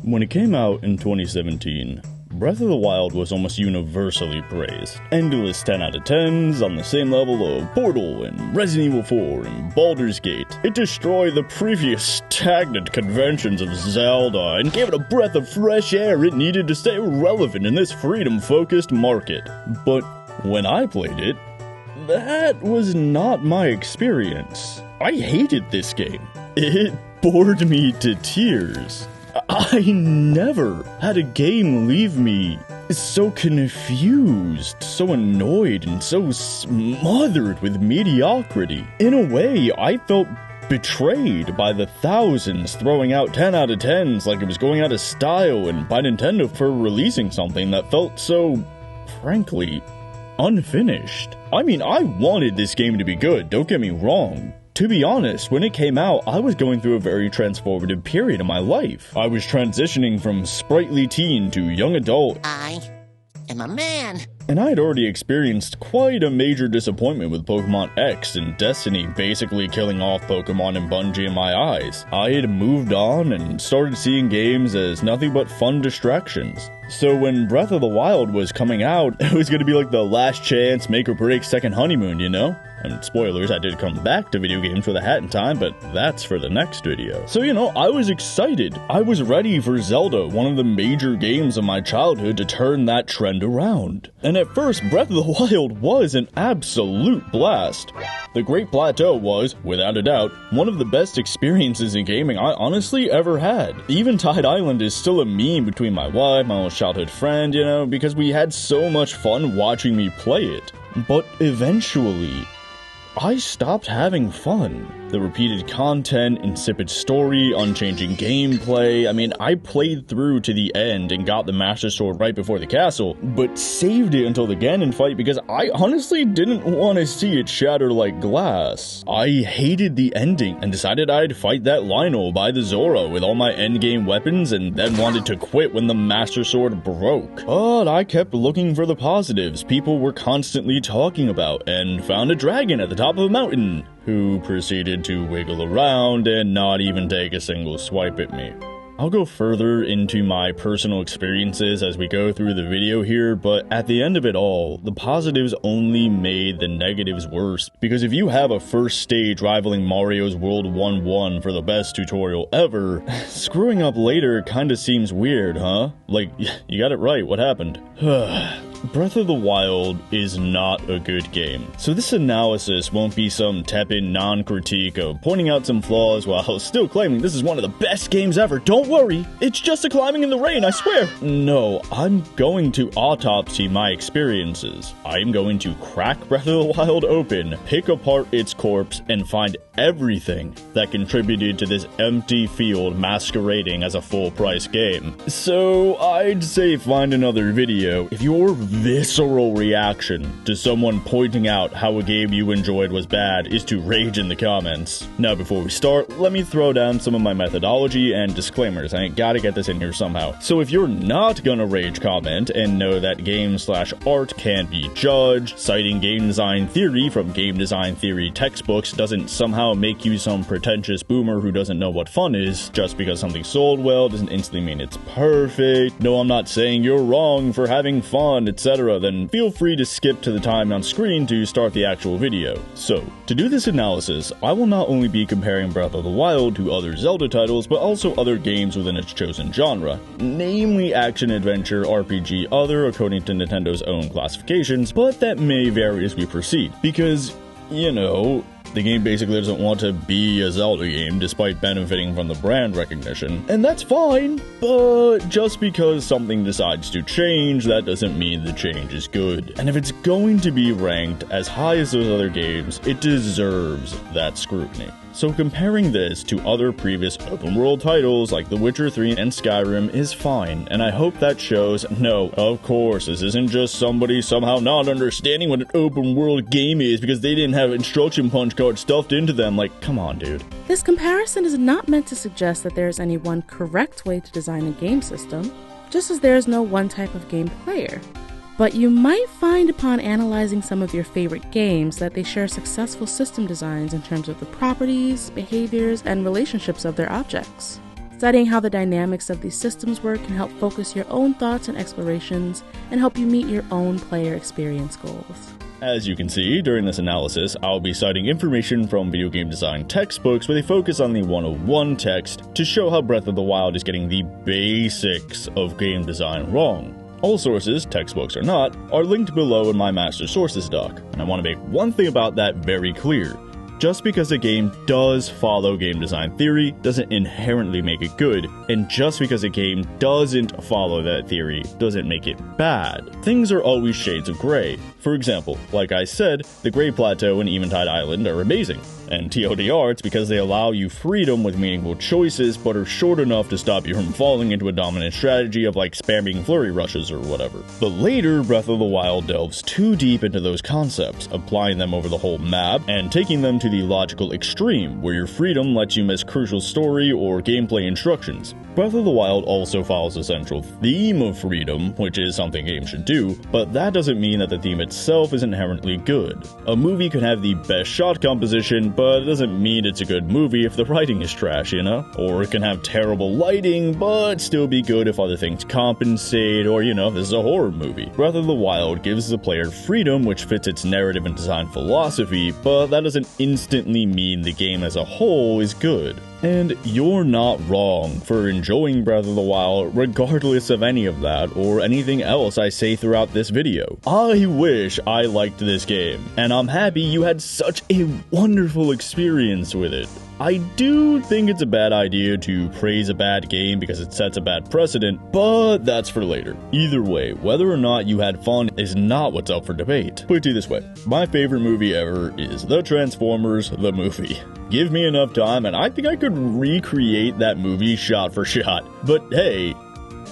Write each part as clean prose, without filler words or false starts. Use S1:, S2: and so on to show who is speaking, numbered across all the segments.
S1: When it came out in 2017, Breath of the Wild was almost universally praised. Endless 10 out of 10s on the same level of Portal and Resident Evil 4 and Baldur's Gate. It destroyed the previous stagnant conventions of Zelda and gave it a breath of fresh air it needed to stay relevant in this freedom-focused market. But when I played it, that was not my experience. I hated this game. It bored me to tears. I never had a game leave me so confused, so annoyed, and so smothered with mediocrity. In a way, I felt betrayed by the thousands throwing out 10 out of 10s like it was going out of style, and by Nintendo for releasing something that felt so, frankly, unfinished. I mean, I wanted this game to be good, don't get me wrong. To be honest, when it came out, I was going through a very transformative period in my life. I was transitioning from sprightly teen to young adult.
S2: I am a man.
S1: And I had already experienced quite a major disappointment with Pokemon X and Destiny basically killing off Pokemon and Bungie in my eyes. I had moved on and started seeing games as nothing but fun distractions. So when Breath of the Wild was coming out, it was going to be like the last chance, make or break second honeymoon, you know? And spoilers, I did come back to video games with a hat in time, but that's for the next video. So, you know, I was excited. I was ready for Zelda, one of the major games of my childhood, to turn that trend around. And at first, Breath of the Wild was an absolute blast. The Great Plateau was, without a doubt, one of the best experiences in gaming I honestly ever had. Eventide Island is still a meme between my wife, my old childhood friend, you know, because we had so much fun watching me play it. But eventually, I stopped having fun. The repeated content, insipid story, unchanging gameplay. I mean, I played through to the end and got the Master Sword right before the castle, but saved it until the Ganon fight because I honestly didn't want to see it shatter like glass. I hated the ending and decided I'd fight that Lionel by the Zora with all my endgame weapons and then wanted to quit when the Master Sword broke. But I kept looking for the positives people were constantly talking about and found a dragon at the top of a mountain who proceeded to wiggle around and not even take a single swipe at me. I'll go further into my personal experiences as we go through the video here, but at the end of it all, the positives only made the negatives worse. Because if you have a first stage rivaling Mario's World 1-1 for the best tutorial ever, screwing up later kinda seems weird, huh? Like, you got it right, what happened? Breath of the Wild is not a good game. So this analysis won't be some tepid non-critique of pointing out some flaws while still claiming this is one of the best games ever. Don't worry, it's just a climbing in the rain, I swear. No, I'm going to autopsy my experiences. I'm going to crack Breath of the Wild open, pick apart its corpse, and find everything that contributed to this empty field masquerading as a full-price game. So I'd say find another video if your visceral reaction to someone pointing out how a game you enjoyed was bad is to rage in the comments. Now before we start, let me throw down some of my methodology and disclaimers. I gotta get this in here somehow. So if you're not gonna rage comment and know that game/art can be judged, citing game design theory from game design theory textbooks doesn't somehow make you some pretentious boomer who doesn't know what fun is. Just because something sold well doesn't instantly mean it's perfect. No, I'm not saying you're wrong for having fun, etc. Then feel free to skip to the time on screen to start the actual video. So, to do this analysis, I will not only be comparing Breath of the Wild to other Zelda titles, but also other games within its chosen genre, namely action, adventure, RPG, other according to Nintendo's own classifications, but that may vary as we proceed, because, you know, the game basically doesn't want to be a Zelda game despite benefiting from the brand recognition. And that's fine, but just because something decides to change, that doesn't mean the change is good. And if it's going to be ranked as high as those other games, it deserves that scrutiny. So comparing this to other previous open world titles like The Witcher 3 and Skyrim is fine, and I hope that shows, no, of course, this isn't just somebody somehow not understanding what an open world game is because they didn't have instruction punch cards stuffed into them, like, come on, dude.
S3: This comparison is not meant to suggest that there is any one correct way to design a game system, just as there is no one type of game player. But you might find upon analyzing some of your favorite games that they share successful system designs in terms of the properties, behaviors, and relationships of their objects. Studying how the dynamics of these systems work can help focus your own thoughts and explorations and help you meet your own player experience goals.
S1: As you can see, during this analysis, I'll be citing information from video game design textbooks with a focus on the 101 text to show how Breath of the Wild is getting the basics of game design wrong. All sources, textbooks or not, are linked below in my master sources doc, and I want to make one thing about that very clear. Just because a game does follow game design theory doesn't inherently make it good, and just because a game doesn't follow that theory doesn't make it bad. Things are always shades of gray. For example, like I said, the Gray Plateau and Eventide Island are amazing. And TLDR, it's because they allow you freedom with meaningful choices, but are short enough to stop you from falling into a dominant strategy of like spamming flurry rushes or whatever. But later, Breath of the Wild delves too deep into those concepts, applying them over the whole map, and taking them to the logical extreme, where your freedom lets you miss crucial story or gameplay instructions. Breath of the Wild also follows a central theme of freedom, which is something games should do, but that doesn't mean that the theme itself is inherently good. A movie can have the best shot composition, but it doesn't mean it's a good movie if the writing is trash, you know? Or it can have terrible lighting, but still be good if other things compensate, or you know, this is a horror movie. Breath of the Wild gives the player freedom which fits its narrative and design philosophy, but that doesn't instantly mean the game as a whole is good. And you're not wrong for enjoying Breath of the Wild regardless of any of that or anything else I say throughout this video. I wish I liked this game, and I'm happy you had such a wonderful experience with it. I do think it's a bad idea to praise a bad game because it sets a bad precedent, but that's for later. Either way, whether or not you had fun is not what's up for debate. Put it to you this way, my favorite movie ever is The Transformers, the movie. Give me enough time and I think I could recreate that movie shot for shot. But hey,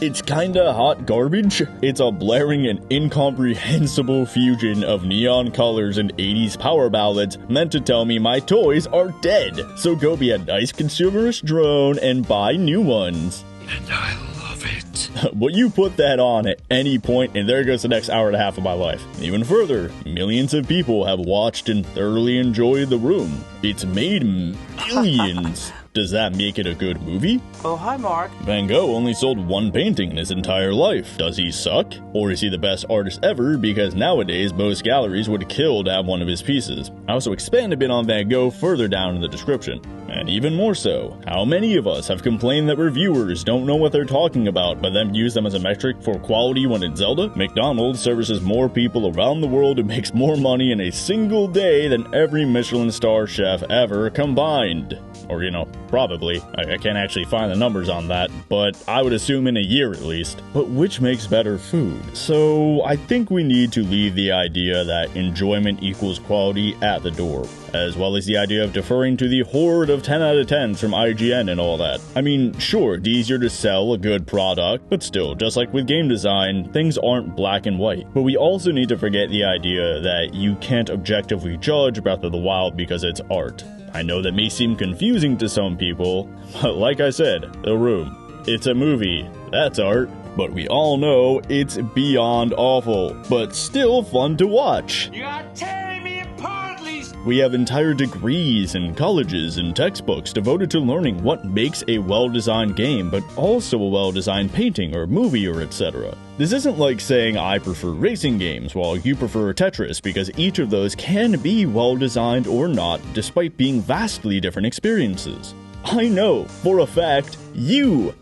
S1: it's kinda hot garbage. It's a blaring and incomprehensible fusion of neon colors and 80s power ballads meant to tell me my toys are dead. So go be a nice consumerist drone and buy new ones.
S4: And I love it.
S1: But you put that on at any point and there goes the next hour and a half of my life. Even further, millions of people have watched and thoroughly enjoyed The Room. It's made millions. Does that make it a good movie?
S5: Oh, hi, Mark.
S1: Van Gogh only sold one painting in his entire life. Does he suck? Or is he the best artist ever because nowadays most galleries would kill to have one of his pieces? I also expand a bit on Van Gogh further down in the description. And even more so, how many of us have complained that reviewers don't know what they're talking about but then use them as a metric for quality when it's Zelda? McDonald's services more people around the world and makes more money in a single day than every Michelin star chef ever combined. Or, you know, probably. I can't actually find the numbers on that, but I would assume in a year at least. But which makes better food? So I think we need to leave the idea that enjoyment equals quality at the door, as well as the idea of deferring to the horde of 10 out of 10s from IGN and all that. I mean, sure, it's easier to sell a good product, but still, just like with game design, things aren't black and white. But we also need to forget the idea that you can't objectively judge Breath of the Wild because it's art. I know that may seem confusing to some people, but like I said, The Room, it's a movie, that's art. But we all know it's beyond awful, but still fun to watch.
S5: You are tearing me apart, Lisa.
S1: We have entire degrees and colleges and textbooks devoted to learning what makes a well-designed game, but also a well-designed painting or movie or etc. This isn't like saying I prefer racing games while you prefer Tetris, because each of those can be well-designed or not, despite being vastly different experiences. I know, for a fact, you,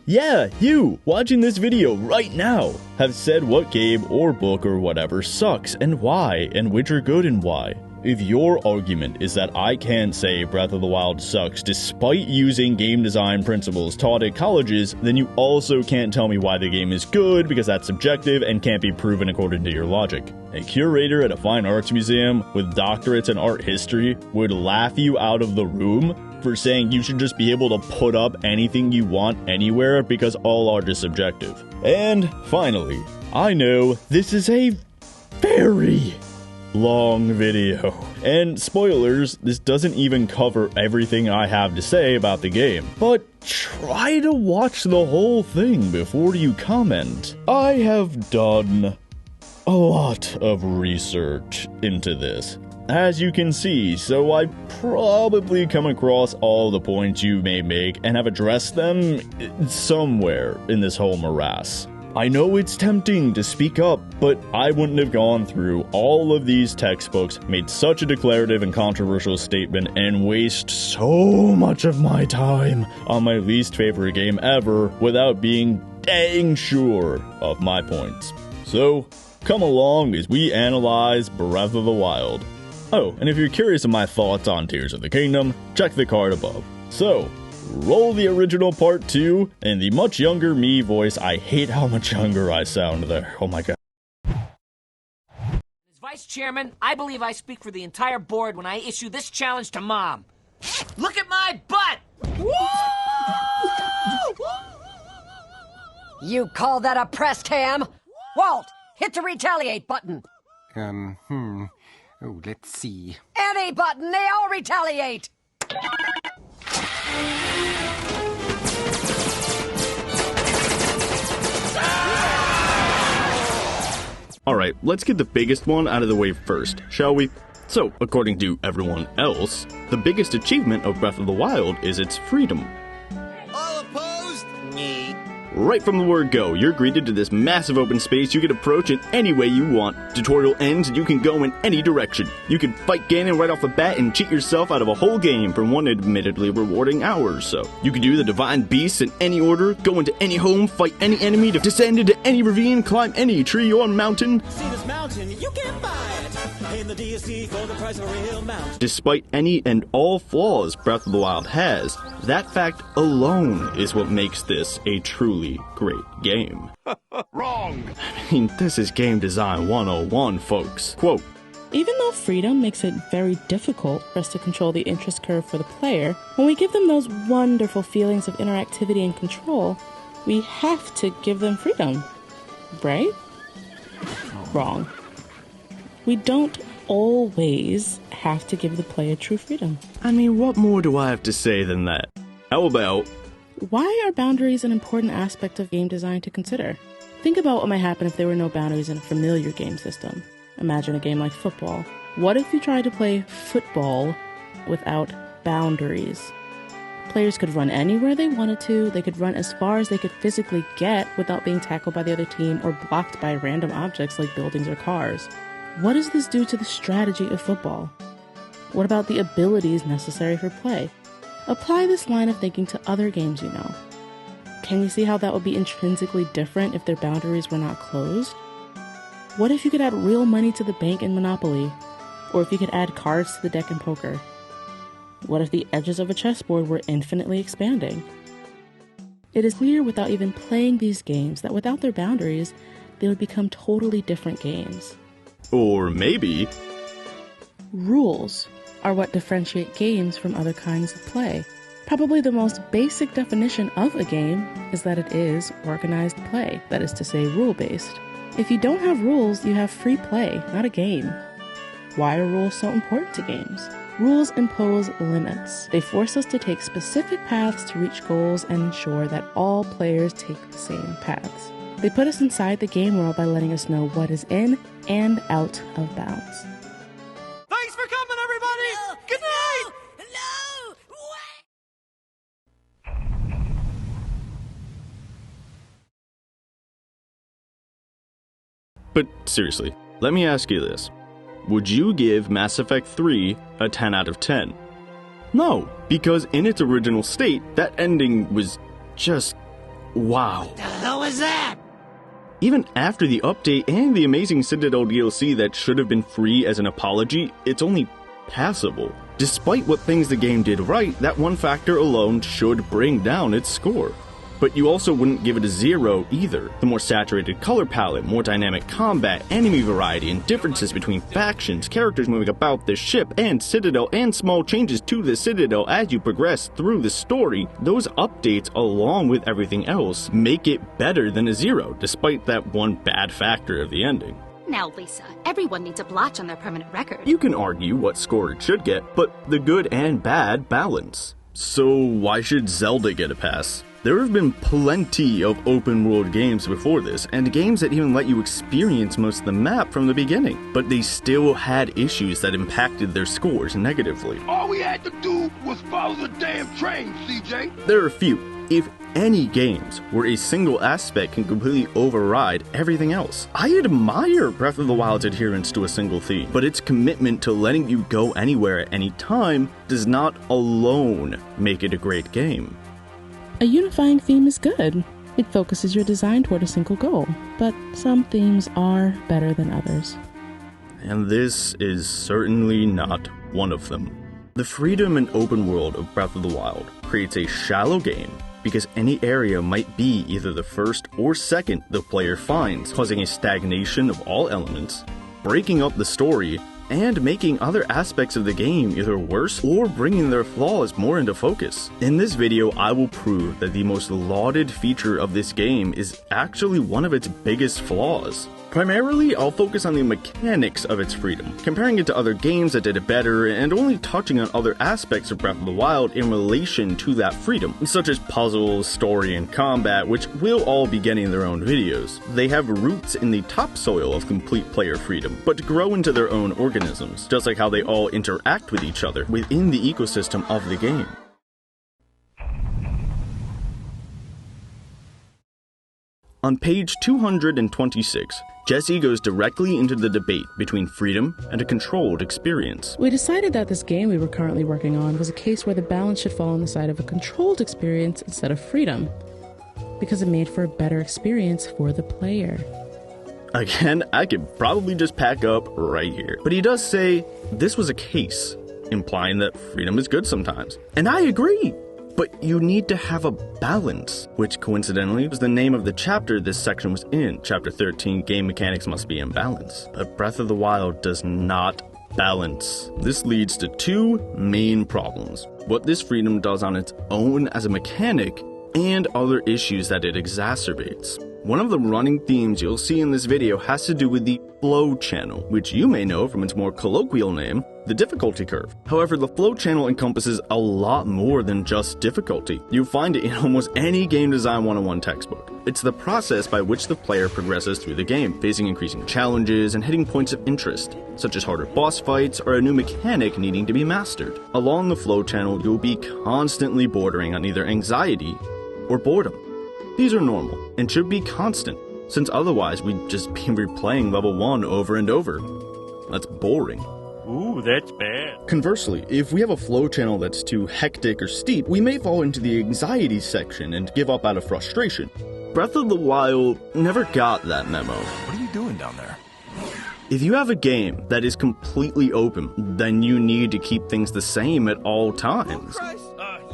S1: watching this video right now, have said what game or book or whatever sucks and why, and which are good and why. If your argument is that I can't say Breath of the Wild sucks despite using game design principles taught at colleges, then you also can't tell me why the game is good because that's subjective and can't be proven according to your logic. A curator at a fine arts museum with doctorates in art history would laugh you out of the room for saying you should just be able to put up anything you want anywhere because all art is subjective. And finally, I know this is a very long video. And spoilers, this doesn't even cover everything I have to say about the game. But try to watch the whole thing before you comment. I have done a lot of research into this. as you can see, so I probably come across all the points you may make and have addressed them somewhere in this whole morass. I know it's tempting to speak up, but I wouldn't have gone through all of these textbooks, made such a declarative and controversial statement, and waste so much of my time on my least favorite game ever without being dang sure of my points. So, come along as we analyze Breath of the Wild. Oh, and if you're curious of my thoughts on Tears of the Kingdom, check the card above. So, roll the original part 2 in the much younger me voice. I hate how much younger I sound there. Oh my god.
S6: As Vice Chairman, I believe I speak for the entire board when I issue this challenge to Mom. Look at my butt! Woo!
S7: You call that a pressed ham? Walt, hit the retaliate button.
S8: Oh, let's see.
S7: Any button, they all retaliate.
S1: Alright, let's get the biggest one out of the way first, shall we? So, according to everyone else, the biggest achievement of Breath of the Wild is its freedom.
S2: All opposed? Me.
S1: Right from the word go, you're greeted to this massive open space you can approach in any way you want. Tutorial ends and you can go in any direction. You can fight Ganon right off the bat and cheat yourself out of a whole game for one admittedly rewarding hour or so. You can do the Divine Beasts in any order, go into any home, fight any enemy, descend into any ravine, climb any tree or mountain.
S9: See this mountain, you can buy it in the DSC for the price of a real mountain.
S1: Despite any and all flaws Breath of the Wild has, that fact alone is what makes this a truly great game.
S4: Wrong!
S1: I mean, this is game design 101, folks. Quote,
S3: Even though freedom makes it very difficult for us to control the interest curve for the player, when we give them those wonderful feelings of interactivity and control, we have to give them freedom. Right? Wrong. We don't always have to give the player true freedom.
S1: I mean, what more do I have to say than that? How about...
S3: Why are boundaries an important aspect of game design to consider? Think about what might happen if there were no boundaries in a familiar game system. Imagine a game like football. What if you tried to play football without boundaries? Players could run anywhere they wanted to, they could run as far as they could physically get without being tackled by the other team or blocked by random objects like buildings or cars. What does this do to the strategy of football? What about the abilities necessary for play? Apply this line of thinking to other games you know. Can you see how that would be intrinsically different if their boundaries were not closed? What if you could add real money to the bank in Monopoly? Or if you could add cards to the deck in poker? What if the edges of a chessboard were infinitely expanding? It is clear without even playing these games that without their boundaries, they would become totally different games.
S1: Or maybe...
S3: Rules are what differentiate games from other kinds of play. Probably the most basic definition of a game is that it is organized play, that is to say, rule-based. If you don't have rules, you have free play, not a game. Why are rules so important to games? Rules impose limits. They force us to take specific paths to reach goals and ensure that all players take the same paths. They put us inside the game world by letting us know what is in and out of bounds.
S9: Thanks for coming, everybody!
S2: No,
S9: Good night!
S2: No!
S1: But seriously, let me ask you this. Would you give Mass Effect 3 a 10 out of 10? No, because in its original state, that ending was just... wow.
S2: The hell was that?
S1: Even after the update and the amazing Citadel DLC that should have been free as an apology, it's only passable. Despite what things the game did right, that one factor alone should bring down its score. But you also wouldn't give it a 0 either. The more saturated color palette, more dynamic combat, enemy variety, and differences between factions, characters moving about the ship and Citadel, and small changes to the Citadel as you progress through the story, those updates along with everything else make it better than a 0, despite that one bad factor of the ending.
S10: Now, Lisa, everyone needs a blotch on their permanent record.
S1: You can argue what score it should get, but the good and bad balance. So why should Zelda get a pass? There have been plenty of open world games before this, and games that even let you experience most of the map from the beginning, but they still had issues that impacted their scores negatively.
S8: All we had to do was follow the damn train, CJ.
S1: There are a few, if any, games where a single aspect can completely override everything else. I admire Breath of the Wild's adherence to a single theme, but its commitment to letting you go anywhere at any time does not alone make it a great game.
S3: A unifying theme is good. It focuses your design toward a single goal, but some themes are better than others.
S1: And this is certainly not one of them. The freedom and open world of Breath of the Wild creates a shallow game because any area might be either the first or second the player finds, causing a stagnation of all elements, breaking up the story, and making other aspects of the game either worse or bringing their flaws more into focus. In this video, I will prove that the most lauded feature of this game is actually one of its biggest flaws. Primarily, I'll focus on the mechanics of its freedom, comparing it to other games that did it better, and only touching on other aspects of Breath of the Wild in relation to that freedom, such as puzzles, story, and combat, which will all be getting their own videos. They have roots in the topsoil of complete player freedom, but grow into their own organisms, just like how they all interact with each other within the ecosystem of the game. On page 226, Jesse goes directly into the debate between freedom and a controlled experience.
S3: We decided that this game we were currently working on was a case where the balance should fall on the side of a controlled experience instead of freedom, because it made for a better experience for the player.
S1: Again, I could probably just pack up right here. But he does say this was a case, implying that freedom is good sometimes. And I agree! But you need to have a balance, which coincidentally was the name of the chapter this section was in. Chapter 13, Game Mechanics Must Be in Balance. But Breath of the Wild does not balance. This leads to two main problems: what this freedom does on its own as a mechanic, and other issues that it exacerbates. One of the running themes you'll see in this video has to do with the flow channel, which you may know from its more colloquial name, the difficulty curve. However, the flow channel encompasses a lot more than just difficulty. You'll find it in almost any Game Design 101 textbook. It's the process by which the player progresses through the game, facing increasing challenges and hitting points of interest, such as harder boss fights or a new mechanic needing to be mastered. Along the flow channel, you'll be constantly bordering on either anxiety or boredom. These are normal and should be constant, since otherwise we'd just be replaying level 1 over and over. That's boring.
S11: Ooh, that's bad.
S1: Conversely, if we have a flow channel that's too hectic or steep, we may fall into the anxiety section and give up out of frustration. Breath of the Wild never got that memo.
S12: What are you doing down there?
S1: If you have a game that is completely open, then you need to keep things the same at all times.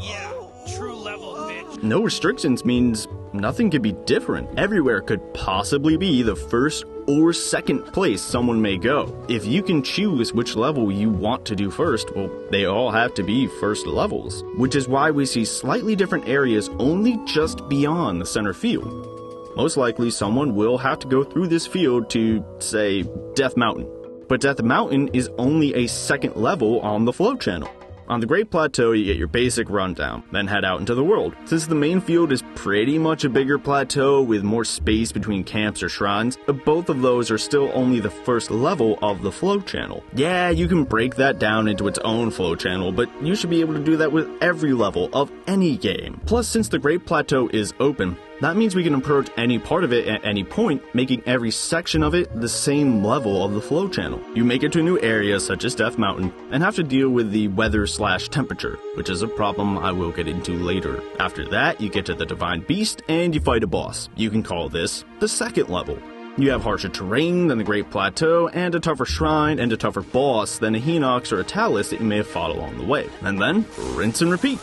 S5: Yeah, true level, bitch.
S1: No restrictions means nothing could be different. Everywhere could possibly be the first or second place someone may go. If you can choose which level you want to do first, well, they all have to be first levels, which is why we see slightly different areas only just beyond the center field. Most likely someone will have to go through this field to, say, Death Mountain. But Death Mountain is only a second level on the flow channel. On the Great Plateau, you get your basic rundown, then head out into the world. Since the main field is pretty much a bigger plateau with more space between camps or shrines, both of those are still only the first level of the flow channel. Yeah, you can break that down into its own flow channel, but you should be able to do that with every level of any game. Plus, since the Great Plateau is open, that means we can approach any part of it at any point, making every section of it the same level of the flow channel. You make it to a new area such as Death Mountain and have to deal with the weather/temperature, which is a problem I will get into later. After that, you get to the Divine Beast and you fight a boss. You can call this the second level. You have harsher terrain than the Great Plateau, and a tougher shrine and a tougher boss than a Hinox or a Talus that you may have fought along the way. And then, rinse and repeat.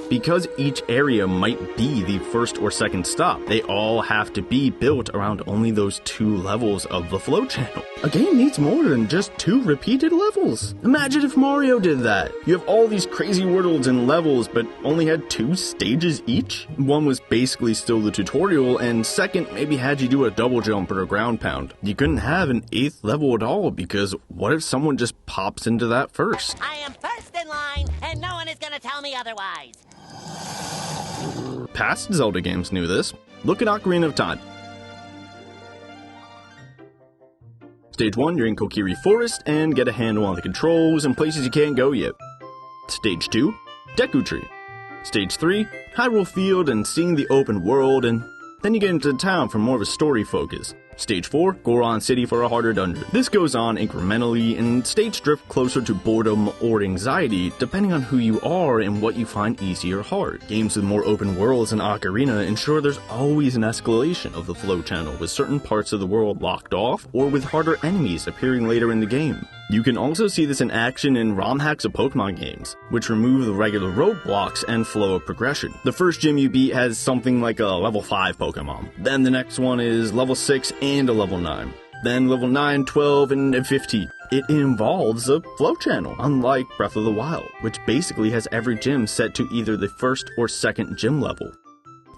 S1: Because each area might be the first or second stop, they all have to be built around only those two levels of the flow channel. A game needs more than just two repeated levels. Imagine if Mario did that. You have all these crazy worlds and levels, but only had two stages each? One was basically still the tutorial, and second maybe had you do a double jump or a ground pound. You couldn't have an 8th level at all, because what if someone just pops into that first?
S13: I am first in line, and no one is gonna tell me otherwise.
S12: past Zelda games knew this. Look at Ocarina of Time. Stage 1, you're in Kokiri Forest and get a handle on the controls and places you can't go yet. Stage 2, Deku Tree. Stage 3, Hyrule Field and seeing the open world, and then you get into town for more of a story focus. Stage 4, Goron City for a harder dungeon. This goes on incrementally, and stages drift closer to boredom or anxiety, depending on who you are and what you find easy or hard. Games with more open worlds than Ocarina ensure there's always an escalation of the flow channel, with certain parts of the world locked off, or with harder enemies appearing later in the game. You can also see this in action in ROM hacks of Pokemon games, which remove the regular roadblocks and flow of progression. The first gym you beat has something like a level 5 Pokemon. Then the next one is level 6 and a level 9. Then level 9, 12, and 15. It involves a flow channel, unlike Breath of the Wild, which basically has every gym set to either the first or second gym level.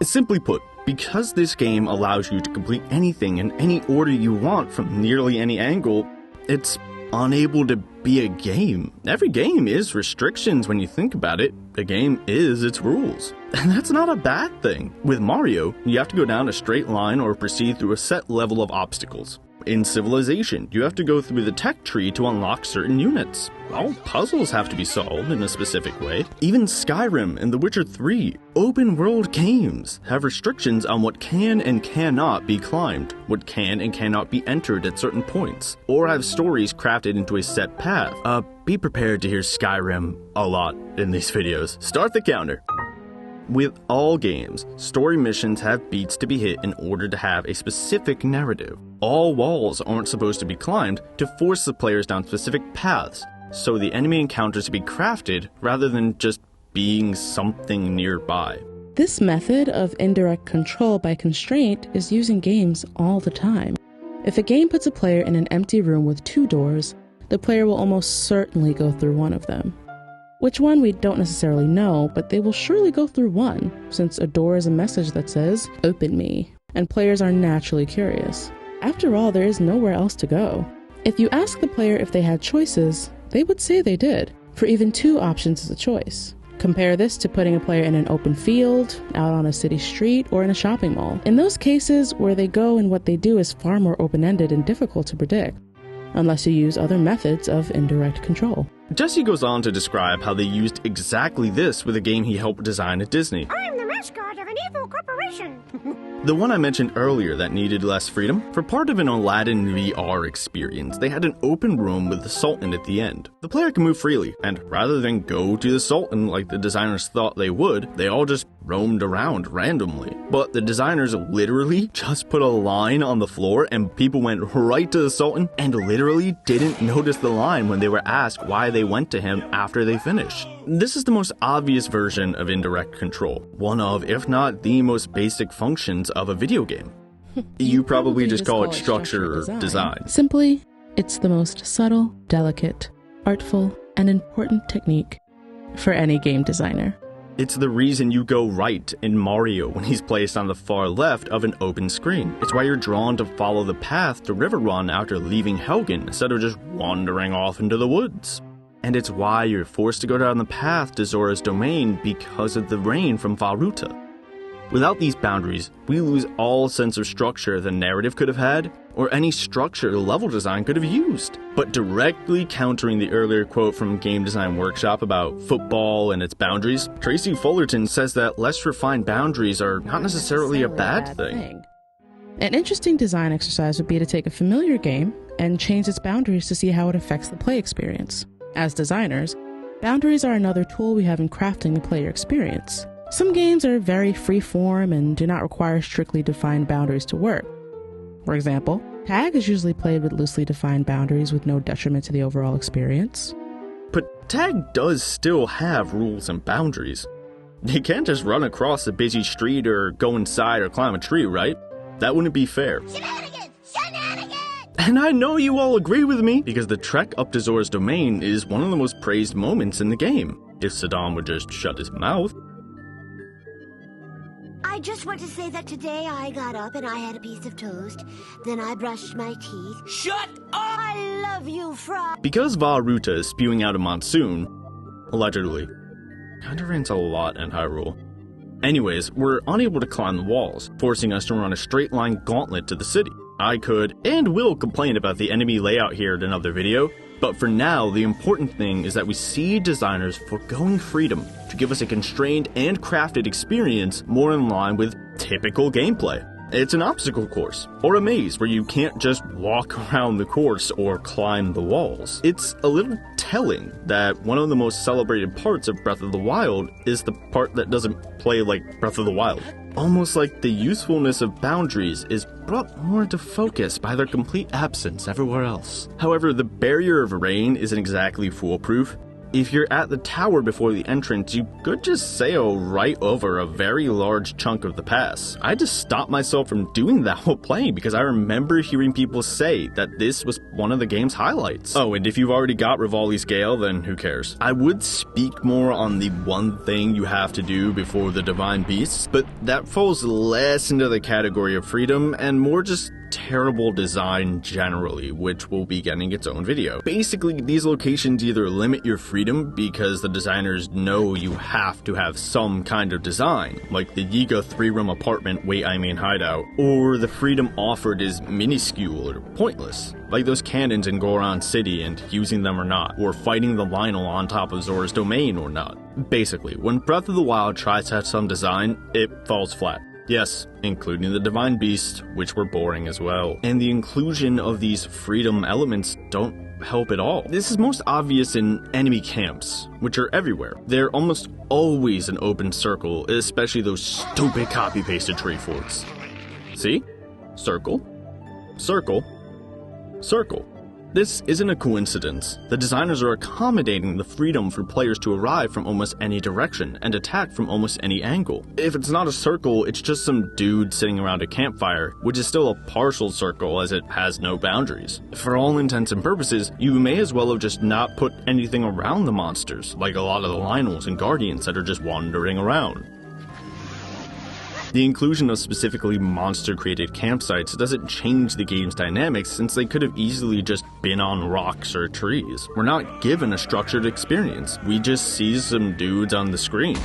S12: Simply put, because this game allows you to complete anything in any order you want from nearly any angle, it's unable to be a game. Every game is restrictions when you think about it. The game is its rules. And that's not a bad thing. With Mario, you have to go down a straight line or proceed through a set level of obstacles. In Civilization, you have to go through the tech tree to unlock certain units. All puzzles have to be solved in a specific way. Even Skyrim and The Witcher 3, open world games, have restrictions on what can and cannot be climbed, what can and cannot be entered at certain points, or have stories crafted into a set path. Be prepared to hear Skyrim a lot in these videos. Start the counter. With all games, story missions have beats to be hit in order to have a specific narrative. All walls aren't supposed to be climbed to force the players down specific paths, so the enemy encounters to be crafted rather than just being something nearby.
S3: This method of indirect control by constraint is used in games all the time. If a game puts a player in an empty room with 2 doors, the player will almost certainly go through one of them. Which one we don't necessarily know, but they will surely go through one, since a door is a message that says, "Open me," and players are naturally curious. After all, there is nowhere else to go. If you ask the player if they had choices, they would say they did, for even 2 options is a choice. Compare this to putting a player in an open field, out on a city street, or in a shopping mall. In those cases, where they go and what they do is far more open-ended and difficult to predict, unless you use other methods of indirect control.
S12: Jesse goes on to describe how they used exactly this with a game he helped design at Disney.
S13: I'm the mascot of an evil corporation.
S12: The one I mentioned earlier that needed less freedom? For part of an Aladdin VR experience, they had an open room with the Sultan at the end. The player can move freely, and rather than go to the Sultan like the designers thought they would, they all just roamed around randomly. But the designers literally just put a line on the floor and people went right to the Sultan and literally didn't notice the line when they were asked why they went to him after they finished. This is the most obvious version of indirect control, one of, if not the most basic functions of a video game. You probably just call it structure or design.
S3: Simply, it's the most subtle, delicate, artful, and important technique for any game designer.
S12: It's the reason you go right in Mario when he's placed on the far left of an open screen. It's why you're drawn to follow the path to River Run after leaving Helgen instead of just wandering off into the woods. And it's why you're forced to go down the path to Zora's domain because of the rain from Vah Ruta. Without these boundaries, we lose all sense of structure the narrative could have had, or any structure the level design could have used. But directly countering the earlier quote from Game Design Workshop about football and its boundaries, Tracy Fullerton says that less refined boundaries are not necessarily a bad thing.
S3: An interesting design exercise would be to take a familiar game and change its boundaries to see how it affects the play experience. As designers, boundaries are another tool we have in crafting the player experience. Some games are very free-form and do not require strictly defined boundaries to work. For example, tag is usually played with loosely defined boundaries with no detriment to the overall experience.
S12: But tag does still have rules and boundaries. You can't just run across a busy street or go inside or climb a tree, right? That wouldn't be fair.
S13: Shenanigans! Shenanigans!
S12: And I know you all agree with me, because the trek up to Zora's domain is one of the most praised moments in the game. If Saddam would just shut his mouth.
S13: I just want to say that today I got up and I had a piece of toast. Then I brushed my teeth.
S6: Shut up!
S13: I love you, Frog.
S12: Because Vah Ruta is spewing out a monsoon, allegedly, kinda rains a lot in Hyrule. Anyways, we're unable to climb the walls, forcing us to run a straight line gauntlet to the city. I could and will complain about the enemy layout here in another video, but for now, the important thing is that we see designers foregoing freedom to give us a constrained and crafted experience more in line with typical gameplay. It's an obstacle course, or a maze where you can't just walk around the course or climb the walls. It's a little telling that one of the most celebrated parts of Breath of the Wild is the part that doesn't play like Breath of the Wild. Almost like the usefulness of boundaries is brought more into focus by their complete absence everywhere else. However, the barrier of rain isn't exactly foolproof. If you're at the tower before the entrance, you could just sail right over a very large chunk of the pass. I just stopped myself from doing that while playing because I remember hearing people say that this was one of the game's highlights. Oh, and if you've already got Rivali's Gale, then who cares? I would speak more on the one thing you have to do before the Divine Beasts, but that falls less into the category of freedom and more just terrible design generally, which will be getting its own video. Basically, these locations either limit your freedom because the designers know you have to have some kind of design, like the Yiga 3-room apartment wait I mean hideout, or the freedom offered is minuscule or pointless, like those cannons in Goron City and using them or not, or fighting the Lionel on top of Zora's domain or not. Basically, when Breath of the Wild tries to have some design, it falls flat. Yes, including the Divine Beast, which were boring as well. And the inclusion of these freedom elements don't help at all. This is most obvious in enemy camps, which are everywhere. They're almost always an open circle, especially those stupid copy-pasted tree forts. See? Circle. Circle. Circle. This isn't a coincidence. The designers are accommodating the freedom for players to arrive from almost any direction and attack from almost any angle. If it's not a circle, it's just some dude sitting around a campfire, which is still a partial circle as it has no boundaries. For all intents and purposes, you may as well have just not put anything around the monsters, like a lot of the Lionels and Guardians that are just wandering around. The inclusion of specifically monster-created campsites doesn't change the game's dynamics since they could have easily just been on rocks or trees. We're not given a structured experience, we just see some dudes on the screen.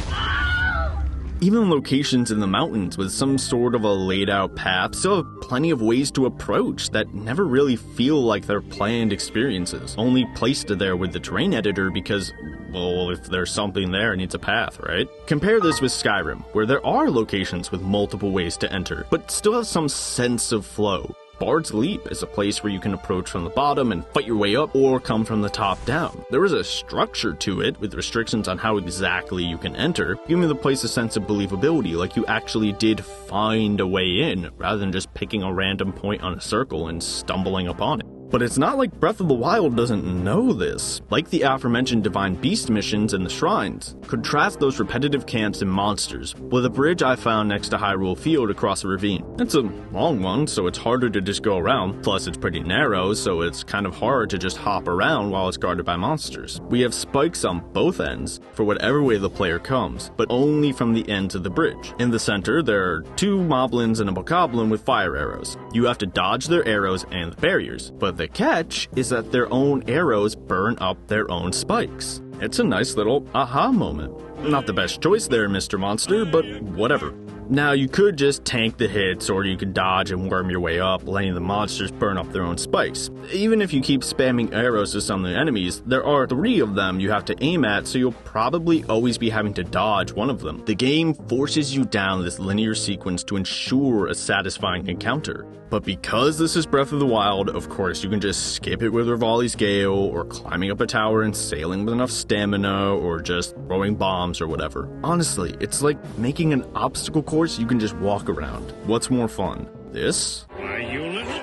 S12: Even locations in the mountains with some sort of a laid-out path still have plenty of ways to approach that never really feel like they're planned experiences, only placed there with the terrain editor because, well, if there's something there, it needs a path, right? Compare this with Skyrim, where there are locations with multiple ways to enter, but still have some sense of flow. Bard's Leap is a place where you can approach from the bottom and fight your way up, or come from the top down. There is a structure to it, with restrictions on how exactly you can enter, giving the place a sense of believability, like you actually did find a way in, rather than just picking a random point on a circle and stumbling upon it. But it's not like Breath of the Wild doesn't know this. Like the aforementioned Divine Beast missions and the shrines, contrast those repetitive camps and monsters with a bridge I found next to Hyrule Field across a ravine. It's a long one, so it's harder to just go around, plus it's pretty narrow, so it's kind of hard to just hop around while it's guarded by monsters. We have spikes on both ends for whatever way the player comes, but only from the ends of the bridge. In the center, there are 2 moblins and a bokoblin with fire arrows. You have to dodge their arrows and the barriers, but the catch is that their own arrows burn up their own spikes. It's a nice little aha moment. Not the best choice there, Mr. Monster, but whatever. Now, you could just tank the hits, or you could dodge and worm your way up, letting the monsters burn up their own spikes. Even if you keep spamming arrows to some of the enemies, there are 3 of them you have to aim at, so you'll probably always be having to dodge one of them. The game forces you down this linear sequence to ensure a satisfying encounter. But because this is Breath of the Wild, of course you can just skip it with Rivali's Gale, or climbing up a tower and sailing with enough stamina, or just throwing bombs or whatever. Honestly, it's like making an obstacle course you can just walk around. What's more fun? This?
S11: Why, you little...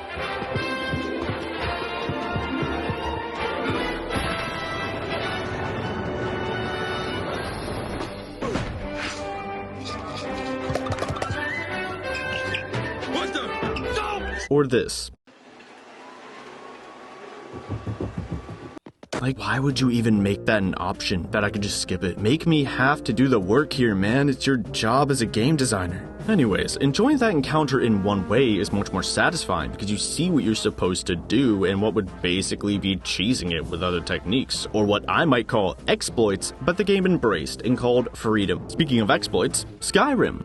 S8: What the? No!
S12: Or this? Like, why would you even make that an option that I could just skip it? Make me have to do the work here, man. It's your job as a game designer. Anyways, enjoying that encounter in one way is much more satisfying because you see what you're supposed to do and what would basically be cheesing it with other techniques, or what I might call exploits, but the game embraced and called freedom. Speaking of exploits, Skyrim.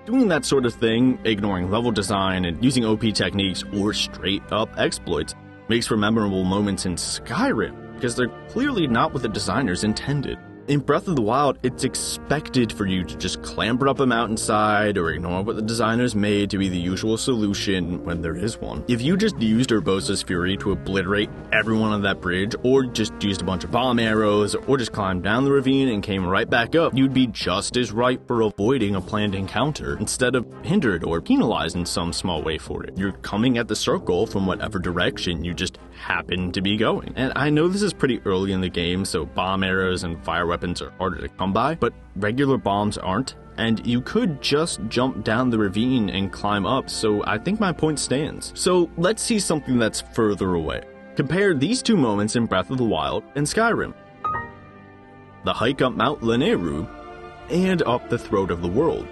S12: Doing that sort of thing, ignoring level design and using OP techniques or straight up exploits, makes for memorable moments in Skyrim, because they're clearly not what the designers intended. In Breath of the Wild, it's expected for you to just clamber up a mountainside or ignore what the designers made to be the usual solution when there is one. If you just used Urbosa's Fury to obliterate everyone on that bridge, or just used a bunch of bomb arrows, or just climbed down the ravine and came right back up, you'd be just as ripe for avoiding a planned encounter instead of hindered or penalized in some small way for it. You're coming at the circle from whatever direction you just happen to be going. And I know this is pretty early in the game, so bomb arrows and fire weapons are harder to come by, but regular bombs aren't, and you could just jump down the ravine and climb up, so I think my point stands. So let's see something that's further away. Compare these two moments in Breath of the Wild and Skyrim. The hike up Mount Lanayru and up the Throat of the World.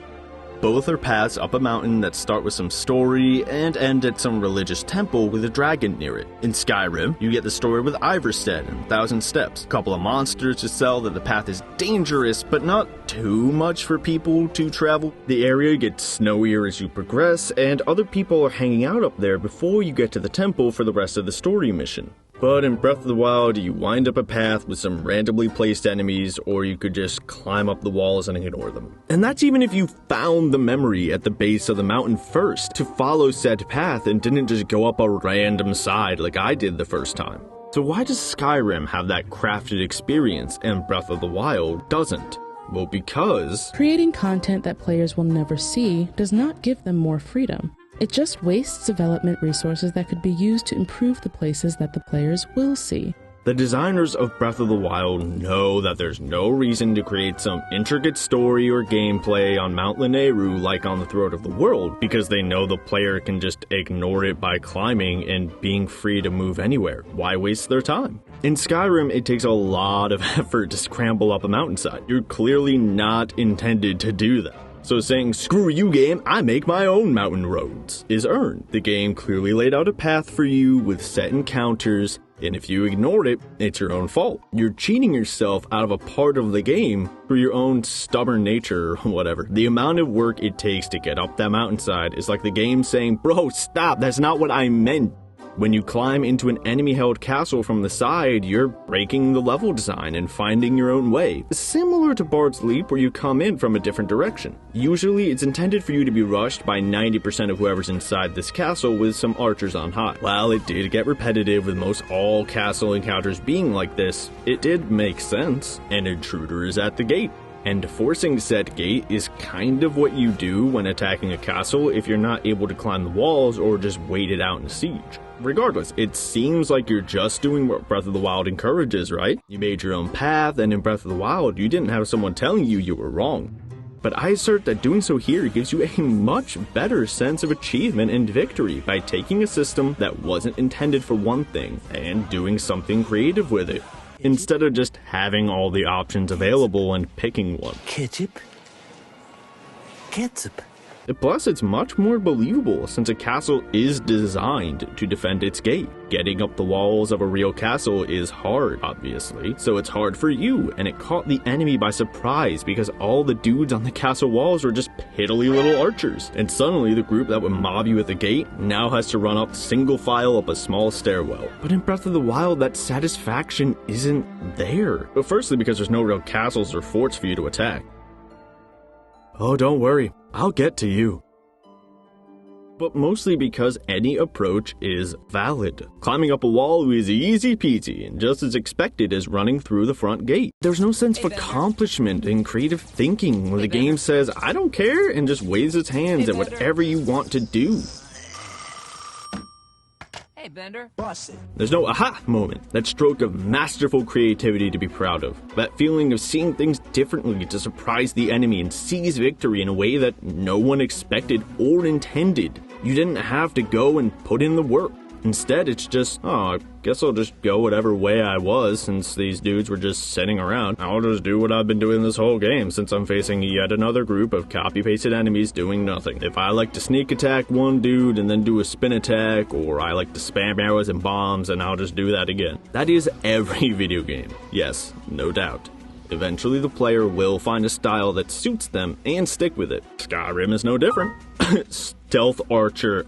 S12: Both are paths up a mountain that start with some story and end at some religious temple with a dragon near it. In Skyrim, you get the story with Ivarstead and 1,000 Steps, a couple of monsters to sell that the path is dangerous, but not too much for people to travel. The area gets snowier as you progress, and other people are hanging out up there before you get to the temple for the rest of the story mission. But in Breath of the Wild, you wind up a path with some randomly placed enemies, or you could just climb up the walls and ignore them. And that's even if you found the memory at the base of the mountain first to follow said path and didn't just go up a random side like I did the first time. So why does Skyrim have that crafted experience and Breath of the Wild doesn't? Well, because
S3: creating content that players will never see does not give them more freedom. It just wastes development resources that could be used to improve the places that the players will see.
S12: The designers of Breath of the Wild know that there's no reason to create some intricate story or gameplay on Mount Lanayru like on the Throat of the World, because they know the player can just ignore it by climbing and being free to move anywhere. Why waste their time? In Skyrim, it takes a lot of effort to scramble up a mountainside. You're clearly not intended to do that. So saying, screw you game, I make my own mountain roads, is earned. The game clearly laid out a path for you with set encounters, and if you ignored it, it's your own fault. You're cheating yourself out of a part of the game through your own stubborn nature or whatever. The amount of work it takes to get up that mountainside is like the game saying, bro, stop, that's not what I meant. When you climb into an enemy-held castle from the side, you're breaking the level design and finding your own way. Similar to Bard's Leap, where you come in from a different direction. Usually, it's intended for you to be rushed by 90% of whoever's inside this castle with some archers on high. While it did get repetitive with most all castle encounters being like this, it did make sense. An intruder is at the gate. And forcing said gate is kind of what you do when attacking a castle if you're not able to climb the walls or just wait it out in a siege. Regardless, it seems like you're just doing what Breath of the Wild encourages, right? You made your own path, and in Breath of the Wild, you didn't have someone telling you were wrong. But I assert that doing so here gives you a much better sense of achievement and victory by taking a system that wasn't intended for one thing and doing something creative with it, instead of just having all the options available and picking one.
S2: Ketchup? Ketchup.
S12: Plus, it's much more believable since a castle is designed to defend its gate. Getting up the walls of a real castle is hard, obviously, so it's hard for you, and it caught the enemy by surprise because all the dudes on the castle walls were just piddly little archers. And suddenly, the group that would mob you at the gate now has to run up single file up a small stairwell. But in Breath of the Wild, that satisfaction isn't there. But firstly, because there's no real castles or forts for you to attack. Oh, don't worry, I'll get to you. But mostly because any approach is valid. Climbing up a wall is easy peasy and just as expected as running through the front gate. There's no sense of accomplishment and creative thinking where the game says, I don't care, and just waves its hands at whatever you want to do.
S6: Hey, Bender.
S12: There's no aha moment, that stroke of masterful creativity to be proud of. That feeling of seeing things differently to surprise the enemy and seize victory in a way that no one expected or intended. You didn't have to go and put in the work. Instead, it's just, oh, I guess I'll just go whatever way I was since these dudes were just sitting around. I'll just do what I've been doing this whole game since I'm facing yet another group of copy-pasted enemies doing nothing. If I like to sneak attack one dude and then do a spin attack, or I like to spam arrows and bombs, and I'll just do that again. That is every video game. Yes, no doubt. Eventually the player will find a style that suits them and stick with it. Skyrim is no different. Stealth Archer.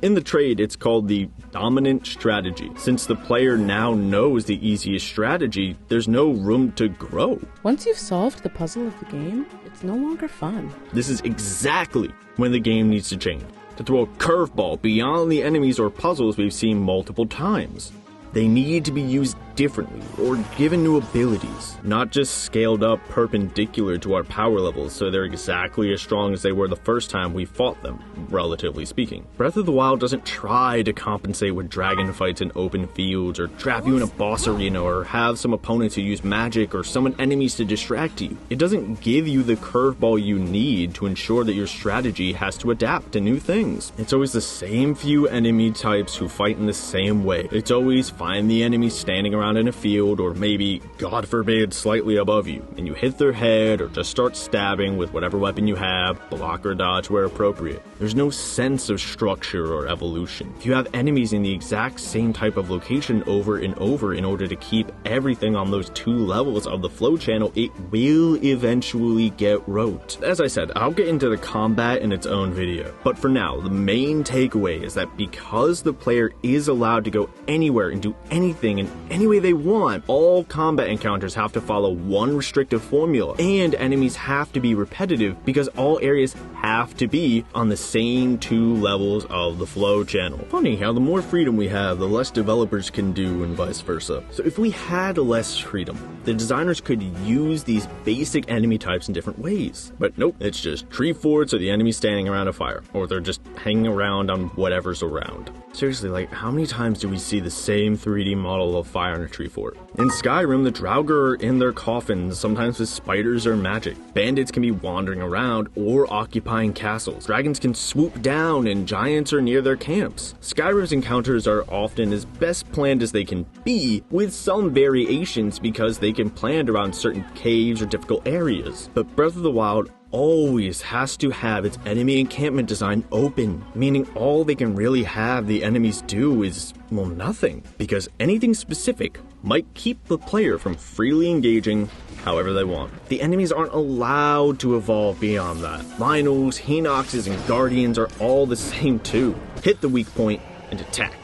S12: In the trade, it's called the dominant strategy. Since the player now knows the easiest strategy, there's no room to grow.
S3: Once you've solved the puzzle of the game, it's no longer fun.
S12: This is exactly when the game needs to change. To throw a curveball beyond the enemies or puzzles we've seen multiple times. They need to be used differently or given new abilities, not just scaled up perpendicular to our power levels so they're exactly as strong as they were the first time we fought them, relatively speaking. Breath of the Wild doesn't try to compensate with dragon fights in open fields or trap you in a boss arena or have some opponents who use magic or summon enemies to distract you. It doesn't give you the curveball you need to ensure that your strategy has to adapt to new things. It's always the same few enemy types who fight in the same way. It's always find the enemy standing around in a field or maybe, God forbid, slightly above you, and you hit their head or just start stabbing with whatever weapon you have, block or dodge where appropriate. There's no sense of structure or evolution. If you have enemies in the exact same type of location over and over in order to keep everything on those 2 levels of the flow channel, it will eventually get rote. As I said, I'll get into the combat in its own video, but for now, the main takeaway is that because the player is allowed to go anywhere and do anything in any way they want, all combat encounters have to follow one restrictive formula, and enemies have to be repetitive because all areas have to be on the same 2 levels of the flow channel. Funny how the more freedom we have, the less developers can do and vice versa. So if we had less freedom, the designers could use these basic enemy types in different ways. But nope, it's just tree forts or the enemies standing around a fire, or they're just hanging around on whatever's around. Seriously, like, how many times do we see the same 3D model of fire in a tree fort? In Skyrim, the Draugr are in their coffins, sometimes with spiders or magic. Bandits can be wandering around or occupying castles. Dragons can swoop down and giants are near their camps. Skyrim's encounters are often as best planned as they can be, with some variations because they can plan around certain caves or difficult areas. But Breath of the Wild always has to have its enemy encampment design open, meaning all they can really have the enemies do is, well, nothing, because anything specific might keep the player from freely engaging however they want. The enemies aren't allowed to evolve beyond that. Lynels, Hinoxes, and Guardians are all the same too. Hit the weak point and attack.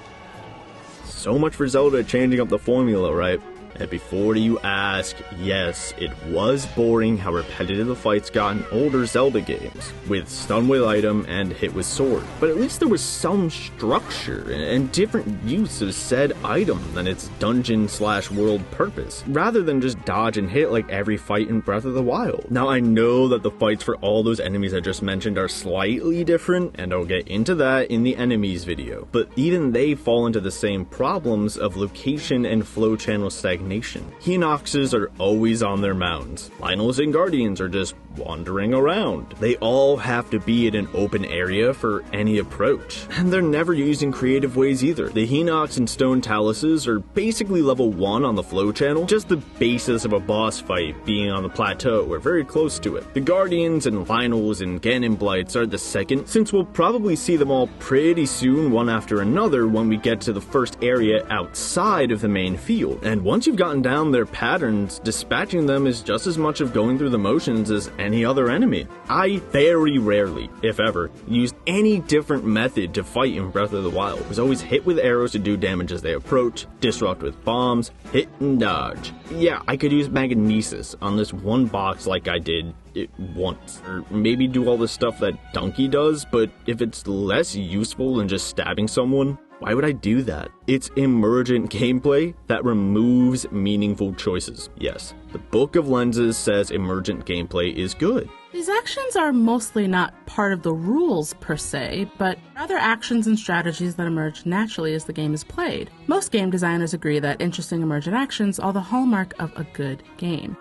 S12: So much for Zelda changing up the formula, right? And before you ask, yes, it was boring how repetitive the fights got in older Zelda games, with stun with item and hit with sword. But at least there was some structure and different use of said item than its dungeon/world purpose, rather than just dodge and hit like every fight in Breath of the Wild. Now I know that the fights for all those enemies I just mentioned are slightly different, and I'll get into that in the enemies video, but even they fall into the same problems of location and flow channel stagnation. Hinoxes are always on their mounds. Lynels and Guardians are just wandering around. They all have to be in an open area for any approach, and they're never used in creative ways either. The Hinox and Stone Taluses are basically level 1 on the flow channel, just the basis of a boss fight being on the plateau or very close to it. The Guardians and Lynels and Ganon Blights are the second, since we'll probably see them all pretty soon one after another when we get to the first area outside of the main field. And once you've gotten down their patterns, dispatching them is just as much of going through the motions as any other enemy. I very rarely, if ever, used any different method to fight in Breath of the Wild. I was always hit with arrows to do damage as they approach, disrupt with bombs, hit and dodge. Yeah, I could use Magnesis on this one box like I did it once, or maybe do all the stuff that Donkey does, but if it's less useful than just stabbing someone, why would I do that? It's emergent gameplay that removes meaningful choices. Yes, the Book of Lenses says emergent gameplay is good.
S3: These actions are mostly not part of the rules per se, but rather actions and strategies that emerge naturally as the game is played. Most game designers agree that interesting emergent actions are the hallmark of a good game.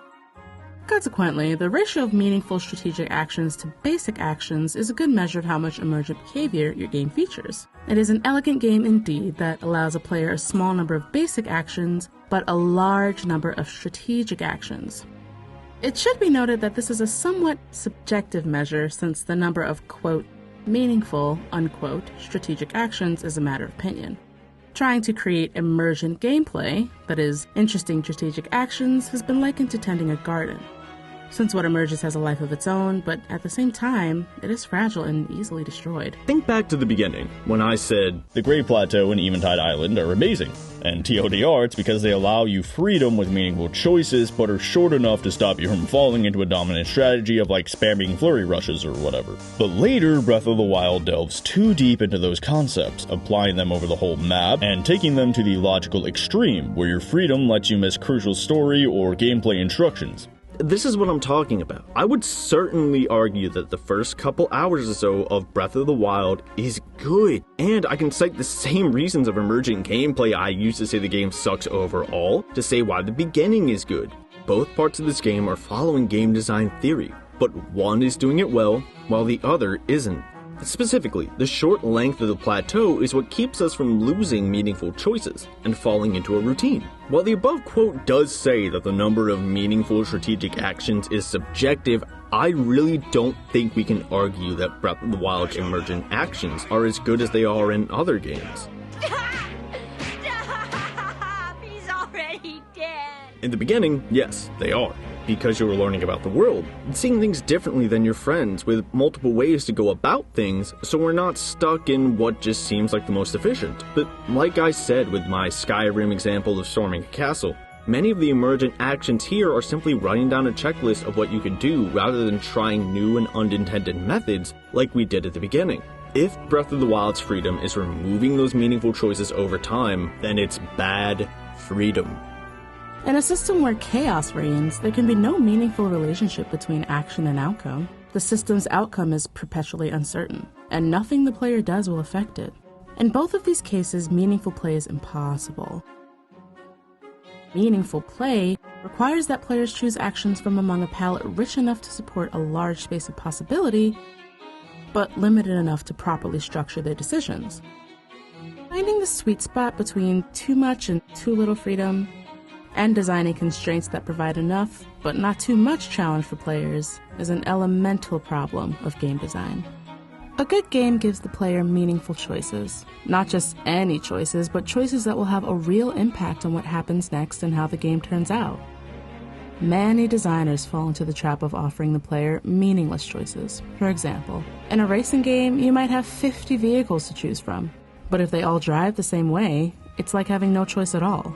S3: Consequently, the ratio of meaningful strategic actions to basic actions is a good measure of how much emergent behavior your game features. It is an elegant game indeed that allows a player a small number of basic actions, but a large number of strategic actions. It should be noted that this is a somewhat subjective measure since the number of, quote, meaningful, unquote, strategic actions is a matter of opinion. Trying to create emergent gameplay, that is, interesting strategic actions, has been likened to tending a garden. Since what emerges has a life of its own, but at the same time, it is fragile and easily destroyed.
S12: Think back to the beginning, when I said,
S1: The Great Plateau and Eventide Island are amazing, and TLDR, it's because they allow you freedom with meaningful choices, but are short enough to stop you from falling into a dominant strategy of like spamming flurry rushes or whatever. But later, Breath of the Wild delves too deep into those concepts, applying them over the whole map, and taking them to the logical extreme, where your freedom lets you miss crucial story or gameplay instructions.
S12: This is what I'm talking about. I would certainly argue that the first couple hours or so of Breath of the Wild is good, and I can cite the same reasons of emergent gameplay I used to say the game sucks overall to say why the beginning is good. Both parts of this game are following game design theory, but one is doing it well, while the other isn't. Specifically, the short length of the plateau is what keeps us from losing meaningful choices and falling into a routine. While the above quote does say that the number of meaningful strategic actions is subjective, I really don't think we can argue that Breath of the Wild's emergent actions are as good as they are in other games.
S10: He's already dead.
S12: In the beginning, yes, they are. Because you were learning about the world, seeing things differently than your friends, with multiple ways to go about things, so we're not stuck in what just seems like the most efficient. But like I said with my Skyrim example of storming a castle, many of the emergent actions here are simply writing down a checklist of what you can do rather than trying new and unintended methods like we did at the beginning. If Breath of the Wild's freedom is removing those meaningful choices over time, then it's bad freedom.
S3: In a system where chaos reigns, there can be no meaningful relationship between action and outcome. The system's outcome is perpetually uncertain, and nothing the player does will affect it. In both of these cases, meaningful play is impossible. Meaningful play requires that players choose actions from among a palette rich enough to support a large space of possibility, but limited enough to properly structure their decisions. Finding the sweet spot between too much and too little freedom, and designing constraints that provide enough, but not too much challenge for players, is an elemental problem of game design. A good game gives the player meaningful choices. Not just any choices, but choices that will have a real impact on what happens next and how the game turns out. Many designers fall into the trap of offering the player meaningless choices. For example, in a racing game, you might have 50 vehicles to choose from, but if they all drive the same way, it's like having no choice at all.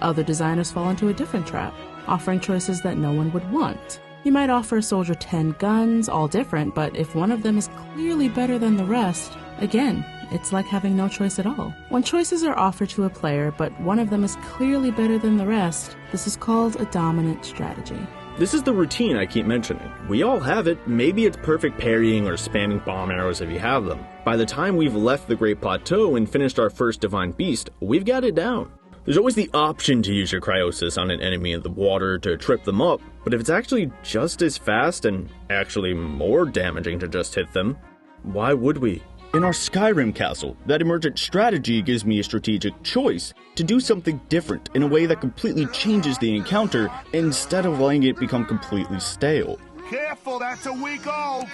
S3: Other designers fall into a different trap, offering choices that no one would want. You might offer a soldier 10 guns, all different, but if one of them is clearly better than the rest, again, it's like having no choice at all. When choices are offered to a player, but one of them is clearly better than the rest, this is called a dominant strategy.
S12: This is the routine I keep mentioning. We all have it. Maybe it's perfect parrying or spamming bomb arrows if you have them. By the time we've left the Great Plateau and finished our first Divine Beast, we've got it down. There's always the option to use your cryosis on an enemy in the water to trip them up, but if it's actually just as fast and actually more damaging to just hit them, why would we? In our Skyrim castle, that emergent strategy gives me a strategic choice to do something different in a way that completely changes the encounter instead of letting it become completely stale.
S8: Careful, that's a weak oak!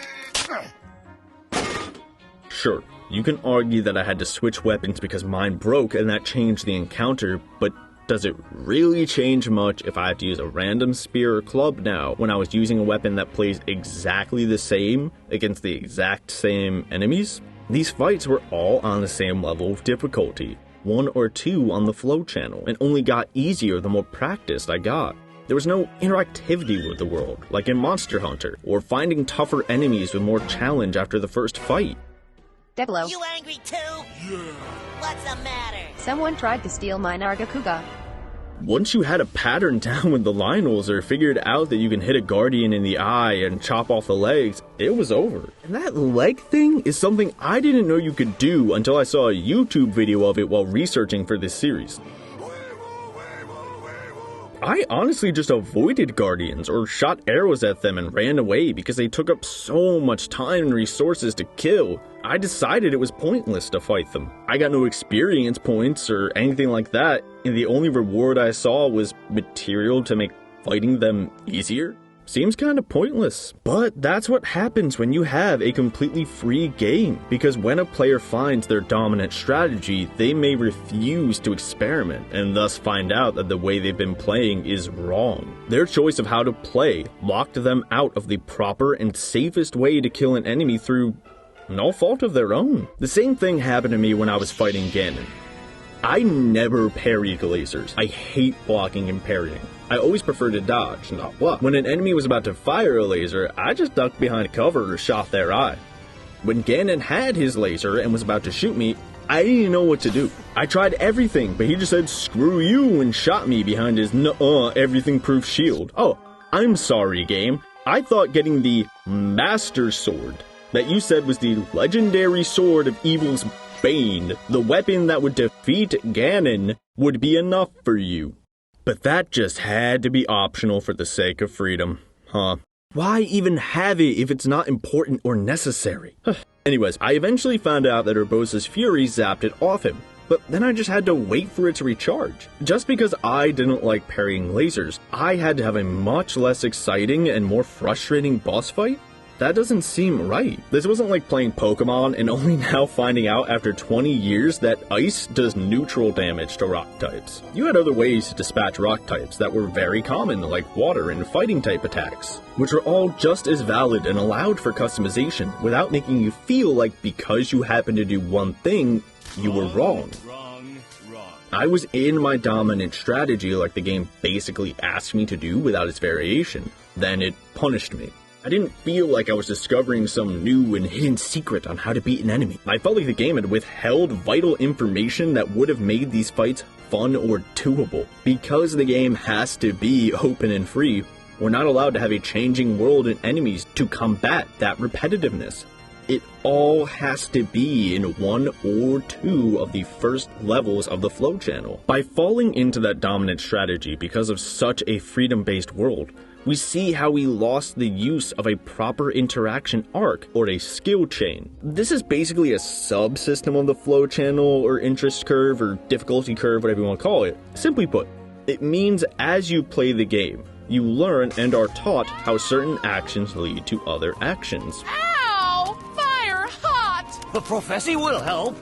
S12: Sure, you can argue that I had to switch weapons because mine broke and that changed the encounter, but does it really change much if I have to use a random spear or club now when I was using a weapon that plays exactly the same against the exact same enemies? These fights were all on the same level of difficulty, 1 or 2 on the flow channel, and only got easier the more practiced I got. There was no interactivity with the world, like in Monster Hunter, or finding tougher enemies with more challenge after the first fight.
S10: Devlo.
S2: You angry too? Yeah. What's the matter?
S10: Someone tried to steal my Nargacuga.
S12: Once you had a pattern down with the Lionels or figured out that you can hit a Guardian in the eye and chop off the legs, it was over. And that leg thing is something I didn't know you could do until I saw a YouTube video of it while researching for this series. I honestly just avoided guardians or shot arrows at them and ran away because they took up so much time and resources to kill. I decided it was pointless to fight them. I got no experience points or anything like that, and the only reward I saw was material to make fighting them easier. Seems kind of pointless, but that's what happens when you have a completely free game, because when a player finds their dominant strategy, they may refuse to experiment and thus find out that the way they've been playing is wrong. Their choice of how to play locked them out of the proper and safest way to kill an enemy through no fault of their own. The same thing happened to me when I was fighting Ganon. I never parried lasers. I hate blocking and parrying. I always prefer to dodge, not block. When an enemy was about to fire a laser, I just ducked behind cover or shot their eye. When Ganon had his laser and was about to shoot me, I didn't know what to do. I tried everything, but he just said screw you and shot me behind his everything-proof shield. Oh, I'm sorry, game. I thought getting the Master Sword that you said was the legendary sword of evil's bane, the weapon that would defeat Ganon, would be enough for you. But that just had to be optional for the sake of freedom, huh? Why even have it if it's not important or necessary? Anyways, I eventually found out that Urbosa's Fury zapped it off him, but then I just had to wait for it to recharge. Just because I didn't like parrying lasers, I had to have a much less exciting and more frustrating boss fight? That doesn't seem right. This wasn't like playing Pokemon and only now finding out after 20 years that ice does neutral damage to rock types. You had other ways to dispatch rock types that were very common, like water and fighting type attacks, which were all just as valid and allowed for customization without making you feel like because you happened to do one thing, you were wrong. I was in my dominant strategy like the game basically asked me to do without its variation. Then it punished me. I didn't feel like I was discovering some new and hidden secret on how to beat an enemy. I felt like the game had withheld vital information that would have made these fights fun or doable. Because the game has to be open and free, we're not allowed to have a changing world and enemies to combat that repetitiveness. It all has to be in one or two of the first levels of the flow channel. By falling into that dominant strategy because of such a freedom-based world, we see how we lost the use of a proper interaction arc, or a skill chain. This is basically a subsystem of the flow channel, or interest curve, or difficulty curve, whatever you want to call it. Simply put, it means as you play the game, you learn and are taught how certain actions lead to other actions.
S5: Ow! Fire hot!
S14: The prophecy will help.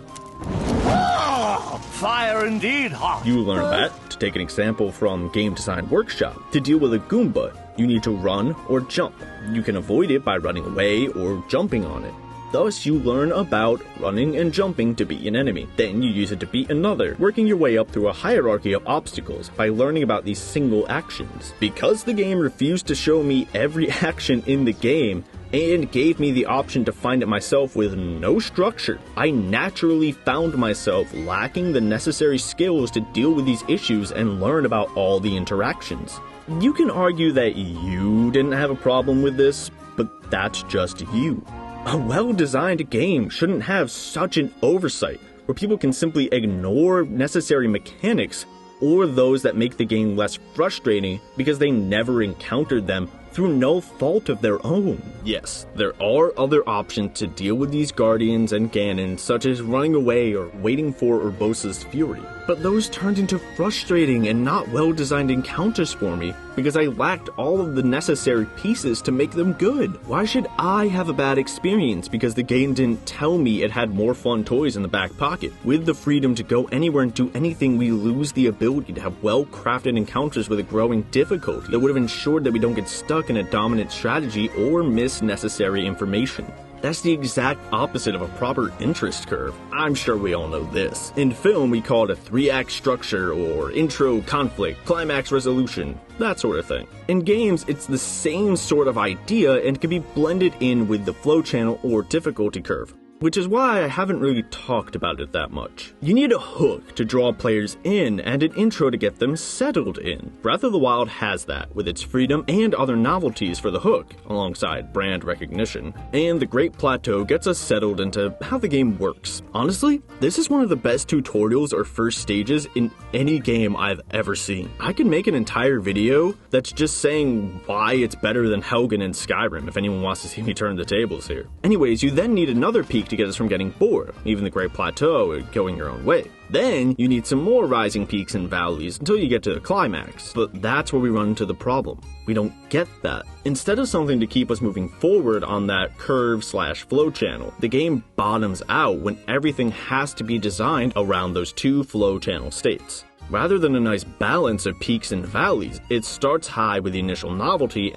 S14: Ah, fire indeed hot.
S12: You learn that. To take an example from Game Design Workshop, to deal with a Goomba, you need to run or jump. You can avoid it by running away or jumping on it. Thus, you learn about running and jumping to beat an enemy. Then you use it to beat another, working your way up through a hierarchy of obstacles by learning about these single actions. Because the game refused to show me every action in the game, and gave me the option to find it myself with no structure, I naturally found myself lacking the necessary skills to deal with these issues and learn about all the interactions. You can argue that you didn't have a problem with this, but that's just you. A well-designed game shouldn't have such an oversight, where people can simply ignore necessary mechanics or those that make the game less frustrating because they never encountered them through no fault of their own. Yes, there are other options to deal with these Guardians and Ganon, such as running away or waiting for Urbosa's Fury. But those turned into frustrating and not well-designed encounters for me because I lacked all of the necessary pieces to make them good. Why should I have a bad experience because the game didn't tell me it had more fun toys in the back pocket? With the freedom to go anywhere and do anything, we lose the ability to have well-crafted encounters with a growing difficulty that would have ensured that we don't get stuck in a dominant strategy or miss necessary information. That's the exact opposite of a proper interest curve. I'm sure we all know this. In film, we call it a 3-act structure, or intro, conflict, climax, resolution, that sort of thing. In games, it's the same sort of idea and can be blended in with the flow channel or difficulty curve. which is why I haven't really talked about it that much. You need a hook to draw players in and an intro to get them settled in. Breath of the Wild has that, with its freedom and other novelties for the hook, alongside brand recognition. And the Great Plateau gets us settled into how the game works. Honestly, this is one of the best tutorials or first stages in any game I've ever seen. I can make an entire video that's just saying why it's better than Helgen in Skyrim, if anyone wants to see me turn the tables here. Anyways, you then need another peak to get us from getting bored, even the Great Plateau, or going your own way. Then, you need some more rising peaks and valleys until you get to the climax, but that's where we run into the problem. We don't get that. Instead of something to keep us moving forward on that curve/flow channel, the game bottoms out when everything has to be designed around those two flow channel states. Rather than a nice balance of peaks and valleys, it starts high with the initial novelty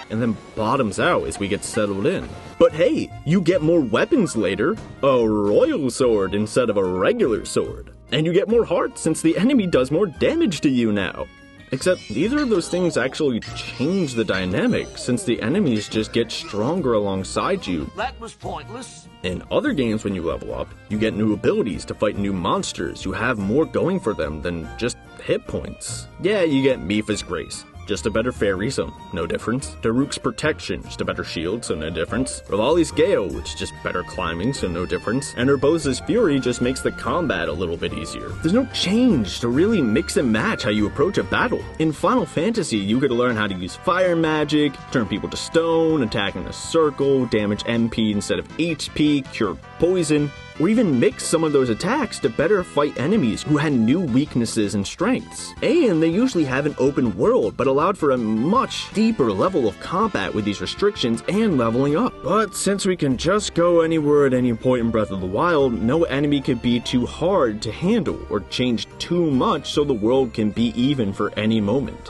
S12: and then bottoms out as we get settled in. But hey, you get more weapons later, a royal sword instead of a regular sword. And you get more hearts since the enemy does more damage to you now. Except neither of those things actually change the dynamic, since the enemies just get stronger alongside you.
S6: That was pointless.
S12: In other games, when you level up, you get new abilities to fight new monsters who have more going for them than just hit points. Yeah, you get Mipha's Grace, just a better fairy, so no difference. Daruk's Protection, just a better shield, so no difference. Rivali's Gale, which is just better climbing, so no difference. And Urbosa's Fury just makes the combat a little bit easier. There's no change to really mix and match how you approach a battle. In Final Fantasy, you could learn how to use fire magic, turn people to stone, attack in a circle, damage MP instead of HP, cure poison, or even mix some of those attacks to better fight enemies who had new weaknesses and strengths. And they usually have an open world, but allowed for a much deeper level of combat with these restrictions and leveling up. But since we can just go anywhere at any point in Breath of the Wild, no enemy could be too hard to handle or change too much so the world can be even for any moment.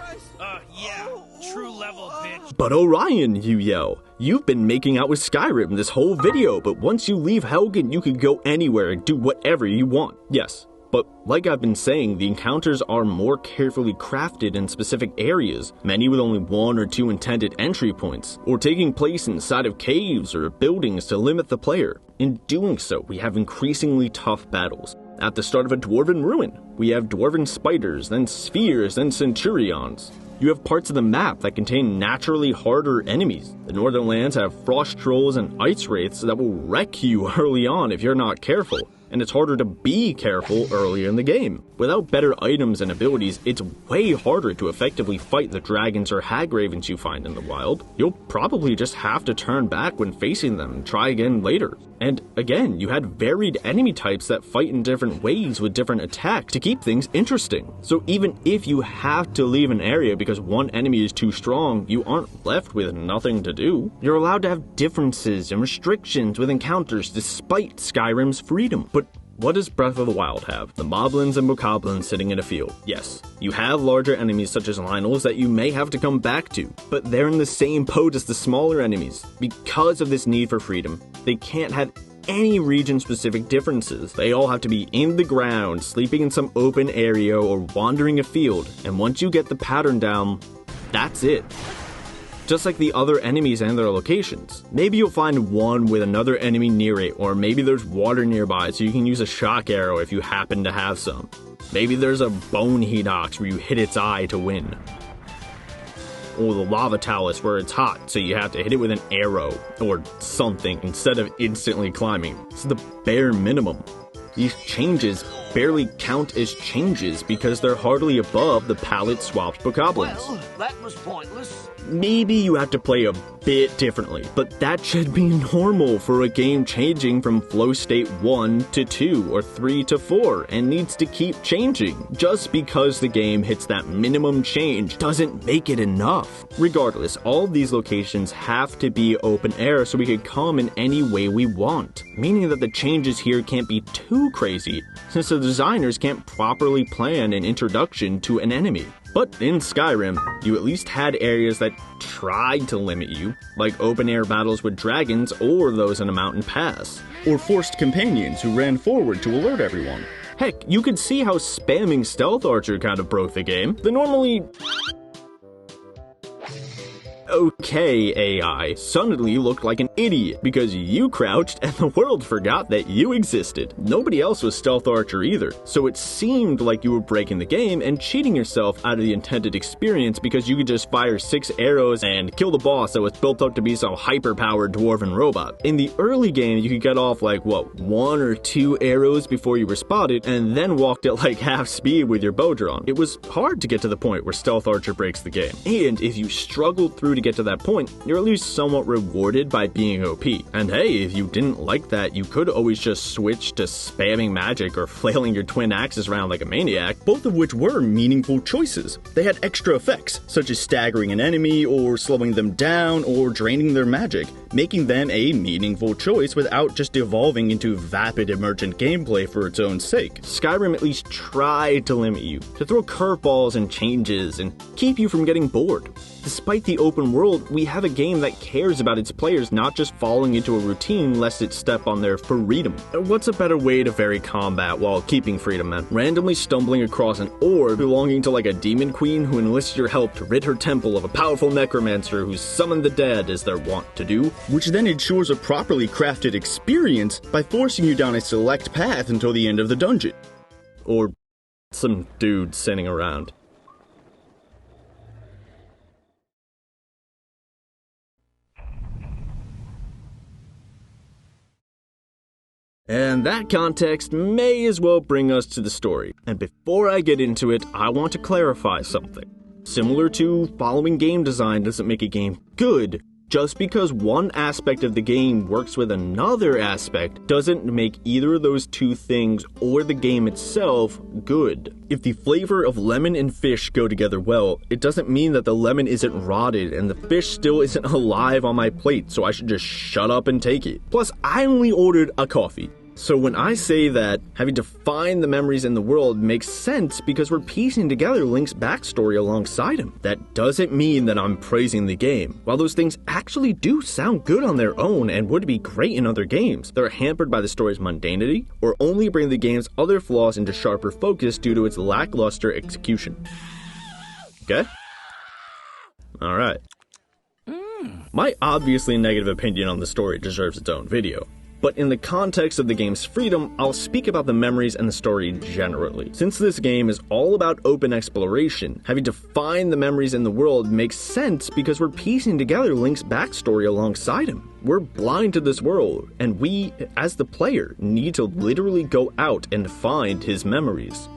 S14: Yeah, true level, bitch.
S12: But Orion, you yell. You've been making out with Skyrim this whole video, but once you leave Helgen, you can go anywhere and do whatever you want. Yes, but like I've been saying, the encounters are more carefully crafted in specific areas, many with only 1 or 2 intended entry points, or taking place inside of caves or buildings to limit the player. In doing so, we have increasingly tough battles. At the start of a dwarven ruin, we have dwarven spiders, then spheres, then centurions. You have parts of the map that contain naturally harder enemies. The northern lands have frost trolls and ice wraiths that will wreck you early on if you're not careful, and it's harder to be careful earlier in the game. Without better items and abilities, it's way harder to effectively fight the dragons or hag ravens you find in the wild. You'll probably just have to turn back when facing them and try again later. And again, you had varied enemy types that fight in different ways with different attacks to keep things interesting. So even if you have to leave an area because one enemy is too strong, you aren't left with nothing to do. You're allowed to have differences and restrictions with encounters despite Skyrim's freedom. But what does Breath of the Wild have? The moblins and bokoblins sitting in a field. Yes, you have larger enemies such as Lynels that you may have to come back to, but they're in the same boat as the smaller enemies. Because of this need for freedom, they can't have any region-specific differences. They all have to be in the ground, sleeping in some open area, or wandering a field, and once you get the pattern down, that's it. Just like the other enemies and their locations. Maybe you'll find one with another enemy near it, or maybe there's water nearby so you can use a shock arrow if you happen to have some. Maybe there's a bone Hinox where you hit its eye to win. Or the lava talus where it's hot, so you have to hit it with an arrow or something instead of instantly climbing. It's the bare minimum. These changes barely count as changes because they're hardly above the palette swapped bokoblins.
S6: Well, that was pointless.
S12: Maybe you have to play a bit differently, but that should be normal for a game changing from flow state 1 to 2 or 3 to 4 and needs to keep changing. Just because the game hits that minimum change doesn't make it enough. Regardless, all of these locations have to be open air so we can come in any way we want, meaning that the changes here can't be too crazy since the designers can't properly plan an introduction to an enemy. But in Skyrim, you at least had areas that tried to limit you, like open-air battles with dragons or those in a mountain pass. Or forced companions who ran forward to alert everyone. Heck, you could see how spamming Stealth Archer kind of broke the game. The normally okay AI suddenly looked like an idiot because you crouched and the world forgot that you existed. Nobody else was Stealth Archer either, so it seemed like you were breaking the game and cheating yourself out of the intended experience because you could just fire 6 arrows and kill the boss that was built up to be some hyper-powered dwarven robot. In the early game, you could get off like, what, 1 or 2 arrows before you were spotted, and then walked at like half speed with your bow drawn. It was hard to get to the point where Stealth Archer breaks the game, and if you struggled through to get to that point, you're at least somewhat rewarded by being OP. And hey, if you didn't like that, you could always just switch to spamming magic or flailing your twin axes around like a maniac, both of which were meaningful choices. They had extra effects, such as staggering an enemy, or slowing them down, or draining their magic, making them a meaningful choice without just devolving into vapid emergent gameplay for its own sake. Skyrim at least tried to limit you, to throw curveballs and changes, and keep you from getting bored. Despite the open world, we have a game that cares about its players not just falling into a routine lest it step on their freedom. What's a better way to vary combat while keeping freedom, man? Randomly stumbling across an orb belonging to like a demon queen who enlists your help to rid her temple of a powerful necromancer who summoned the dead as they're wont to do, which then ensures a properly crafted experience by forcing you down a select path until the end of the dungeon. Or some dude sitting around. And that context may as well bring us to the story. And before I get into it, I want to clarify something. Similar to following game design doesn't make a game good, just because one aspect of the game works with another aspect doesn't make either of those two things or the game itself good. If the flavor of lemon and fish go together well, it doesn't mean that the lemon isn't rotted and the fish still isn't alive on my plate, so I should just shut up and take it. Plus, I only ordered a coffee. So when I say that having to find the memories in the world makes sense because we're piecing together Link's backstory alongside him, that doesn't mean that I'm praising the game. While those things actually do sound good on their own and would be great in other games, they're hampered by the story's mundanity or only bring the game's other flaws into sharper focus due to its lackluster execution. Okay? Alright. My obviously negative opinion on the story deserves its own video. But in the context of the game's freedom, I'll speak about the memories and the story generally. Since this game is all about open exploration, having to find the memories in the world makes sense because we're piecing together Link's backstory alongside him. We're blind to this world, and we, as the player, need to literally go out and find his memories.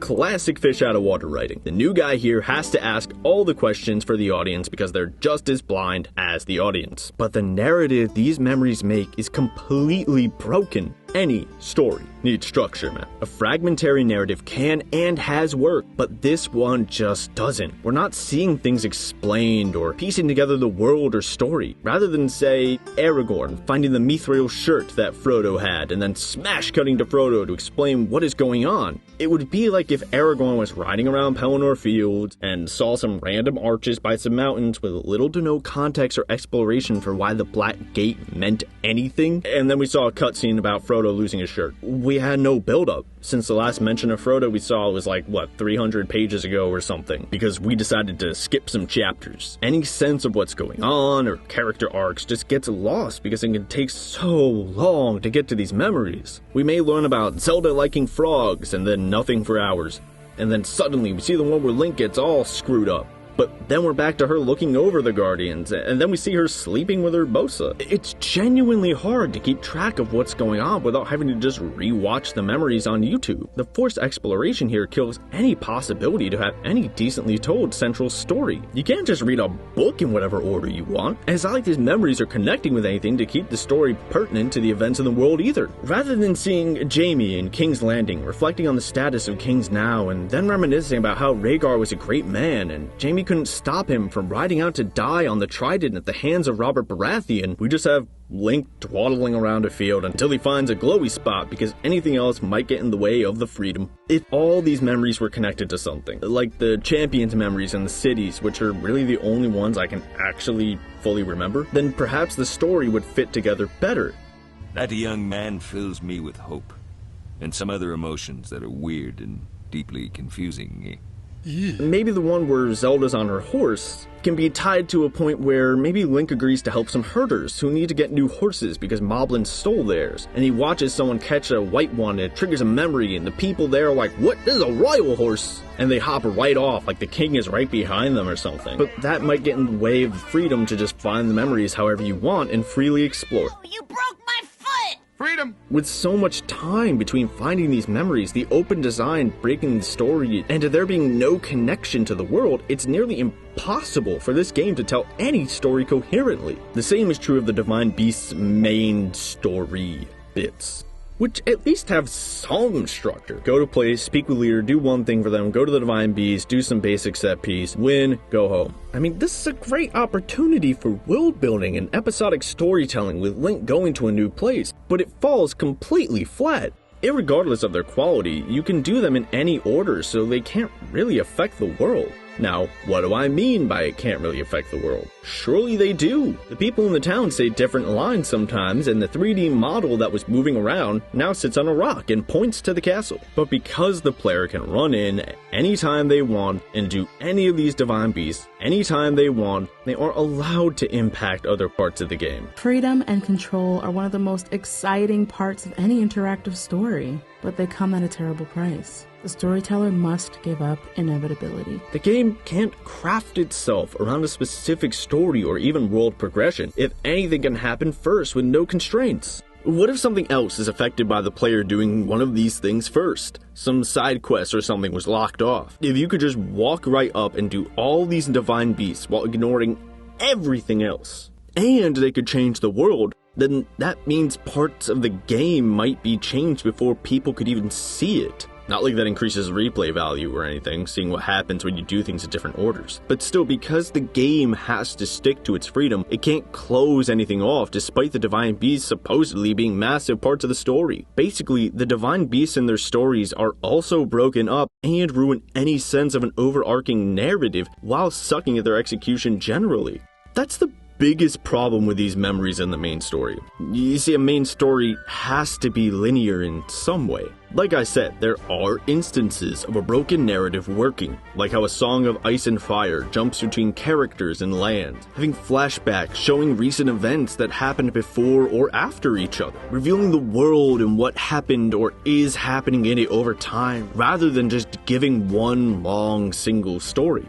S12: Classic fish out of water writing. The new guy here has to ask all the questions for the audience because they're just as blind as the audience. But the narrative these memories make is completely broken. Any story needs structure, man. A fragmentary narrative can and has worked, but this one just doesn't. We're not seeing things explained or piecing together the world or story. Rather than, say, Aragorn finding the mithril shirt that Frodo had and then smash cutting to Frodo to explain what is going on, it would be like if Aragorn was riding around Pelennor Fields and saw some random arches by some mountains with little to no context or exploration for why the Black Gate meant anything, and then we saw a cutscene about Frodo losing his shirt. We had no build-up. Since the last mention of Frodo we saw was like, 300 pages ago or something, because we decided to skip some chapters. Any sense of what's going on or character arcs just gets lost because it can take so long to get to these memories. We may learn about Zelda liking frogs and then nothing for hours, and then suddenly we see the one where Link gets all screwed up. But then we're back to her looking over the Guardians, and then we see her sleeping with her Bosa. It's genuinely hard to keep track of what's going on without having to just rewatch the memories on YouTube. The forced exploration here kills any possibility to have any decently told central story. You can't just read a book in whatever order you want, and it's not like these memories are connecting with anything to keep the story pertinent to the events in the world either. Rather than seeing Jamie in King's Landing reflecting on the status of kings now, and then reminiscing about how Rhaegar was a great man, and Jamie couldn't stop him from riding out to die on the Trident at the hands of Robert Baratheon, we just have Link dwaddling around a field until he finds a glowy spot because anything else might get in the way of the freedom. If all these memories were connected to something, like the champions' memories and the cities, which are really the only ones I can actually fully remember, then perhaps the story would fit together better.
S15: That young man fills me with hope, and some other emotions that are weird and deeply confusing.
S12: Maybe the one where Zelda's on her horse can be tied to a point where maybe Link agrees to help some herders who need to get new horses because Moblin stole theirs, and he watches someone catch a white one and it triggers a memory, and the people there are like, what? This is a royal horse! And they hop right off like the king is right behind them or something. But that might get in the way of the freedom to just find the memories however you want and freely explore.
S2: You broke my foot!
S8: Freedom!
S12: With so much time between finding these memories, the open design breaking the story, and there being no connection to the world, it's nearly impossible for this game to tell any story coherently. The same is true of the Divine Beast's main story bits, which at least have some structure. Go to place, speak with leader, do one thing for them, go to the Divine Beast, do some basic set piece, win, go home. I mean, this is a great opportunity for world building and episodic storytelling with Link going to a new place, but it falls completely flat. Irregardless of their quality, you can do them in any order, so they can't really affect the world. Now, what do I mean by it can't really affect the world? Surely they do. The people in the town say different lines sometimes, and the 3D model that was moving around now sits on a rock and points to the castle. But because the player can run in anytime they want and do any of these Divine Beasts anytime they want, they aren't allowed to impact other parts of the game.
S3: Freedom and control are one of the most exciting parts of any interactive story, but they come at a terrible price. The storyteller must give up inevitability.
S12: The game can't craft itself around a specific story or even world progression if anything can happen first with no constraints. What if something else is affected by the player doing one of these things first? Some side quest or something was locked off. If you could just walk right up and do all these Divine Beasts while ignoring everything else, and they could change the world, then that means parts of the game might be changed before people could even see it. Not like that increases replay value or anything, seeing what happens when you do things in different orders. But still, because the game has to stick to its freedom, it can't close anything off despite the Divine Beasts supposedly being massive parts of the story. Basically, the Divine Beasts and their stories are also broken up and ruin any sense of an overarching narrative while sucking at their execution generally. That's the biggest problem with these memories in the main story. You see, a main story has to be linear in some way. Like I said, there are instances of a broken narrative working, like how a Song of Ice and Fire jumps between characters and lands, having flashbacks showing recent events that happened before or after each other, revealing the world and what happened or is happening in it over time, rather than just giving one long single story.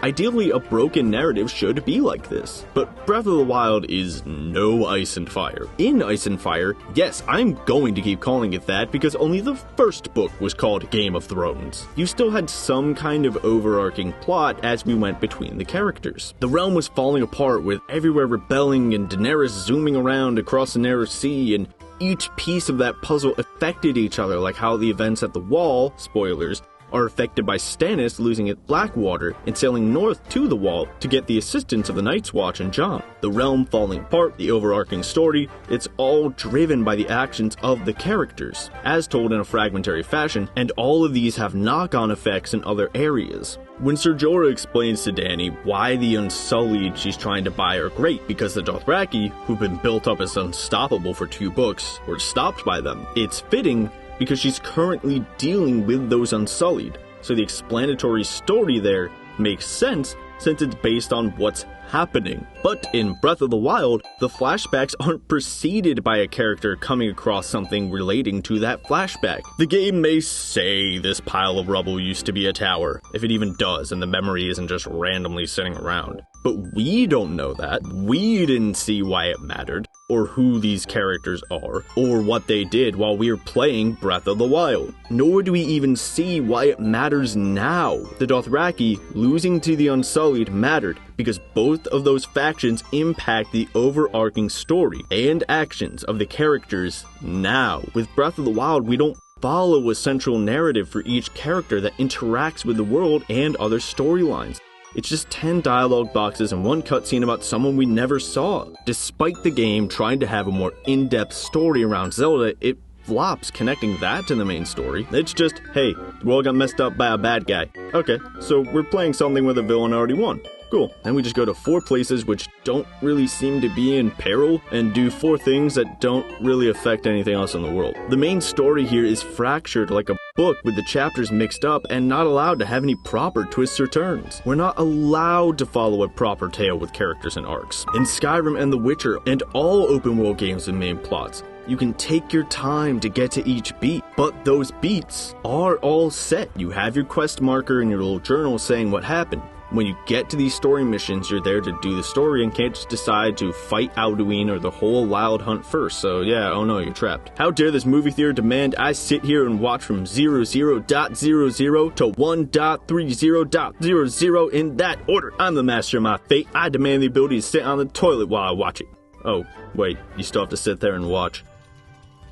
S12: Ideally, a broken narrative should be like this, but Breath of the Wild is no Ice and Fire. In Ice and Fire, yes, I'm going to keep calling it that because only the first book was called Game of Thrones. You still had some kind of overarching plot as we went between the characters. The realm was falling apart with everywhere rebelling and Daenerys zooming around across the narrow sea, and each piece of that puzzle affected each other, like how the events at the Wall, spoilers, are affected by Stannis losing at Blackwater and sailing north to the Wall to get the assistance of the Night's Watch and Jon. The realm falling apart, the overarching story, it's all driven by the actions of the characters, as told in a fragmentary fashion, and all of these have knock-on effects in other areas. When Ser Jorah explains to Dany why the Unsullied she's trying to buy are great because the Dothraki, who've been built up as unstoppable for 2 books, were stopped by them, it's fitting because she's currently dealing with those Unsullied, so the explanatory story there makes sense since it's based on what's happening. But in Breath of the Wild, the flashbacks aren't preceded by a character coming across something relating to that flashback. The game may say this pile of rubble used to be a tower, if it even does, and the memory isn't just randomly sitting around. But we don't know that. We didn't see why it mattered, or who these characters are, or what they did while we were playing Breath of the Wild. Nor do we even see why it matters now. The Dothraki losing to the Unsullied mattered because both of those factions impact the overarching story and actions of the characters now. With Breath of the Wild, we don't follow a central narrative for each character that interacts with the world and other storylines. It's just 10 dialogue boxes and 1 cutscene about someone we never saw. Despite the game trying to have a more in-depth story around Zelda, it flops connecting that to the main story. It's just, hey, the world got messed up by a bad guy. Okay, so we're playing something where the villain already won. Cool. Then we just go to 4 places which don't really seem to be in peril and do 4 things that don't really affect anything else in the world. The main story here is fractured like a book with the chapters mixed up and not allowed to have any proper twists or turns. We're not allowed to follow a proper tale with characters and arcs. In Skyrim and The Witcher, and all open world games with main plots, you can take your time to get to each beat, but those beats are all set. You have your quest marker in your little journal saying what happened. When you get to these story missions, you're there to do the story and can't just decide to fight Alduin or the whole wild hunt first, so yeah, oh no, you're trapped. How dare this movie theater demand I sit here and watch from 00.00 to 1.30.00 in that order? I'm the master of my fate. I demand the ability to sit on the toilet while I watch it. Oh, wait, you still have to sit there and watch.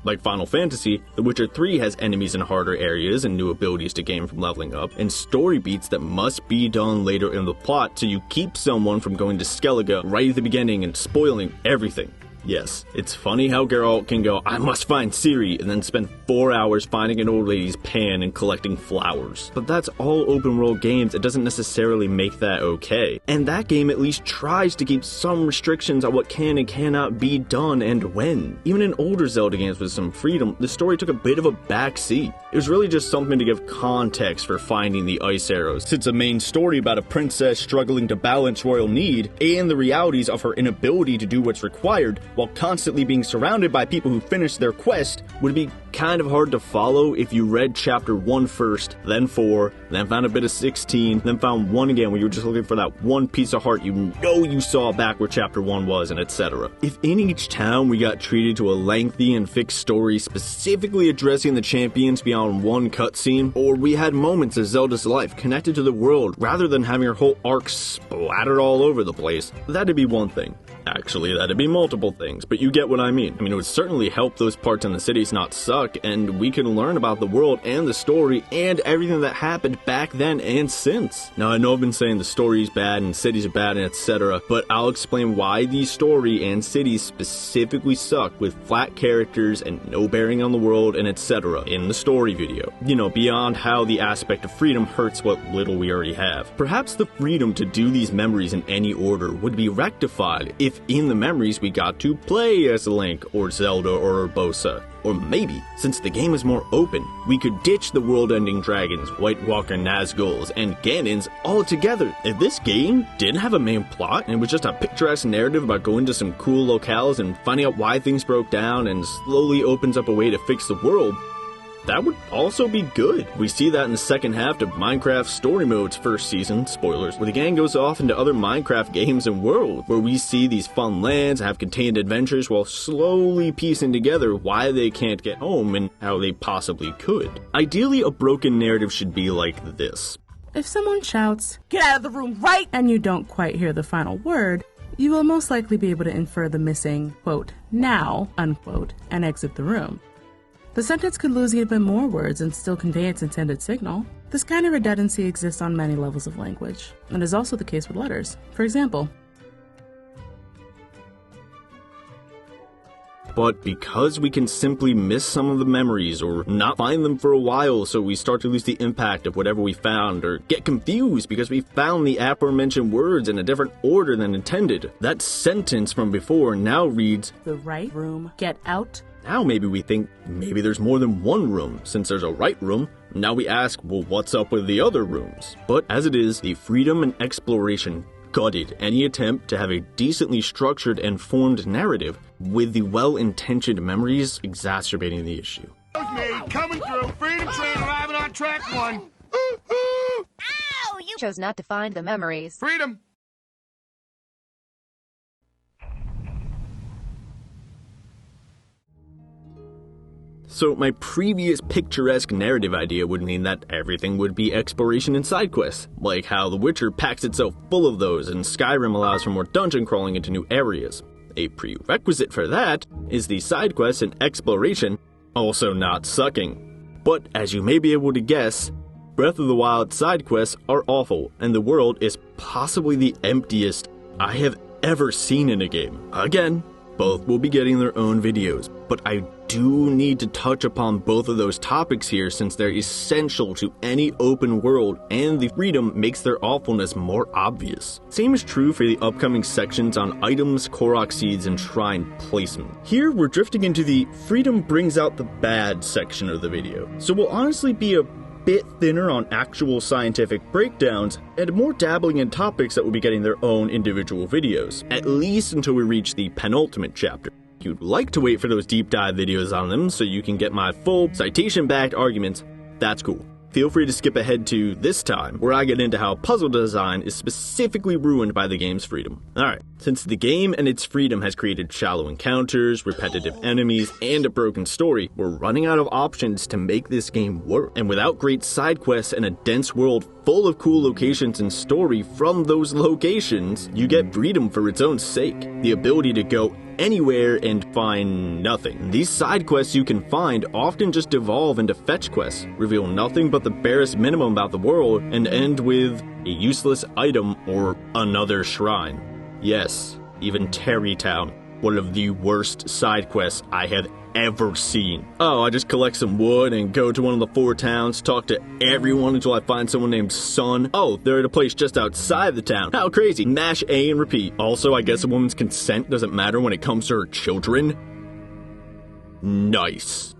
S12: Like Final Fantasy, The Witcher 3 has enemies in harder areas and new abilities to gain from leveling up, and story beats that must be done later in the plot so you keep someone from going to Skellige right at the beginning and spoiling everything. Yes, it's funny how Geralt can go, I must find Ciri, and then spend 4 hours finding an old lady's pan and collecting flowers. But that's all open world games, it doesn't necessarily make that okay. And that game at least tries to keep some restrictions on what can and cannot be done and when. Even in older Zelda games with some freedom, the story took a bit of a backseat. It was really just something to give context for finding the ice arrows. It's a main story about a princess struggling to balance royal need and the realities of her inability to do what's required while constantly being surrounded by people who finished their quest would be kind of hard to follow if you read chapter 1 first, then 4, then found a bit of 16, then found 1 again when you were just looking for that one piece of heart you know you saw back where chapter 1 was, and etc. If in each town we got treated to a lengthy and fixed story specifically addressing the champions beyond one cutscene, or we had moments of Zelda's life connected to the world rather than having her whole arc splattered all over the place, that'd be one thing. Actually, that'd be multiple things, but you get what I mean. I mean, it would certainly help those parts in the cities not suck, and we can learn about the world and the story and everything that happened back then and since. Now, I know I've been saying the story's bad and cities are bad and etc., but I'll explain why these story and cities specifically suck with flat characters and no bearing on the world and etc. in the story video. You know, beyond how the aspect of freedom hurts what little we already have. Perhaps the freedom to do these memories in any order would be rectified if in the memories we got to play as Link or Zelda or Urbosa. Or maybe, since the game is more open, we could ditch the world-ending dragons, White Walker Nazguls, and Ganons altogether. If this game didn't have a main plot and was just a picturesque narrative about going to some cool locales and finding out why things broke down and slowly opens up a way to fix the world, that would also be good. We see that in the second half of Minecraft Story Mode's first season, spoilers, where the gang goes off into other Minecraft games and worlds, where we see these fun lands and have contained adventures while slowly piecing together why they can't get home and how they possibly could. Ideally, a broken narrative should be like this.
S3: If someone shouts, "Get out of the room right!" and you don't quite hear the final word, you will most likely be able to infer the missing, quote, "now," unquote, and exit the room. The sentence could lose even more words and still convey its intended signal. This kind of redundancy exists on many levels of language, and is also the case with letters. For example,
S12: but because we can simply miss some of the memories or not find them for a while, so we start to lose the impact of whatever we found, or get confused because we found the aforementioned words in a different order than intended. That sentence from before now reads,
S3: "The right room, get out."
S12: Now maybe we think maybe there's more than one room. Since there's a right room, now we ask, well, what's up with the other rooms? But as it is, the freedom and exploration gutted any attempt to have a decently structured and formed narrative, with the well-intentioned memories exacerbating the issue.
S8: Me coming through, Freedom Train arriving on track 1.
S10: Ow! You chose not to find the memories.
S8: Freedom!
S12: So my previous picturesque narrative idea would mean that everything would be exploration and side quests, like how The Witcher packs itself full of those and Skyrim allows for more dungeon crawling into new areas. A prerequisite for that is the side quests and exploration also not sucking. But as you may be able to guess, Breath of the Wild side quests are awful, and the world is possibly the emptiest I have ever seen in a game. Again, Both will be getting their own videos, but I do need to touch upon both of those topics here since they're essential to any open world and the freedom makes their awfulness more obvious. Same is true for the upcoming sections on items, Korok Seeds, and shrine placement. Here we're drifting into the freedom brings out the bad section of the video, so we'll honestly be a bit thinner on actual scientific breakdowns and more dabbling in topics that will be getting their own individual videos, at least until we reach the penultimate chapter. If you'd like to wait for those deep dive videos on them so you can get my full citation-backed arguments, that's cool. Feel free to skip ahead to this time, where I get into how puzzle design is specifically ruined by the game's freedom. Alright, since the game and its freedom has created shallow encounters, repetitive enemies, and a broken story, we're running out of options to make this game work. And without great side quests and a dense world full of cool locations and story from those locations, you get freedom for its own sake. The ability to go anywhere and find nothing. These side quests you can find often just devolve into fetch quests, reveal nothing but the barest minimum about the world, and end with a useless item or another shrine. Yes, even Terrytown, one of the worst side quests I have ever seen. Oh, I just collect some wood and go to one of the 4 towns, talk to everyone until I find someone named Sun. Oh, they're at a place just outside the town. How crazy. Mash A and repeat. Also, I guess a woman's consent doesn't matter when it comes to her children. Nice.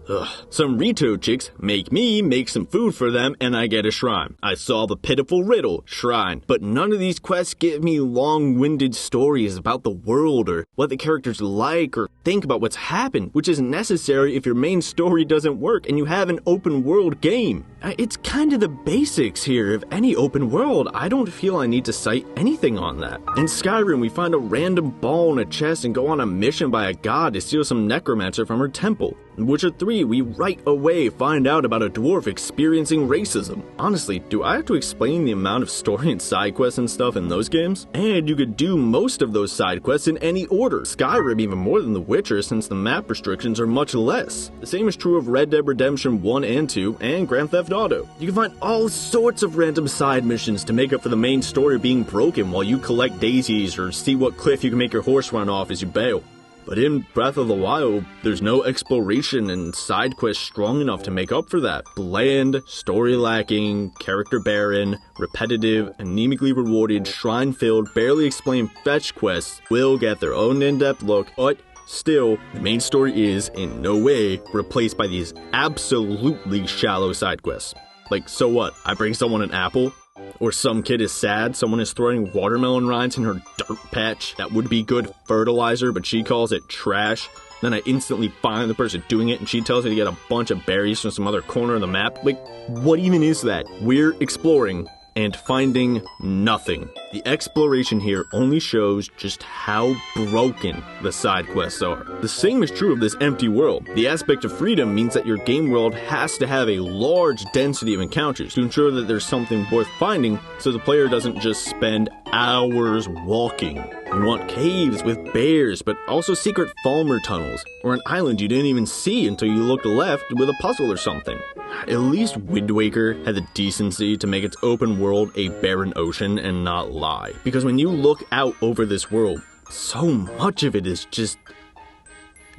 S12: Ugh. Some Rito chicks make me make some food for them and I get a shrine. I solve a pitiful riddle, shrine. But none of these quests give me long-winded stories about the world or what the characters like or think about what's happened, which is necessary if your main story doesn't work and you have an open world game. It's kind of the basics here of any open world. I don't feel I need to cite anything on that. In Skyrim, we find a random ball in a chest and go on a mission by a god to steal some necromancer from her temple. In Witcher 3, we right away find out about a dwarf experiencing racism. Honestly, do I have to explain the amount of story and side quests and stuff in those games? And you could do most of those side quests in any order. Skyrim even more than The Witcher since the map restrictions are much less. The same is true of Red Dead Redemption 1 and 2 and Grand Theft Auto. You can find all sorts of random side missions to make up for the main story being broken while you collect daisies or see what cliff you can make your horse run off as you bail. But in Breath of the Wild, there's no exploration and side quests strong enough to make up for that. Bland, story lacking, character barren, repetitive, anemically rewarded, shrine-filled, barely explained fetch quests will get their own in-depth look, but still, the main story is, in no way, replaced by these absolutely shallow side quests. Like, so what? I bring someone an apple? Or some kid is sad, someone is throwing watermelon rinds in her dirt patch that would be good fertilizer, but she calls it trash. Then I instantly find the person doing it and she tells me to get a bunch of berries from some other corner of the map. Like, what even is that? We're exploring and finding nothing. The exploration here only shows just how broken the side quests are. The same is true of this empty world. The aspect of freedom means that your game world has to have a large density of encounters to ensure that there's something worth finding so the player doesn't just spend hours walking. You want caves with bears, but also secret Falmer tunnels, or an island you didn't even see until you looked left with a puzzle or something. At least Wind Waker had the decency to make its open world a barren ocean and not lie. Because when you look out over this world, so much of it is just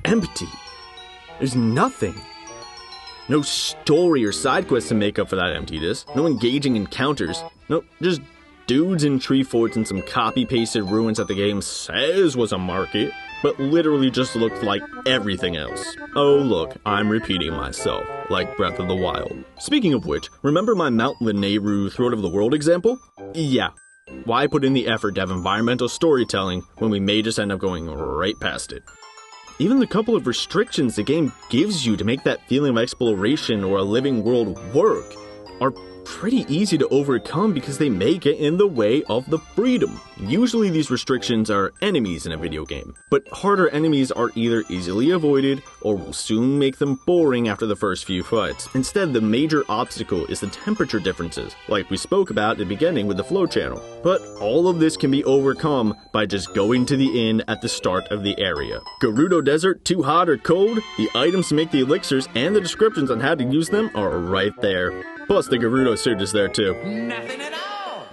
S12: empty. There's nothing. No story or side quests to make up for that emptiness. No engaging encounters. Nope, just dudes in tree forts and some copy-pasted ruins that the game says was a market, but literally just looked like everything else. Oh look, I'm repeating myself, like Breath of the Wild. Speaking of which, remember my Mount Lanayru Throat of the World example? Yeah. Why put in the effort to have environmental storytelling when we may just end up going right past it? Even the couple of restrictions the game gives you to make that feeling of exploration or a living world work are pretty easy to overcome because they may get in the way of the freedom. Usually these restrictions are enemies in a video game, but harder enemies are either easily avoided or will soon make them boring after the first few fights. Instead, the major obstacle is the temperature differences, like we spoke about at the beginning with the flow channel. But all of this can be overcome by just going to the inn at the start of the area. Gerudo Desert, too hot or cold? The items to make the elixirs and the descriptions on how to use them are right there. Plus, the Gerudo suit is there too.
S5: Nothing at all.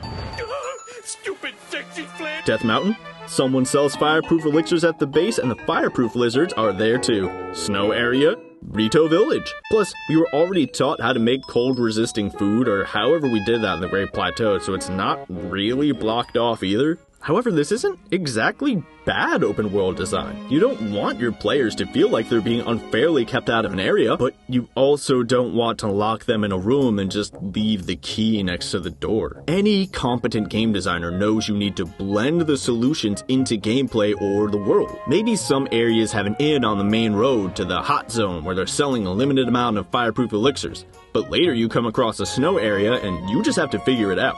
S11: Stupid sexy flame.
S12: Death Mountain? Someone sells fireproof elixirs at the base, and the fireproof lizards are there too. Snow area, Rito Village. Plus, we were already taught how to make cold-resisting food, or however we did that in the Great Plateau, so it's not really blocked off either. However, this isn't exactly bad open world design. You don't want your players to feel like they're being unfairly kept out of an area, but you also don't want to lock them in a room and just leave the key next to the door. Any competent game designer knows you need to blend the solutions into gameplay or the world. Maybe some areas have an inn on the main road to the hot zone where they're selling a limited amount of fireproof elixirs, but later you come across a snow area and you just have to figure it out.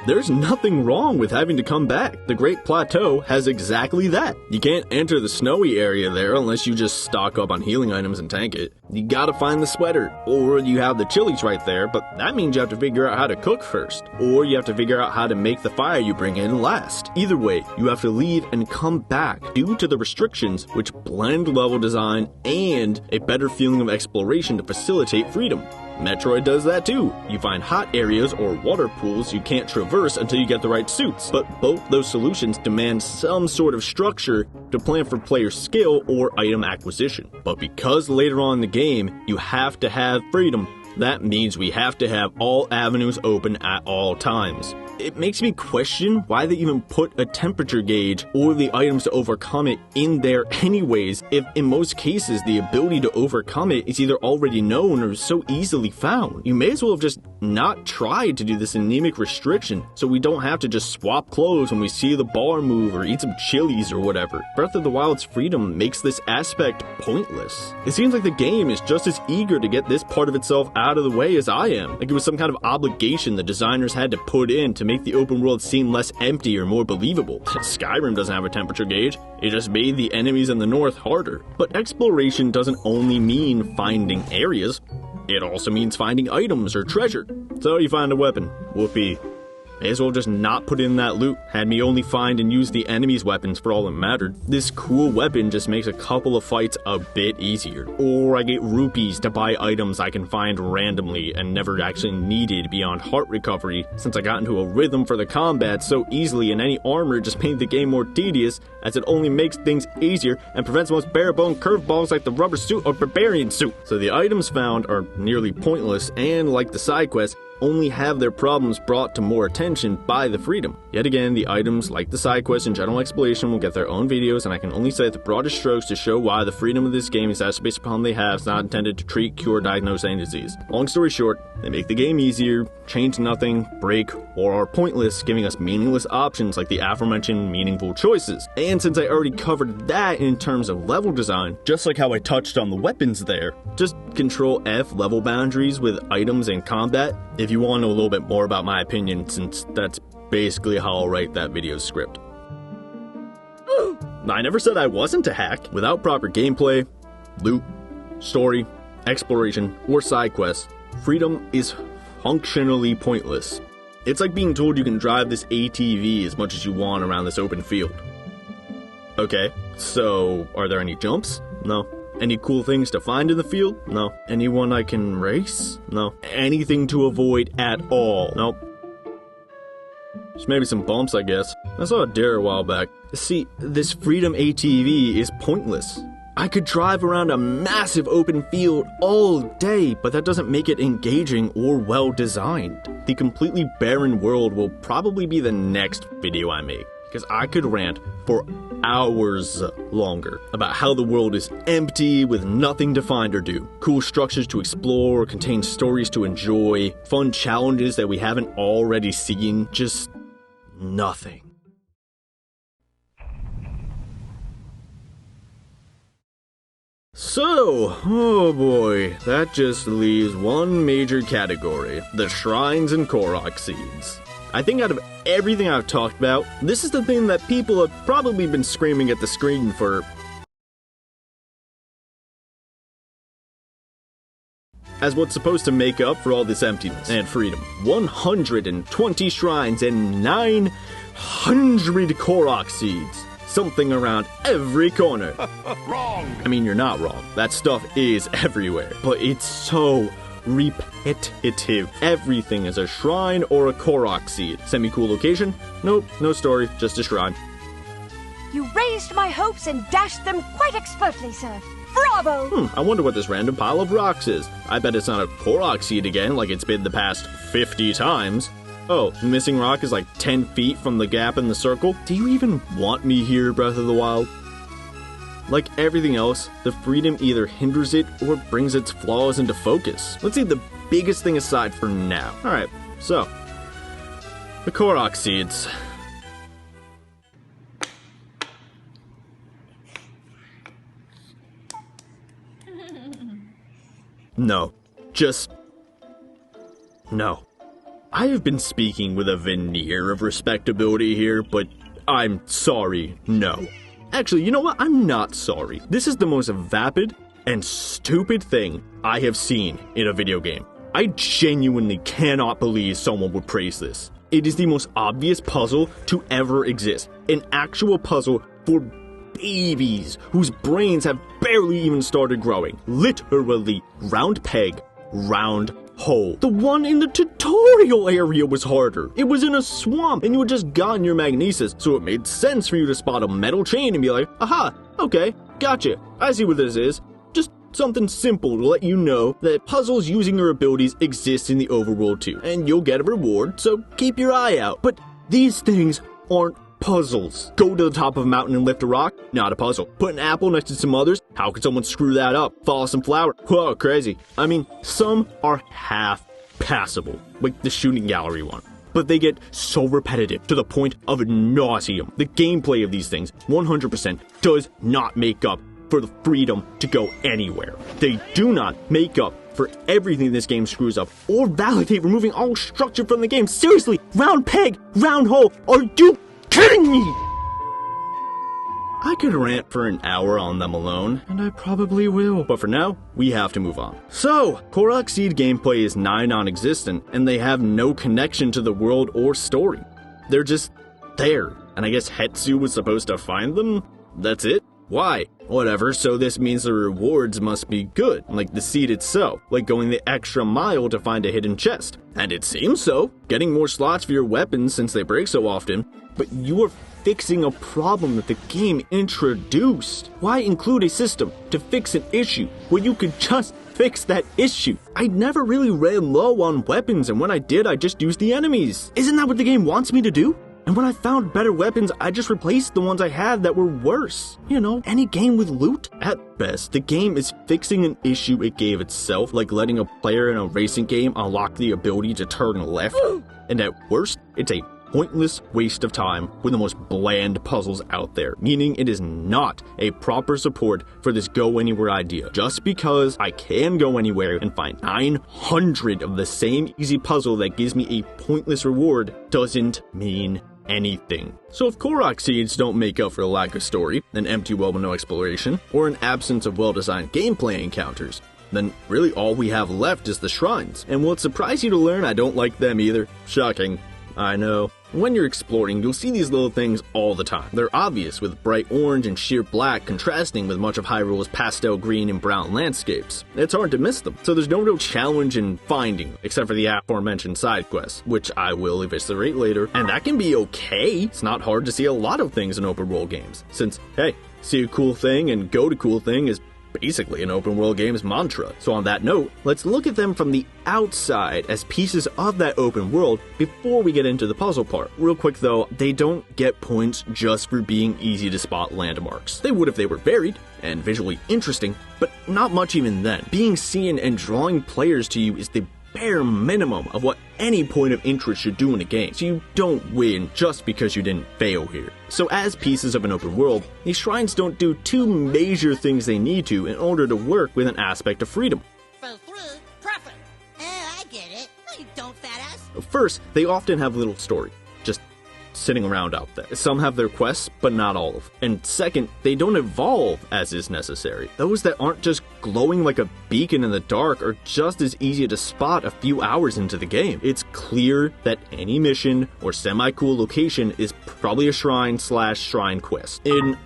S12: There's nothing wrong with having to come back. The Great Plateau has exactly that. You can't enter the snowy area there unless you just stock up on healing items and tank it. You gotta find the sweater, or you have the chilies right there, but that means you have to figure out how to cook first, or you have to figure out how to make the fire you bring in last. Either way, you have to leave and come back due to the restrictions which blend level design and a better feeling of exploration to facilitate freedom. Metroid does that too. You find hot areas or water pools you can't traverse until you get the right suits, but both those solutions demand some sort of structure to plan for player skill or item acquisition. But because later on in the game, you have to have freedom, that means we have to have all avenues open at all times. It makes me question why they even put a temperature gauge or the items to overcome it in there anyways, if in most cases the ability to overcome it is either already known or so easily found. You may as well have just not tried to do this anemic restriction so we don't have to just swap clothes when we see the bar move or eat some chilies or whatever. Breath of the Wild's freedom makes this aspect pointless. It seems like the game is just as eager to get this part of itself out of the way as I am, like it was some kind of obligation the designers had to put in to make the open world seem less empty or more believable. Skyrim doesn't have a temperature gauge, it just made the enemies in the north harder. But exploration doesn't only mean finding areas, it also means finding items or treasure. So you find a weapon, whoopee. May as well just not put in that loot, had me only find and use the enemy's weapons for all that mattered. This cool weapon just makes a couple of fights a bit easier. Or I get rupees to buy items I can find randomly and never actually needed beyond heart recovery, since I got into a rhythm for the combat so easily, and any armor just made the game more tedious, as it only makes things easier and prevents most bare-bone curveballs like the rubber suit or barbarian suit. So the items found are nearly pointless, and like the side quests, only have their problems brought to more attention by the freedom. Yet again, the items, like the side quests and general exploration, will get their own videos, and I can only say the broadest strokes to show why the freedom of this game exacerbates the problem they have is not intended to treat, cure, diagnose any disease. Long story short, they make the game easier, change nothing, break, or are pointless, giving us meaningless options like the aforementioned meaningful choices. And since I already covered that in terms of level design, just like how I touched on the weapons there, just Control F level boundaries with items and combat if you want to know a little bit more about my opinion, since that's basically how I'll write that video script. I never said I wasn't a hack. Without proper gameplay, loot, story, exploration, or side quests, freedom is functionally pointless. It's like being told you can drive this ATV as much as you want around this open field. Okay, so are there any jumps? No. Any cool things to find in the field? No. Anyone I can race? No. Anything to avoid at all? Nope. Just maybe some bumps, I guess. I saw a deer a while back. See, this Freedom ATV is pointless. I could drive around a massive open field all day, but that doesn't make it engaging or well designed. The completely barren world will probably be the next video I make, because I could rant for hours longer about how the world is empty with nothing to find or do. Cool structures to explore, contain stories to enjoy, fun challenges that we haven't already seen, just nothing. So, oh boy, that just leaves one major category, the shrines and Korok Seeds. I think out of everything I've talked about, this is the thing that people have probably been screaming at the screen for as what's supposed to make up for all this emptiness and freedom. 120 shrines and 900 Korok Seeds. Something around every corner.
S14: Wrong!
S12: I mean, you're not wrong. That stuff is everywhere. But it's so repetitive. Everything is a shrine or a Korok Seed. Semi-cool location? Nope, no story, just a shrine.
S7: You raised my hopes and dashed them quite expertly, sir. Bravo!
S12: I wonder what this random pile of rocks is. I bet it's not a Korok Seed again, like it's been the past 50 times. Oh, the missing rock is like 10 feet from the gap in the circle? Do you even want me here, Breath of the Wild? Like everything else, the freedom either hinders it or brings its flaws into focus. Let's leave the biggest thing aside for now. Alright, so, the Korok Seeds. No. Just... no. I have been speaking with a veneer of respectability here, but I'm sorry, no. Actually, you know what? I'm not sorry. This is the most vapid and stupid thing I have seen in a video game. I genuinely cannot believe someone would praise this. It is the most obvious puzzle to ever exist. An actual puzzle for babies whose brains have barely even started growing. Literally, round peg, round hole. The one in the tutorial area was harder. It was in a swamp and you had just gotten your magnesis, so it made sense for you to spot a metal chain and be like, aha, okay, gotcha, I see what this is. Just something simple to let you know that puzzles using your abilities exist in the overworld too, and you'll get a reward, so keep your eye out. But these things aren't puzzles. Go to the top of a mountain and lift a rock? Not a puzzle. Put an apple next to some others? How could someone screw that up? Follow some flour? Whoa, crazy. I mean, some are half passable, like the shooting gallery one. But they get so repetitive to the point of nauseum. The gameplay of these things, 100%, does not make up for the freedom to go anywhere. They do not make up for everything this game screws up, or validate removing all structure from the game. Seriously, round peg, round hole, are you kidding me? I could rant for an hour on them alone, and I probably will. But for now, we have to move on. So, Korok Seed gameplay is nigh non-existent, and they have no connection to the world or story. They're just there, and I guess Hetsu was supposed to find them? That's it? Why? Whatever, so this means the rewards must be good, like the seed itself, like going the extra mile to find a hidden chest. And it seems so, getting more slots for your weapons since they break so often, but you are fixing a problem that the game introduced. Why include a system to fix an issue when you could just fix that issue? I never really ran low on weapons, and when I did, I just used the enemies. Isn't that what the game wants me to do? And when I found better weapons, I just replaced the ones I had that were worse. You know, any game with loot? At best, the game is fixing an issue it gave itself, like letting a player in a racing game unlock the ability to turn left. And at worst, it's a pointless waste of time with the most bland puzzles out there, meaning it is not a proper support for this go anywhere idea. Just because I can go anywhere and find 900 of the same easy puzzle that gives me a pointless reward doesn't mean anything. So if Korok Seeds don't make up for the lack of story, an empty world with no exploration, or an absence of well-designed gameplay encounters, then really all we have left is the shrines. And will it surprise you to learn I don't like them either? Shocking. I know. When you're exploring, you'll see these little things all the time. They're obvious, with bright orange and sheer black contrasting with much of Hyrule's pastel green and brown landscapes. It's hard to miss them, so there's no real challenge in finding, except for the aforementioned side quests, which I will eviscerate later, and that can be okay. It's not hard to see a lot of things in open world games, since, hey, see a cool thing and go to cool thing is basically an open world game's mantra. So on that note, let's look at them from the outside as pieces of that open world before we get into the puzzle part. Real quick though, they don't get points just for being easy to spot landmarks. They would if they were varied and visually interesting, but not much even then. Being seen and drawing players to you is the bare minimum of what any point of interest should do in a game, so you don't win just because you didn't fail here. So as pieces of an open world, these shrines don't do two major things they need to in order to work with an aspect of freedom.
S2: For 3, profit. Oh, I get it. No, you don't, fat ass.
S12: First, they often have little story, just sitting around out there. Some have their quests, but not all of them. And second, they don't evolve as is necessary. Those that aren't just glowing like a beacon in the dark are just as easy to spot a few hours into the game. It's clear that any mission or semi-cool location is probably a shrine/shrine quest. In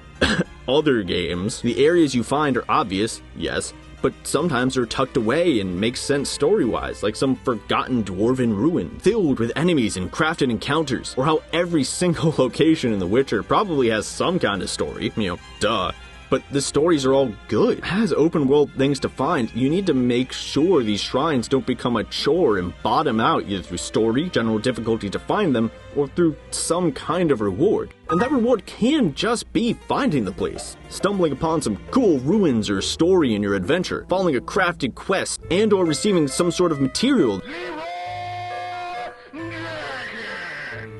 S12: other games, the areas you find are obvious, yes, but sometimes they're tucked away and make sense story-wise, like some forgotten dwarven ruin, filled with enemies and crafted encounters, or how every single location in The Witcher probably has some kind of story, duh. But the stories are all good. As open world things to find, you need to make sure these shrines don't become a chore and bottom out either through story, general difficulty to find them, or through some kind of reward. And that reward can just be finding the place, stumbling upon some cool ruins or story in your adventure, following a crafted quest, and or receiving some sort of material.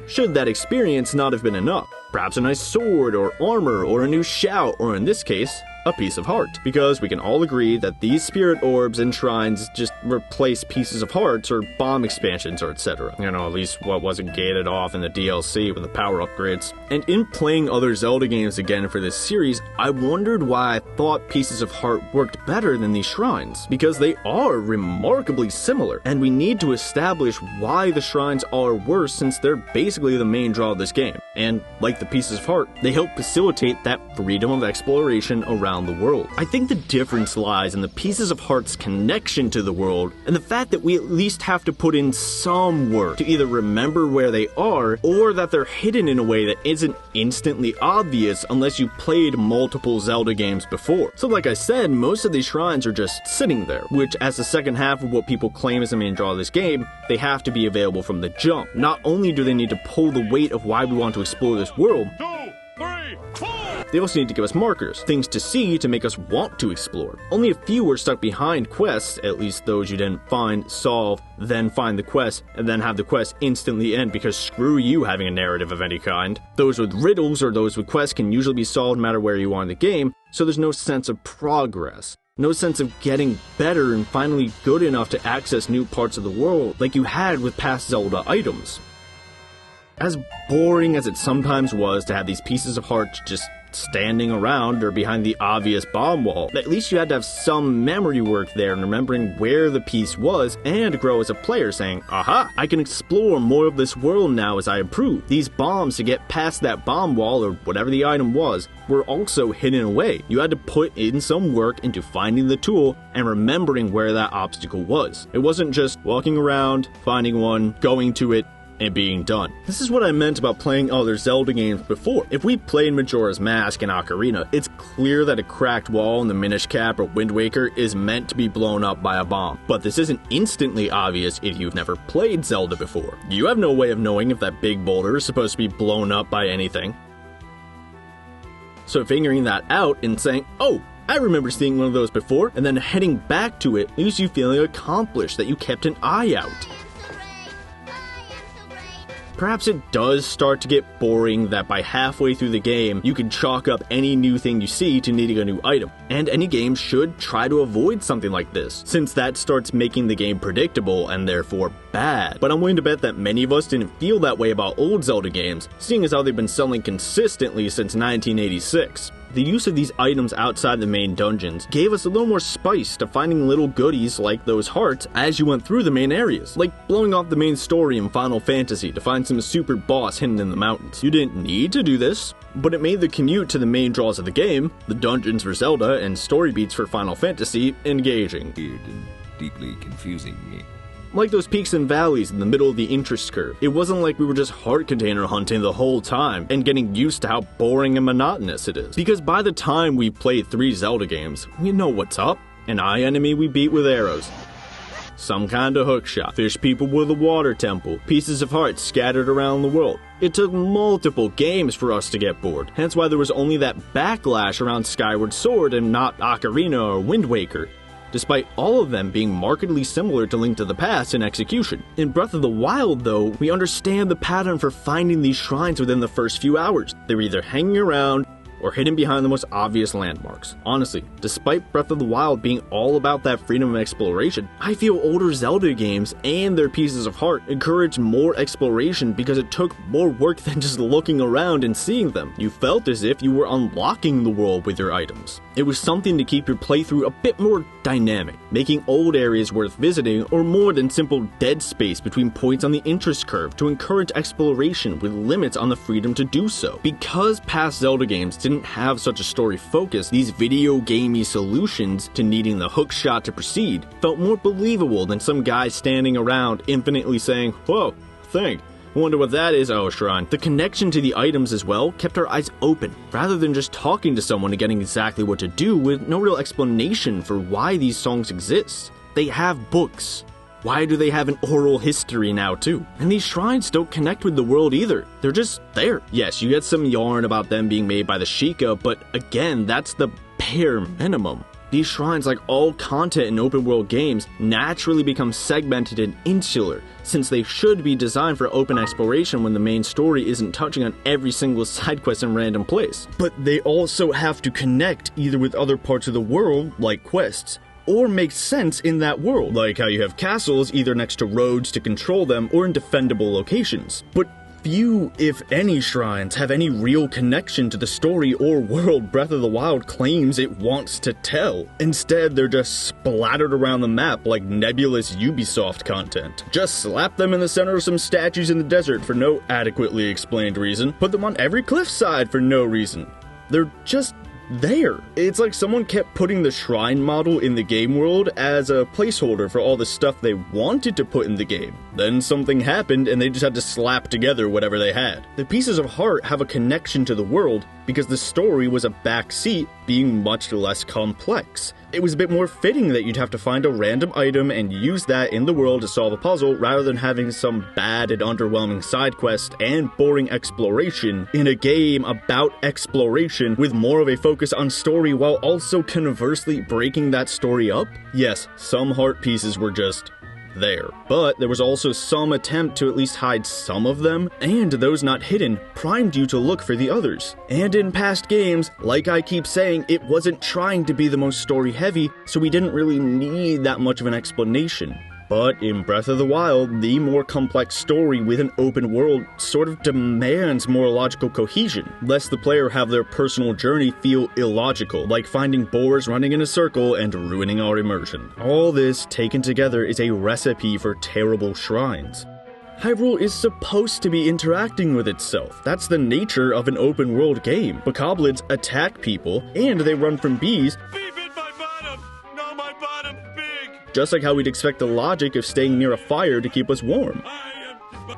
S12: Should that experience not have been enough, perhaps a nice sword or armor or a new shout, or in this case, a piece of heart. Because we can all agree that these spirit orbs and shrines just replace pieces of hearts or bomb expansions or etc. At least what wasn't gated off in the DLC with the power upgrades. And in playing other Zelda games again for this series, I wondered why I thought pieces of heart worked better than these shrines. Because they are remarkably similar, and we need to establish why the shrines are worse since they're basically the main draw of this game. And like the pieces of heart, they help facilitate that freedom of exploration around the world. I think the difference lies in the pieces of heart's connection to the world and the fact that we at least have to put in some work to either remember where they are or that they're hidden in a way that isn't instantly obvious unless you played multiple Zelda games before. So like I said, most of these shrines are just sitting there, which as the second half of what people claim is the main draw of this game, they have to be available from the jump. Not only do they need to pull the weight of why we want to explore this world, they also need to give us markers, things to see to make us want to explore. Only a few were stuck behind quests, at least those you didn't find, solve, then find the quest, and then have the quest instantly end because screw you having a narrative of any kind. Those with riddles or those with quests can usually be solved no matter where you are in the game, so there's no sense of progress. No sense of getting better and finally good enough to access new parts of the world like you had with past Zelda items. As boring as it sometimes was to have these pieces of heart just standing around or behind the obvious bomb wall, at least you had to have some memory work there and remembering where the piece was and grow as a player saying, aha, I can explore more of this world now as I improve. These bombs to get past that bomb wall or whatever the item was were also hidden away. You had to put in some work into finding the tool and remembering where that obstacle was. It wasn't just walking around, finding one, going to it, and being done. This is what I meant about playing other Zelda games before. If we played Majora's Mask and Ocarina, it's clear that a cracked wall in the Minish Cap or Wind Waker is meant to be blown up by a bomb. But this isn't instantly obvious if you've never played Zelda before. You have no way of knowing if that big boulder is supposed to be blown up by anything. So figuring that out and saying, oh, I remember seeing one of those before, and then heading back to it leaves you feeling accomplished that you kept an eye out. Perhaps it does start to get boring that by halfway through the game, you can chalk up any new thing you see to needing a new item. And any game should try to avoid something like this, since that starts making the game predictable and therefore bad. But I'm willing to bet that many of us didn't feel that way about old Zelda games, seeing as how they've been selling consistently since 1986. The use of these items outside the main dungeons gave us a little more spice to finding little goodies like those hearts as you went through the main areas, like blowing off the main story in Final Fantasy to find some super boss hidden in the mountains. You didn't need to do this, but it made the commute to the main draws of the game, the dungeons for Zelda and story beats for Final Fantasy, engaging.
S15: Weird and deeply confusing me.
S12: Like those peaks and valleys in the middle of the interest curve. It wasn't like we were just heart container hunting the whole time and getting used to how boring and monotonous it is. Because by the time we've played 3 Zelda games, we know what's up. An eye enemy we beat with arrows, some kind of hookshot, fish people with a water temple, pieces of heart scattered around the world. It took multiple games for us to get bored, hence why there was only that backlash around Skyward Sword and not Ocarina or Wind Waker, despite all of them being markedly similar to Link to the Past in execution. In Breath of the Wild, though, we understand the pattern for finding these shrines within the first few hours. They're either hanging around or hidden behind the most obvious landmarks. Honestly, despite Breath of the Wild being all about that freedom of exploration, I feel older Zelda games and their pieces of heart encouraged more exploration because it took more work than just looking around and seeing them. You felt as if you were unlocking the world with your items. It was something to keep your playthrough a bit more dynamic, making old areas worth visiting or more than simple dead space between points on the interest curve to encourage exploration with limits on the freedom to do so. Because past Zelda games didn't have such a story focus, these video gamey solutions to needing the hook shot to proceed felt more believable than some guy standing around infinitely saying, "Whoa, thing. Wonder what that is, oh shrine." The connection to the items as well kept our eyes open, rather than just talking to someone and getting exactly what to do with no real explanation for why these songs exist. They have books. Why do they have an oral history now too? And these shrines don't connect with the world either. They're just there. Yes, you get some yarn about them being made by the Sheikah, but again, that's the bare minimum. These shrines, like all content in open world games, naturally become segmented and insular, since they should be designed for open exploration when the main story isn't touching on every single side quest in random place. But they also have to connect either with other parts of the world, like quests, or make sense in that world, like how you have castles either next to roads to control them or in defendable locations. But few, if any, shrines have any real connection to the story or world Breath of the Wild claims it wants to tell. Instead, they're just splattered around the map like nebulous Ubisoft content. Just slap them in the center of some statues in the desert for no adequately explained reason, put them on every cliffside for no reason. They're just there. It's like someone kept putting the shrine model in the game world as a placeholder for all the stuff they wanted to put in the game. Then something happened and they just had to slap together whatever they had. The pieces of heart have a connection to the world because the story was a backseat, being much less complex. It was a bit more fitting that you'd have to find a random item and use that in the world to solve a puzzle rather than having some bad and underwhelming side quest and boring exploration in a game about exploration with more of a focus on story while also conversely breaking that story up. Yes, some heart pieces were just there, but there was also some attempt to at least hide some of them, and those not hidden primed you to look for the others. And in past games, like I keep saying, it wasn't trying to be the most story heavy, so we didn't really need that much of an explanation. But in Breath of the Wild, the more complex story with an open world sort of demands more logical cohesion, lest the player have their personal journey feel illogical, like finding boars running in a circle and ruining our immersion. All this taken together is a recipe for terrible shrines. Hyrule is supposed to be interacting with itself. That's the nature of an open world game. Bokoblids attack people, and they run from bees, just like how we'd expect the logic of staying near a fire to keep us warm.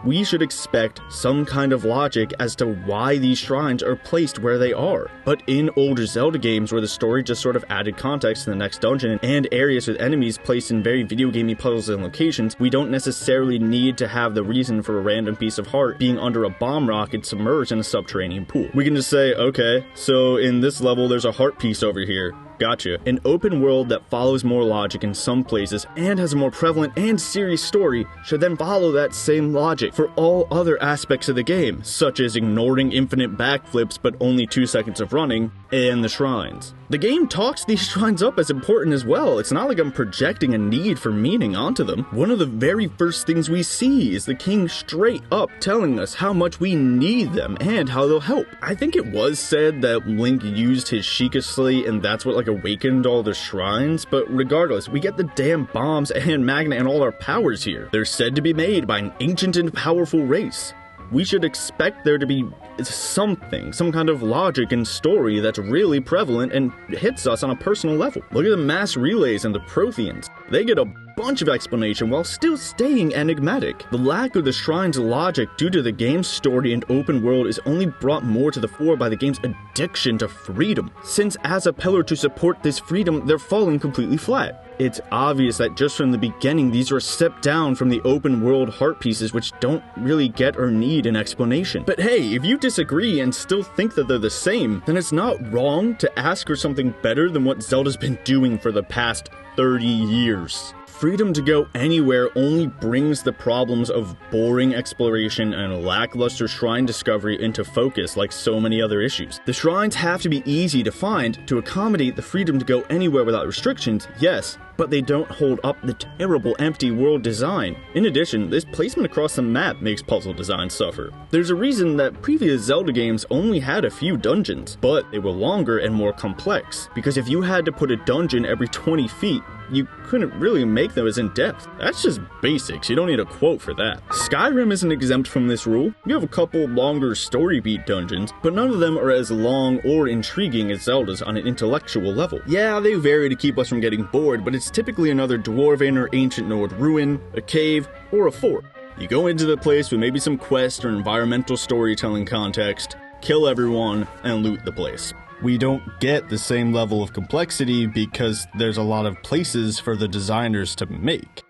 S12: We should expect some kind of logic as to why these shrines are placed where they are. But in older Zelda games where the story just sort of added context to the next dungeon and areas with enemies placed in very video gamey puzzles and locations, we don't necessarily need to have the reason for a random piece of heart being under a bomb rocket submerged in a subterranean pool. We can just say, okay, so in this level there's a heart piece over here. Gotcha. An open world that follows more logic in some places and has a more prevalent and serious story should then follow that same logic for all other aspects of the game, such as ignoring infinite backflips but only 2 seconds of running, and the shrines. The game talks these shrines up as important as well. It's not like I'm projecting a need for meaning onto them. One of the very first things we see is the king straight up telling us how much we need them and how they'll help. I think it was said that Link used his Sheikah slate and that's what awakened all the shrines, but regardless, we get the damn bombs and magna and all our powers here. They're said to be made by an ancient and powerful race. We should expect there to be something, some kind of logic and story that's really prevalent and hits us on a personal level. Look at the mass relays and the Protheans. They get a bunch of explanation while still staying enigmatic. The lack of the shrine's logic due to the game's story and open world is only brought more to the fore by the game's addiction to freedom, since as a pillar to support this freedom, they're falling completely flat. It's obvious that just from the beginning, these are a step down from the open world heart pieces which don't really get or need an explanation. But hey, if you disagree and still think that they're the same, then it's not wrong to ask for something better than what Zelda's been doing for the past 30 years. Freedom to go anywhere only brings the problems of boring exploration and lackluster shrine discovery into focus like so many other issues. The shrines have to be easy to find to accommodate the freedom to go anywhere without restrictions, yes, but they don't hold up the terrible empty world design. In addition, this placement across the map makes puzzle design suffer. There's a reason that previous Zelda games only had a few dungeons, but they were longer and more complex, because if you had to put a dungeon every 20 feet, you couldn't really make them as in-depth. That's just basics, you don't need a quote for that. Skyrim isn't exempt from this rule. You have a couple longer story beat dungeons, but none of them are as long or intriguing as Zelda's on an intellectual level. Yeah, they vary to keep us from getting bored, but it's typically another dwarven or ancient Nord ruin, a cave, or a fort. You go into the place with maybe some quest or environmental storytelling context, kill everyone, and loot the place. We don't get the same level of complexity because there's a lot of places for the designers to make.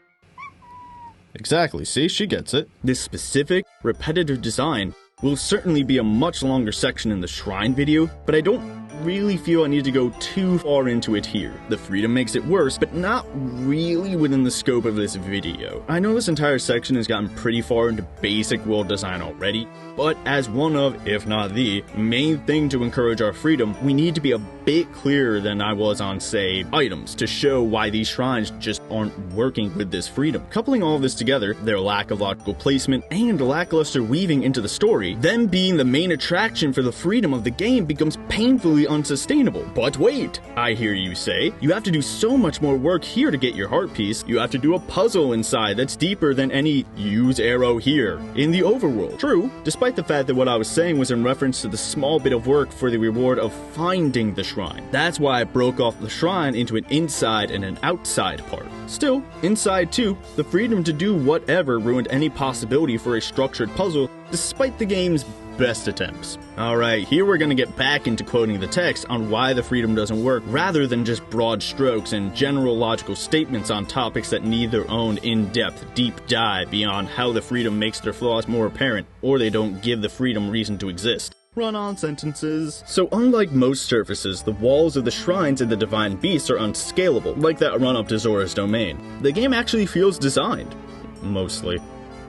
S12: Exactly, see, she gets it. This specific, repetitive design will certainly be a much longer section in the shrine video, but I don't really feel I need to go too far into it here. The freedom makes it worse, but not really within the scope of this video. I know this entire section has gotten pretty far into basic world design already, but as one of, if not the, main thing to encourage our freedom, we need to be a bit clearer than I was on, say, items, to show why these shrines just aren't working with this freedom. Coupling all of this together, their lack of logical placement and lackluster weaving into the story, them being the main attraction for the freedom of the game becomes painfully unsustainable. But wait, I hear you say, you have to do so much more work here to get your heart piece. You have to do a puzzle inside that's deeper than any use arrow here in the overworld. True, despite the fact that what I was saying was in reference to the small bit of work for the reward of finding the shrine. That's why I broke off the shrine into an inside and an outside part. Still, inside too, the freedom to do whatever ruined any possibility for a structured puzzle despite the game's best attempts. Alright, here we're gonna get back into quoting the text on why the freedom doesn't work, rather than just broad strokes and general logical statements on topics that need their own in-depth, deep dive beyond how the freedom makes their flaws more apparent, or they don't give the freedom reason to exist. Run-on sentences. So unlike most surfaces, the walls of the shrines and the divine beasts are unscalable, like that run up to Zora's domain. The game actually feels designed. Mostly.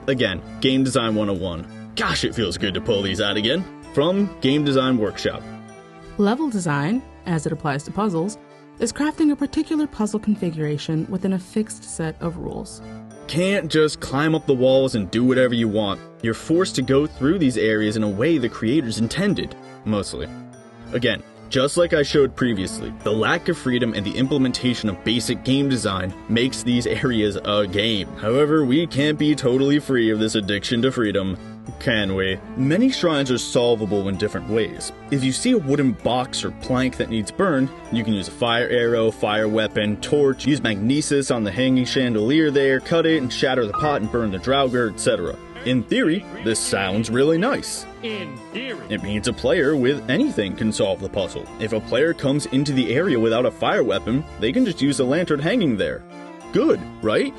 S12: Again, Game Design 101. Gosh, it feels good to pull these out again. From Game Design Workshop.
S3: Level design, as it applies to puzzles, is crafting a particular puzzle configuration within a fixed set of rules.
S12: Can't just climb up the walls and do whatever you want. You're forced to go through these areas in a way the creators intended. Mostly. Again, just like I showed previously, the lack of freedom and the implementation of basic game design makes these areas a game. However, we can't be totally free of this addiction to freedom, can we? Many shrines are solvable in different ways. If you see a wooden box or plank that needs burned, you can use a fire arrow, fire weapon, torch, use magnesis on the hanging chandelier there, cut it and shatter the pot and burn the draugr, etc. In theory, this sounds really nice.
S11: In theory.
S12: It means a player with anything can solve the puzzle. If a player comes into the area without a fire weapon, they can just use a lantern hanging there. Good, right?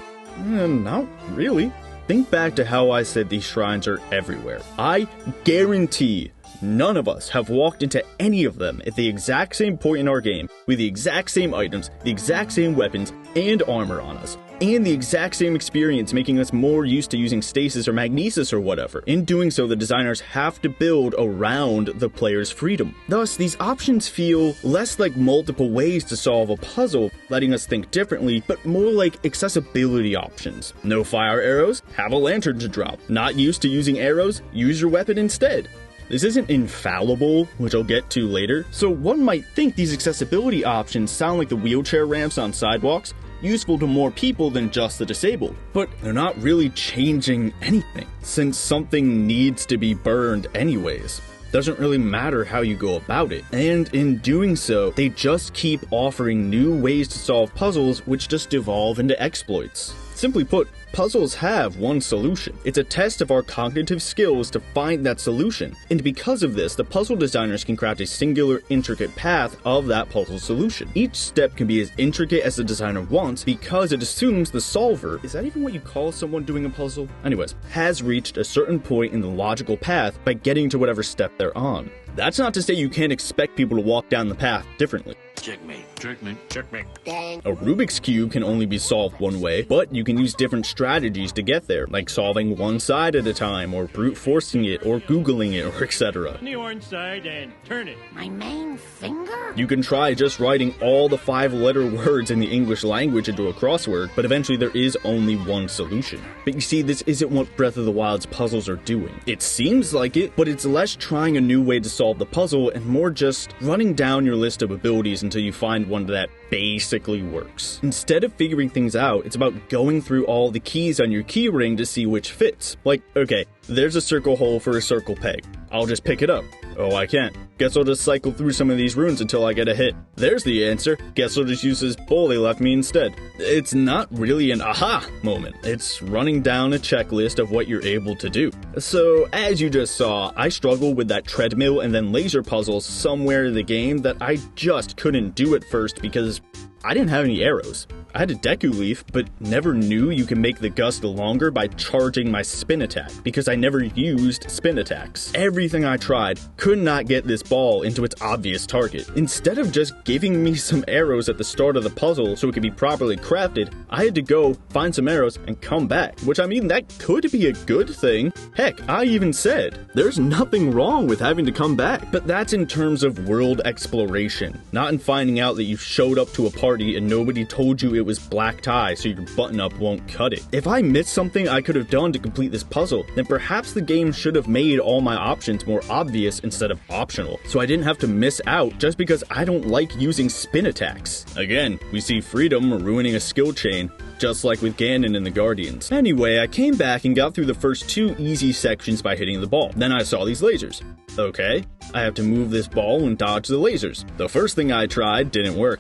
S12: Not really. Think back to how I said these shrines are everywhere. I guarantee none of us have walked into any of them at the exact same point in our game with the exact same items, the exact same weapons, and armor on us, and the exact same experience making us more used to using stasis or magnesis or whatever. In doing so, the designers have to build around the player's freedom. Thus, these options feel less like multiple ways to solve a puzzle, letting us think differently, but more like accessibility options. No fire arrows? Have a lantern to drop. Not used to using arrows? Use your weapon instead. This isn't infallible, which I'll get to later, so one might think these accessibility options sound like the wheelchair ramps on sidewalks, useful to more people than just the disabled. But they're not really changing anything, since something needs to be burned anyways. Doesn't really matter how you go about it. And in doing so, they just keep offering new ways to solve puzzles which just devolve into exploits. Simply put, puzzles have one solution. It's a test of our cognitive skills to find that solution. And because of this, the puzzle designers can craft a singular, intricate path of that puzzle solution. Each step can be as intricate as the designer wants because it assumes the solver, is that even what you call someone doing a puzzle? Anyways, has reached a certain point in the logical path by getting to whatever step they're on. That's not to say you can't expect people to walk down the path differently.
S11: Checkmate, checkmate, checkmate.
S13: Dang.
S12: A Rubik's Cube can only be solved one way, but you can use different strategies to get there, like solving one side at a time, or brute forcing it, or Googling it, or etc.
S11: On the orange side and turn it.
S2: My main finger?
S12: You can try just writing all the 5-letter words in the English language into a crossword, but eventually there is only one solution. But you see, this isn't what Breath of the Wild's puzzles are doing. It seems like it, but it's less trying a new way to solve the puzzle and more just running down your list of abilities and until you find one that basically works. Instead of figuring things out, it's about going through all the keys on your key ring to see which fits. Like, okay, there's a circle hole for a circle peg. I'll just pick it up. Oh, I can't. Guess I'll just cycle through some of these runes until I get a hit. There's the answer. Guess I'll just use this bowl they left me instead. It's not really an aha moment. It's running down a checklist of what you're able to do. So, as you just saw, I struggled with that treadmill and then laser puzzles somewhere in the game that I just couldn't do at first because I didn't have any arrows. I had a Deku Leaf, but never knew you can make the gust longer by charging my spin attack, because I never used spin attacks. Everything I tried could not get this ball into its obvious target. Instead of just giving me some arrows at the start of the puzzle so it could be properly crafted, I had to go find some arrows and come back, which I mean, that could be a good thing. Heck, I even said, there's nothing wrong with having to come back. But that's in terms of world exploration, not in finding out that you showed up to a party and nobody told you it was black tie so your button-up won't cut it. If I missed something I could have done to complete this puzzle, then perhaps the game should have made all my options more obvious instead of optional, so I didn't have to miss out just because I don't like using spin attacks. Again, we see freedom ruining a skill chain, just like with Ganon and the Guardians. Anyway, I came back and got through the first 2 easy sections by hitting the ball. Then I saw these lasers. Okay, I have to move this ball and dodge the lasers. The first thing I tried didn't work.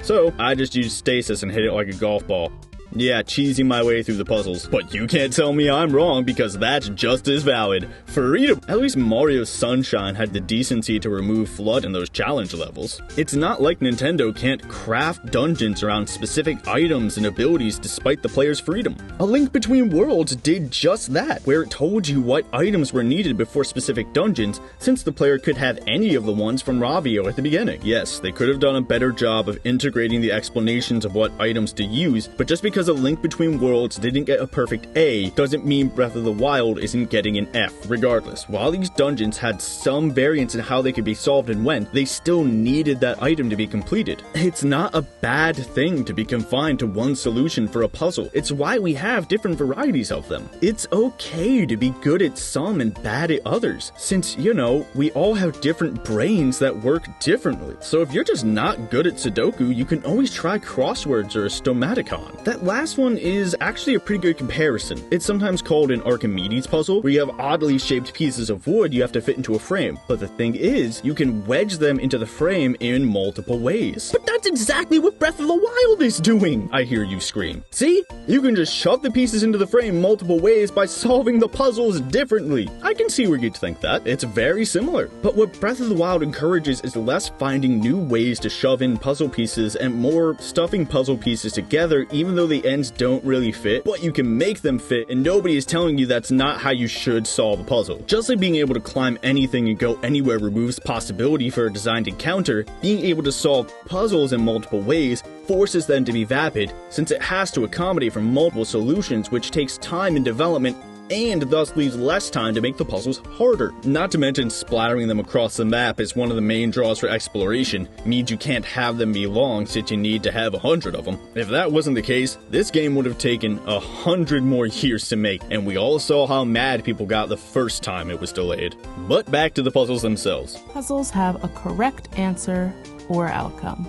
S12: So, I just used stasis and hit it like a golf ball. Yeah, cheesing my way through the puzzles. But you can't tell me I'm wrong, because that's just as valid. Freedom! At least Mario Sunshine had the decency to remove FLUDD in those challenge levels. It's not like Nintendo can't craft dungeons around specific items and abilities despite the player's freedom. A Link Between Worlds did just that, where it told you what items were needed before specific dungeons, since the player could have any of the ones from Ravio at the beginning. Yes, they could have done a better job of integrating the explanations of what items to use, but just because A Link Between Worlds didn't get a perfect A doesn't mean Breath of the Wild isn't getting an F. Regardless, while these dungeons had some variance in how they could be solved and when, they still needed that item to be completed. It's not a bad thing to be confined to one solution for a puzzle. It's why we have different varieties of them. It's okay to be good at some and bad at others, since, you know, we all have different brains that work differently. So if you're just not good at Sudoku, you can always try crosswords or a Stomaticon. That last one is actually a pretty good comparison. It's sometimes called an Archimedes puzzle, where you have oddly shaped pieces of wood you have to fit into a frame. But the thing is, you can wedge them into the frame in multiple ways. But that's exactly what Breath of the Wild is doing, I hear you scream. See? You can just shove the pieces into the frame multiple ways by solving the puzzles differently. I can see where you'd think that. It's very similar. But what Breath of the Wild encourages is less finding new ways to shove in puzzle pieces and more stuffing puzzle pieces together, even though the ends don't really fit, but you can make them fit, and nobody is telling you that's not how you should solve a puzzle. Just like being able to climb anything and go anywhere removes possibility for a designed encounter, being able to solve puzzles in multiple ways forces them to be vapid, since it has to accommodate for multiple solutions, which takes time in development and thus leaves less time to make the puzzles harder. Not to mention splattering them across the map is one of the main draws for exploration, means you can't have them be long since you need to have 100 of them. If that wasn't the case, this game would have taken 100 more years to make, and we all saw how mad people got the first time it was delayed. But back to the puzzles themselves.
S3: Puzzles have a correct answer or outcome.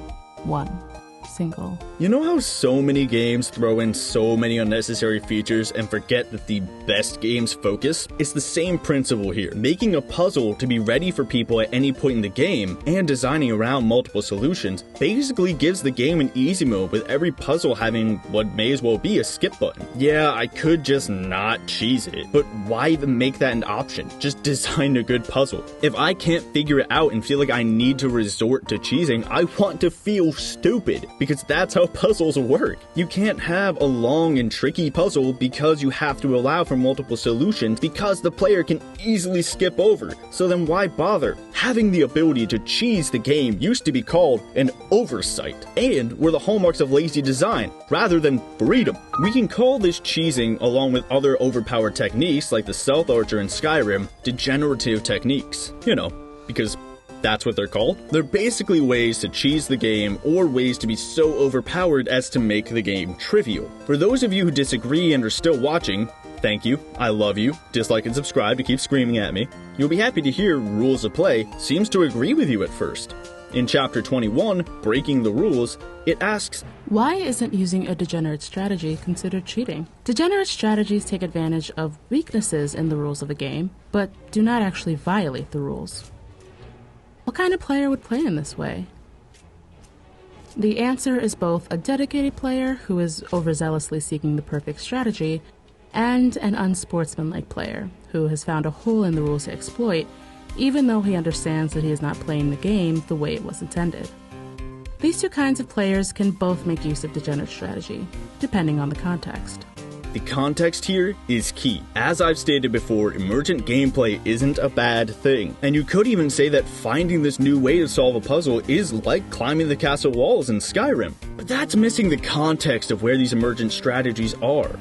S3: 1. Single.
S12: You know how so many games throw in so many unnecessary features and forget that the best games focus? It's the same principle here. Making a puzzle to be ready for people at any point in the game and designing around multiple solutions basically gives the game an easy mode, with every puzzle having what may as well be a skip button. Yeah, I could just not cheese it, but why even make that an option? Just design a good puzzle. If I can't figure it out and feel like I need to resort to cheesing, I want to feel stupid, because that's how puzzles work. You can't have a long and tricky puzzle because you have to allow for multiple solutions, because the player can easily skip over. So then why bother? Having the ability to cheese the game used to be called an oversight, and were the hallmarks of lazy design, rather than freedom. We can call this cheesing, along with other overpowered techniques like the Stealth Archer in Skyrim, degenerative techniques. You know, because that's what they're called. They're basically ways to cheese the game, or ways to be so overpowered as to make the game trivial. For those of you who disagree and are still watching, thank you, I love you, dislike and subscribe to keep screaming at me. You'll be happy to hear Rules of Play seems to agree with you at first. In Chapter 21, Breaking the Rules, it asks,
S3: why isn't using a degenerate strategy considered cheating? Degenerate strategies take advantage of weaknesses in the rules of a game, but do not actually violate the rules. What kind of player would play in this way? The answer is both a dedicated player who is overzealously seeking the perfect strategy, and an unsportsmanlike player who has found a hole in the rules to exploit, even though he understands that he is not playing the game the way it was intended. These two kinds of players can both make use of degenerate strategy, depending on the context.
S12: The context here is key. As I've stated before, emergent gameplay isn't a bad thing, and you could even say that finding this new way to solve a puzzle is like climbing the castle walls in Skyrim. But that's missing the context of where these emergent strategies are.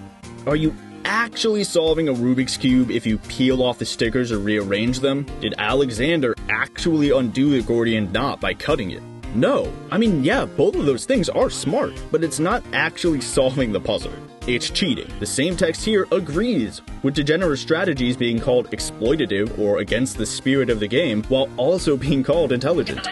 S12: Are you actually solving a Rubik's Cube if you peel off the stickers or rearrange them? Did Alexander actually undo the Gordian knot by cutting it? No. I mean, yeah, both of those things are smart, but it's not actually solving the puzzle. It's cheating. The same text here agrees with degenerate strategies being called exploitative or against the spirit of the game, while also being called intelligent.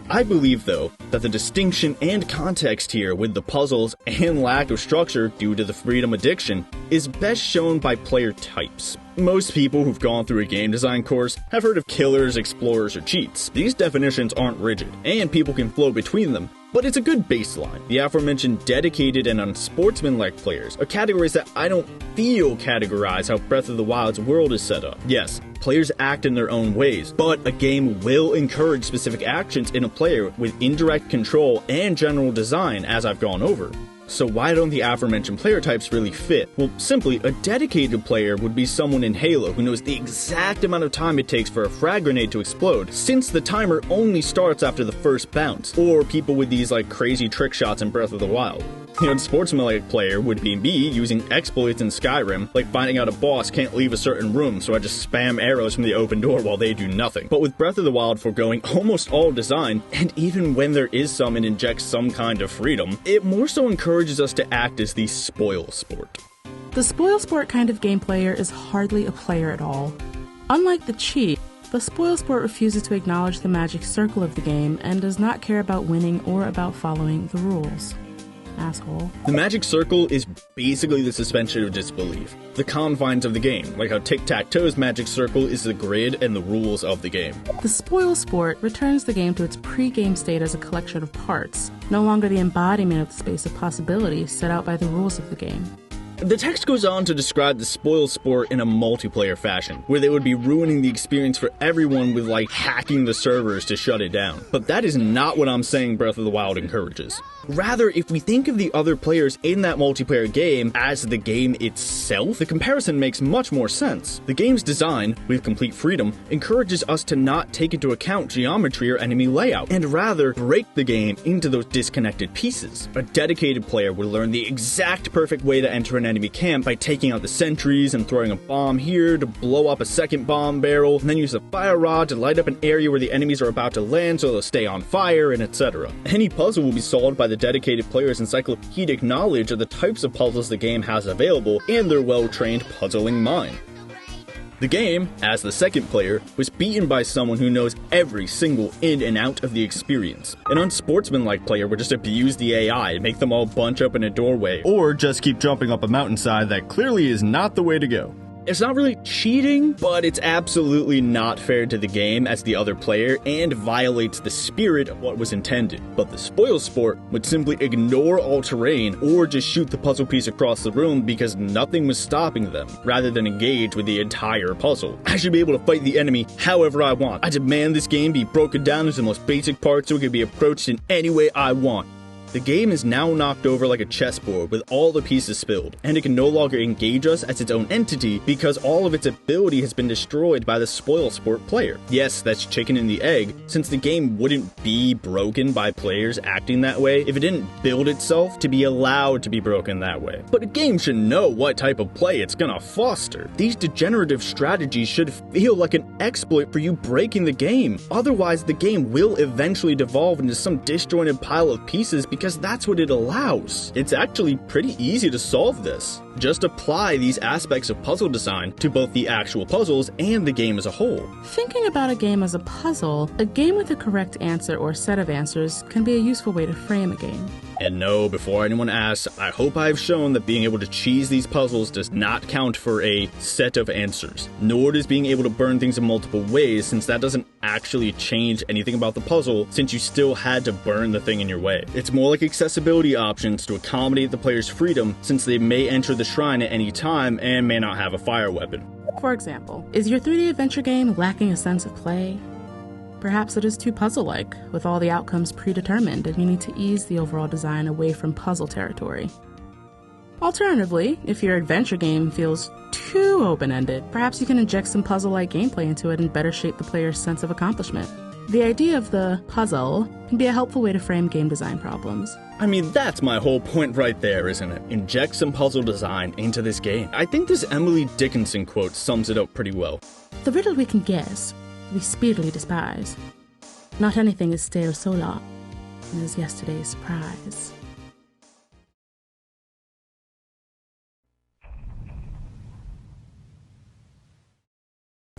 S12: I believe, though, that the distinction and context here with the puzzles and lack of structure due to the freedom addiction is best shown by player types. Most people who've gone through a game design course have heard of killers, explorers, or cheats. These definitions aren't rigid, and people can flow between them, but it's a good baseline. The aforementioned dedicated and unsportsmanlike players are categories that I don't feel categorize how Breath of the Wild's world is set up. Yes, players act in their own ways, but a game will encourage specific actions in a player with indirect control and general design, as I've gone over. So why don't the aforementioned player types really fit? Well, simply, a dedicated player would be someone in Halo who knows the exact amount of time it takes for a frag grenade to explode, since the timer only starts after the first bounce, or people with these like crazy trick shots in Breath of the Wild. The unsportsmanlike player would be me using exploits in Skyrim, like finding out a boss can't leave a certain room, so I just spam arrows from the open door while they do nothing. But with Breath of the Wild foregoing almost all design, and even when there is some, it injects some kind of freedom, it more so encourages us to act as the spoil sport.
S3: The spoil sport kind of game player is hardly a player at all. Unlike the cheat, the spoil sport refuses to acknowledge the magic circle of the game and does not care about winning or about following the rules. Asshole.
S12: The magic circle is basically the suspension of disbelief, the confines of the game, like how Tic-Tac-Toe's magic circle is the grid and the rules of the game.
S3: The spoil sport returns the game to its pre-game state as a collection of parts, no longer the embodiment of the space of possibility set out by the rules of the game.
S12: The text goes on to describe the spoil sport in a multiplayer fashion, where they would be ruining the experience for everyone with like hacking the servers to shut it down. But that is not what I'm saying Breath of the Wild encourages. Rather, if we think of the other players in that multiplayer game as the game itself, the comparison makes much more sense. The game's design, with complete freedom, encourages us to not take into account geometry or enemy layout, and rather break the game into those disconnected pieces. A dedicated player would learn the exact perfect way to enter an enemy camp by taking out the sentries and throwing a bomb here to blow up a second bomb barrel, and then use a fire rod to light up an area where the enemies are about to land so they'll stay on fire, and etc. Any puzzle will be solved by the dedicated player's encyclopedic knowledge of the types of puzzles the game has available and their well-trained puzzling mind. The game, as the second player, was beaten by someone who knows every single in and out of the experience. An unsportsmanlike player would just abuse the AI and make them all bunch up in a doorway, or just keep jumping up a mountainside that clearly is not the way to go. It's not really cheating, but it's absolutely not fair to the game as the other player and violates the spirit of what was intended. But the spoil sport would simply ignore all terrain or just shoot the puzzle piece across the room because nothing was stopping them, rather than engage with the entire puzzle. I should be able to fight the enemy however I want. I demand this game be broken down into the most basic parts so it can be approached in any way I want. The game is now knocked over like a chessboard with all the pieces spilled, and it can no longer engage us as its own entity because all of its ability has been destroyed by the spoil sport player. Yes, that's chicken and the egg, since the game wouldn't be broken by players acting that way if it didn't build itself to be allowed to be broken that way. But a game should know what type of play it's gonna foster. These degenerative strategies should feel like an exploit for you breaking the game. Otherwise, the game will eventually devolve into some disjointed pile of pieces because that's what it allows. It's actually pretty easy to solve this. Just apply these aspects of puzzle design to both the actual puzzles and the game as a whole.
S3: Thinking about a game as a puzzle, a game with a correct answer or set of answers can be a useful way to frame a game.
S12: And no, before anyone asks, I hope I've shown that being able to cheese these puzzles does not count for a set of answers. Nor does being able to burn things in multiple ways, since that doesn't actually change anything about the puzzle, since you still had to burn the thing in your way. It's more like accessibility options to accommodate the player's freedom, since they may enter the shrine at any time and may not have a fire weapon.
S3: For example, is your 3D adventure game lacking a sense of play? Perhaps it is too puzzle-like, with all the outcomes predetermined, and you need to ease the overall design away from puzzle territory. Alternatively, if your adventure game feels too open-ended, perhaps you can inject some puzzle-like gameplay into it and better shape the player's sense of accomplishment. The idea of the puzzle can be a helpful way to frame game design problems.
S12: I mean, that's my whole point right there, isn't it? Inject some puzzle design into this game. I think this Emily Dickinson quote sums it up pretty well.
S3: The riddle we can guess, we speedily despise. Not anything is stale so long as yesterday's surprise.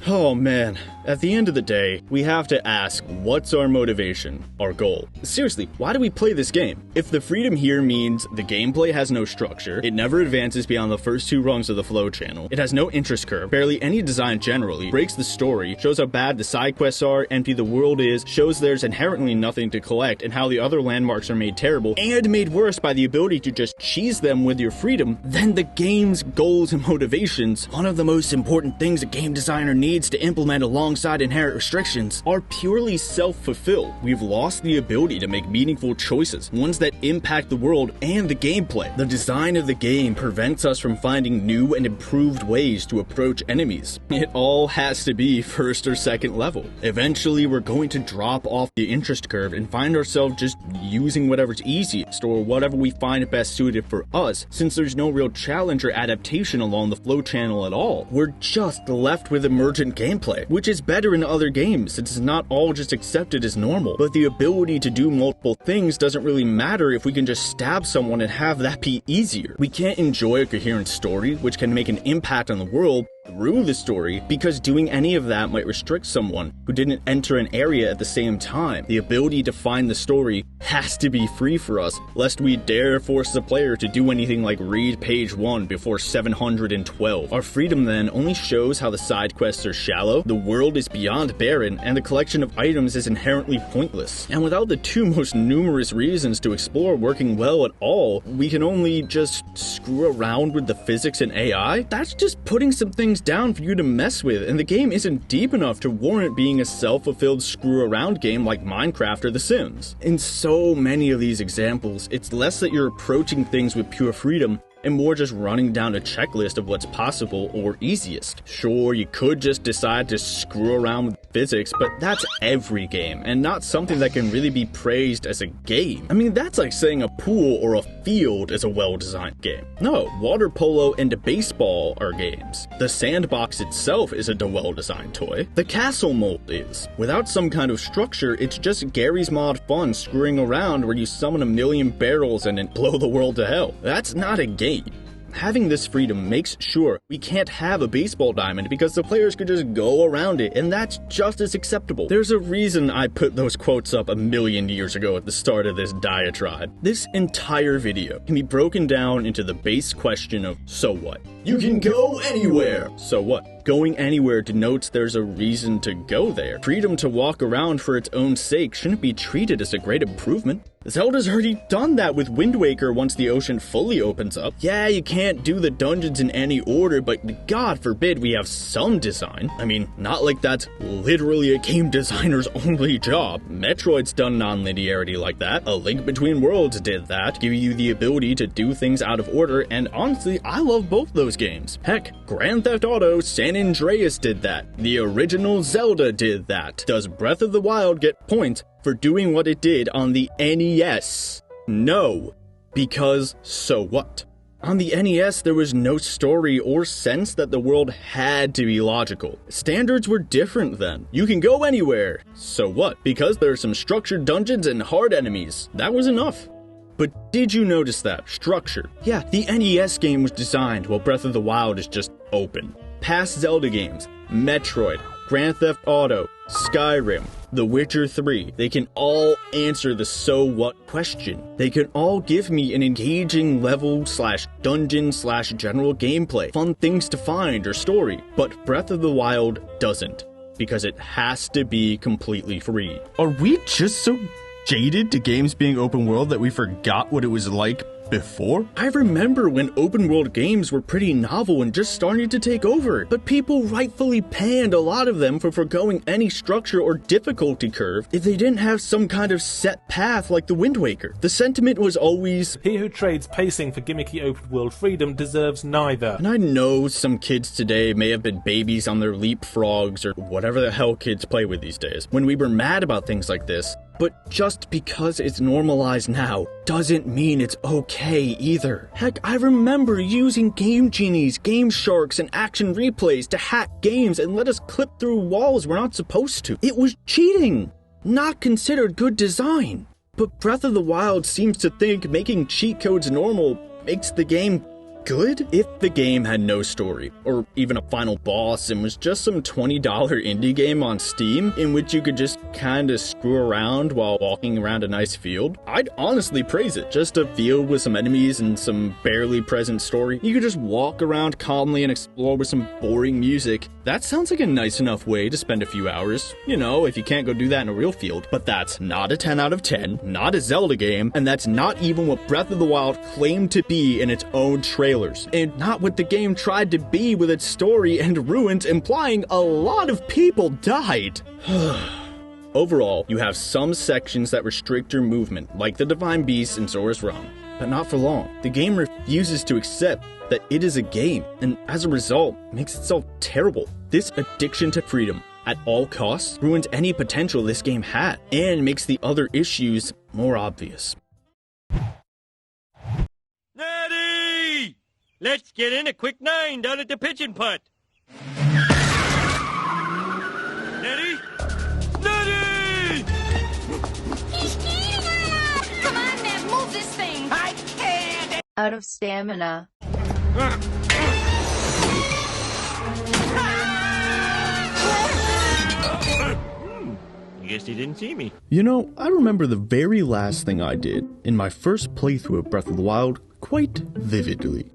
S12: Oh man, at the end of the day, we have to ask, what's our motivation, our goal? Seriously, why do we play this game? If the freedom here means the gameplay has no structure, it never advances beyond the first 2 rungs of the flow channel, it has no interest curve, barely any design generally, breaks the story, shows how bad the side quests are, empty the world is, shows there's inherently nothing to collect, and how the other landmarks are made terrible, and made worse by the ability to just cheese them with your freedom, then the game's goals and motivations, one of the most important things a game designer needs to implement alongside inherent restrictions, are purely self-fulfilled. We've lost the ability to make meaningful choices, ones that impact the world and the gameplay. The design of the game prevents us from finding new and improved ways to approach enemies. It all has to be first or second level. Eventually, we're going to drop off the interest curve and find ourselves just using whatever's easiest or whatever we find best suited for us, since there's no real challenge or adaptation along the flow channel at all. We're just left with emergent gameplay, which is better in other games. It's not all just accepted as normal, but the ability to do multiple things doesn't really matter if we can just stab someone and have that be easier. We can't enjoy a coherent story, which can make an impact on the world through the story, because doing any of that might restrict someone who didn't enter an area at the same time. The ability to find the story has to be free for us, lest we dare force the player to do anything like read page 1 before 712. Our freedom then only shows how the side quests are shallow, the world is beyond barren, and the collection of items is inherently pointless. And without the 2 most numerous reasons to explore working well at all, we can only just screw around with the physics and AI? That's just putting some things down for you to mess with, and the game isn't deep enough to warrant being a self-fulfilled screw-around game like Minecraft or The Sims. In so many of these examples, it's less that you're approaching things with pure freedom and more just running down a checklist of what's possible or easiest. Sure, you could just decide to screw around with physics, but that's every game, and not something that can really be praised as a game. I mean, that's like saying a pool or a field is a well-designed game. No, water polo and baseball are games. The sandbox itself isn't a well-designed toy. The castle mold is. Without some kind of structure, it's just Gary's Mod fun screwing around where you summon a million barrels and then blow the world to hell. That's not a game. Having this freedom makes sure we can't have a baseball diamond because the players could just go around it, and that's just as acceptable. There's a reason I put those quotes up a million years ago at the start of this diatribe. This entire video can be broken down into the base question of, so what? You can go anywhere! So what? Going anywhere denotes there's a reason to go there. Freedom to walk around for its own sake shouldn't be treated as a great improvement. Zelda's already done that with Wind Waker once the ocean fully opens up. Yeah, you can't do the dungeons in any order, but God forbid we have some design. I mean, not like that's literally a game designer's only job. Metroid's done non-linearity like that. A Link Between Worlds did that, giving you the ability to do things out of order, and honestly, I love both those games. Heck, Grand Theft Auto San Andreas did that. The original Zelda did that. Does Breath of the Wild get points for doing what it did on the NES? No, because so what? On the NES, there was no story or sense that the world had to be logical. Standards were different then. You can go anywhere. So what? Because there are some structured dungeons and hard enemies. That was enough. But did you notice that? Structure. Yeah, the NES game was designed while Breath of the Wild is just open. Past Zelda games, Metroid, Grand Theft Auto, Skyrim, The Witcher 3, they can all answer the so what question. They can all give me an engaging level / dungeon / general gameplay, fun things to find or story, but Breath of the Wild doesn't, because it has to be completely free. Are we just so jaded to games being open world that we forgot what it was like before? I remember when open world games were pretty novel and just starting to take over, but people rightfully panned a lot of them for foregoing any structure or difficulty curve if they didn't have some kind of set path like the Wind Waker. The sentiment was always,
S16: he who trades pacing for gimmicky open world freedom deserves neither.
S12: And I know some kids today may have been babies on their leapfrogs or whatever the hell kids play with these days when we were mad about things like this. But just because it's normalized now doesn't mean it's okay either. Heck, I remember using Game Genies, Game Sharks, and action replays to hack games and let us clip through walls we're not supposed to. It was cheating, not considered good design. But Breath of the Wild seems to think making cheat codes normal makes the game good? If the game had no story, or even a final boss, and was just some $20 indie game on Steam, in which you could just kinda screw around while walking around a nice field, I'd honestly praise it. Just a field with some enemies and some barely present story. You could just walk around calmly and explore with some boring music. That sounds like a nice enough way to spend a few hours, you know, if you can't go do that in a real field. But that's not a 10 out of 10, not a Zelda game, and that's not even what Breath of the Wild claimed to be in its own trailer. And not what the game tried to be with its story and ruins, implying a lot of people died. Overall, you have some sections that restrict your movement, like the Divine Beast and Zora's Realm, but not for long. The game refuses to accept that it is a game, and as a result, makes itself terrible. This addiction to freedom, at all costs, ruins any potential this game had, and makes the other issues more obvious.
S11: Natty! Let's get in a quick 9 down at the pitching putt. Nettie? Nettie!
S5: He's eating her! Come on, man, move this thing! I can't!
S10: Out of stamina.
S11: Guess he didn't see me.
S12: You know, I remember the very last thing I did in my first playthrough of Breath of the Wild quite vividly.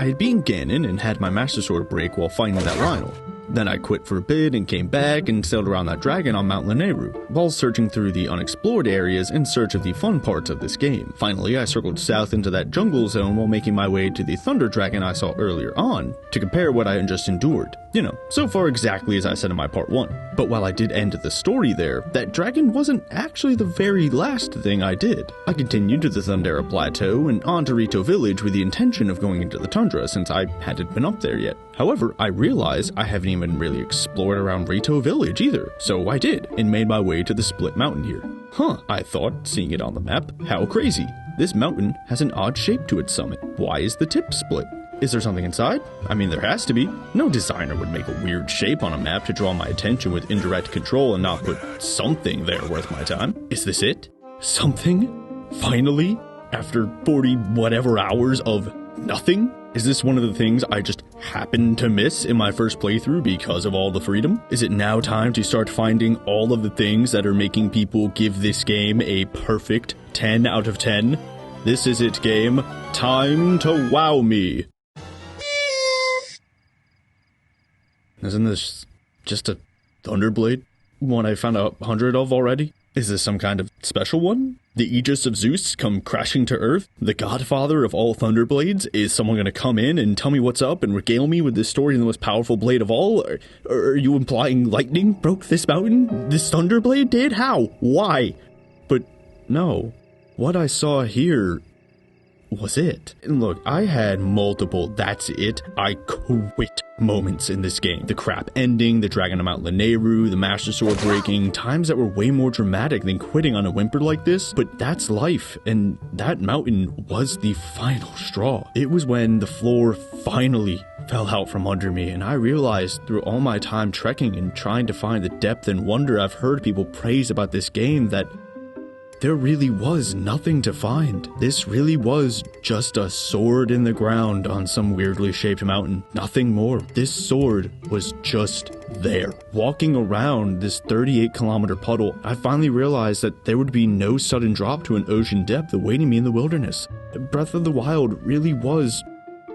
S12: I had beaten Ganon and had my Master Sword break while fighting that Lionel. Then I quit for a bit and came back and sailed around that dragon on Mount Lanayru, while searching through the unexplored areas in search of the fun parts of this game. Finally, I circled south into that jungle zone while making my way to the Thunder Dragon I saw earlier on, to compare what I had just endured. You know, so far exactly as I said in my part 1. But while I did end the story there, that dragon wasn't actually the very last thing I did. I continued to the Thundera Plateau and on to Rito Village with the intention of going into the tundra since I hadn't been up there yet. However, I realized I haven't even really explored around Rito Village either, so I did, and made my way to the Split Mountain here. Huh, I thought, seeing it on the map, how crazy. This mountain has an odd shape to its summit. Why is the tip split? Is there something inside? I mean, there has to be. No designer would make a weird shape on a map to draw my attention with indirect control and not put something there worth my time. Is this it? Something? Finally? After 40 whatever hours of nothing? Is this one of the things I just happened to miss in my first playthrough because of all the freedom? Is it now time to start finding all of the things that are making people give this game a perfect 10 out of 10? This is it, game. Time to wow me. Isn't this just a Thunderblade? One I found 100 of already? Is this some kind of special one? The Aegis of Zeus come crashing to Earth? The godfather of all Thunderblades? Is someone going to come in and tell me what's up and regale me with this story of the most powerful blade of all? Or are you implying lightning broke this mountain? This Thunderblade did? How? Why? But no. What I saw here was it. And look, I had multiple that's it, I quit moments in this game. The crap ending, the dragging Mount Lanayru, the Master Sword breaking, times that were way more dramatic than quitting on a whimper like this, but that's life, and that mountain was the final straw. It was when the floor finally fell out from under me, and I realized through all my time trekking and trying to find the depth and wonder I've heard people praise about this game that there really was nothing to find. This really was just a sword in the ground on some weirdly shaped mountain. Nothing more. This sword was just there. Walking around this 38-kilometer puddle, I finally realized that there would be no sudden drop to an ocean depth awaiting me in the wilderness. Breath of the Wild really was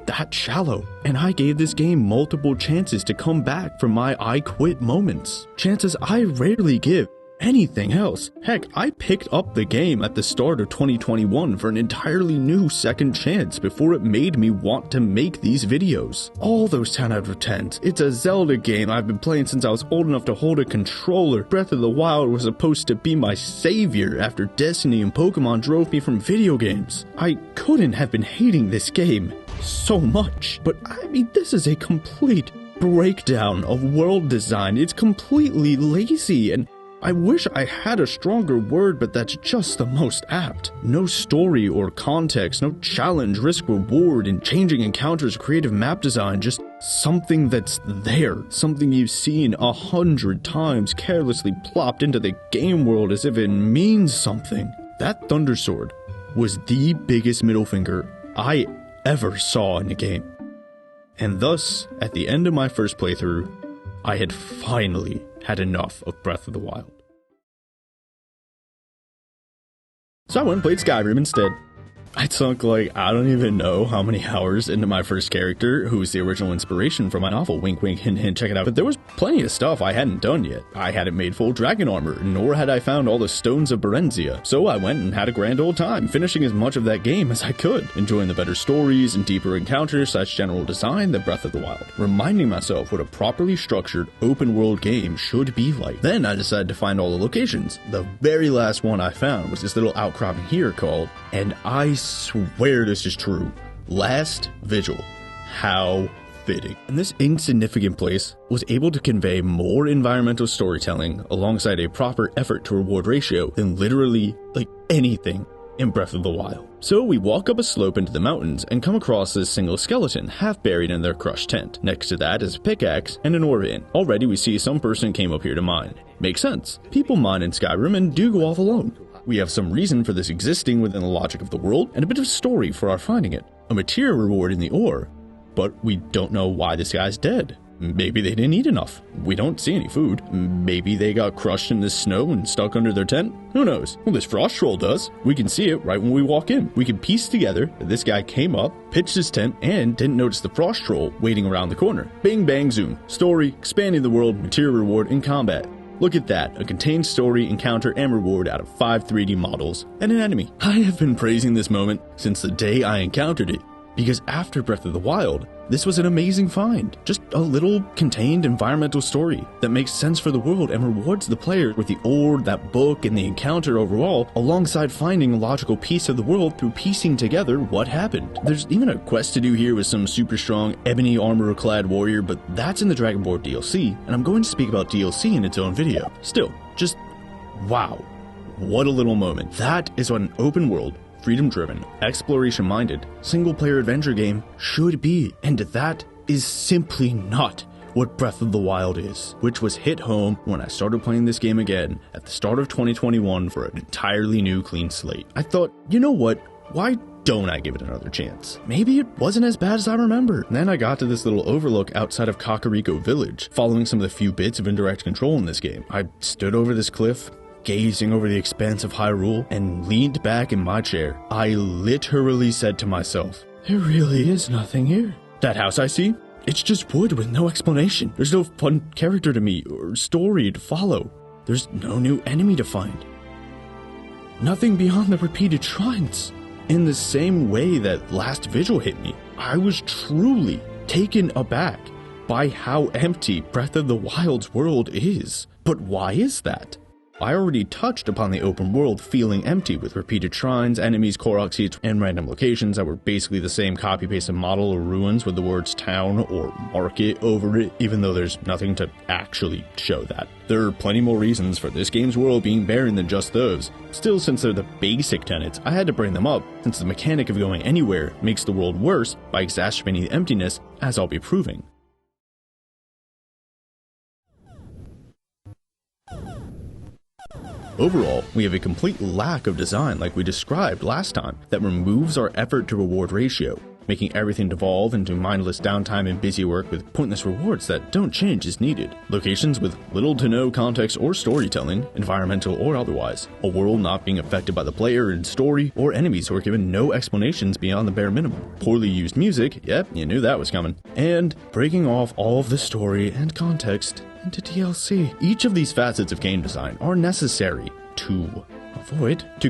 S12: that shallow, and I gave this game multiple chances to come back from my I quit moments. Chances I rarely give anything else. Heck, I picked up the game at the start of 2021 for an entirely new second chance before it made me want to make these videos. All those 10 out of 10s. It's a Zelda game I've been playing since I was old enough to hold a controller. Breath of the Wild was supposed to be my savior after Destiny and Pokemon drove me from video games. I couldn't have been hating this game so much, but I mean, this is a complete breakdown of world design. It's completely lazy, and I wish I had a stronger word, but that's just the most apt. No story or context, no challenge, risk, reward, and changing encounters, creative map design, just something that's there. Something you've seen 100 times carelessly plopped into the game world as if it means something. That Thunder Sword was the biggest middle finger I ever saw in a game. And thus, at the end of my first playthrough, I had finally had enough of Breath of the Wild. So I went and played Skyrim instead. I sunk I don't even know how many hours into my first character, who was the original inspiration for my novel. Wink, wink, hint, hint, check it out. But there was plenty of stuff I hadn't done yet. I hadn't made full dragon armor, nor had I found all the stones of Berenzia. So I went and had a grand old time, finishing as much of that game as I could, enjoying the better stories and deeper encounters / general design than Breath of the Wild, reminding myself what a properly structured open world game should be like. Then I decided to find all the locations. The very last one I found was this little outcropping here called, and I swear this is true, Last Vigil. How fitting. And this insignificant place was able to convey more environmental storytelling alongside a proper effort to reward ratio than literally anything in Breath of the Wild. So we walk up a slope into the mountains and come across this single skeleton half buried in their crushed tent. Next to that is a pickaxe and an ore bin. Already we see some person came up here to mine. Makes sense. People mine in Skyrim and do go off alone. We have some reason for this existing within the logic of the world, and a bit of story for our finding it. A material reward in the ore, but we don't know why this guy's dead. Maybe they didn't eat enough. We don't see any food. Maybe they got crushed in the snow and stuck under their tent. Who knows? Well, this frost troll does. We can see it right when we walk in. We can piece together that this guy came up, pitched his tent, and didn't notice the frost troll waiting around the corner. Bing, bang, zoom. Story, expanding the world, material reward, and combat. Look at that, a contained story, encounter, and reward out of 5 3D models, and an enemy. I have been praising this moment since the day I encountered it, because after Breath of the Wild, this was an amazing find. Just a little contained environmental story that makes sense for the world and rewards the player with the ore, that book, and the encounter overall, alongside finding a logical piece of the world through piecing together what happened. There's even a quest to do here with some super strong ebony armor-clad warrior, but that's in the Dragonborn DLC, and I'm going to speak about DLC in its own video. Still, just wow. What a little moment. That is what an open world, freedom-driven, exploration-minded, single-player adventure game should be, and that is simply not what Breath of the Wild is, which was hit home when I started playing this game again at the start of 2021 for an entirely new clean slate. I thought, you know what, why don't I give it another chance? Maybe it wasn't as bad as I remember. And then I got to this little overlook outside of Kakariko Village, following some of the few bits of indirect control in this game. I stood over this cliff, gazing over the expanse of Hyrule, and leaned back in my chair. I literally said to myself, there really is nothing here. That house I see? It's just wood with no explanation. There's no fun character to meet or story to follow. There's no new enemy to find. Nothing beyond the repeated shrines. In the same way that Last Vigil hit me, I was truly taken aback by how empty Breath of the Wild's world is. But why is that? I already touched upon the open world feeling empty with repeated shrines, enemies, Korok Seeds, and random locations that were basically the same copy-pasted model or ruins with the words town or market over it, even though there's nothing to actually show that. There are plenty more reasons for this game's world being barren than just those. Still, since they're the basic tenets, I had to bring them up, since the mechanic of going anywhere makes the world worse by exacerbating the emptiness, as I'll be proving. Overall, we have a complete lack of design like we described last time that removes our effort to reward ratio, making everything devolve into mindless downtime and busy work with pointless rewards that don't change as needed. Locations with little to no context or storytelling, environmental or otherwise. A world not being affected by the player in story, or enemies who are given no explanations beyond the bare minimum. Poorly used music, yep, you knew that was coming. And breaking off all of the story and context into DLC. Each of these facets of game design are necessary to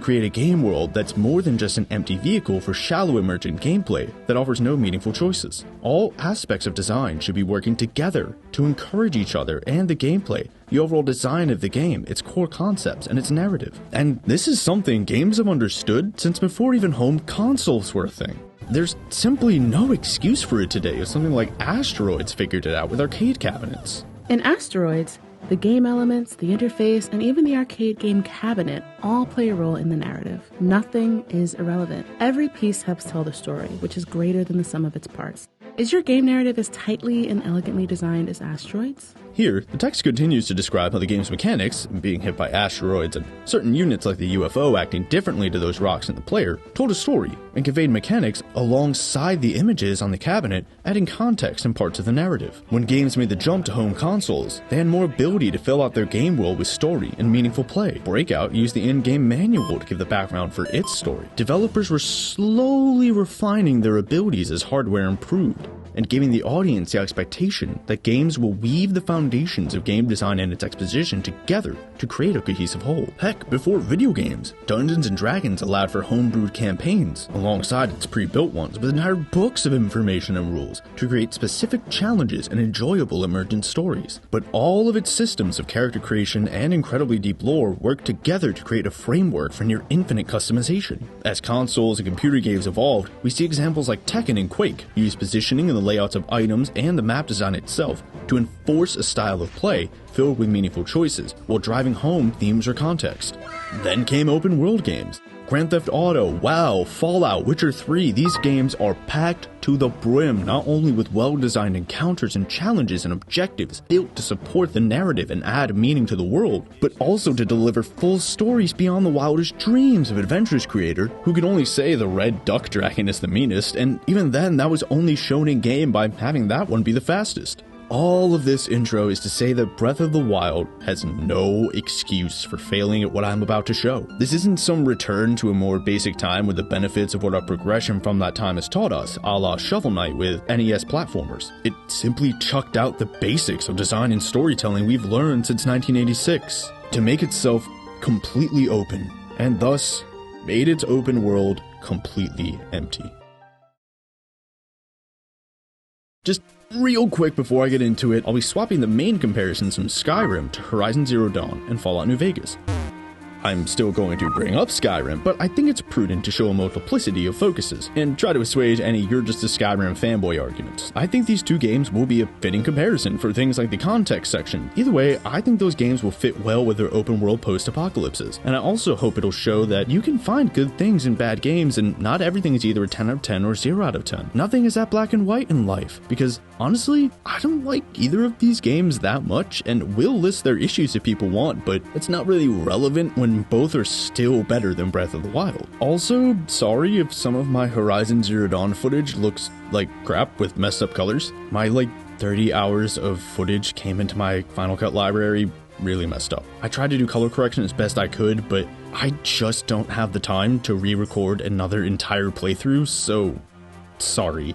S12: create a game world that's more than just an empty vehicle for shallow emergent gameplay that offers no meaningful choices. All aspects of design should be working together to encourage each other and the gameplay, the overall design of the game, its core concepts, and its narrative. And this is something games have understood since before even home consoles were a thing. There's simply no excuse for it today if something like Asteroids figured it out with arcade cabinets.
S3: In Asteroids, the game elements, the interface, and even the arcade game cabinet all play a role in the narrative. Nothing is irrelevant. Every piece helps tell the story, which is greater than the sum of its parts. Is your game narrative as tightly and elegantly designed as Asteroids?
S12: Here, the text continues to describe how the game's mechanics, being hit by asteroids and certain units like the UFO acting differently to those rocks in the player, told a story and conveyed mechanics alongside the images on the cabinet, adding context and parts of the narrative. When games made the jump to home consoles, they had more ability to fill out their game world with story and meaningful play. Breakout used the in-game manual to give the background for its story. Developers were slowly refining their abilities as hardware improved, and giving the audience the expectation that games will weave the foundations of game design and its exposition together to create a cohesive whole. Heck, before video games, Dungeons & Dragons allowed for homebrewed campaigns, alongside its pre-built ones with entire books of information and rules to create specific challenges and enjoyable emergent stories. But all of its systems of character creation and incredibly deep lore work together to create a framework for near infinite customization. As consoles and computer games evolved, we see examples like Tekken and Quake use positioning and the layouts of items and the map design itself to enforce a style of play filled with meaningful choices while driving home themes or context. Then came open world games. Grand Theft Auto, WoW, Fallout, Witcher 3, these games are packed to the brim, not only with well-designed encounters and challenges and objectives built to support the narrative and add meaning to the world, but also to deliver full stories beyond the wildest dreams of adventures creator who can only say the red duck dragon is the meanest, and even then that was only shown in game by having that one be the fastest. All of this intro is to say that Breath of the Wild has no excuse for failing at what I'm about to show. This isn't some return to a more basic time with the benefits of what our progression from that time has taught us, a la Shovel Knight with NES platformers. It simply chucked out the basics of design and storytelling we've learned since 1986 to make itself completely open, and thus made its open world completely empty. Just real quick before I get into it, I'll be swapping the main comparisons from Skyrim to Horizon Zero Dawn and Fallout New Vegas. I'm still going to bring up Skyrim, but I think it's prudent to show a multiplicity of focuses, and try to assuage any "you're just a Skyrim fanboy" arguments. I think these two games will be a fitting comparison for things like the context section. Either way, I think those games will fit well with their open world post-apocalypses, and I also hope it'll show that you can find good things in bad games, and not everything is either a 10 out of 10 or 0 out of 10. Nothing is that black and white in life, because honestly, I don't like either of these games that much, and will list their issues if people want, but it's not really relevant when both are still better than Breath of the Wild. Also, sorry if some of my Horizon Zero Dawn footage looks like crap with messed up colors. My 30 hours of footage came into my Final Cut library really messed up. I tried to do color correction as best I could, but I just don't have the time to re-record another entire playthrough, so sorry.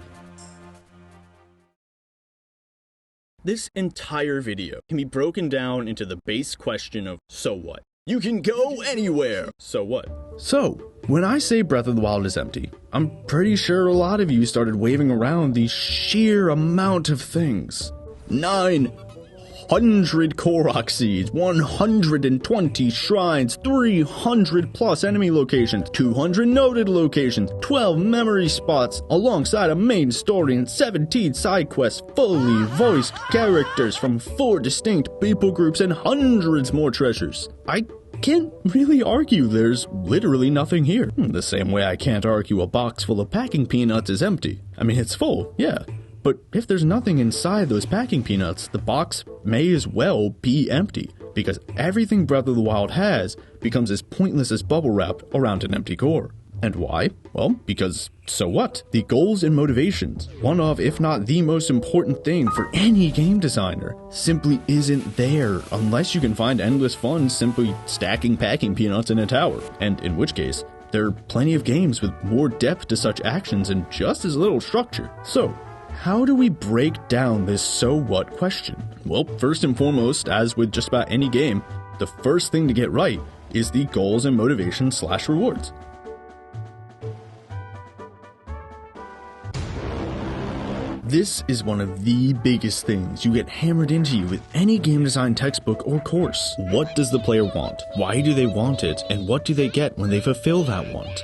S12: This entire video can be broken down into the base question of so what? You can go anywhere! So what? So, when I say Breath of the Wild is empty, I'm pretty sure a lot of you started waving around the sheer amount of things. 900 Korok Seeds, 120 shrines, 300 plus enemy locations, 200 noted locations, 12 memory spots, alongside a main story and 17 side quests, fully voiced characters from 4 distinct people groups, and hundreds more treasures. I can't really argue there's literally nothing here. The same way I can't argue a box full of packing peanuts is empty. I mean, it's full, yeah. But if there's nothing inside those packing peanuts, the box may as well be empty. because everything Breath of the Wild has becomes as pointless as bubble wrap around an empty core. And why? Well, because so what? The goals and motivations, one of, if not the most important thing for any game designer, simply isn't there unless you can find endless fun simply stacking packing peanuts in a tower, and in which case, there are plenty of games with more depth to such actions and just as little structure. So, how do we break down this so what question? Well, first and foremost, as with just about any game, the first thing to get right is the goals and motivations / rewards. This is one of the biggest things you get hammered into you with any game design textbook or course. What does the player want? Why do they want it? And what do they get when they fulfill that want?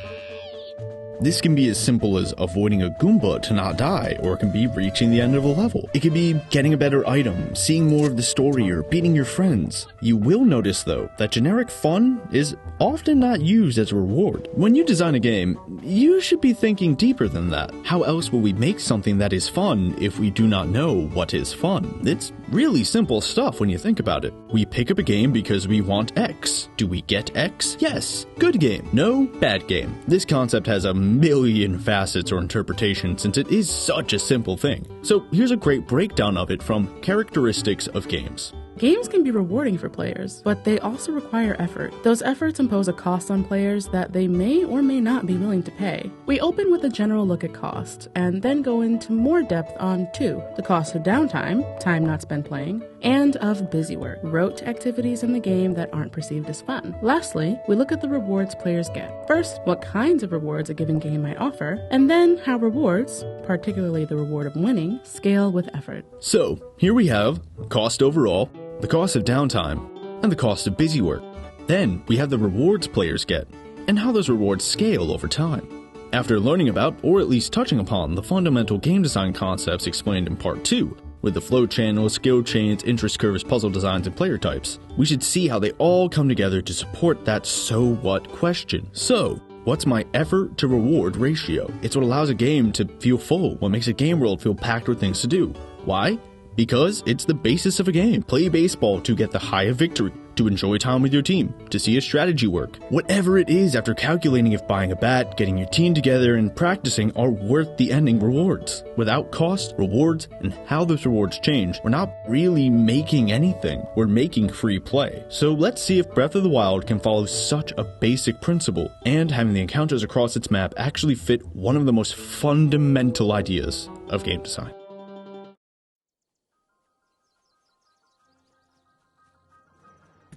S12: This can be as simple as avoiding a Goomba to not die, or it can be reaching the end of a level. It could be getting a better item, seeing more of the story, or beating your friends. You will notice, though, that generic fun is often not used as a reward. When you design a game, you should be thinking deeper than that. How else will we make something that is fun if we do not know what is fun? It's really simple stuff when you think about it. We pick up a game because we want X. Do we get X? Yes. Good game. No, bad game. This concept has a million facets or interpretations since it is such a simple thing. So here's a great breakdown of it from Characteristics of Games.
S3: Games can be rewarding for players, but they also require effort. Those efforts impose a cost on players that they may or may not be willing to pay. We open with a general look at cost, and then go into more depth on two: the cost of downtime, time not spent playing, and of Busywork, rote activities in the game that aren't perceived as fun. Lastly, we look at the rewards players get. First, what kinds of rewards a given game might offer, and then how rewards, particularly the reward of winning, scale with effort.
S12: So, here we have cost overall, the cost of downtime, and the cost of Busywork. Then we have the rewards players get, and how those rewards scale over time. After learning about, or at least touching upon, the fundamental game design concepts explained in Part 2, with the flow channels, skill chains, interest curves, puzzle designs, and player types, we should see how they all come together to support that so what question. So, what's my effort to reward ratio? It's what allows a game to feel full, what makes a game world feel packed with things to do. Why? Because it's the basis of a game. Play baseball to get the high of victory, to enjoy time with your team, to see a strategy work. Whatever it is, after calculating if buying a bat, getting your team together, and practicing are worth the ending rewards. Without cost, rewards, and how those rewards change, we're not really making anything. We're making free play. So let's see if Breath of the Wild can follow such a basic principle, and having the encounters across its map actually fit one of the most fundamental ideas of game design.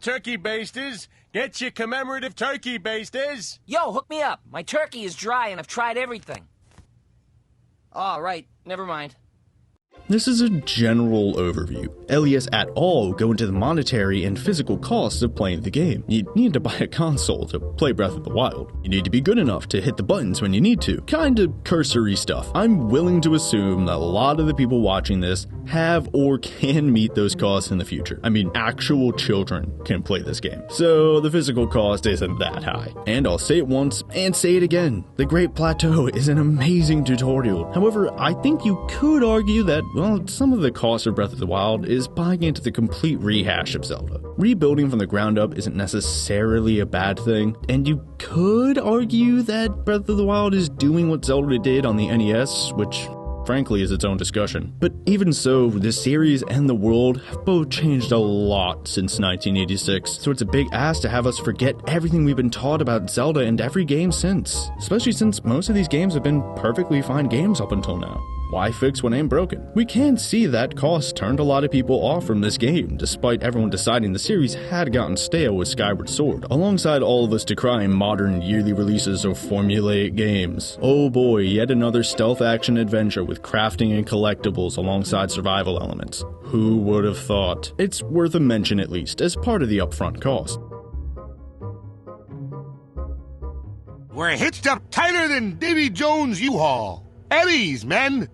S11: Turkey basters! Get your commemorative turkey basters!
S6: Yo, hook me up. My turkey is dry and I've tried everything. Oh, right. Never mind.
S12: This is a general overview. LES at all go into the monetary and physical costs of playing the game. You need to buy a console to play Breath of the Wild. You need to be good enough to hit the buttons when you need to. Kinda cursory stuff. I'm willing to assume that a lot of the people watching this have or can meet those costs in the future. I mean, actual children can play this game. So the physical cost isn't that high. And I'll say it once and say it again. The Great Plateau is an amazing tutorial. However, I think you could argue that, well, some of the cost of Breath of the Wild is buying into the complete rehash of Zelda. Rebuilding from the ground up isn't necessarily a bad thing, and you could argue that Breath of the Wild is doing what Zelda did on the NES, which frankly is its own discussion. But even so, the series and the world have both changed a lot since 1986, so it's a big ask to have us forget everything we've been taught about Zelda and every game since, especially since most of these games have been perfectly fine games up until now. Why fix what ain't broken? We can see that cost turned a lot of people off from this game, despite everyone deciding the series had gotten stale with Skyward Sword, alongside all of us decrying modern yearly releases of formulaic games. Oh boy, yet another stealth action adventure with crafting and collectibles alongside survival elements. Who would have thought? It's worth a mention at least, as part of the upfront cost.
S8: We're hitched up tighter than Davy Jones' U-Haul. At ease, men!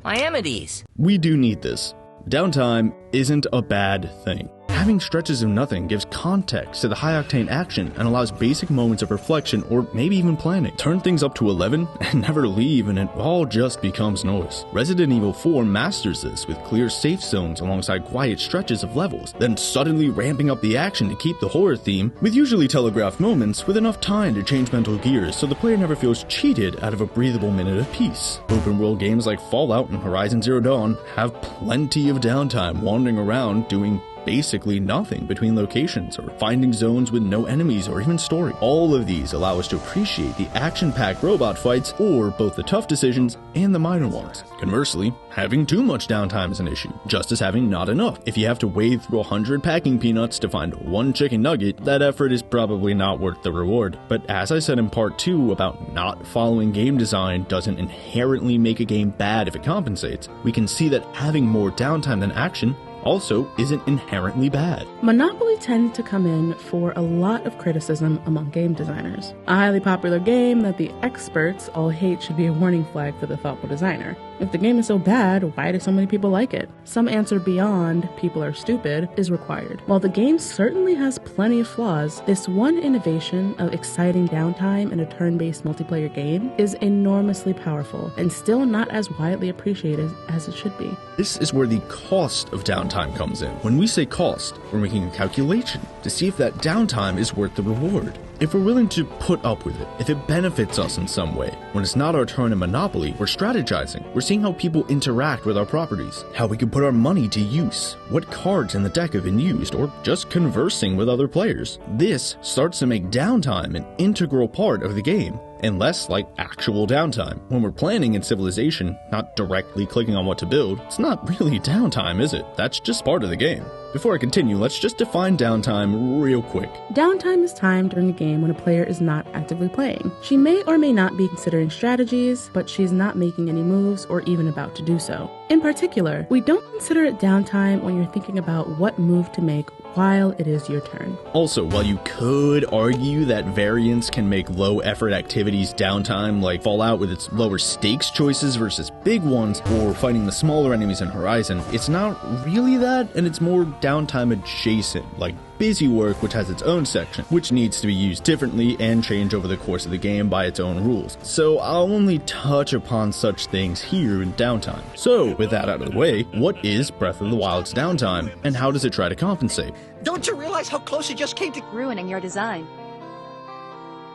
S6: I am at ease.
S12: We do need this. Downtime isn't a bad thing. Having stretches of nothing gives context to the high-octane action and allows basic moments of reflection or maybe even planning. Turn things up to 11 and never leave and it all just becomes noise. Resident Evil 4 masters this with clear safe zones alongside quiet stretches of levels, then suddenly ramping up the action to keep the horror theme, with usually telegraphed moments with enough time to change mental gears so the player never feels cheated out of a breathable minute of peace. Open world games like Fallout and Horizon Zero Dawn have plenty of downtime wandering around doing basically nothing between locations or finding zones with no enemies or even story. All of these allow us to appreciate the action-packed robot fights or both the tough decisions and the minor ones. Conversely, having too much downtime is an issue, just as having not enough. If you have to wade through 100 packing peanuts to find one chicken nugget, that effort is probably not worth the reward. But as I said in part 2 about not following game design doesn't inherently make a game bad if it compensates, we can see that having more downtime than action also isn't inherently bad.
S3: Monopoly tends to come in for a lot of criticism among game designers. A highly popular game that the experts all hate should be a warning flag for the thoughtful designer. If the game is so bad, why do so many people like it? Some answer beyond "people are stupid" is required. While the game certainly has plenty of flaws, this one innovation of exciting downtime in a turn-based multiplayer game is enormously powerful and still not as widely appreciated as it should be.
S12: This is where the cost of downtime comes in. When we say cost, we're making a calculation to see if that downtime is worth the reward. If we're willing to put up with it, if it benefits us in some way. When it's not our turn in Monopoly, we're strategizing. We're seeing how people interact with our properties, how we can put our money to use, what cards in the deck have been used, or just conversing with other players. This starts to make downtime an integral part of the game, and less like actual downtime. When we're planning in Civilization, not directly clicking on what to build, it's not really downtime, is it? That's just part of the game. Before I continue, let's just define downtime real quick.
S3: Downtime is time during a game when a player is not actively playing. She may or may not be considering strategies, but she's not making any moves or even about to do so. In particular, we don't consider it downtime when you're thinking about what move to make while it is your turn.
S12: Also, while you could argue that variance can make low-effort activities downtime, like Fallout with its lower stakes choices versus big ones, or fighting the smaller enemies in Horizon, it's not really that, and it's more downtime adjacent, like Busywork, which has its own section, which needs to be used differently and change over the course of the game by its own rules. So I'll only touch upon such things here in downtime. So, with that out of the way, what is Breath of the Wild's downtime, and how does it try to compensate?
S17: Don't you realize how close you just came to
S10: ruining your design?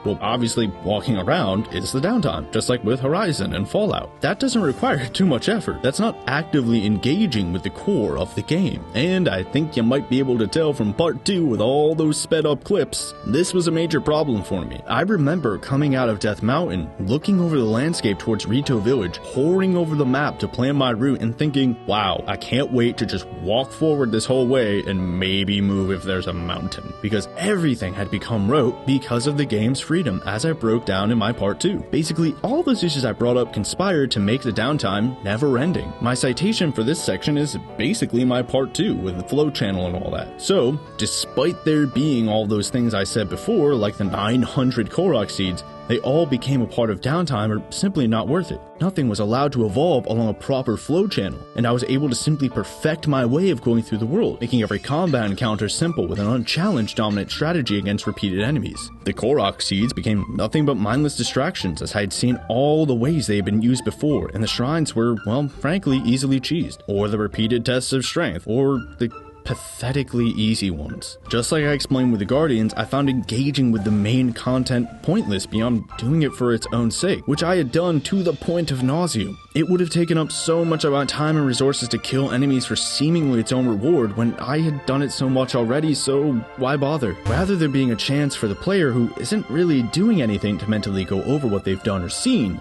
S12: Well, obviously, walking around is the downtime, just like with Horizon and Fallout. That doesn't require too much effort. That's not actively engaging with the core of the game. And I think you might be able to tell from part 2 with all those sped up clips, this was a major problem for me. I remember coming out of Death Mountain, looking over the landscape towards Rito Village, poring over the map to plan my route and thinking, wow, I can't wait to just walk forward this whole way and maybe move if there's a mountain. Because everything had become rote because of the game's freedom, as I broke down in my part 2. Basically, all those issues I brought up conspired to make the downtime never-ending. My citation for this section is basically my part 2 with the flow channel and all that. So, despite there being all those things I said before, like the 900 Korok Seeds, they all became a part of downtime or simply not worth it. Nothing was allowed to evolve along a proper flow channel, and I was able to simply perfect my way of going through the world, making every combat encounter simple with an unchallenged dominant strategy against repeated enemies. The Korok Seeds became nothing but mindless distractions, as I had seen all the ways they had been used before, and the shrines were, well, frankly, easily cheesed, or the repeated tests of strength, or the pathetically easy ones. Just like I explained with the Guardians, I found engaging with the main content pointless beyond doing it for its own sake, which I had done to the point of nauseam. It would have taken up so much of my time and resources to kill enemies for seemingly its own reward when I had done it so much already, so why bother? Rather there being a chance for the player who isn't really doing anything to mentally go over what they've done or seen,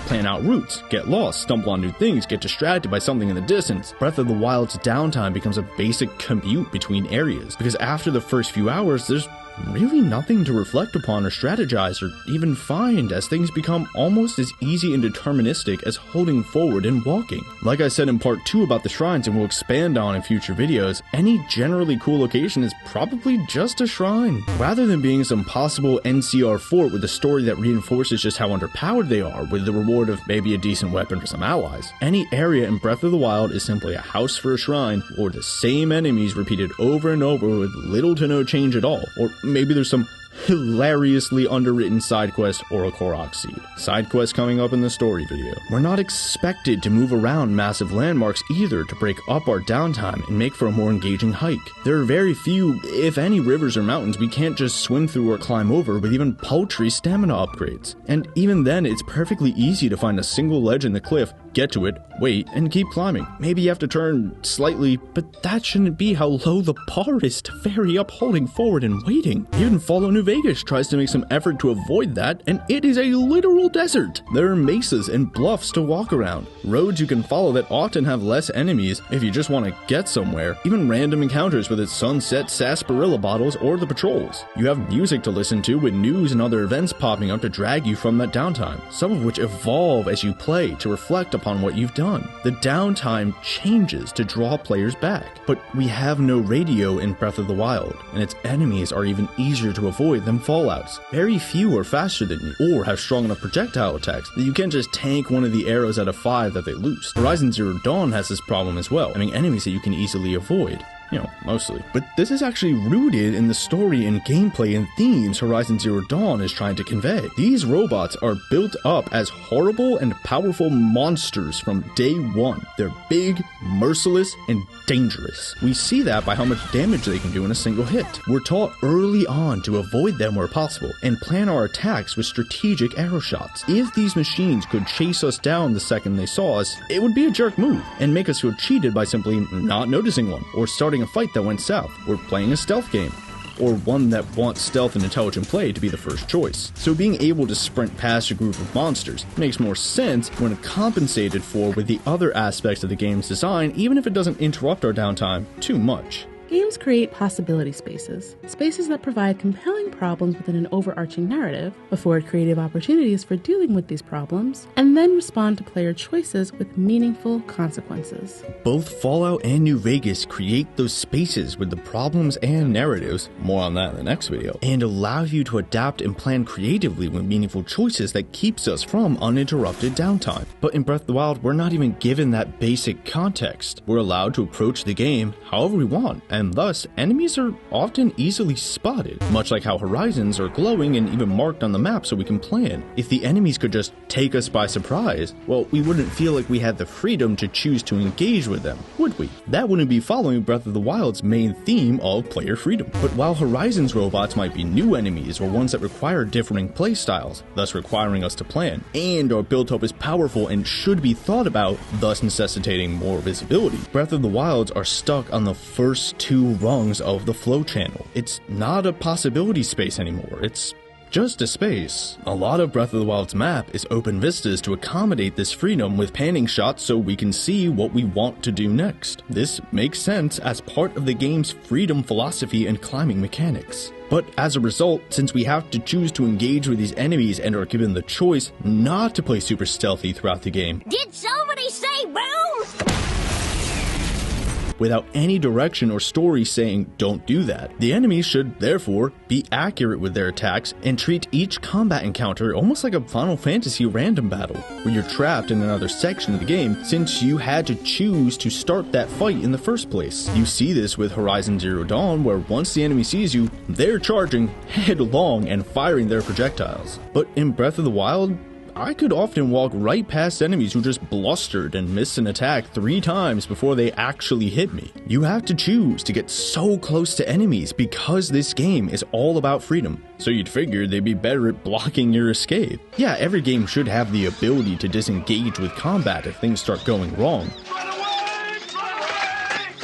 S12: plan out routes, get lost, stumble on new things, get distracted by something in the distance. Breath of the Wild's downtime becomes a basic commute between areas, because after the first few hours, there's really nothing to reflect upon or strategize or even find, as things become almost as easy and deterministic as holding forward and walking. Like I said in part 2 about the shrines and will expand on in future videos, any generally cool location is probably just a shrine. Rather than being some possible NCR fort with a story that reinforces just how underpowered they are with the reward of maybe a decent weapon for some allies, any area in Breath of the Wild is simply a house for a shrine, or the same enemies repeated over and over with little to no change at all. Or maybe there's some hilariously underwritten side quest or a Korok Seed. Side quest coming up in the story video. We're not expected to move around massive landmarks either to break up our downtime and make for a more engaging hike. There are very few, if any, rivers or mountains we can't just swim through or climb over with even paltry stamina upgrades. And even then, it's perfectly easy to find a single ledge in the cliff, get to it, wait, and keep climbing. Maybe you have to turn slightly, but that shouldn't be how low the bar is to vary up holding forward and waiting. Even Follow New Vegas tries to make some effort to avoid that, and it is a literal desert. There are mesas and bluffs to walk around, roads you can follow that often have less enemies if you just want to get somewhere, even random encounters with its sunset sarsaparilla bottles or the patrols. You have music to listen to with news and other events popping up to drag you from that downtime, some of which evolve as you play to reflect upon what you've done. The downtime changes to draw players back, but we have no radio in Breath of the Wild, and its enemies are even easier to avoid than Fallout's. Very few are faster than you, or have strong enough projectile attacks that you can't just tank one of the arrows out of 5 that they loosed. Horizon Zero Dawn has this problem as well, having enemies that you can easily avoid. You know, mostly. But this is actually rooted in the story and gameplay and themes Horizon Zero Dawn is trying to convey. These robots are built up as horrible and powerful monsters from day one. They're big, merciless, and dangerous. We see that by how much damage they can do in a single hit. We're taught early on to avoid them where possible, and plan our attacks with strategic arrow shots. If these machines could chase us down the second they saw us, it would be a jerk move, and make us feel cheated by simply not noticing one, or starting a fight that went south, or playing a stealth game, or one that wants stealth and intelligent play to be the first choice. So being able to sprint past a group of monsters makes more sense when compensated for with the other aspects of the game's design, even if it doesn't interrupt our downtime too much.
S3: Games create possibility spaces, spaces that provide compelling problems within an overarching narrative, afford creative opportunities for dealing with these problems, and then respond to player choices with meaningful consequences.
S12: Both Fallout and New Vegas create those spaces with the problems and narratives, more on that in the next video, and allow you to adapt and plan creatively with meaningful choices that keeps us from uninterrupted downtime. But in Breath of the Wild, we're not even given that basic context. We're allowed to approach the game however we want, and thus, enemies are often easily spotted, much like how horizons are glowing and even marked on the map so we can plan. If the enemies could just take us by surprise, well, we wouldn't feel like we had the freedom to choose to engage with them, would we? That wouldn't be following Breath of the Wild's main theme of player freedom. But while Horizon's robots might be new enemies or ones that require differing playstyles, thus requiring us to plan, and are built up as powerful and should be thought about, thus necessitating more visibility, Breath of the Wilds are stuck on the first 2 rungs of the flow channel. It's not a possibility space anymore, it's just a space. A lot of Breath of the Wild's map is open vistas to accommodate this freedom with panning shots so we can see what we want to do next. This makes sense as part of the game's freedom philosophy and climbing mechanics. But as a result, since we have to choose to engage with these enemies and are given the choice not to play super stealthy throughout the game,
S5: Did somebody say boom?
S12: without any direction or story saying don't do that, the enemies should therefore be accurate with their attacks and treat each combat encounter almost like a Final Fantasy random battle, where you're trapped in another section of the game since you had to choose to start that fight in the first place. You see this with Horizon Zero Dawn, where once the enemy sees you, they're charging headlong and firing their projectiles. But in Breath of the Wild, I could often walk right past enemies who just blustered and missed an attack 3 times before they actually hit me. You have to choose to get so close to enemies because this game is all about freedom, so you'd figure they'd be better at blocking your escape. Yeah, every game should have the ability to disengage with combat if things start going wrong.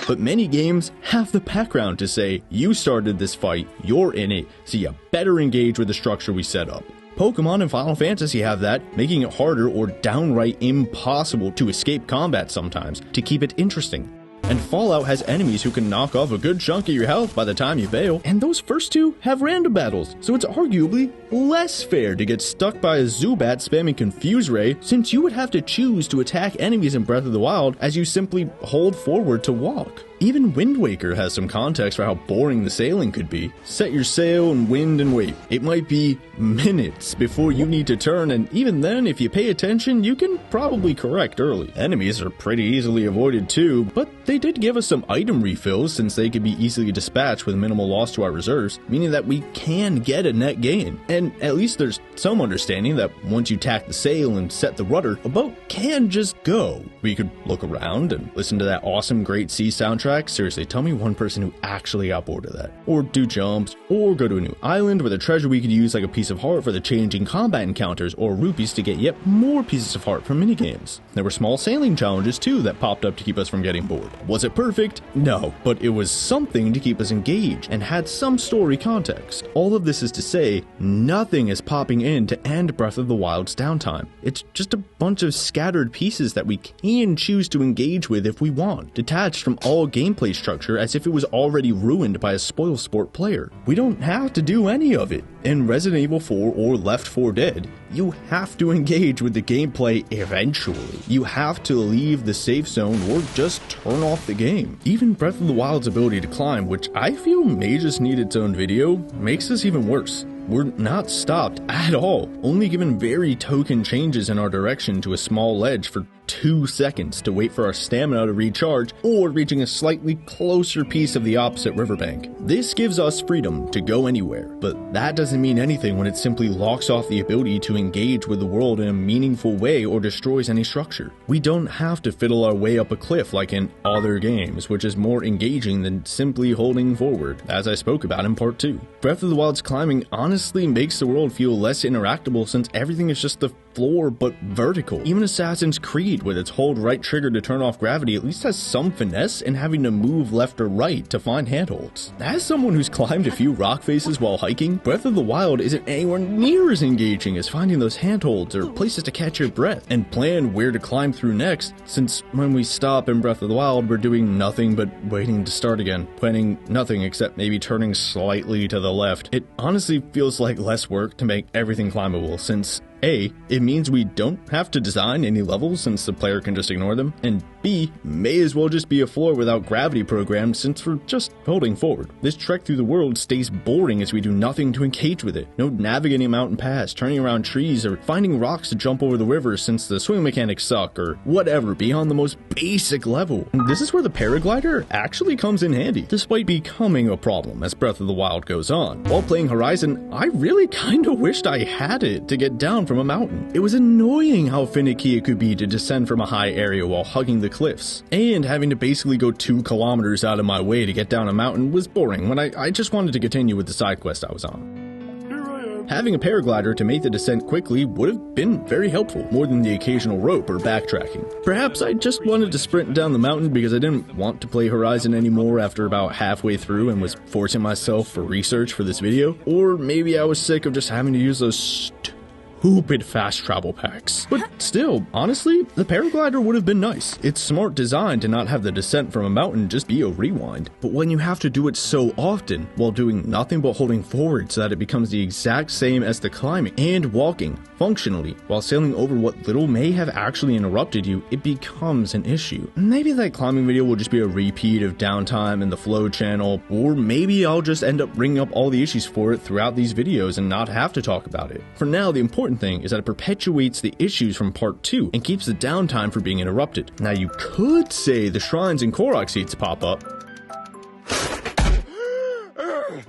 S12: But many games have the background to say, you started this fight, you're in it, so you better engage with the structure we set up. Pokemon and Final Fantasy have that, making it harder or downright impossible to escape combat sometimes to keep it interesting. and Fallout has enemies who can knock off a good chunk of your health by the time you fail, and those first two have random battles, so it's arguably less fair to get stuck by a Zubat spamming Confuse Ray, since you would have to choose to attack enemies in Breath of the Wild as you simply hold forward to walk. Even Wind Waker has some context for how boring the sailing could be. Set your sail and wind and wait. It might be minutes before you need to turn, and even then, if you pay attention, you can probably correct early. Enemies are pretty easily avoided too, but they did give us some item refills since they could be easily dispatched with minimal loss to our reserves, meaning that we can get a net gain. And at least there's some understanding that once you tack the sail and set the rudder, a boat can just go. We could look around and listen to that awesome Great Sea soundtrack. Seriously, tell me one person who actually got bored of that. Or do jumps, or go to a new island with a treasure we could use like a piece of heart for the changing combat encounters, or rupees to get yet more pieces of heart for minigames. There were small sailing challenges too that popped up to keep us from getting bored. Was it perfect? No, but it was something to keep us engaged and had some story context. All of this is to say, nothing is popping in to end Breath of the Wild's downtime. It's just a bunch of scattered pieces that we can choose to engage with if we want, detached from all gameplay structure as if it was already ruined by a spoilsport player. We don't have to do any of it. In Resident Evil 4 or Left 4 Dead, you have to engage with the gameplay eventually. You have to leave the safe zone or just turn off the game. Even Breath of the Wild's ability to climb, which I feel may just need its own video, makes this even worse. We're not stopped at all, only given very token changes in our direction to a small ledge for 2 seconds to wait for our stamina to recharge, or reaching a slightly closer piece of the opposite riverbank. This gives us freedom to go anywhere, but that doesn't mean anything when it simply locks off the ability to engage with the world in a meaningful way or destroys any structure. We don't have to fiddle our way up a cliff like in other games, which is more engaging than simply holding forward, as I spoke about in part 2. Breath of the Wild's climbing honestly makes the world feel less interactable since everything is just the floor but vertical. Even Assassin's Creed, with its hold right trigger to turn off gravity, at least has some finesse in having to move left or right to find handholds. As someone who's climbed a few rock faces while hiking, Breath of the Wild isn't anywhere near as engaging as finding those handholds or places to catch your breath and plan where to climb through next, since when we stop in Breath of the Wild, we're doing nothing but waiting to start again, planning nothing except maybe turning slightly to the left. It honestly feels like less work to make everything climbable, since A, it means we don't have to design any levels since the player can just ignore them, and B, may as well just be a floor without gravity programmed since we're just holding forward. This trek through the world stays boring as we do nothing to engage with it. No navigating mountain paths, turning around trees, or finding rocks to jump over the river since the swing mechanics suck, or whatever beyond the most basic level. And this is where the paraglider actually comes in handy, despite becoming a problem as Breath of the Wild goes on. While playing Horizon, I really kinda wished I had it to get down from a mountain. It was annoying how finicky it could be to descend from a high area while hugging the cliffs, and having to basically go 2 kilometers out of my way to get down a mountain was boring when I just wanted to continue with the side quest I was on. Having a paraglider to make the descent quickly would have been very helpful, more than the occasional rope or backtracking. Perhaps I just wanted to sprint down the mountain because I didn't want to play Horizon anymore after about halfway through and was forcing myself for research for this video, or maybe I was sick of just having to use those stupid fast travel packs. But still, honestly, the paraglider would have been nice. It's smart design to not have the descent from a mountain just be a rewind. But when you have to do it so often, while doing nothing but holding forward so that it becomes the exact same as the climbing and walking, functionally, while sailing over what little may have actually interrupted you, it becomes an issue. Maybe that climbing video will just be a repeat of Downtime in the Flow channel, or maybe I'll just end up bringing up all the issues for it throughout these videos and not have to talk about it. For now, the important thing is that it perpetuates the issues from part 2 and keeps the downtime from being interrupted. Now you could say the shrines and Korok Seeds pop up,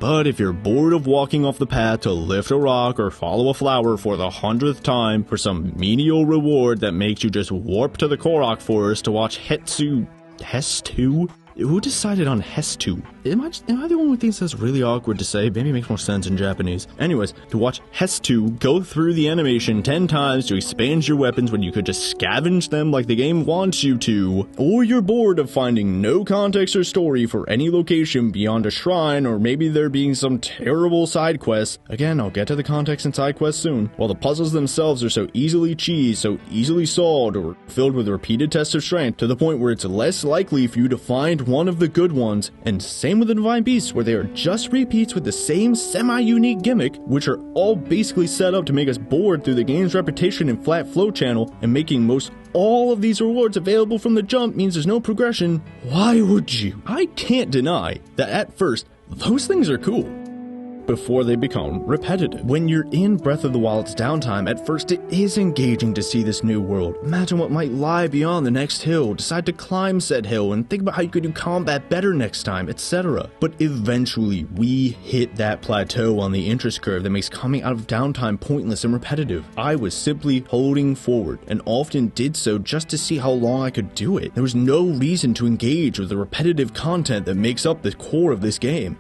S12: but if you're bored of walking off the path to lift a rock or follow a flower for the 100th time for some menial reward that makes you just warp to the Korok forest to watch Hestu Who decided on Hestu? Am I the one who thinks that's really awkward to say? Maybe it makes more sense in Japanese. Anyways, to watch Hestu go through the animation 10 times to expand your weapons when you could just scavenge them like the game wants you to, or you're bored of finding no context or story for any location beyond a shrine, or maybe there being some terrible side quests. Again, I'll get to the context in side quests soon. While the puzzles themselves are so easily cheesed, so easily solved, or filled with repeated tests of strength to the point where it's less likely for you to find one of the good ones, and same with the Divine Beasts, where they are just repeats with the same semi-unique gimmick, which are all basically set up to make us bored through the game's repetition and flat flow channel, and making most all of these rewards available from the jump means there's no progression. Why would you? I can't deny that at first, those things are cool, before they become repetitive. When you're in Breath of the Wild's downtime, at first it is engaging to see this new world. Imagine what might lie beyond the next hill, decide to climb said hill, and think about how you could do combat better next time, etc. But eventually, we hit that plateau on the interest curve that makes coming out of downtime pointless and repetitive. I was simply holding forward, and often did so just to see how long I could do it. There was no reason to engage with the repetitive content that makes up the core of this game.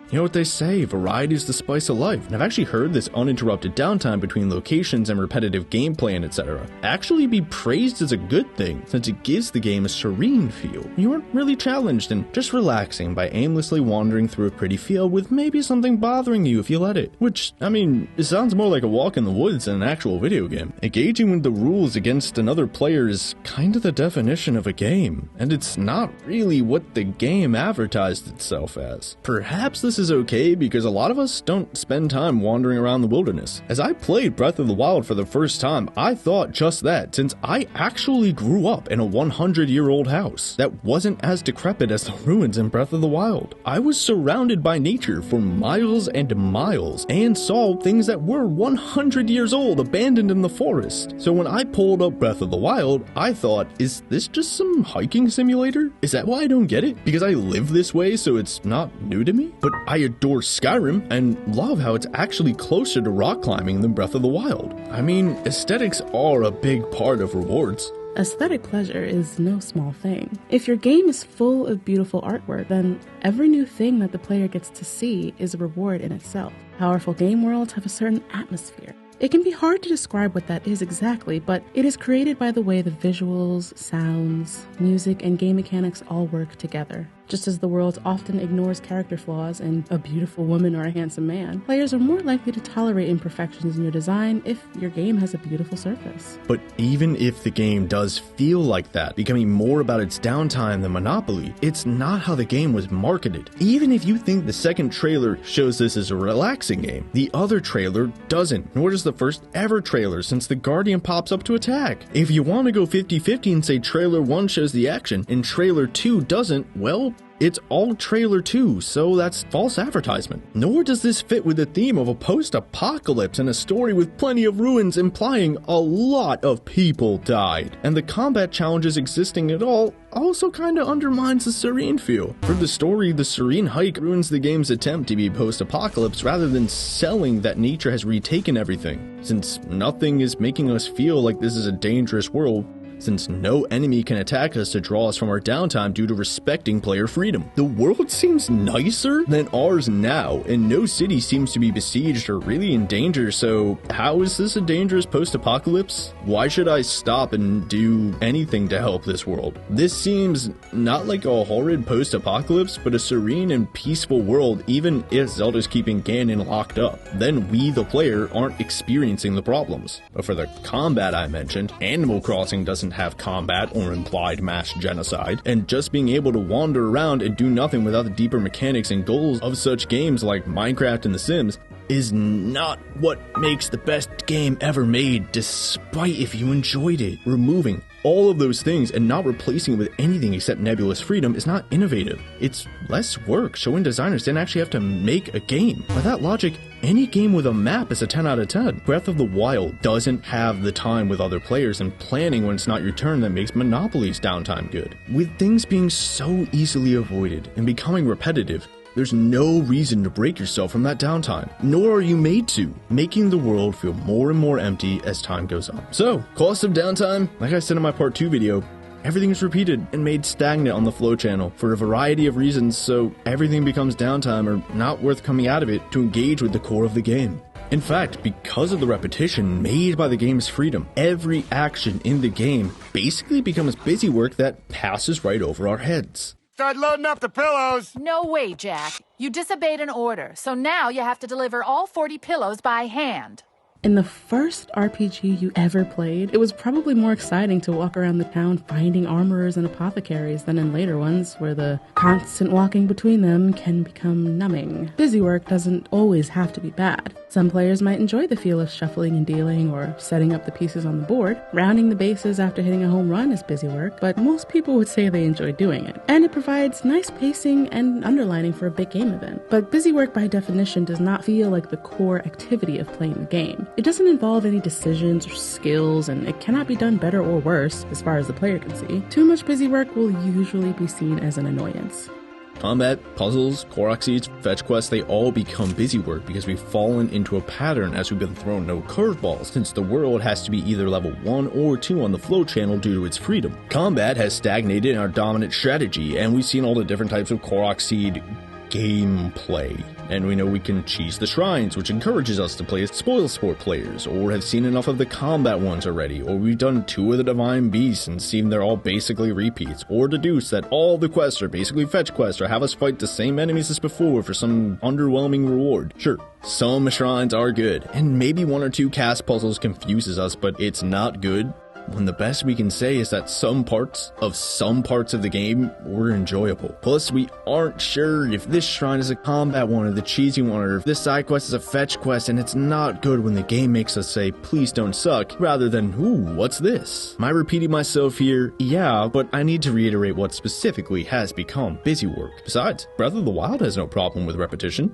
S12: You know what they say, variety is the spice of life, and I've actually heard this uninterrupted downtime between locations and repetitive gameplay and etc. actually be praised as a good thing, since it gives the game a serene feel. You aren't really challenged and just relaxing by aimlessly wandering through a pretty field with maybe something bothering you if you let it. Which, I mean, it sounds more like a walk in the woods than an actual video game. Engaging with the rules against another player is kind of the definition of a game, and it's not really what the game advertised itself as. Perhaps this is okay because a lot of us don't spend time wandering around the wilderness. As I played Breath of the Wild for the first time, I thought just that, since I actually grew up in a 100-year-old house that wasn't as decrepit as the ruins in Breath of the Wild. I was surrounded by nature for miles and miles and saw things that were 100 years old abandoned in the forest. So when I pulled up Breath of the Wild, I thought, is this just some hiking simulator? Is that why I don't get it? Because I live this way so it's not new to me? But I adore Skyrim and love how it's actually closer to rock climbing than Breath of the Wild. I mean, aesthetics are a big part of rewards.
S3: Aesthetic pleasure is no small thing. If your game is full of beautiful artwork, then every new thing that the player gets to see is a reward in itself. Powerful game worlds have a certain atmosphere. It can be hard to describe what that is exactly, but it is created by the way the visuals, sounds, music, and game mechanics all work together. Just as the world often ignores character flaws in a beautiful woman or a handsome man, players are more likely to tolerate imperfections in your design if your game has a beautiful surface.
S12: But even if the game does feel like that, becoming more about its downtime than Monopoly, it's not how the game was marketed. Even if you think the second trailer shows this as a relaxing game, the other trailer doesn't, nor does the first ever trailer, since the Guardian pops up to attack. If you want to go 50-50 and say trailer 1 shows the action and trailer 2 doesn't, well, it's all trailer 2, so that's false advertisement. Nor does this fit with the theme of a post-apocalypse and a story with plenty of ruins implying a lot of people died. And the combat challenges existing at all also kinda undermines the serene feel. For the story, the serene hike ruins the game's attempt to be post-apocalypse rather than selling that nature has retaken everything. Since nothing is making us feel like this is a dangerous world, since no enemy can attack us to draw us from our downtime due to respecting player freedom. The world seems nicer than ours now, and no city seems to be besieged or really in danger, so how is this a dangerous post-apocalypse? Why should I stop and do anything to help this world? This seems not like a horrid post-apocalypse, but a serene and peaceful world, even if Zelda's keeping Ganon locked up. Then we, the player, aren't experiencing the problems. But for the combat I mentioned, Animal Crossing doesn't have combat or implied mass genocide, and just being able to wander around and do nothing without the deeper mechanics and goals of such games like Minecraft and The Sims is not what makes the best game ever made, despite if you enjoyed it. Removing all of those things and not replacing it with anything except nebulous freedom is not innovative. It's less work, showing designers didn't actually have to make a game. By that logic, any game with a map is a 10 out of 10. Breath of the Wild doesn't have the time with other players and planning when it's not your turn that makes Monopoly's downtime good. With things being so easily avoided and becoming repetitive, there's no reason to break yourself from that downtime, nor are you made to, making the world feel more and more empty as time goes on. So, cost of downtime, like I said in my part 2 video, everything is repeated and made stagnant on the flow channel for a variety of reasons, so everything becomes downtime or not worth coming out of it to engage with the core of the game. In fact, because of the repetition made by the game's freedom, every action in the game basically becomes busy work that passes right over our heads.
S8: Start loading up the pillows!
S18: No way, Jack. You disobeyed an order, so now you have to deliver all 40 pillows by hand.
S3: In the first RPG you ever played, it was probably more exciting to walk around the town finding armorers and apothecaries than in later ones, where the constant walking between them can become numbing. Busy work doesn't always have to be bad. Some players might enjoy the feel of shuffling and dealing or setting up the pieces on the board. Rounding the bases after hitting a home run is busy work, but most people would say they enjoy doing it. And it provides nice pacing and underlining for a big game event. But busy work by definition does not feel like the core activity of playing the game. It doesn't involve any decisions or skills, and it cannot be done better or worse as far as the player can see. Too much busy work will usually be seen as an annoyance.
S12: Combat, puzzles, Korok Seeds, fetch quests, they all become busy work because we've fallen into a pattern as we've been thrown no curveballs, since the world has to be either level 1 or 2 on the flow channel due to its freedom. Combat has stagnated in our dominant strategy, and we've seen all the different types of Korok Seed gameplay. And we know we can cheese the shrines, which encourages us to play as spoil sport players, or have seen enough of the combat ones already, or we've done 2 of the divine beasts and seen they're all basically repeats, or deduce that all the quests are basically fetch quests or have us fight the same enemies as before for some underwhelming reward. Sure, some shrines are good, and maybe 1 or 2 cast puzzles confuses us, but it's not good when the best we can say is that some parts of the game were enjoyable. Plus, we aren't sure if this shrine is a combat one or the cheesy one, or if this side quest is a fetch quest, and it's not good when the game makes us say, please don't suck, rather than, ooh, what's this? Am I repeating myself here? Yeah, but I need to reiterate what specifically has become busy work. Besides, Breath of the Wild has no problem with repetition.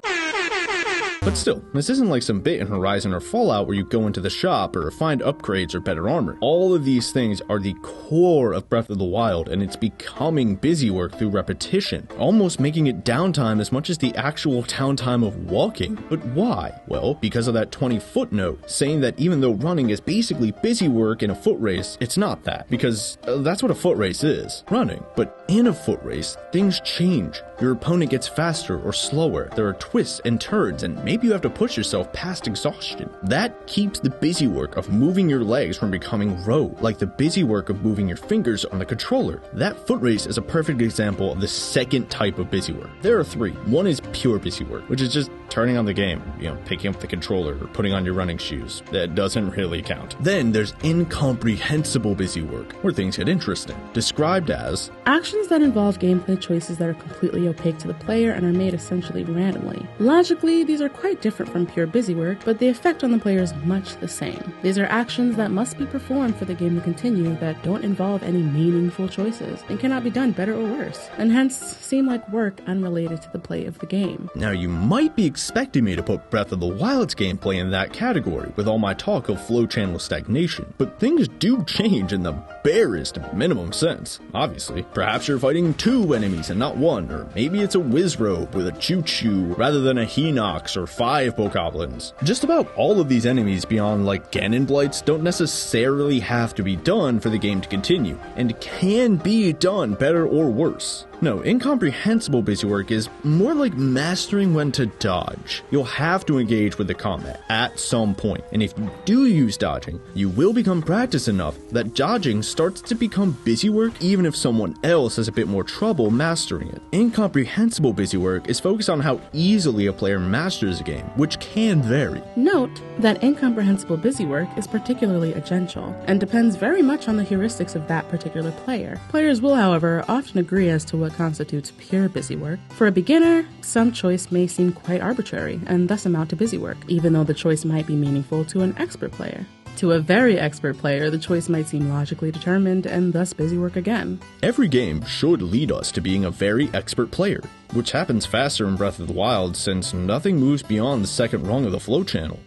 S12: But still, this isn't like some bit in Horizon or Fallout where you go into the shop or find upgrades or better armor. All of these things are the core of Breath of the Wild, and it's becoming busy work through repetition, almost making it downtime as much as the actual downtime of walking. But why? Well, because of that 20 footnote saying that even though running is basically busy work in a foot race, it's not that, because that's what a foot race is, running. But in a foot race, things change. Your opponent gets faster or slower, there are twists and turns, and maybe you have to push yourself past exhaustion. That keeps the busy work of moving your legs from becoming rote, like the busy work of moving your fingers on the controller. That foot race is a perfect example of the second type of busy work. There are 3. One is pure busy work, which is just turning on the game, picking up the controller or putting on your running shoes. That doesn't really count. Then there's incomprehensible busy work, where things get interesting, described as
S3: actions that involve gameplay choices that are completely opaque to the player and are made essentially randomly. Logically, these are quite different from pure busy work, but the effect on the player is much the same. These are actions that must be performed for the game to continue that don't involve any meaningful choices and cannot be done better or worse, and hence seem like work unrelated to the play of the game.
S12: Now you might be expecting me to put Breath of the Wild's gameplay in that category with all my talk of flow channel stagnation, but things do change in the barest minimum sense, obviously. Perhaps you're fighting 2 enemies and not 1, or maybe it's a Wizrobe with a Choo-Choo rather than a Hinox or 5 Bokoblins. Just about all of these enemies beyond like Ganon Blights don't necessarily have to be done for the game to continue, and can be done better or worse. No, incomprehensible busy work is more like mastering when to dodge. You'll have to engage with the combat at some point, and if you do use dodging, you will become practiced enough that dodging starts to become busy work even if someone else has a bit more trouble mastering it. Incomprehensible busy work is focused on how easily a player masters a game, which can vary.
S3: Note that incomprehensible busy work is particularly agential, and depends very much on the heuristics of that particular player. Players will, however, often agree as to what constitutes pure busy work. For a beginner, some choice may seem quite arbitrary, and thus amount to busy work, even though the choice might be meaningful to an expert player. To a very expert player, the choice might seem logically determined, and thus busy work again.
S12: Every game should lead us to being a very expert player, which happens faster in Breath of the Wild since nothing moves beyond the second rung of the flow channel.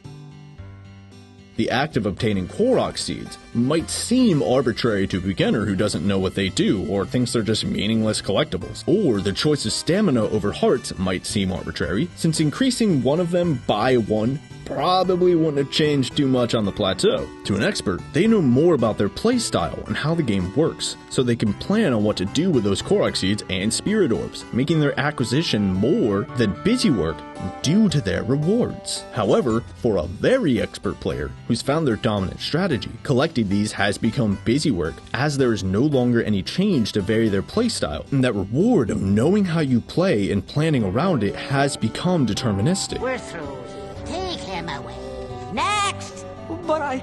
S12: The act of obtaining Korok Seeds might seem arbitrary to a beginner who doesn't know what they do or thinks they're just meaningless collectibles. Or the choice of stamina over hearts might seem arbitrary, since increasing one of them by 1 probably wouldn't have changed too much on the plateau. To an expert, they know more about their playstyle and how the game works, so they can plan on what to do with those Korok Seeds and Spirit Orbs, making their acquisition more than Busywork due to their rewards. However, for a very expert player who's found their dominant strategy, collecting these has become Busywork, as there is no longer any change to vary their playstyle, and that reward of knowing how you play and planning around it has become deterministic.
S2: We're through. Take him away. Next!
S17: But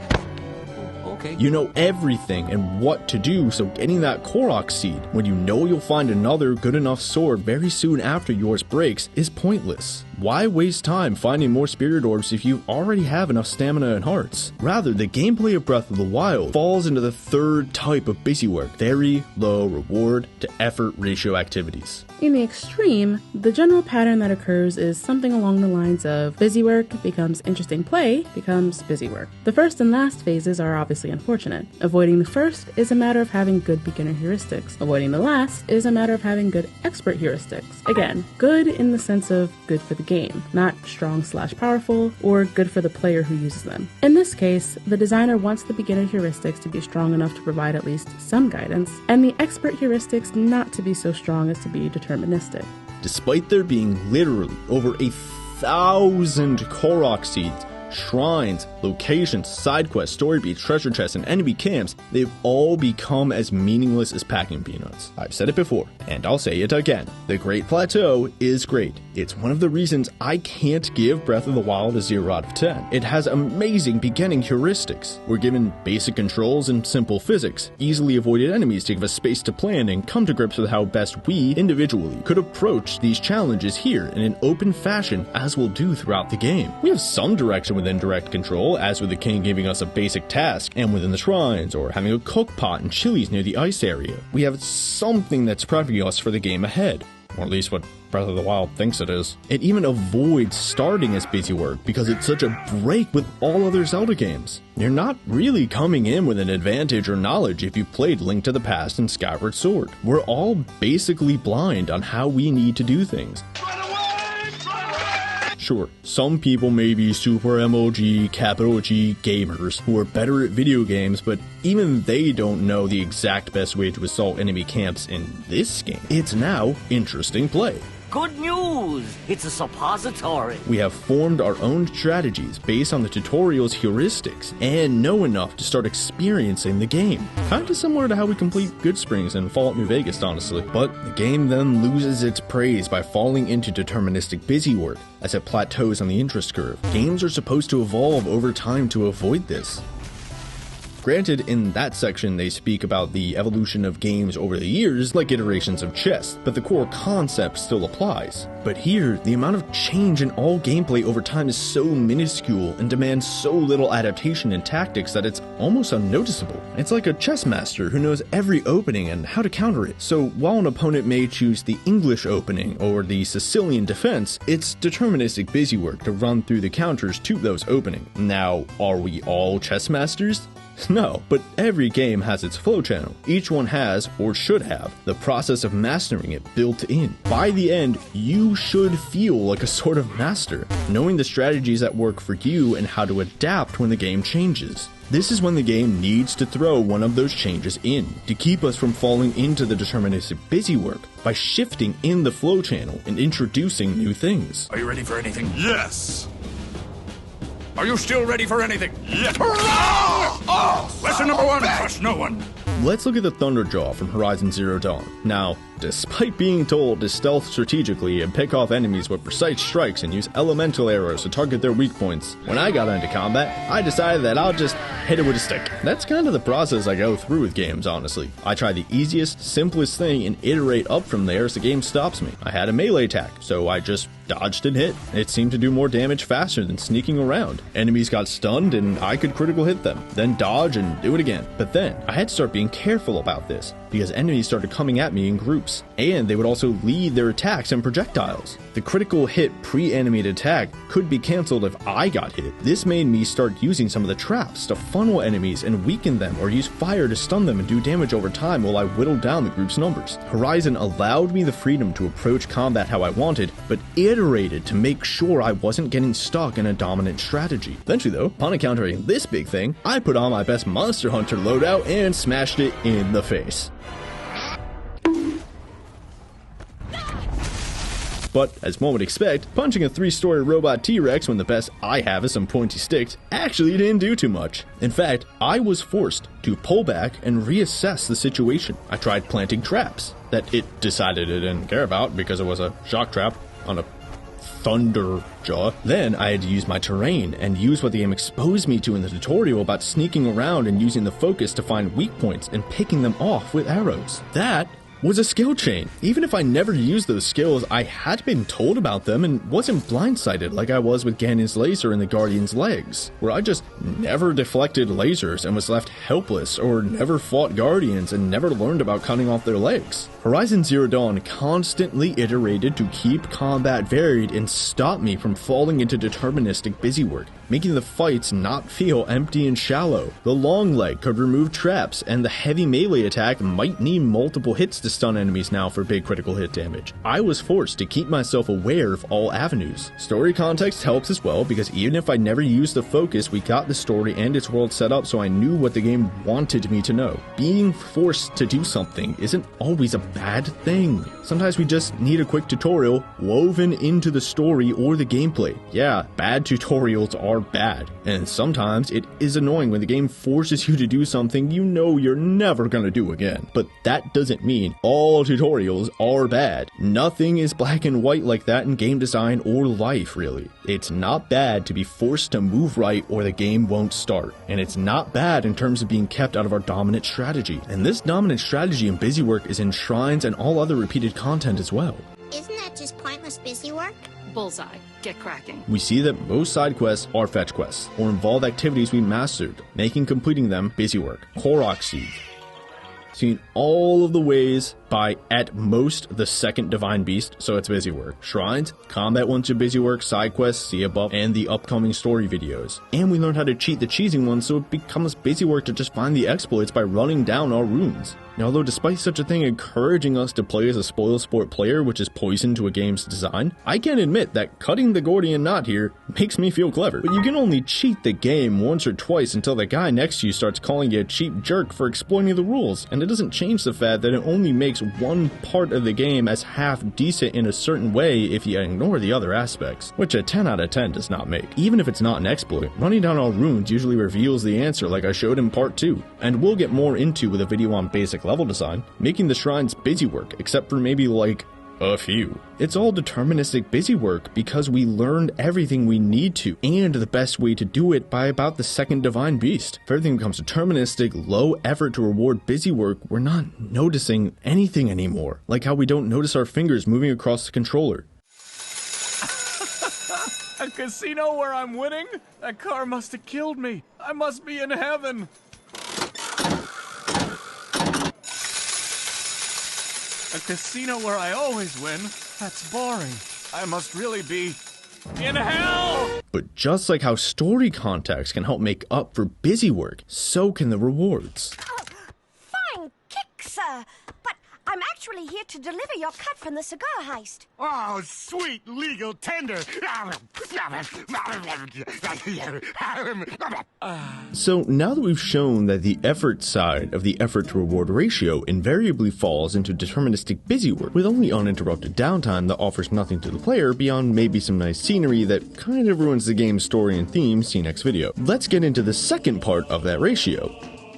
S17: okay.
S12: You know everything and what to do, so getting that Korok Seed when you know you'll find another good enough sword very soon after yours breaks is pointless. Why waste time finding more Spirit Orbs if you already have enough stamina and hearts? Rather, the gameplay of Breath of the Wild falls into the third type of Busywork, very low reward to effort ratio activities.
S3: In the extreme, the general pattern that occurs is something along the lines of Busywork becomes interesting play becomes Busywork. The first and last phases are obviously unfortunate. Avoiding the first is a matter of having good beginner heuristics. Avoiding the last is a matter of having good expert heuristics. Again, good in the sense of good for the game, not strong/powerful or good for the player who uses them. In this case, the designer wants the beginner heuristics to be strong enough to provide at least some guidance, and the expert heuristics not to be so strong as to be deterministic.
S12: Despite there being literally over 1,000 Korok Seeds, shrines, locations, side quests, story beats, treasure chests, and enemy camps, they've all become as meaningless as packing peanuts. I've said it before, and I'll say it again. The Great Plateau is great. It's one of the reasons I can't give Breath of the Wild a 0 out of 10. It has amazing beginning heuristics. We're given basic controls and simple physics, easily avoided enemies to give us space to plan and come to grips with how best we, individually, could approach these challenges here in an open fashion as we'll do throughout the game. We have some direction with Indirect Control, as with the king giving us a basic task, and within the shrines, or having a cook pot and chilies near the ice area. We have something that's prepping us for the game ahead. Or at least what Breath of the Wild thinks it is. It even avoids starting as Busywork because it's such a break with all other Zelda games. You're not really coming in with an advantage or knowledge if you played Link to the Past and Skyward Sword. We're all basically blind on how we need to do things. Sure, some people may be super MOG, capital G gamers who are better at video games, but even they don't know the exact best way to assault enemy camps in this game. It's now interesting play.
S6: Good news! It's a suppository.
S12: We have formed our own strategies based on the tutorial's heuristics and know enough to start experiencing the game. Kinda similar to how we complete Goodsprings and Fallout New Vegas, honestly. But the game then loses its praise by falling into deterministic Busywork as it plateaus on the interest curve. Games are supposed to evolve over time to avoid this. Granted, in that section they speak about the evolution of games over the years, like iterations of chess, but the core concept still applies. But here, the amount of change in all gameplay over time is so minuscule and demands so little adaptation and tactics that it's almost unnoticeable. It's like a chess master who knows every opening and how to counter it. So while an opponent may choose the English opening or the Sicilian defense, it's deterministic Busywork to run through the counters to those openings. Now, are we all chess masters? No, but every game has its flow channel. Each one has, or should have, the process of mastering it built in. By the end, you should feel like a sort of master, knowing the strategies that work for you and how to adapt when the game changes. This is when the game needs to throw one of those changes in, to keep us from falling into the deterministic Busywork, by shifting in the flow channel and introducing new things.
S4: Are you ready for anything?
S8: Yes!
S4: Are you still ready for anything?
S8: Yes! Oh,
S4: Lesson number 1, trust no one.
S12: Let's look at the Thunderjaw from Horizon Zero Dawn. Now, despite being told to stealth strategically and pick off enemies with precise strikes and use elemental arrows to target their weak points, when I got into combat, I decided that I'll just hit it with a stick. That's kind of the process I go through with games, honestly. I try the easiest, simplest thing and iterate up from there as the game stops me. I had a melee attack, so I just dodged and hit. It seemed to do more damage faster than sneaking around. Enemies got stunned and I could critical hit them, then dodge and do it again. But then, I had to start being careful about this, because enemies started coming at me in groups. traps, and they would also lead their attacks and projectiles. The critical hit pre-animated attack could be cancelled if I got hit. This made me start using some of the traps to funnel enemies and weaken them, or use fire to stun them and do damage over time while I whittled down the group's numbers. Horizon allowed me the freedom to approach combat how I wanted, but iterated to make sure I wasn't getting stuck in a dominant strategy. Eventually though, upon encountering this big thing, I put on my best Monster Hunter loadout and smashed it in the face. But, as one would expect, punching a 3-story robot T-Rex when the best I have is some pointy sticks actually didn't do too much. In fact, I was forced to pull back and reassess the situation. I tried planting traps that it decided it didn't care about because it was a shock trap on a thunder jaw. Then I had to use my terrain and use what the game exposed me to in the tutorial about sneaking around and using the focus to find weak points and picking them off with arrows. That was a skill chain. Even if I never used those skills, I had been told about them and wasn't blindsided like I was with Ganon's laser in the Guardian's legs, where I just never deflected lasers and was left helpless, or never fought Guardians and never learned about cutting off their legs. Horizon Zero Dawn constantly iterated to keep combat varied and stop me from falling into deterministic busywork, making the fights not feel empty and shallow. The long leg could remove traps, and the heavy melee attack might need multiple hits to stun enemies now for big critical hit damage. I was forced to keep myself aware of all avenues. Story context helps as well, because even if I never used the focus, we got the story and its world set up so I knew what the game wanted me to know. Being forced to do something isn't always a bad thing. Sometimes we just need a quick tutorial woven into the story or the gameplay. Yeah, bad tutorials are bad, and sometimes it is annoying when the game forces you to do something you know you're never gonna do again. But that doesn't mean all tutorials are bad. Nothing is black and white like that in game design or life, really. It's not bad to be forced to move right or the game won't start, and it's not bad in terms of being kept out of our dominant strategy. And this dominant strategy in Busywork is in shrines and all other repeated content as well.
S2: Isn't that just pointless busywork?
S18: Bullseye. Get cracking.
S12: We see that most side quests are fetch quests, or involve activities we mastered, making completing them busywork. Korok Seeds. Seen all of the ways by, at most, the second Divine Beast, so it's busywork. Shrines, combat once you busywork, side quests, see above, and the upcoming story videos. And we learned how to cheat the cheesing ones so it becomes busywork to just find the exploits by running down our runes. Now, although despite such a thing encouraging us to play as a spoil sport player, which is poison to a game's design, I can admit that cutting the Gordian knot here makes me feel clever. But you can only cheat the game once or twice until the guy next to you starts calling you a cheap jerk for exploiting the rules, and it doesn't change the fact that it only makes one part of the game as half decent in a certain way if you ignore the other aspects, which a 10 out of 10 does not make. Even if it's not an exploit, running down all runes usually reveals the answer like I showed in part 2, and we'll get more into with a video on basic level design, making the shrines busywork, except for maybe like a few. It's all deterministic busywork because we learned everything we need to, and the best way to do it by about the second Divine Beast. If everything becomes deterministic, low effort to reward busywork, we're not noticing anything anymore, like how we don't notice our fingers moving across the controller.
S19: A casino where I'm winning? That car must have killed me. I must be in heaven. A casino where I always win? That's boring. I must really be in hell!
S12: But just like how story context can help make up for busywork, so can the rewards.
S13: Fine kick, sir. But I'm actually here to deliver your cut from the cigar heist.
S8: Oh, sweet legal tender.
S12: So now that we've shown that the effort side of the effort to reward ratio invariably falls into deterministic busywork with only uninterrupted downtime that offers nothing to the player beyond maybe some nice scenery that kind of ruins the game's story and theme, see next video. Let's get into the second part of that ratio.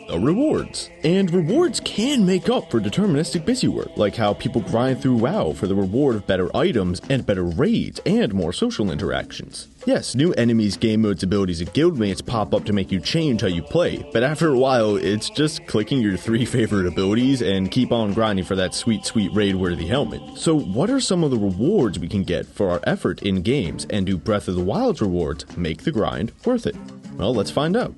S12: The rewards. And rewards can make up for deterministic busywork, like how people grind through WoW for the reward of better items and better raids and more social interactions. Yes, new enemies, game modes, abilities, and guildmates pop up to make you change how you play, but after a while, it's just clicking your 3 favorite abilities and keep on grinding for that sweet, sweet raid-worthy helmet. So what are some of the rewards we can get for our effort in games, and do Breath of the Wild's rewards make the grind worth it? Well, let's find out.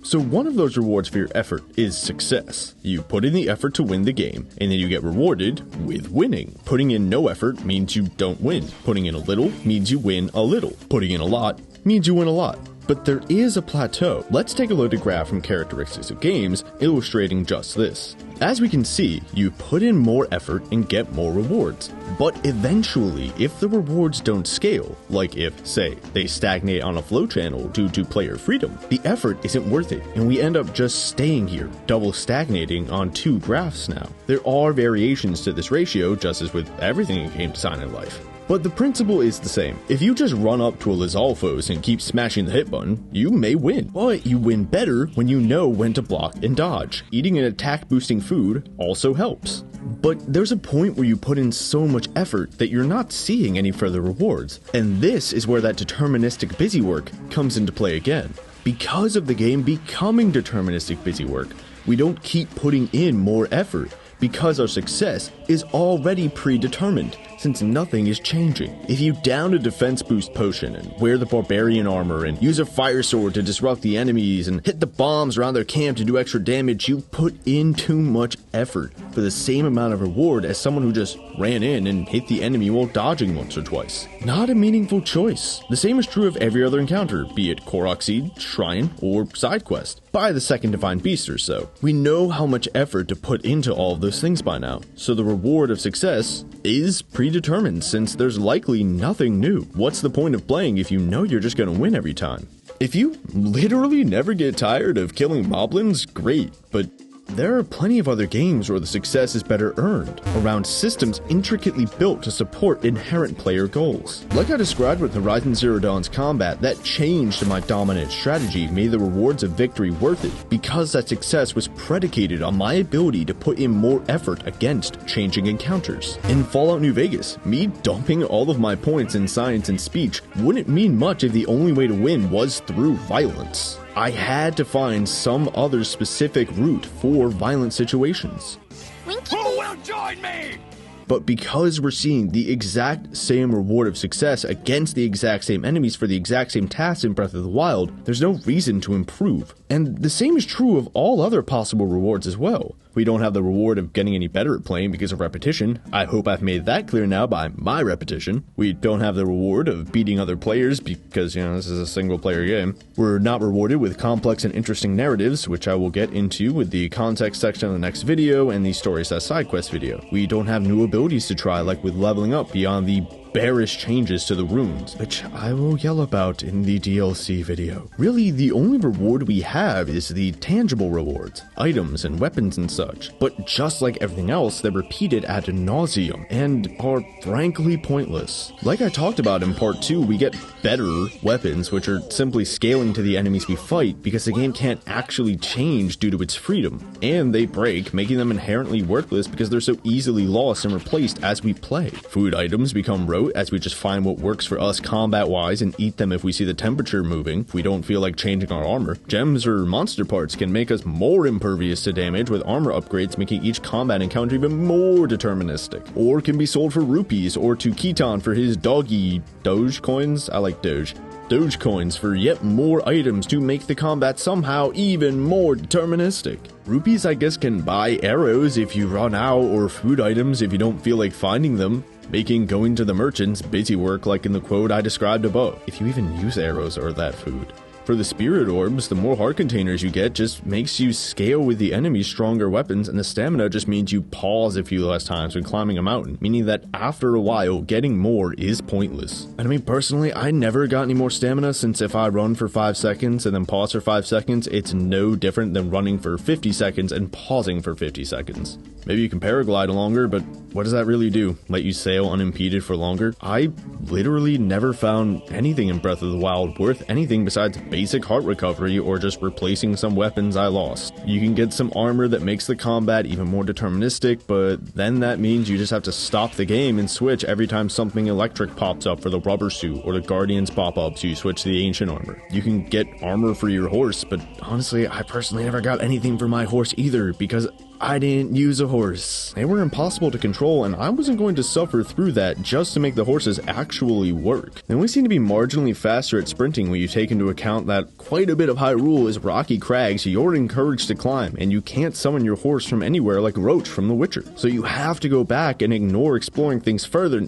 S1: So one of those rewards for your effort is success. You put in the effort to win the game, and then you get rewarded with winning. Putting in no effort means you don't win. Putting in a little means you win a little. Putting in a lot means you win a lot. But there is a plateau. Let's take a look at a graph from Characteristics of Games illustrating just this. As we can see, you put in more effort and get more rewards. But eventually, if the rewards don't scale, like if, say, they stagnate on a flow channel due to player freedom, the effort isn't worth it, and we end up just staying here, double stagnating on 2 graphs now. There are variations to this ratio, just as with everything in game design in life. But the principle is the same. If you just run up to a Lizalfos and keep smashing the hit button, you may win. But you win better when you know when to block and dodge. Eating an attack boosting food also helps. But there's a point where you put in so much effort that you're not seeing any further rewards. And this is where that deterministic busywork comes into play again. Because of the game becoming deterministic busywork, we don't keep putting in more effort, because our success is already predetermined, since nothing is changing. If you down a defense boost potion and wear the barbarian armor and use a fire sword to disrupt the enemies and hit the bombs around their camp to do extra damage, you put in too much effort for the same amount of reward as someone who just ran in and hit the enemy while dodging once or twice. Not a meaningful choice. The same is true of every other encounter, be it Korok Seeds, Shrine, or Sidequest, by the second Divine Beast or so. We know how much effort to put into all of those things by now, so the reward of success is predetermined since there's likely nothing new. What's the point of playing if you know you're just gonna win every time? If you literally never get tired of killing moblins, great, but there are plenty of other games where the success is better earned, around systems intricately built to support inherent player goals. Like I described with Horizon Zero Dawn's combat, that change to my dominant strategy made the rewards of victory worth it, because that success was predicated on my ability to put in more effort against changing encounters. In Fallout New Vegas, me dumping all of my points in science and speech wouldn't mean much if the only way to win was through violence. I had to find some other specific route for violent situations.
S5: Who will join me?
S1: But because we're seeing the exact same reward of success against the exact same enemies for the exact same tasks in Breath of the Wild, there's no reason to improve. And the same is true of all other possible rewards as well. We don't have the reward of getting any better at playing because of repetition. I hope I've made that clear now by my repetition. We don't have the reward of beating other players because, this is a single player game. We're not rewarded with complex and interesting narratives, which I will get into with the context section of the next video and the Stories as Sidequest video. We don't have new abilities to try like with leveling up beyond the bearish changes to the runes, which I will yell about in the DLC video. Really, the only reward we have is the tangible rewards, items and weapons and such, but just like everything else, they're repeated ad nauseum and are frankly pointless. Like I talked about in part 2, we get better weapons, which are simply scaling to the enemies we fight because the game can't actually change due to its freedom, and they break, making them inherently worthless because they're so easily lost and replaced as we play. Food items become rote as we just find what works for us combat-wise and eat them if we see the temperature moving, if we don't feel like changing our armor. Gems or monster parts can make us more impervious to damage, with armor upgrades making each combat encounter even more deterministic. Or can be sold for rupees, or to Keaton for his doggy Doge coins? I like Doge. Doge coins for yet more items to make the combat somehow even more deterministic. Rupees, I guess, can buy arrows if you run out, or food items if you don't feel like finding them, making going to the merchants busy work like in the quote I described above, if you even use arrows or that food. For the spirit orbs, the more heart containers you get just makes you scale with the enemy's stronger weapons, and the stamina just means you pause a few less times when climbing a mountain, meaning that after a while, getting more is pointless. And I mean, personally, I never got any more stamina, since if I run for 5 seconds and then pause for 5 seconds, it's no different than running for 50 seconds and pausing for 50 seconds. Maybe you can paraglide longer, but what does that really do? Let you sail unimpeded for longer? I literally never found anything in Breath of the Wild worth anything besides basic heart recovery or just replacing some weapons I lost. You can get some armor that makes the combat even more deterministic, but then that means you just have to stop the game and switch every time something electric pops up for the rubber suit, or the guardians pop up so you switch to the ancient armor. You can get armor for your horse, but honestly, I personally never got anything for my horse either, because
S12: I didn't use a horse. They were impossible to control, and I wasn't going to suffer through that just to make the horses actually work. And we seem to be marginally faster at sprinting when you take into account that quite a bit of Hyrule is rocky crags you're encouraged to climb, and you can't summon your horse from anywhere like Rote from The Witcher. So you have to go back and ignore exploring things further.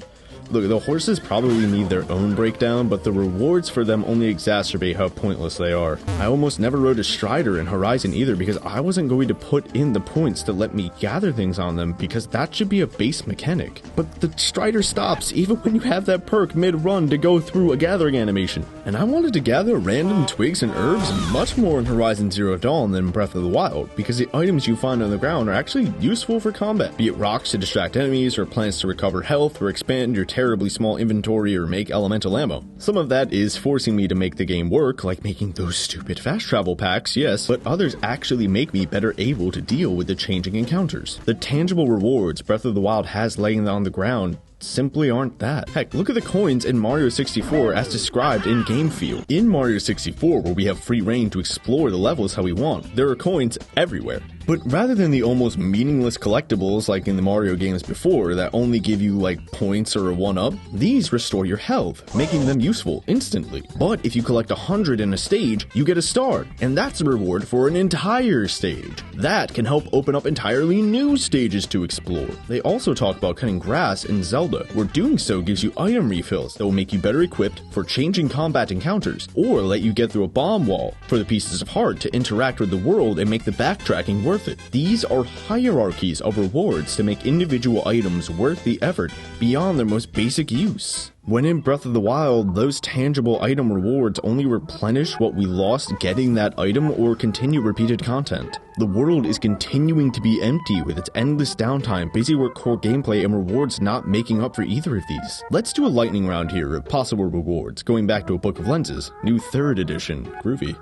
S12: Look, the horses probably need their own breakdown, but the rewards for them only exacerbate how pointless they are. I almost never rode a Strider in Horizon either because I wasn't going to put in the points to let me gather things on them because that should be a base mechanic. But the Strider stops even when you have that perk mid-run to go through a gathering animation. And I wanted to gather random twigs and herbs much more in Horizon Zero Dawn than Breath of the Wild because the items you find on the ground are actually useful for combat, be it rocks to distract enemies or plants to recover health or expand your terribly small inventory or make elemental ammo. Some of that is forcing me to make the game work, like making those stupid fast travel packs, yes, but others actually make me better able to deal with the changing encounters. The tangible rewards Breath of the Wild has laying on the ground simply aren't that. Heck, look at the coins in Mario 64 as described in Game Field. In Mario 64, where we have free reign to explore the levels how we want, there are coins everywhere. But rather than the almost meaningless collectibles like in the Mario games before that only give you like points or a 1-up, these restore your health, making them useful instantly. But if you collect 100 in a stage, you get a star, and that's a reward for an entire stage. That can help open up entirely new stages to explore. They also talk about cutting grass in Zelda, where doing so gives you item refills that will make you better equipped for changing combat encounters, or let you get through a bomb wall for the pieces of heart to interact with the world and make the backtracking worth it. These are hierarchies of rewards to make individual items worth the effort beyond their most basic use. When in Breath of the Wild, those tangible item rewards only replenish what we lost getting that item or continue repeated content. The world is continuing to be empty with its endless downtime, Busywork core gameplay, and rewards not making up for either of these. Let's do a lightning round here of possible rewards, going back to a Book of Lenses, new 3rd edition, groovy.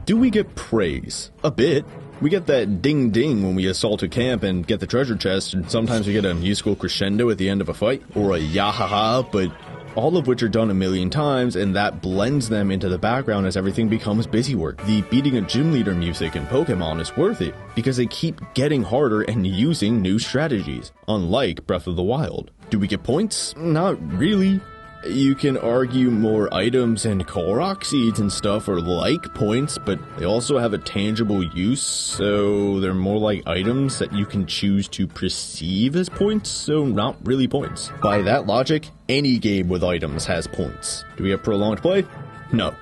S12: Do we get praise? A bit. We get that ding ding when we assault a camp and get the treasure chest, and sometimes we get a musical crescendo at the end of a fight, or a yahaha, but all of which are done a million times, and that blends them into the background as everything becomes Busywork. The beating a gym leader music in Pokemon is worth it, because they keep getting harder and using new strategies, unlike Breath of the Wild. Do we get points? Not really. You can argue more items and Korok Seeds and stuff are like points, but they also have a tangible use, so they're more like items that you can choose to perceive as points, so not really points. By that logic, any game with items has points. Do we have prolonged play? No.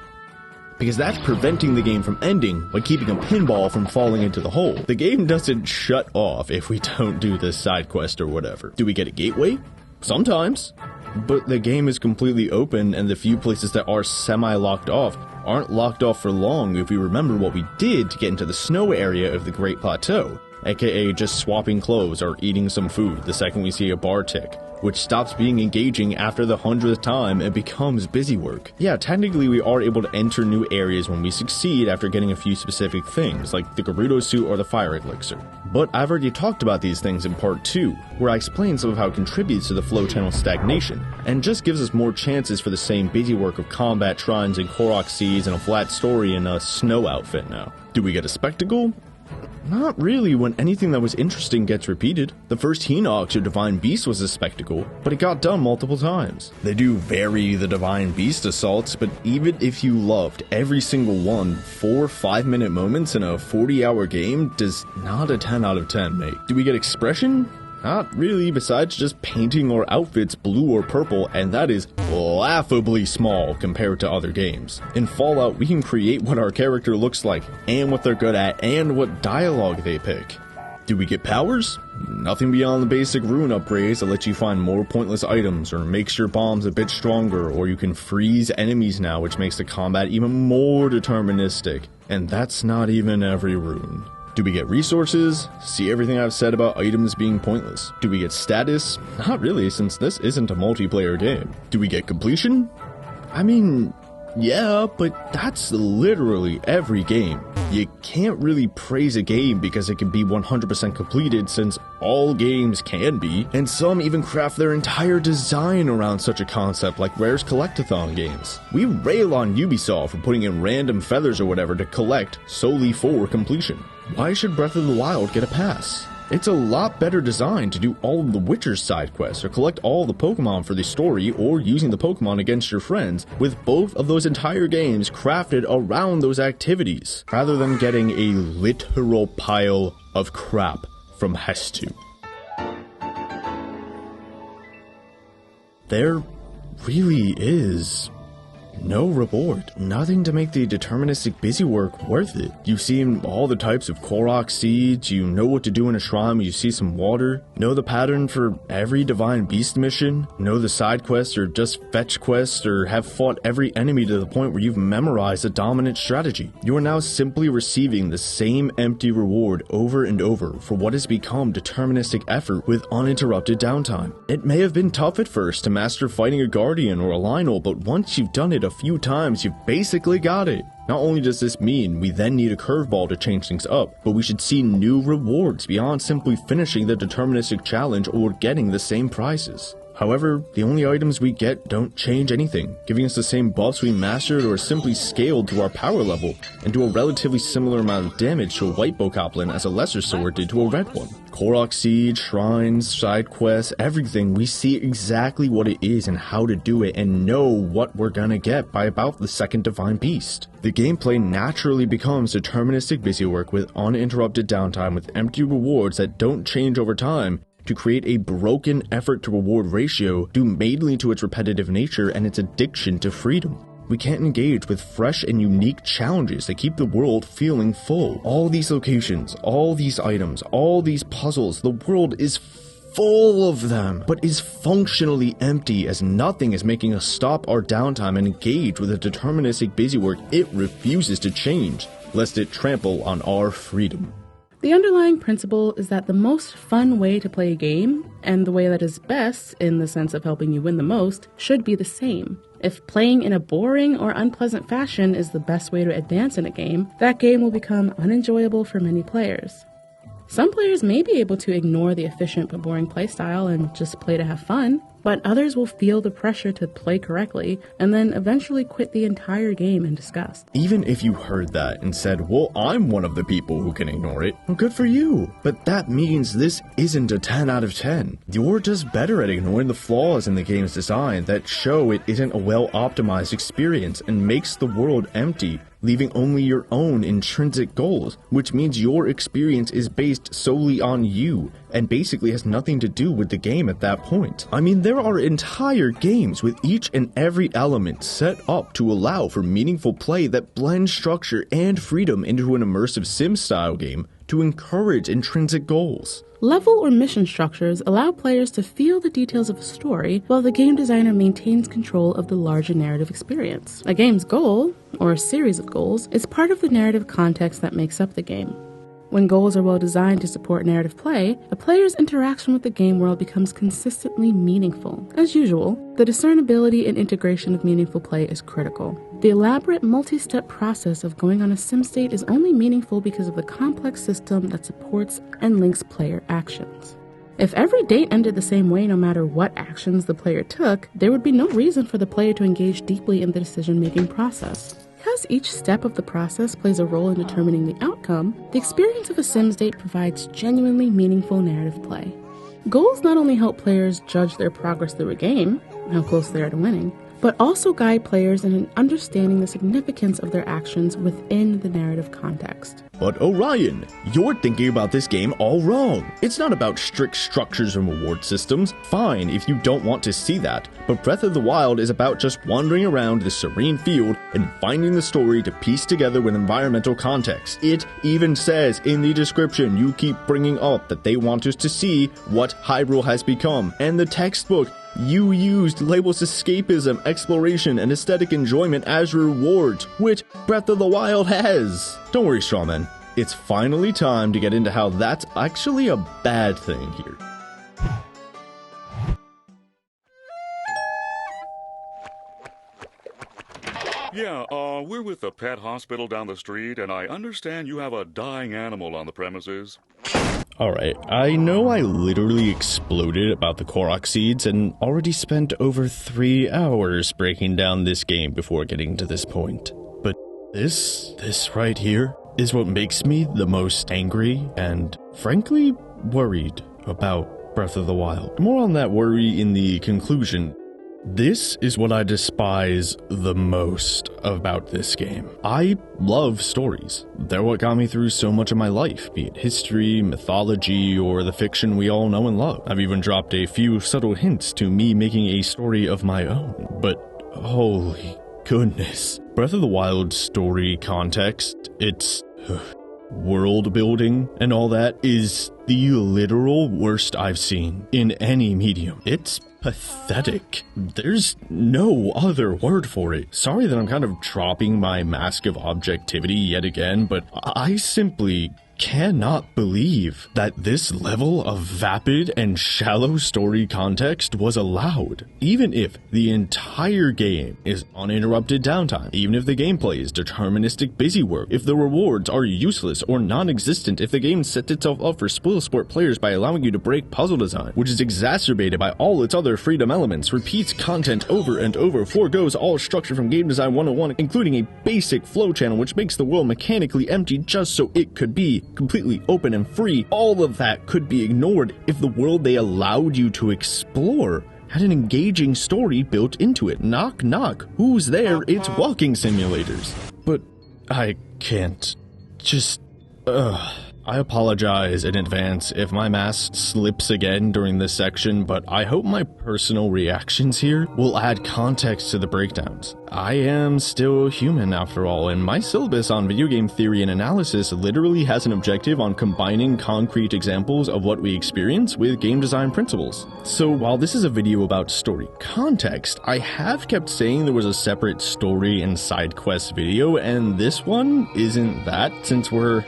S12: Because that's preventing the game from ending by keeping a pinball from falling into the hole. The game doesn't shut off if we don't do this side quest or whatever. Do we get a gateway? Sometimes. But the game is completely open, and the few places that are semi-locked off aren't locked off for long if we remember what we did to get into the snow area of the Great Plateau, aka just swapping clothes or eating some food the second we see a bar tick, which stops being engaging after the 100th time and becomes Busywork. Yeah, technically we are able to enter new areas when we succeed after getting a few specific things, like the Gerudo suit or the fire elixir. But I've already talked about these things in part 2, where I explain some of how it contributes to the flow channel stagnation, and just gives us more chances for the same Busywork of combat shrines and Korok Seeds and a flat story in a snow outfit now. Do we get a spectacle? Not really when anything that was interesting gets repeated. The first Hinox or Divine Beast was a spectacle, but it got done multiple times. They do vary the Divine Beast assaults, but even if you loved every single one, 4 5-minute moments in a 40-hour game does not a 10 out of 10 make. Do we get expression? Not really, besides just painting our outfits blue or purple, and that is laughably small compared to other games. In Fallout, we can create what our character looks like, and what they're good at, and what dialogue they pick. Do we get powers? Nothing beyond the basic rune upgrades that let you find more pointless items, or makes your bombs a bit stronger, or you can freeze enemies now, which makes the combat even more deterministic. And that's not even every rune. Do we get resources? See everything I've said about items being pointless. Do we get status? Not really, since this isn't a multiplayer game. Do we get completion? I mean, yeah, but that's literally every game. You can't really praise a game because it can be 100% completed, since all games can be, and some even craft their entire design around such a concept, like Rare's Collectathon games. We rail on Ubisoft for putting in random feathers or whatever to collect solely for completion. Why should Breath of the Wild get a pass? It's a lot better designed to do all of the Witcher's side quests or collect all the Pokemon for the story, or using the Pokemon against your friends, with both of those entire games crafted around those activities, rather than getting a literal pile of crap from Hestu. There really is no reward. Nothing to make the deterministic Busywork worth it. You've seen all the types of Korok Seeds, you know what to do in a shrine when you see some water, know the pattern for every Divine Beast mission, know the side quests or just fetch quests, or have fought every enemy to the point where you've memorized a dominant strategy. You are now simply receiving the same empty reward over and over for what has become deterministic effort with uninterrupted downtime. It may have been tough at first to master fighting a Guardian or a Lionel, but once you've done it a few times, you've basically got it. Not only does this mean we then need a curveball to change things up, but we should see new rewards beyond simply finishing the deterministic challenge or getting the same prizes. However, the only items we get don't change anything, giving us the same buffs we mastered or simply scaled to our power level, and do a relatively similar amount of damage to a white bokoblin as a lesser sword did to a red one. Korok Seeds, shrines, side quests, everything, we see exactly what it is and how to do it, and know what we're gonna get by about the second Divine Beast. The gameplay naturally becomes deterministic Busywork with uninterrupted downtime with empty rewards that don't change over time, to create a broken effort to reward ratio due mainly to its repetitive nature and its addiction to freedom. We can't engage with fresh and unique challenges that keep the world feeling full. All these locations, all these items, all these puzzles, the world is full of them, but is functionally empty, as nothing is making us stop our downtime and engage with a deterministic Busywork it refuses to change, lest it trample on our freedom.
S3: The underlying principle is that the most fun way to play a game, and the way that is best in the sense of helping you win the most, should be the same. If playing in a boring or unpleasant fashion is the best way to advance in a game, that game will become unenjoyable for many players. Some players may be able to ignore the efficient but boring playstyle and just play to have fun, but others will feel the pressure to play correctly and then eventually quit the entire game in disgust.
S12: Even if you heard that and said, well, I'm one of the people who can ignore it, well, good for you. But that means this isn't a 10 out of 10. You're just better at ignoring the flaws in the game's design that show it isn't a well-optimized experience and makes the world empty, leaving only your own intrinsic goals, which means your experience is based solely on you and basically has nothing to do with the game at that point. I mean, there are entire games with each and every element set up to allow for meaningful play that blends structure and freedom into an immersive sim-style game to encourage intrinsic goals.
S3: Level or mission structures allow players to feel the details of a story while the game designer maintains control of the larger narrative experience. A game's goal, or a series of goals, is part of the narrative context that makes up the game. When goals are well designed to support narrative play, a player's interaction with the game world becomes consistently meaningful. As usual, the discernibility and integration of meaningful play is critical. The elaborate multi-step process of going on a sim state is only meaningful because of the complex system that supports and links player actions. If every date ended the same way no matter what actions the player took, there would be no reason for the player to engage deeply in the decision-making process. Because each step of the process plays a role in determining the outcome, the experience of a Sims date provides genuinely meaningful narrative play. Goals not only help players judge their progress through a game, how close they are to winning, but also guide players in understanding the significance of their actions within the narrative context.
S12: But Orion, you're thinking about this game all wrong. It's not about strict structures and reward systems. Fine if you don't want to see that, but Breath of the Wild is about just wandering around the serene field and finding the story to piece together with environmental context. It even says in the description you keep bringing up that they want us to see what Hyrule has become, and the textbook you used labels escapism, exploration, and aesthetic enjoyment as rewards, which Breath of the Wild has. Don't worry, Strawman. It's finally time to get into how that's actually a bad thing here.
S20: Yeah, we're with the pet hospital down the street, and I understand you have a dying animal on the premises.
S1: Alright, I know I literally exploded about the Korok Seeds and already spent over 3 hours breaking down this game before getting to this point. But this right here is what makes me the most angry and, frankly, worried about Breath of the Wild. More on that worry in the conclusion. This is what I despise the most about this game. I love stories. They're what got me through so much of my life, be it history, mythology, or the fiction we all know and love. I've even dropped a few subtle hints to me making a story of my own. But holy goodness. Breath of the Wild's story context, its world building and all that is the literal worst I've seen in any medium. It's pathetic. There's no other word for it. Sorry that I'm kind of dropping my mask of objectivity yet again, but I simply cannot believe that this level of vapid and shallow story context was allowed. Even if the entire game is uninterrupted downtime, even if the gameplay is deterministic busywork, if the rewards are useless or non-existent, if the game sets itself up for spoil sport players by allowing you to break puzzle design, which is exacerbated by all its other freedom elements, repeats content over and over, forgoes all structure from game design 101, including a basic flow channel which makes the world mechanically empty just so it could be completely open and free. All of that could be ignored if the world they allowed you to explore had an engaging story built into it. Knock knock, who's there? It's walking simulators. But I can't. Just I apologize in advance if my mask slips again during this section, but I hope my personal reactions here will add context to the breakdowns. I am still human after all, and my syllabus on video game theory and analysis literally has an objective on combining concrete examples of what we experience with game design principles. So while this is a video about story context, I have kept saying there was a separate story and side quest video, and this one isn't that, since we're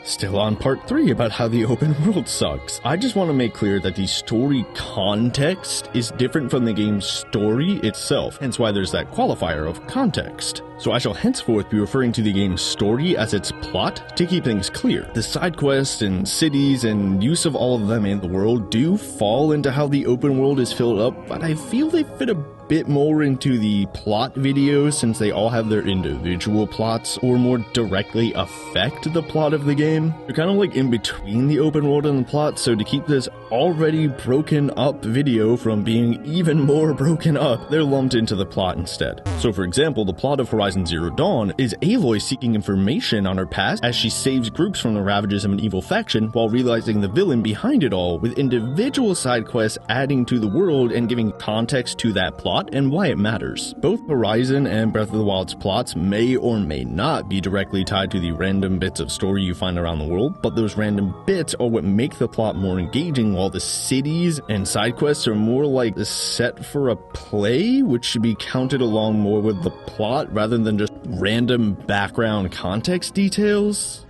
S1: still on part 3 about how the open world sucks. I just want to make clear that the story context is different from the game's story itself, hence why there's that qualifier of context. So I shall henceforth be referring to the game's story as its plot to keep things clear. The side quests and cities and use of all of them in the world do fall into how the open world is filled up, but I feel they fit a bit more into the plot videos since they all have their individual plots or more directly affect the plot of the game. They're kind of like in between the open world and the plot, so to keep this already broken up video from being even more broken up, they're lumped into the plot instead. So for example, the plot of Horizon Zero Dawn is Aloy seeking information on her past as she saves groups from the ravages of an evil faction while realizing the villain behind it all, with individual side quests adding to the world and giving context to that plot and why it matters. Both Horizon and Breath of the Wild's plots may or may not be directly tied to the random bits of story you find around the world, but those random bits are what make the plot more engaging, while the cities and side quests are more like a set for a play, which should be counted along more with the plot rather than just random background context details.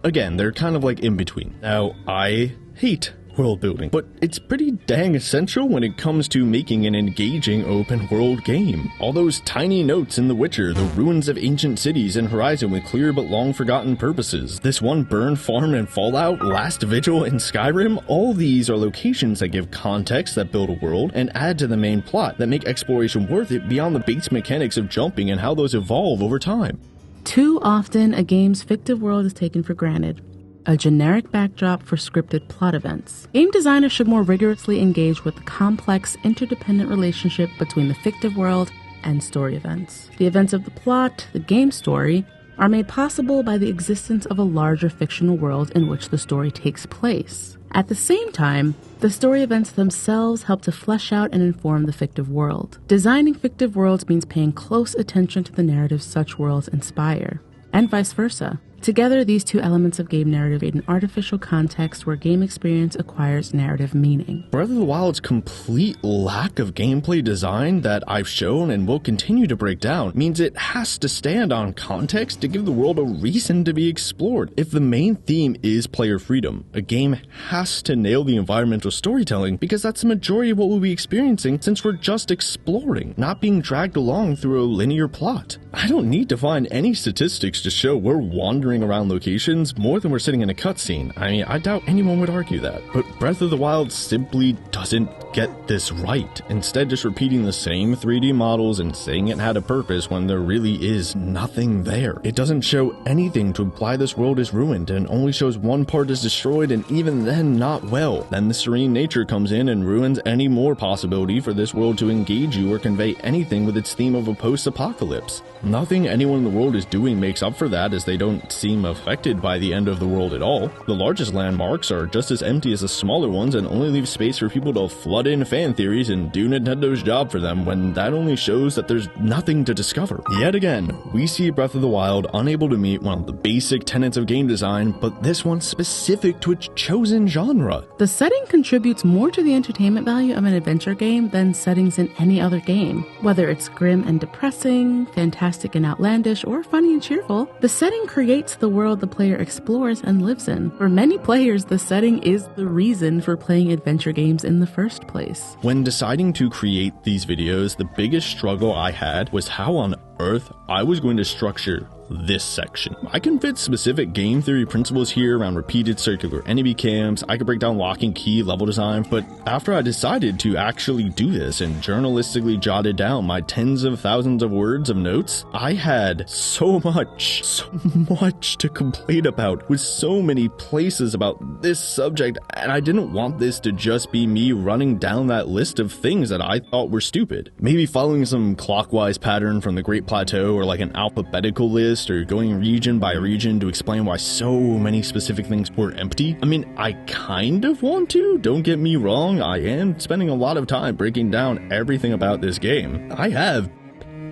S1: Again, they're kind of like in between. Now, I hate world building, but it's pretty dang essential when it comes to making an engaging open world game. All those tiny notes in The Witcher, the ruins of ancient cities in Horizon with clear but long forgotten purposes, this one burned farm in Fallout, Last Vigil in Skyrim, all these are locations that give context, that build a world, and add to the main plot, that make exploration worth it beyond the base mechanics of jumping and how those evolve over time.
S3: Too often, a game's fictive world is taken for granted. A generic backdrop for scripted plot events. Game designers should more rigorously engage with the complex, interdependent relationship between the fictive world and story events. The events of the plot, the game story, are made possible by the existence of a larger fictional world in which the story takes place. At the same time, the story events themselves help to flesh out and inform the fictive world. Designing fictive worlds means paying close attention to the narratives such worlds inspire, and vice versa. Together, these two elements of game narrative create an artificial context where game experience acquires narrative meaning.
S1: Breath of the Wild's complete lack of gameplay design that I've shown and will continue to break down means it has to stand on context to give the world a reason to be explored. If the main theme is player freedom, a game has to nail the environmental storytelling because that's the majority of what we'll be experiencing since we're just exploring, not being dragged along through a linear plot. I don't need to find any statistics to show we're wandering around locations more than we're sitting in a cutscene. I mean, I doubt anyone would argue that. But Breath of the Wild simply doesn't get this right, instead just repeating the same 3D models and saying it had a purpose when there really is nothing there. It doesn't show anything to imply this world is ruined and only shows one part is destroyed, and even then not well. Then the serene nature comes in and ruins any more possibility for this world to engage you or convey anything with its theme of a post-apocalypse. Nothing anyone in the world is doing makes up for that, as they don't seem affected by the end of the world at all. The largest landmarks are just as empty as the smaller ones and only leave space for people to flood in fan theories and do Nintendo's job for them, when that only shows that there's nothing to discover. Yet again, we see Breath of the Wild unable to meet one of the basic tenets of game design, but this one specific to its chosen genre.
S3: The setting contributes more to the entertainment value of an adventure game than settings in any other game. Whether it's grim and depressing, fantastic and outlandish, or funny and cheerful, the setting creates the world the player explores and lives in. For many players, the setting is the reason for playing adventure games in the first place.
S1: When deciding to create these videos, the biggest struggle I had was how on earth I was going to structure this section. I can fit specific game theory principles here around repeated circular enemy camps, I could break down lock and key level design, but after I decided to actually do this and journalistically jotted down my tens of thousands of words of notes, I had so much to complain about, with so many places about this subject, and I didn't want this to just be me running down that list of things that I thought were stupid. Maybe following some clockwise pattern from the Great Plateau, or like an alphabetical list, or going region by region to explain why so many specific things were empty. I mean, I kind of want to, don't get me wrong, I am spending a lot of time breaking down everything about this game. I have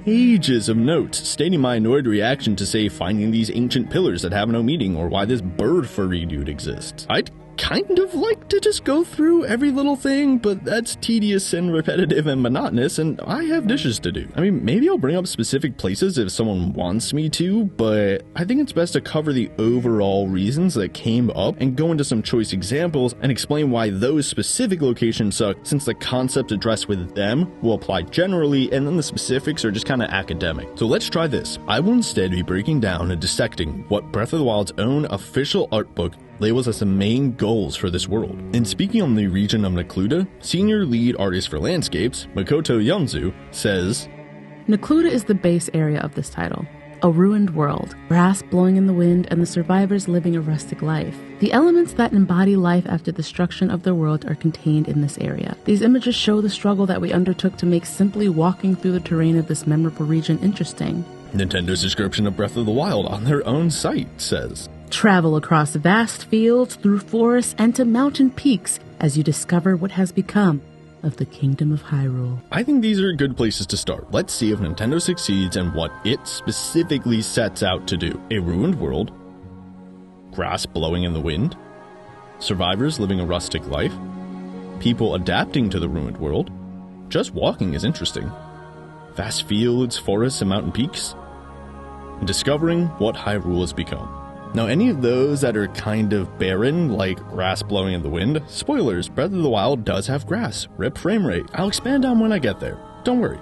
S1: pages of notes stating my annoyed reaction to, say, finding these ancient pillars that have no meaning, or why this bird furry dude exists. I'd kind of like to just go through every little thing, but that's tedious and repetitive and monotonous, and I have dishes to do. I mean, maybe I'll bring up specific places if someone wants me to, but I think it's best to cover the overall reasons that came up and go into some choice examples and explain why those specific locations suck, since the concept addressed with them will apply generally, and then the specifics are just kind of academic. So let's try this. I will instead be breaking down and dissecting what Breath of the Wild's own official art book labels as the main goals for this world. And speaking on the region of Necluda, senior lead artist for landscapes, Makoto Yonzu, says,
S3: Necluda is the base area of this title. A ruined world, grass blowing in the wind, and the survivors living a rustic life. The elements that embody life after destruction of the world are contained in this area. These images show the struggle that we undertook to make simply walking through the terrain of this memorable region interesting.
S1: Nintendo's description of Breath of the Wild on their own site says,
S3: Travel across vast fields, through forests, and to mountain peaks as you discover what has become of the Kingdom of Hyrule.
S1: I think these are good places to start. Let's see if Nintendo succeeds in what it specifically sets out to do. A ruined world, grass blowing in the wind, survivors living a rustic life, people adapting to the ruined world. Just walking is interesting. Vast fields, forests, and mountain peaks. And discovering what Hyrule has become. Now, any of those that are kind of barren, like grass blowing in the wind, spoilers, Breath of the Wild does have grass. Rip frame rate. I'll expand on when I get there. Don't worry.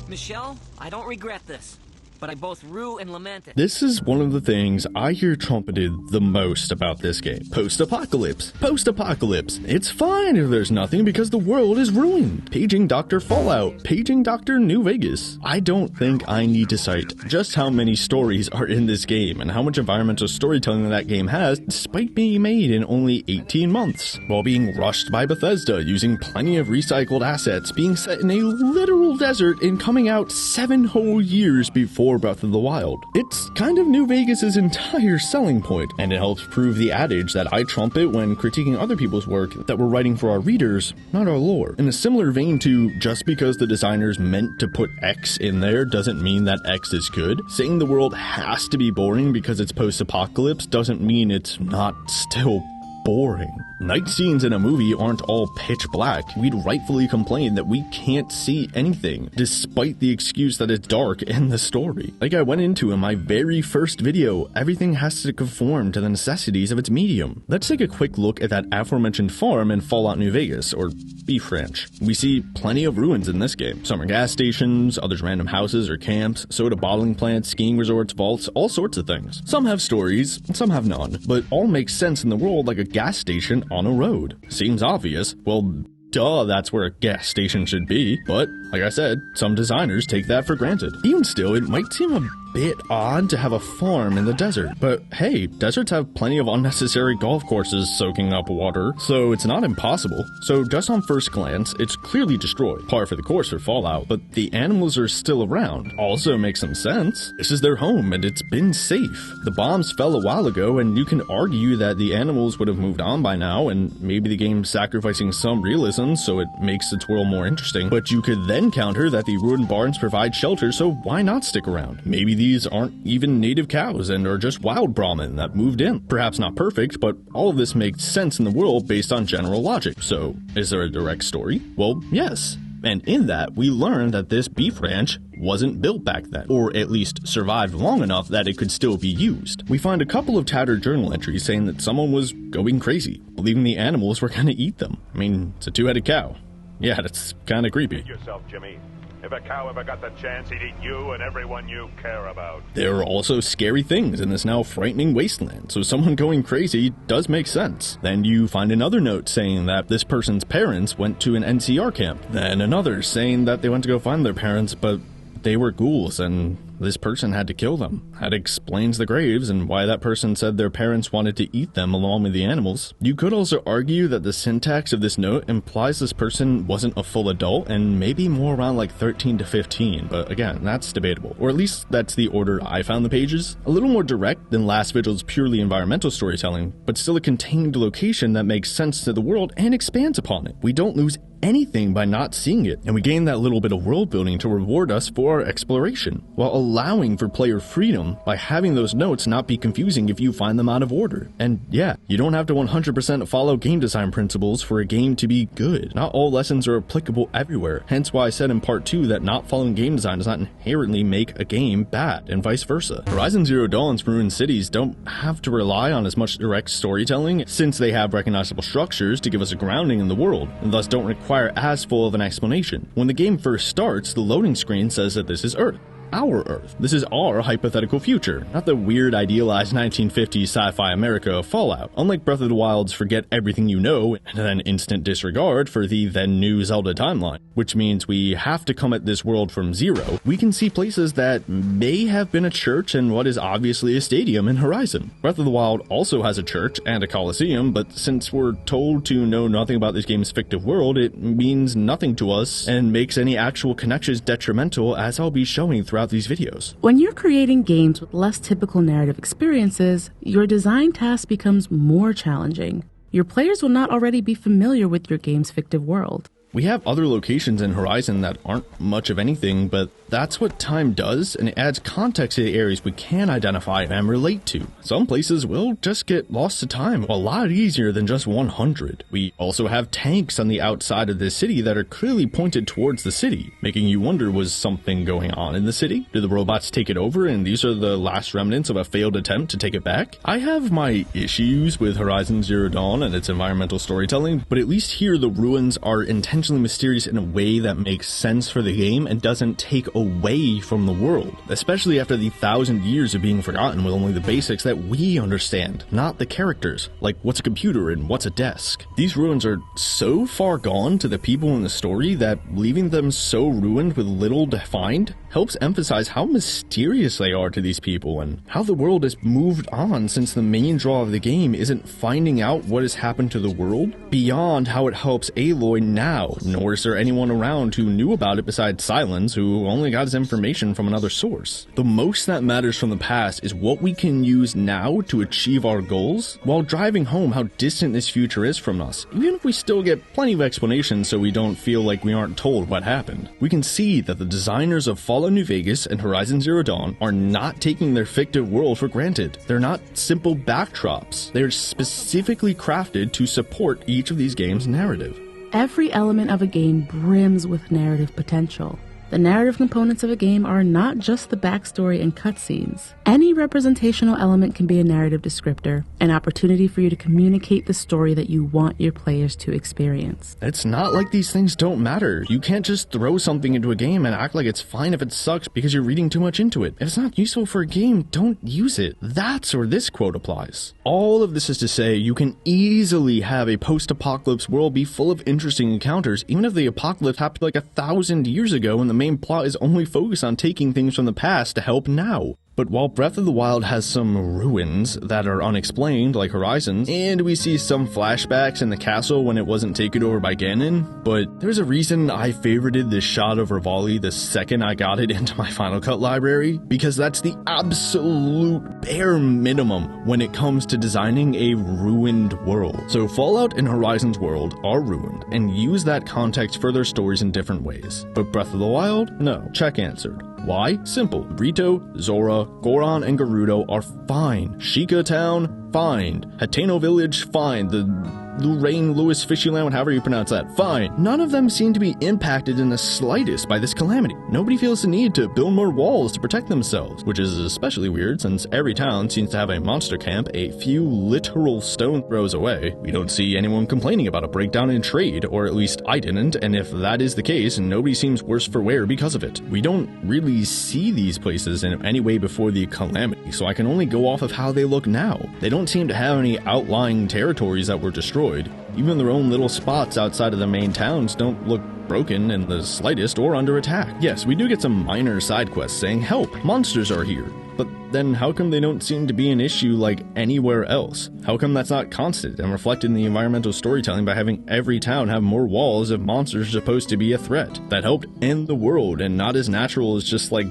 S6: Michelle, I don't regret this, but I both rue and lament it.
S1: This is one of the things I hear trumpeted the most about this game. Post-apocalypse. Post-apocalypse. It's fine if there's nothing because the world is ruined. Paging Dr. Fallout. Paging Dr. New Vegas. I don't think I need to cite just how many stories are in this game and how much environmental storytelling that game has, despite being made in only 18 months, while being rushed by Bethesda, using plenty of recycled assets, being set in a literal desert, and coming out 7 whole years before before Breath of the Wild. It's kind of New Vegas' entire selling point, and it helps prove the adage that I trumpet when critiquing other people's work that we're writing for our readers, not our lore. In a similar vein to just because the designers meant to put X in there doesn't mean that X is good. Saying the world has to be boring because it's post-apocalypse doesn't mean it's not still boring. Night scenes in a movie aren't all pitch black. We'd rightfully complain that we can't see anything, despite the excuse that it's dark in the story. Like I went into in my very first video, everything has to conform to the necessities of its medium. Let's take a quick look at that aforementioned farm in Fallout New Vegas, or Beef Ranch. We see plenty of ruins in this game. Some are gas stations, others random houses or camps, soda bottling plants, skiing resorts, vaults, all sorts of things. Some have stories, some have none, but all make sense in the world like a gas station on a road. Seems obvious. Well, duh, that's where a gas station should be. But, like I said, some designers take that for granted. Even still, it might seem a bit odd to have a farm in the desert, but hey, deserts have plenty of unnecessary golf courses soaking up water, so it's not impossible. So just on first glance, it's clearly destroyed, par for the course for Fallout, but the animals are still around. Also makes some sense. This is their home, and it's been safe. The bombs fell a while ago, and you can argue that the animals would have moved on by now, and maybe the game's sacrificing some realism so it makes its world more interesting, but you could then counter that the ruined barns provide shelter, so why not stick around? Maybe these aren't even native cows and are just wild Brahmin that moved in. Perhaps not perfect, but all of this makes sense in the world based on general logic. So, is there a direct story? Well, yes. And in that, we learn that this beef ranch wasn't built back then, or at least survived long enough that it could still be used. We find a couple of tattered journal entries saying that someone was going crazy, believing the animals were gonna eat them. I mean, it's a two-headed cow. Yeah, that's kinda creepy.
S21: Eat yourself, Jimmy. If a cow ever got the chance, he'd eat you and everyone you care about.
S1: There are also scary things in this now frightening wasteland, so someone going crazy does make sense. Then you find another note saying that this person's parents went to an NCR camp. Then another saying that they went to go find their parents, but they were ghouls and this person had to kill them. That explains the graves and why that person said their parents wanted to eat them along with the animals. You could also argue that the syntax of this note implies this person wasn't a full adult and maybe more around like 13 to 15, but again, that's debatable. Or at least that's the order I found the pages. A little more direct than Last Vigil's purely environmental storytelling, but still a contained location that makes sense to the world and expands upon it. We don't lose anything by not seeing it, and we gain that little bit of world building to reward us for our exploration, while allowing for player freedom by having those notes not be confusing if you find them out of order. And yeah, you don't have to 100% follow game design principles for a game to be good. Not all lessons are applicable everywhere, hence why I said in part 2 that not following game design does not inherently make a game bad, and vice versa. Horizon Zero Dawn's ruined cities don't have to rely on as much direct storytelling, since they have recognizable structures to give us a grounding in the world, and thus don't require as full of an explanation. When the game first starts, the loading screen says that this is Earth. Our Earth. This is our hypothetical future, not the weird idealized 1950s sci-fi America of Fallout. Unlike Breath of the Wild's forget everything you know and then instant disregard for the then new Zelda timeline, which means we have to come at this world from zero. We can see places that may have been a church and what is obviously a stadium in Horizon. Breath of the Wild also has a church and a coliseum, but since we're told to know nothing about this game's fictive world, it means nothing to us and makes any actual connections detrimental, as I'll be showing throughout these videos.
S3: When you're creating games with less typical narrative experiences, your design task becomes more challenging. Your players will not already be familiar with your game's fictive world.
S1: We have other locations in Horizon that aren't much of anything, but that's what time does, and it adds context to the areas we can identify and relate to. Some places will just get lost to time a lot easier than just 100. We also have tanks on the outside of this city that are clearly pointed towards the city, making you wonder, was something going on in the city? Did the robots take it over and these are the last remnants of a failed attempt to take it back? I have my issues with Horizon Zero Dawn and its environmental storytelling, but at least here the ruins are intentionally mysterious in a way that makes sense for the game and doesn't take away from the world, especially after the 1,000 years of being forgotten with only the basics that we understand, not the characters, like what's a computer and what's a desk. These ruins are so far gone to the people in the story that leaving them so ruined with little defined
S12: helps emphasize how mysterious they are to these people and how the world has moved on since the main draw of the game isn't finding out what has happened to the world beyond how it helps Aloy now, nor is there anyone around who knew about it besides Silence, who only got his information from another source. The most that matters from the past is what we can use now to achieve our goals, while driving home how distant this future is from us, even if we still get plenty of explanations so we don't feel like we aren't told what happened. We can see that the designers of Fallout New Vegas and Horizon Zero Dawn are not taking their fictive world for granted. They're not simple backdrops. They're specifically crafted to support each of these games' narrative.
S3: Every element of a game brims with narrative potential. The narrative components of a game are not just the backstory and cutscenes. Any representational element can be a narrative descriptor, an opportunity for you to communicate the story that you want your players to experience.
S12: It's not like these things don't matter. You can't just throw something into a game and act like it's fine if it sucks because you're reading too much into it. If it's not useful for a game, don't use it. That's where this quote applies. All of this is to say you can easily have a post-apocalypse world be full of interesting encounters, even if the apocalypse happened like 1,000 years ago and the main plot is only focused on taking things from the past to help now. But while Breath of the Wild has some ruins that are unexplained, like Horizons, and we see some flashbacks in the castle when it wasn't taken over by Ganon, but there's a reason I favorited this shot of Rivali the second I got it into my Final Cut library, because that's the absolute bare minimum when it comes to designing a ruined world. So Fallout and Horizons world are ruined, and use that context for their stories in different ways. But Breath of the Wild? No. Check answered. Why? Simple. Rito, Zora, Goron, and Gerudo are fine. Sheikah Town? Fine. Hateno Village? Fine. The Lorraine Lewis Fishyland, however you pronounce that, fine. None of them seem to be impacted in the slightest by this calamity. Nobody feels the need to build more walls to protect themselves, which is especially weird since every town seems to have a monster camp a few literal stone throws away. We don't see anyone complaining about a breakdown in trade, or at least I didn't, and if that is the case, nobody seems worse for wear because of it. We don't really see these places in any way before the calamity, so I can only go off of how they look now. They don't seem to have any outlying territories that were destroyed. Even their own little spots outside of the main towns don't look broken in the slightest or under attack. Yes, we do get some minor side quests saying, help, monsters are here. But then how come they don't seem to be an issue like anywhere else? How come that's not constant and reflected in the environmental storytelling by having every town have more walls if monsters are supposed to be a threat? That helped end the world and not as natural as just like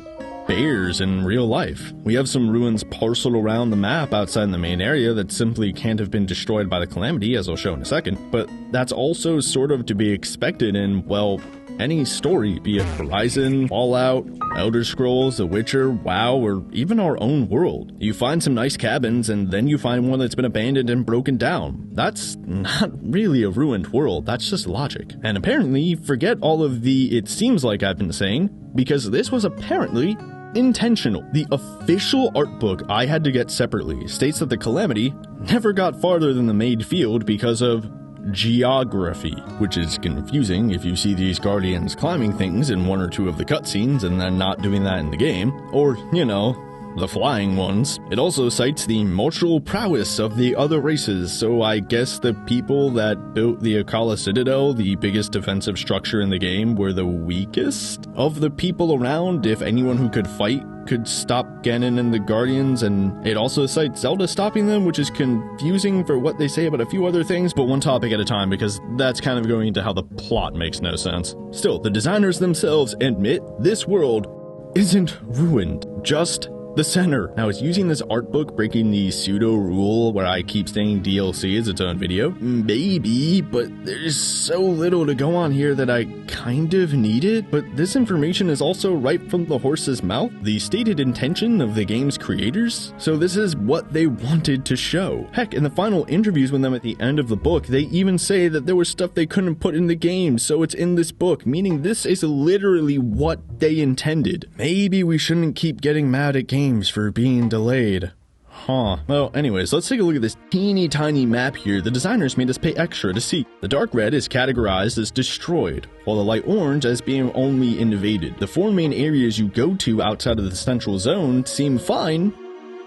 S12: bears in real life. We have some ruins parceled around the map outside the main area that simply can't have been destroyed by the calamity, as I'll show in a second, but that's also sort of to be expected in, well, any story, be it Horizon, Fallout, Elder Scrolls, The Witcher, WoW, or even our own world. You find some nice cabins, and then you find one that's been abandoned and broken down. That's not really a ruined world, that's just logic. And apparently, forget all of the "it seems like" I've been saying, because this was apparently intentional. The official art book I had to get separately states that the calamity never got farther than the main field because of geography, which is confusing if you see these guardians climbing things in one or two of the cutscenes and then not doing that in the game, or, you know, the flying ones. It also cites the martial prowess of the other races, so I guess the people that built the Akala Citadel, the biggest defensive structure in the game, were the weakest of the people around. If anyone who could fight could stop Ganon and the Guardians, and it also cites Zelda stopping them, which is confusing for what they say about a few other things, but one topic at a time, because that's kind of going into how the plot makes no sense. Still, the designers themselves admit this world isn't ruined, just the center. Now, it's using this art book breaking the pseudo rule where I keep saying DLC is its own video. Maybe, but there's so little to go on here that I kind of need it. But this information is also right from the horse's mouth, the stated intention of the game's creators. So this is what they wanted to show. Heck, in the final interviews with them at the end of the book, they even say that there was stuff they couldn't put in the game, so it's in this book, meaning this is literally what they intended. Maybe we shouldn't keep getting mad at games for being delayed. Well, anyways, let's take a look at this teeny tiny map here the designers made us pay extra to see. The dark red is categorized as destroyed, while the light orange as being only invaded. The four main areas you go to outside of the central zone seem fine,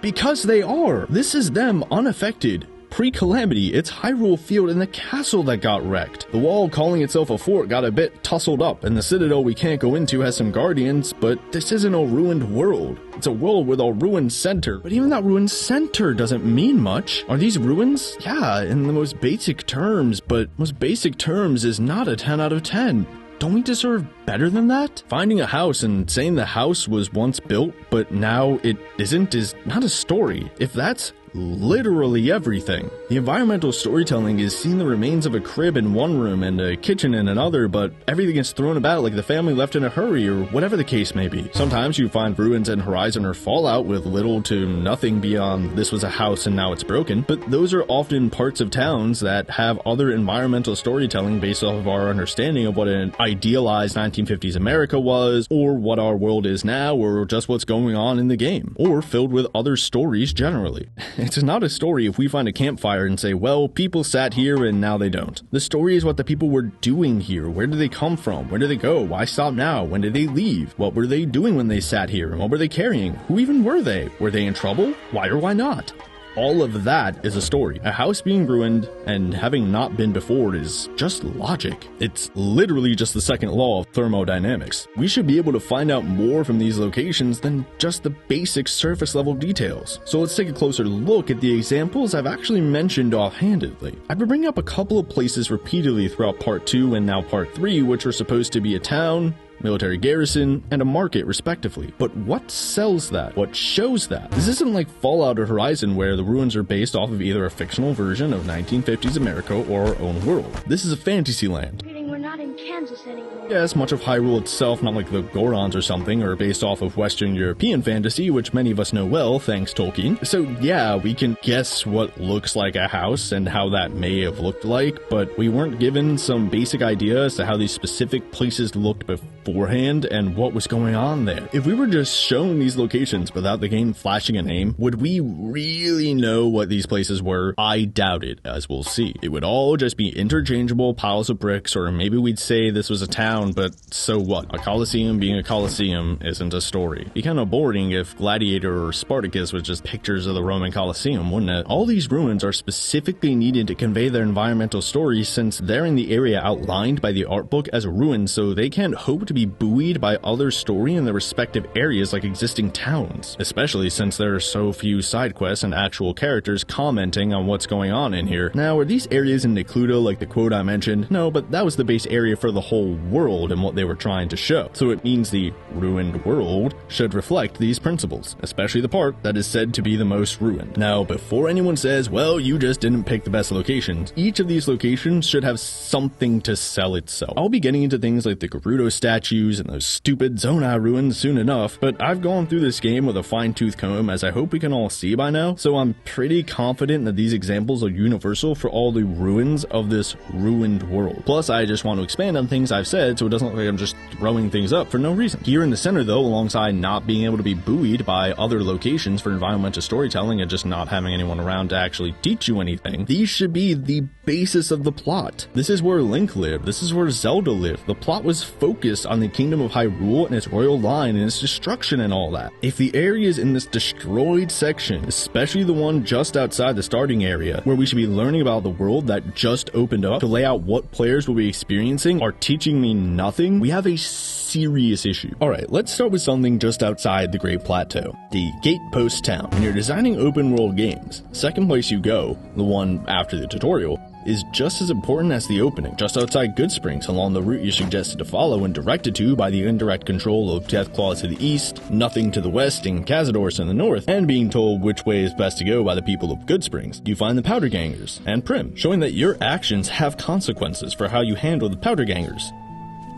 S12: because they are. This is them unaffected, pre-Calamity, it's Hyrule Field and the castle that got wrecked. The wall calling itself a fort got a bit tussled up, and the citadel we can't go into has some guardians, but this isn't a ruined world. It's a world with a ruined center, but even that ruined center doesn't mean much. Are these ruins? Yeah, in the most basic terms, but most basic terms is not a 10 out of 10. Don't we deserve better than that? Finding a house and saying the house was once built, but now it isn't, is not a story. If that's literally everything. The environmental storytelling is seeing the remains of a crib in one room and a kitchen in another, but everything is thrown about like the family left in a hurry or whatever the case may be. Sometimes you find ruins in Horizon or Fallout with little to nothing beyond this was a house and now it's broken, but those are often parts of towns that have other environmental storytelling based off of our understanding of what an idealized 1950s America was, or what our world is now, or just what's going on in the game, or filled with other stories generally. It's not a story if we find a campfire and say, well, people sat here and now they don't. The story is what the people were doing here. Where did they come from? Where did they go? Why stop now? When did they leave? What were they doing when they sat here? And what were they carrying? Who even were they? Were they in trouble? Why or why not? All of that is a story. A house being ruined and having not been before is just logic. It's literally just the second law of thermodynamics. We should be able to find out more from these locations than just the basic surface level details. So let's take a closer look at the examples I've actually mentioned offhandedly. I've been bringing up a couple of places repeatedly throughout part 2 and now part 3, which are supposed to be a town, military garrison, and a market respectively. But what sells that? What shows that? This isn't like Fallout or Horizon where the ruins are based off of either a fictional version of 1950s America or our own world. This is a fantasy land.
S9: We're not in Kansas anymore.
S12: Yes, much of Hyrule itself, not like the Gorons or something, are based off of Western European fantasy, which many of us know well, thanks Tolkien. So yeah, we can guess what looks like a house and how that may have looked like, but we weren't given some basic idea as to how these specific places looked beforehand and what was going on there. If we were just shown these locations without the game flashing a name, would we really know what these places were? I doubt it, as we'll see. It would all just be interchangeable piles of bricks, or maybe we'd say this was a town, but so what? A Colosseum being a Colosseum isn't a story. It'd be kind of boring if Gladiator or Spartacus was just pictures of the Roman Colosseum, wouldn't it? All these ruins are specifically needed to convey their environmental story since they're in the area outlined by the art book as ruins, so they can't hope to be buoyed by other story in their respective areas like existing towns, especially since there are so few side quests and actual characters commenting on what's going on in here. Now, are these areas in Necludo like the quote I mentioned? No, but that was the base area for the whole world and what they were trying to show. So it means the ruined world should reflect these principles, especially the part that is said to be the most ruined. Now, before anyone says, well, you just didn't pick the best locations, each of these locations should have something to sell itself. I'll be getting into things like the Gerudo statues and those stupid Zonai Ruins soon enough, but I've gone through this game with a fine-tooth comb, as I hope we can all see by now, so I'm pretty confident that these examples are universal for all the ruins of this ruined world. Plus, I just want to expand on things I've said so it doesn't look like I'm just throwing things up for no reason. Here in the center though, alongside not being able to be buoyed by other locations for environmental storytelling and just not having anyone around to actually teach you anything, these should be the basis of the plot. This is where Link lived. This is where Zelda lived. The plot was focused on the kingdom of Hyrule and its royal line and its destruction and all that. If the areas in this destroyed section, especially the one just outside the starting area, where we should be learning about the world that just opened up to lay out what players will be experiencing, are teaching me nothing, we have a serious issue. Alright, let's start with something just outside the Great Plateau, the Gatepost town. When you're designing open world games, second place you go, the one after the tutorial, is just as important as the opening, just outside Goodsprings along the route you're suggested to follow and directed to by the indirect control of Deathclaw to the east, Nothing to the west, and Cazadors in the north, and being told which way is best to go by the people of Goodsprings. You find the Powder Gangers and Prim, showing that your actions have consequences for how you handle the Powder Gangers,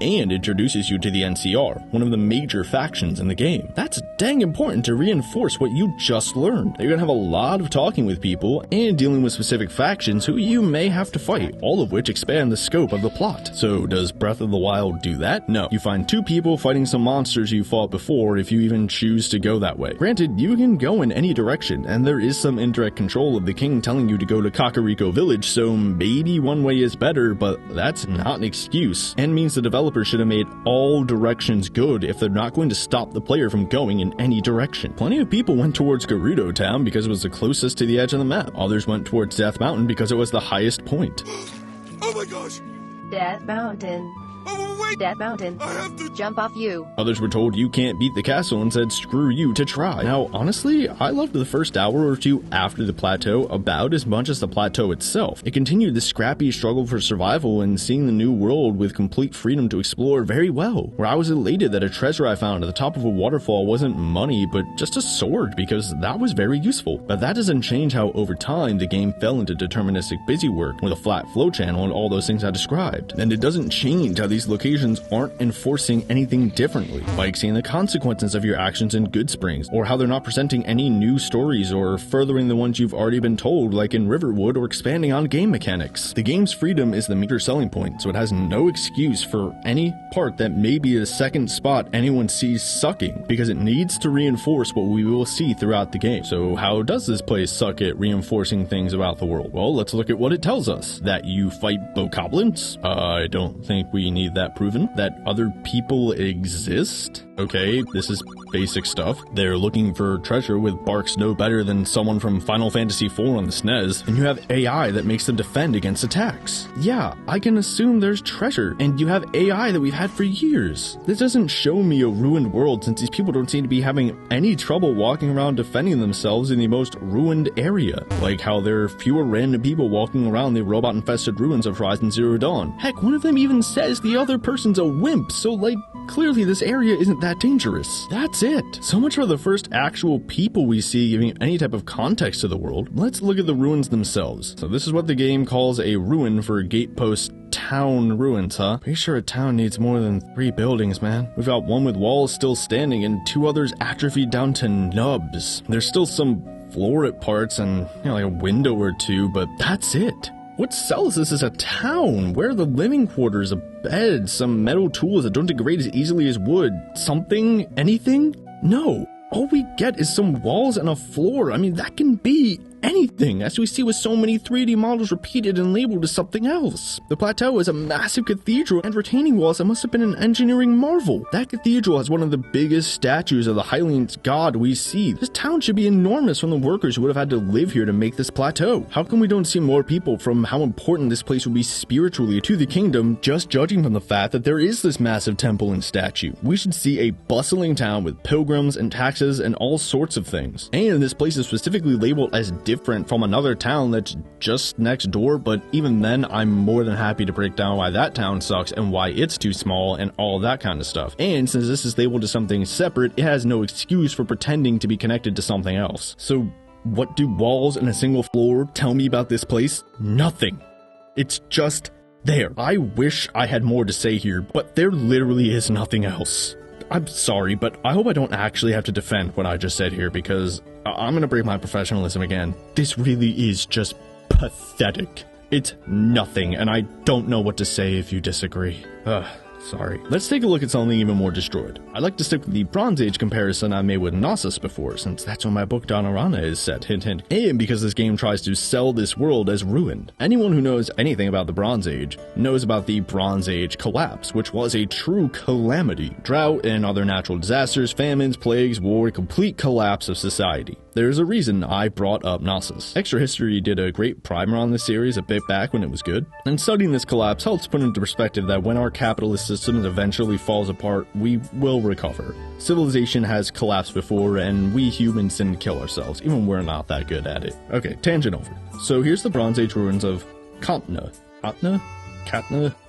S12: and introduces you to the NCR, one of the major factions in the game. That's dang important to reinforce what you just learned. You're gonna have a lot of talking with people and dealing with specific factions who you may have to fight, all of which expand the scope of the plot. So does Breath of the Wild do that? No. You find two people fighting some monsters you fought before if you even choose to go that way. Granted, you can go in any direction, and there is some indirect control of the king telling you to go to Kakariko Village, so maybe one way is better, but that's not an excuse, and means the developers developers should have made all directions good if they're not going to stop the player from going in any direction. Plenty of people went towards Gerudo Town because it was the closest to the edge of the map. Others went towards Death Mountain because it was the highest point.
S8: Oh my gosh!
S10: Death Mountain.
S8: Oh, wait!
S10: Death Mountain.
S8: I have to
S10: jump off you.
S12: Others were told you can't beat the castle and said screw you to try. Now, honestly, I loved the first hour or two after the plateau about as much as the plateau itself. It continued the scrappy struggle for survival and seeing the new world with complete freedom to explore very well, where I was elated that a treasure I found at the top of a waterfall wasn't money, but just a sword, because that was very useful. But that doesn't change how over time the game fell into deterministic Busywork with a flat flow channel and all those things I described. And it doesn't change how these locations aren't enforcing anything differently, like seeing the consequences of your actions in Good Springs, or how they're not presenting any new stories or furthering the ones you've already been told, like in Riverwood, or expanding on game mechanics. The game's freedom is the major selling point, so it has no excuse for any part that may be the second spot anyone sees sucking, because it needs to reinforce what we will see throughout the game. So how does this place suck at reinforcing things about the world? Well, let's look at what it tells us. That you fight bokoblins? I don't think we need that proven. That other people exist? Okay, this is basic stuff. They're looking for treasure with barks no better than someone from Final Fantasy IV on the SNES, and you have AI that makes them defend against attacks. Yeah, I can assume there's treasure, and you have AI that we've had for years. This doesn't show me a ruined world, since these people don't seem to be having any trouble walking around defending themselves in the most ruined area, like how there are fewer random people walking around the robot-infested ruins of Horizon Zero Dawn. Heck, one of them even says the other person's a wimp, so like, clearly this area isn't that dangerous. That's it. So much for the first actual people we see giving any type of context to the world. Let's look at the ruins themselves. So this is what the game calls a ruin for Gatepost town ruins, huh? Pretty sure a town needs more than 3 buildings, man. We've got one with walls still standing and 2 others atrophied down to nubs. There's still some floret parts and, like a window or 2, but that's it. What sells this is a town. Where are the living quarters, a bed, some metal tools that don't degrade as easily as wood? Something? Anything? No. All we get is some walls and a floor. I mean, that can be anything, as we see with so many 3D models repeated and labeled as something else. The plateau is a massive cathedral and retaining walls that must have been an engineering marvel. That cathedral has one of the biggest statues of the Hylian's god we see. This town should be enormous from the workers who would have had to live here to make this plateau. How come we don't see more people from how important this place would be spiritually to the kingdom, just judging from the fact that there is this massive temple and statue? We should see a bustling town with pilgrims and taxes and all sorts of things. And this place is specifically labeled as different from another town that's just next door, but even then I'm more than happy to break down why that town sucks and why it's too small and all that kind of stuff. And since this is labeled as something separate, it has no excuse for pretending to be connected to something else. So what do walls and a single floor tell me about this place? Nothing. It's just there. I wish I had more to say here, but there literally is nothing else. I'm sorry, but I hope I don't actually have to defend what I just said here, because I'm gonna break my professionalism again. This really is just pathetic. It's nothing, and I don't know what to say if you disagree. Sorry. Let's take a look at something even more destroyed. I'd like to stick with the Bronze Age comparison I made with Knossos before, since that's when my book Donarana is set, hint hint, and because this game tries to sell this world as ruined. Anyone who knows anything about the Bronze Age knows about the Bronze Age collapse, which was a true calamity. Drought and other natural disasters, famines, plagues, war, complete collapse of society. There's a reason I brought up Knossos. Extra History did a great primer on this series a bit back when it was good, and studying this collapse helps put into perspective that when our capitalist system eventually falls apart, we will recover. Civilization has collapsed before, and we humans didn't kill ourselves, even when we're not that good at it. Okay, tangent over. So here's the Bronze Age ruins of Katna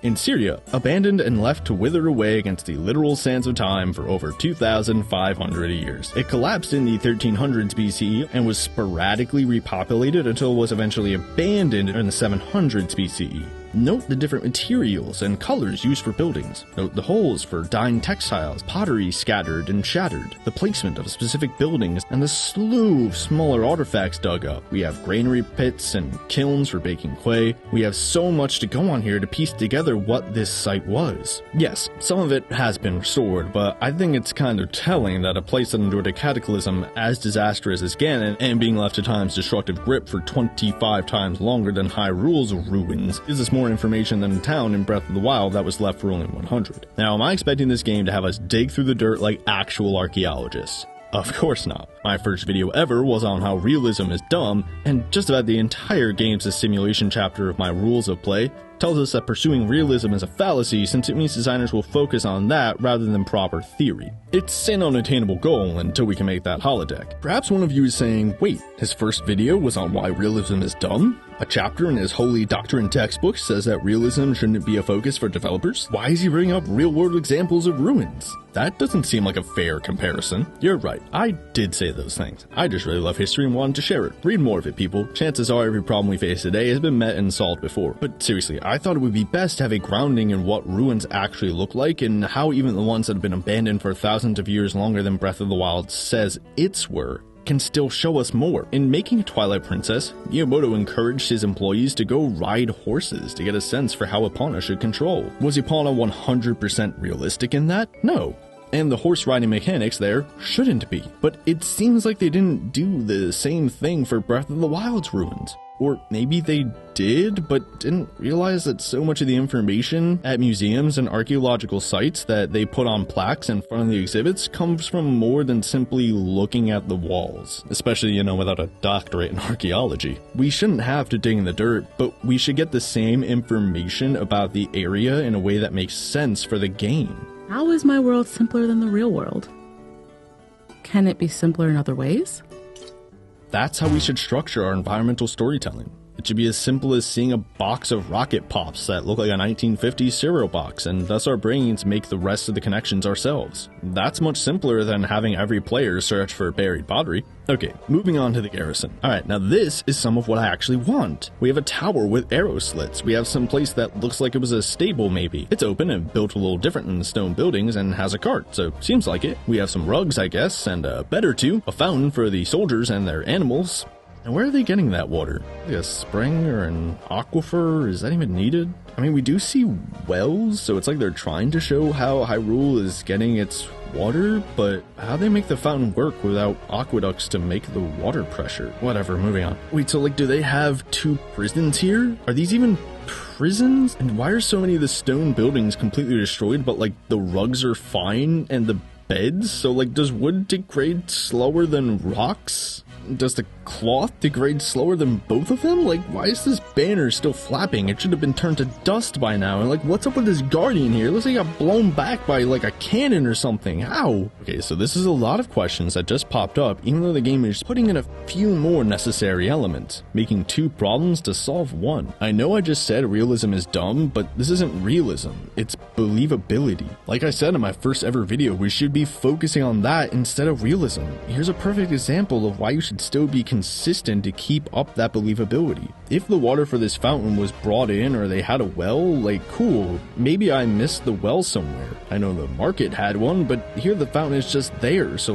S12: in Syria, abandoned and left to wither away against the literal sands of time for over 2,500 years. It collapsed in the 1300s BCE and was sporadically repopulated until it was eventually abandoned in the 700s BCE. Note the different materials and colors used for buildings. Note the holes for dyeing textiles, pottery scattered and shattered, the placement of specific buildings, and the slew of smaller artifacts dug up. We have granary pits and kilns for baking clay. We have so much to go on here to piece together what this site was. Yes, some of it has been restored, but I think it's kind of telling that a place that endured a cataclysm as disastrous as Ganon and being left to time's destructive grip for 25 times longer than Hyrule's ruins is this more
S1: more information than a town in Breath of the Wild that was left for only 100. Now, am I expecting this game to have us dig through the dirt like actual archaeologists? Of course not. My first video ever was on how realism is dumb, and just about the entire game's simulation chapter of my rules of play tells us that pursuing realism is a fallacy since it means designers will focus on that rather than proper theory. It's an unattainable goal until we can make that holodeck. Perhaps one of you is saying, wait, his first video was on why realism is dumb? A chapter in his holy doctrine textbook says that realism shouldn't be a focus for developers? Why is he bringing up real-world examples of ruins? That doesn't seem like a fair comparison. You're right, I did say those things. I just really love history and wanted to share it. Read more of it, people. Chances are every problem we face today has been met and solved before. But seriously, I thought it would be best to have a grounding in what ruins actually look like and how even the ones that have been abandoned for thousands of years longer than Breath of the Wild says its were can still show us more. In making Twilight Princess, Miyamoto encouraged his employees to go ride horses to get a sense for how Epona should control. Was Epona 100% realistic in that? No. And the horse riding mechanics there shouldn't be. But it seems like they didn't do the same thing for Breath of the Wild's ruins. Or maybe they did, but didn't realize that so much of the information at museums and archaeological sites that they put on plaques in front of the exhibits comes from more than simply looking at the walls. Especially, without a doctorate in archaeology. We shouldn't have to dig in the dirt, but we should get the same information about the area in a way that makes sense for the game.
S3: How is my world simpler than the real world? Can it be simpler in other ways?
S1: That's how we should structure our environmental storytelling. It should be as simple as seeing a box of rocket pops that look like a 1950s cereal box, and thus our brains make the rest of the connections ourselves. That's much simpler than having every player search for buried pottery. Okay, moving on to the Garrison. Alright, now this is some of what I actually want. We have a tower with arrow slits. We have some place that looks like it was a stable maybe. It's open and built a little different than the stone buildings and has a cart, so seems like it. We have some rugs, I guess, and a bed or two, a fountain for the soldiers and their animals. And where are they getting that water? Like a spring or an aquifer? Is that even needed? I mean, we do see wells, so it's like they're trying to show how Hyrule is getting its water, but how they make the fountain work without aqueducts to make the water pressure? Whatever, moving on. Wait, so do they have 2 prisons here? Are these even prisons? And why are so many of the stone buildings completely destroyed, but the rugs are fine and the beds? So does wood degrade slower than rocks? Does the cloth degrade slower than both of them? Why is this banner still flapping? It should have been turned to dust by now. And what's up with this guardian here? It looks like he got blown back by a cannon or something. How? Okay, so this is a lot of questions that just popped up, even though the game is putting in a few more necessary elements, making 2 problems to solve 1. I know I just said realism is dumb, but this isn't realism. It's believability. Like I said in my first ever video, we should be focusing on that instead of realism. Here's a perfect example of why you should still be consistent to keep up that believability. If the water for this fountain was brought in or they had a well, cool, maybe I missed the well somewhere. I know the market had one, but here the fountain is just there, so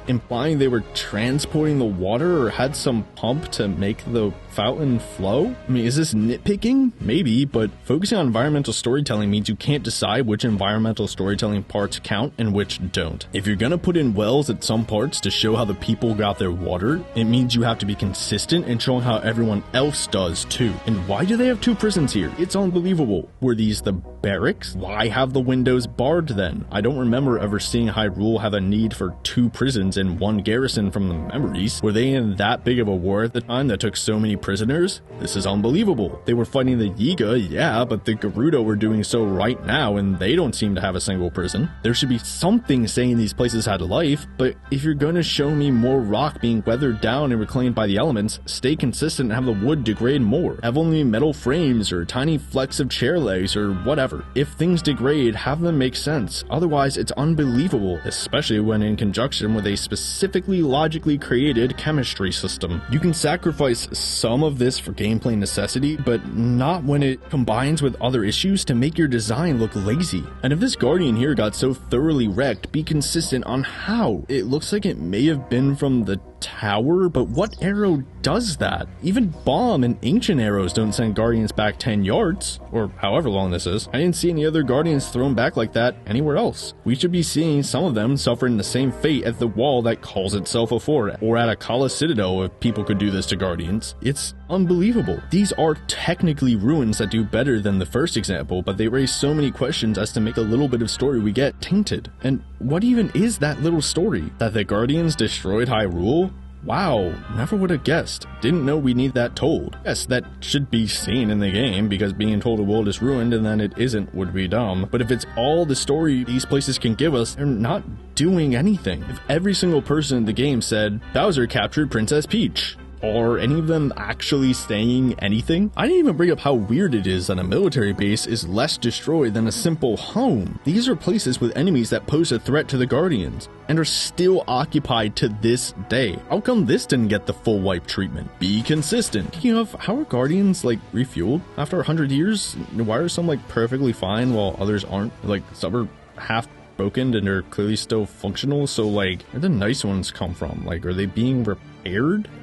S1: implying they were transporting the water or had some pump to make the fountain flow? I mean, is this nitpicking? Maybe, but focusing on environmental storytelling means you can't decide which environmental storytelling parts count and which don't. If you're gonna put in wells at some parts to show how the people got their water, it means you have to be consistent in showing how everyone else does too. And why do they have 2 prisons here? It's unbelievable. Were these the barracks? Why have the windows barred then? I don't remember ever seeing Hyrule have a need for 2 prisons and 1 garrison from the memories. Were they in that big of a war at the time that took so many prisoners? This is unbelievable. They were fighting the Yiga, yeah, but the Gerudo were doing so right now and they don't seem to have a single prison. There should be something saying these places had life, but if you're gonna show me more rock being weathered down and reclaimed by the elements, stay consistent and have the wood degrade more. Have only metal frames or tiny flecks of chair legs or whatever. If things degrade, have them make sense. Otherwise, it's unbelievable, especially when in conjunction with a specifically logically created chemistry system. You can sacrifice some of this for gameplay necessity, but not when it combines with other issues to make your design look lazy. And if this guardian here got so thoroughly wrecked, be consistent on how. It looks like it may have been from the tower, but what arrow
S12: does that? Even bomb and ancient arrows don't send guardians back 10 yards, or however long this is. I didn't see any other guardians thrown back like that anywhere else. We should be seeing some of them suffering the same fate at the wall that calls itself a fort, or at a Kala Citadel if people could do this to guardians. It's unbelievable. These are technically ruins that do better than the first example, but they raise so many questions as to make a little bit of story we get tainted. And what even is that little story? That the guardians destroyed Hyrule? Wow, never would have guessed. Didn't know we need that told. Yes, that should be seen in the game, because being told a world is ruined and then it isn't would be dumb. But if it's all the story these places can give us, they're not doing anything. If every single person in the game said, Bowser captured Princess Peach, are any of them actually saying anything? I didn't even bring up how weird it is that a military base is less destroyed than a simple home. These are places with enemies that pose a threat to the Guardians, and are still occupied to this day. How come this didn't get the full wipe treatment? Be consistent. Speaking of, how are Guardians, refueled? After 100 years, why are some, perfectly fine while others aren't? Some are half broken and are clearly still functional, so, where do the nice ones come from? Are they being repaired?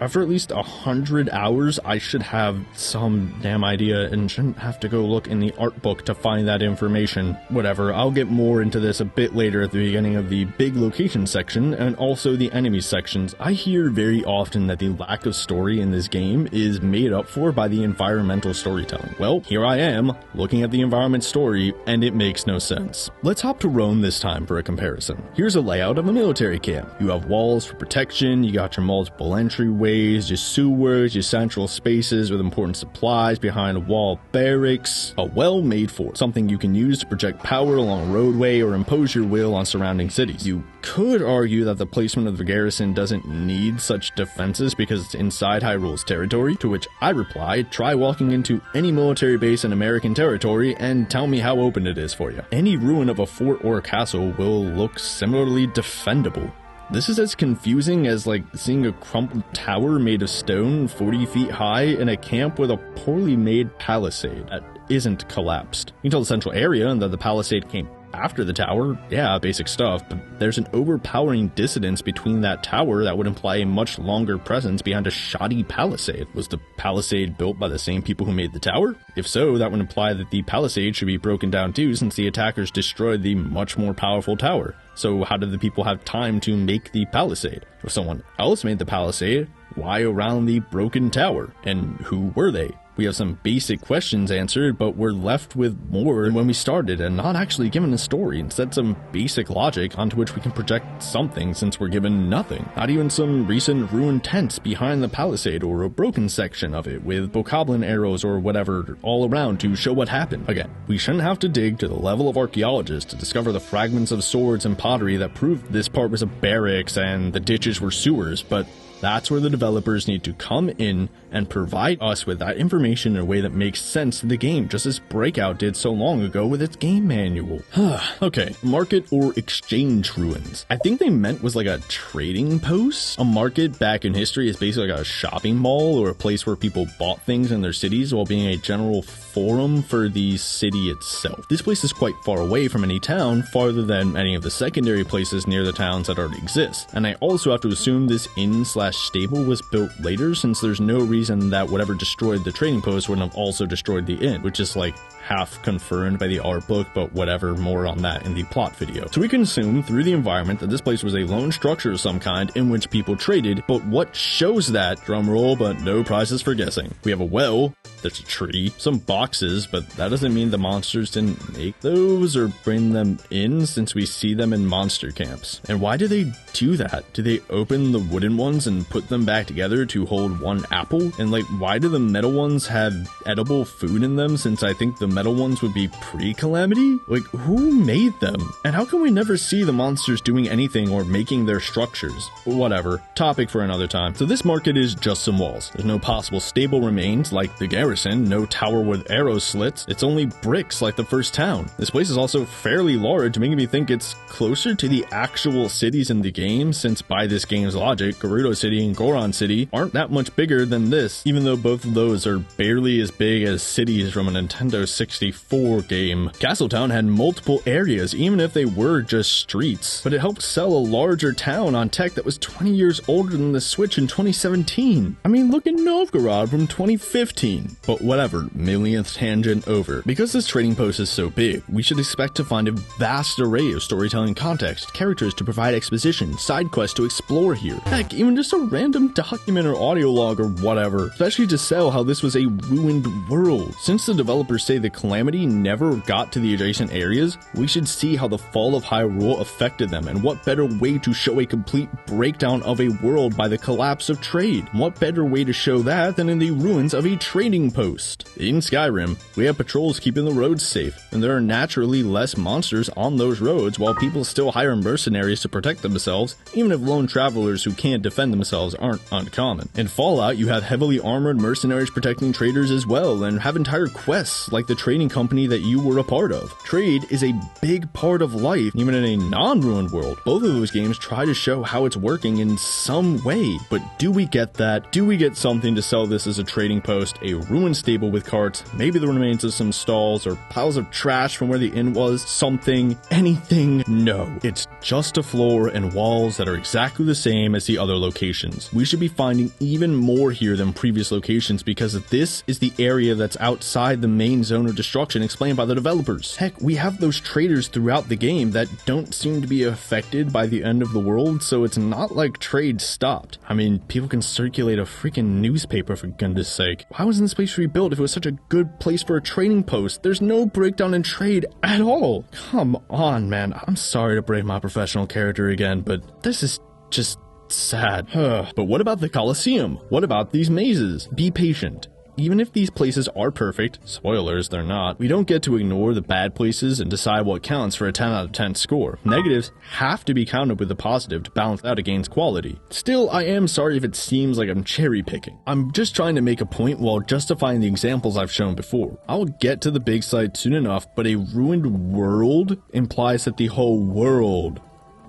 S12: After at least 100 hours, I should have some damn idea and shouldn't have to go look in the art book to find that information. Whatever, I'll get more into this a bit later at the beginning of the big location section and also the enemy sections. I hear very often that the lack of story in this game is made up for by the environmental storytelling. Well, here I am, looking at the environment story, and it makes no sense. Let's hop to Rome this time for a comparison. Here's a layout of a military camp. You have walls for protection, you got your multiple entryways, your sewers, your central spaces with important supplies behind a wall barracks, a well-made fort, something you can use to project power along a roadway or impose your will on surrounding cities. You could argue that the placement of the garrison doesn't need such defenses because it's inside Hyrule's territory, to which I reply, try walking into any military base in American territory and tell me how open it is for you. Any ruin of a fort or a castle will look similarly defendable. This is as confusing as seeing a crumpled tower made of stone 40 feet high in a camp with a poorly made palisade that isn't collapsed. You can tell the central area and that the palisade came after the tower, yeah, basic stuff, but there's an overpowering dissonance between that tower that would imply a much longer presence behind a shoddy palisade. Was the palisade built by the same people who made the tower? If so, that would imply that the palisade should be broken down too, since the attackers destroyed the much more powerful tower. So how did the people have time to make the palisade? If someone else made the palisade, why around the broken tower? And who were they? We have some basic questions answered, but we're left with more than when we started and not actually given a story. Instead, some basic logic onto which we can project something since we're given nothing. Not even some recent ruined tents behind the palisade or a broken section of it with bokoblin arrows or whatever all around to show what happened. Again, we shouldn't have to dig to the level of archaeologists to discover the fragments of swords and pottery that proved this part was a barracks and the ditches were sewers, but that's where the developers need to come in and provide us with that information in a way that makes sense to the game, just as Breakout did so long ago with its game manual. Okay, market or exchange ruins. I think they meant was a trading post. A market back in history is basically a shopping mall or a place where people bought things in their cities while being a general forum for the city itself. This place is quite far away from any town, farther than any of the secondary places near the towns that already exist. And I also have to assume this inn/stable was built later, since there's no reason that whatever destroyed the trading post wouldn't have also destroyed the inn, which is half confirmed by the art book, but whatever, more on that in the plot video. So we can assume through the environment that this place was a lone structure of some kind in which people traded, but what shows that? Drum roll, but no prizes for guessing. We have a well, there's a tree, some boxes, but that doesn't mean the monsters didn't make those or bring them in, since we see them in monster camps. And why do they do that? Do they open the wooden ones and put them back together to hold one apple? And why do the metal ones have edible food in them, since I think the metal ones would be pre-calamity? Who made them? And how can we never see the monsters doing anything or making their structures? Whatever, topic for another time. So this market is just some walls. There's no possible stable remains like the Garrison Garrison, no tower with arrow slits, it's only bricks like the first town. This place is also fairly large, making me think it's closer to the actual cities in the game, since by this game's logic, Gerudo City and Goron City aren't that much bigger than this, even though both of those are barely as big as cities from a Nintendo 64 game. Castletown had multiple areas, even if they were just streets, but it helped sell a larger town on tech that was 20 years older than the Switch in 2017. I mean, look at Novgorod from 2015. But whatever, millionth tangent over. Because this trading post is so big, we should expect to find a vast array of storytelling context, characters to provide exposition, side quests to explore here. Heck, even just a random document or audio log or whatever, especially to sell how this was a ruined world. Since the developers say the calamity never got to the adjacent areas, we should see how the fall of Hyrule affected them, and what better way to show a complete breakdown of a world by the collapse of trade. What better way to show that than in the ruins of a trading post? In Skyrim, we have patrols keeping the roads safe, and there are naturally less monsters on those roads, while people still hire mercenaries to protect themselves, even if lone travelers who can't defend themselves aren't uncommon. In Fallout, you have heavily armored mercenaries protecting traders as well, and have entire quests like the trading company that you were a part of. Trade is a big part of life, even in a non-ruined world. Both of those games try to show how it's working in some way, but do we get that? Do we get something to sell this as a trading post, a ruined stable with carts, maybe the remains of some stalls, or piles of trash from where the inn was, something, anything? No. It's just a floor and walls that are exactly the same as the other locations. We should be finding even more here than previous locations, because this is the area that's outside the main zone of destruction explained by the developers. Heck, we have those traders throughout the game that don't seem to be affected by the end of the world, so it's not like trade stopped. I mean, people can circulate a freaking newspaper for goodness sake. Why wasn't this place rebuilt if it was such a good place for a trading post? There's no breakdown in trade at all. Come on, man. I'm sorry to break my professional character again, but this is just sad. But what about the Colosseum? What about these mazes? Be patient. Even if these places are perfect, spoilers, they're not, we don't get to ignore the bad places and decide what counts for a 10 out of 10 score. Negatives have to be counted with the positive to balance out a game's quality. Still, I am sorry if it seems like I'm cherry picking. I'm just trying to make a point while justifying the examples I've shown before. I'll get to the big side soon enough, but a ruined world implies that the whole world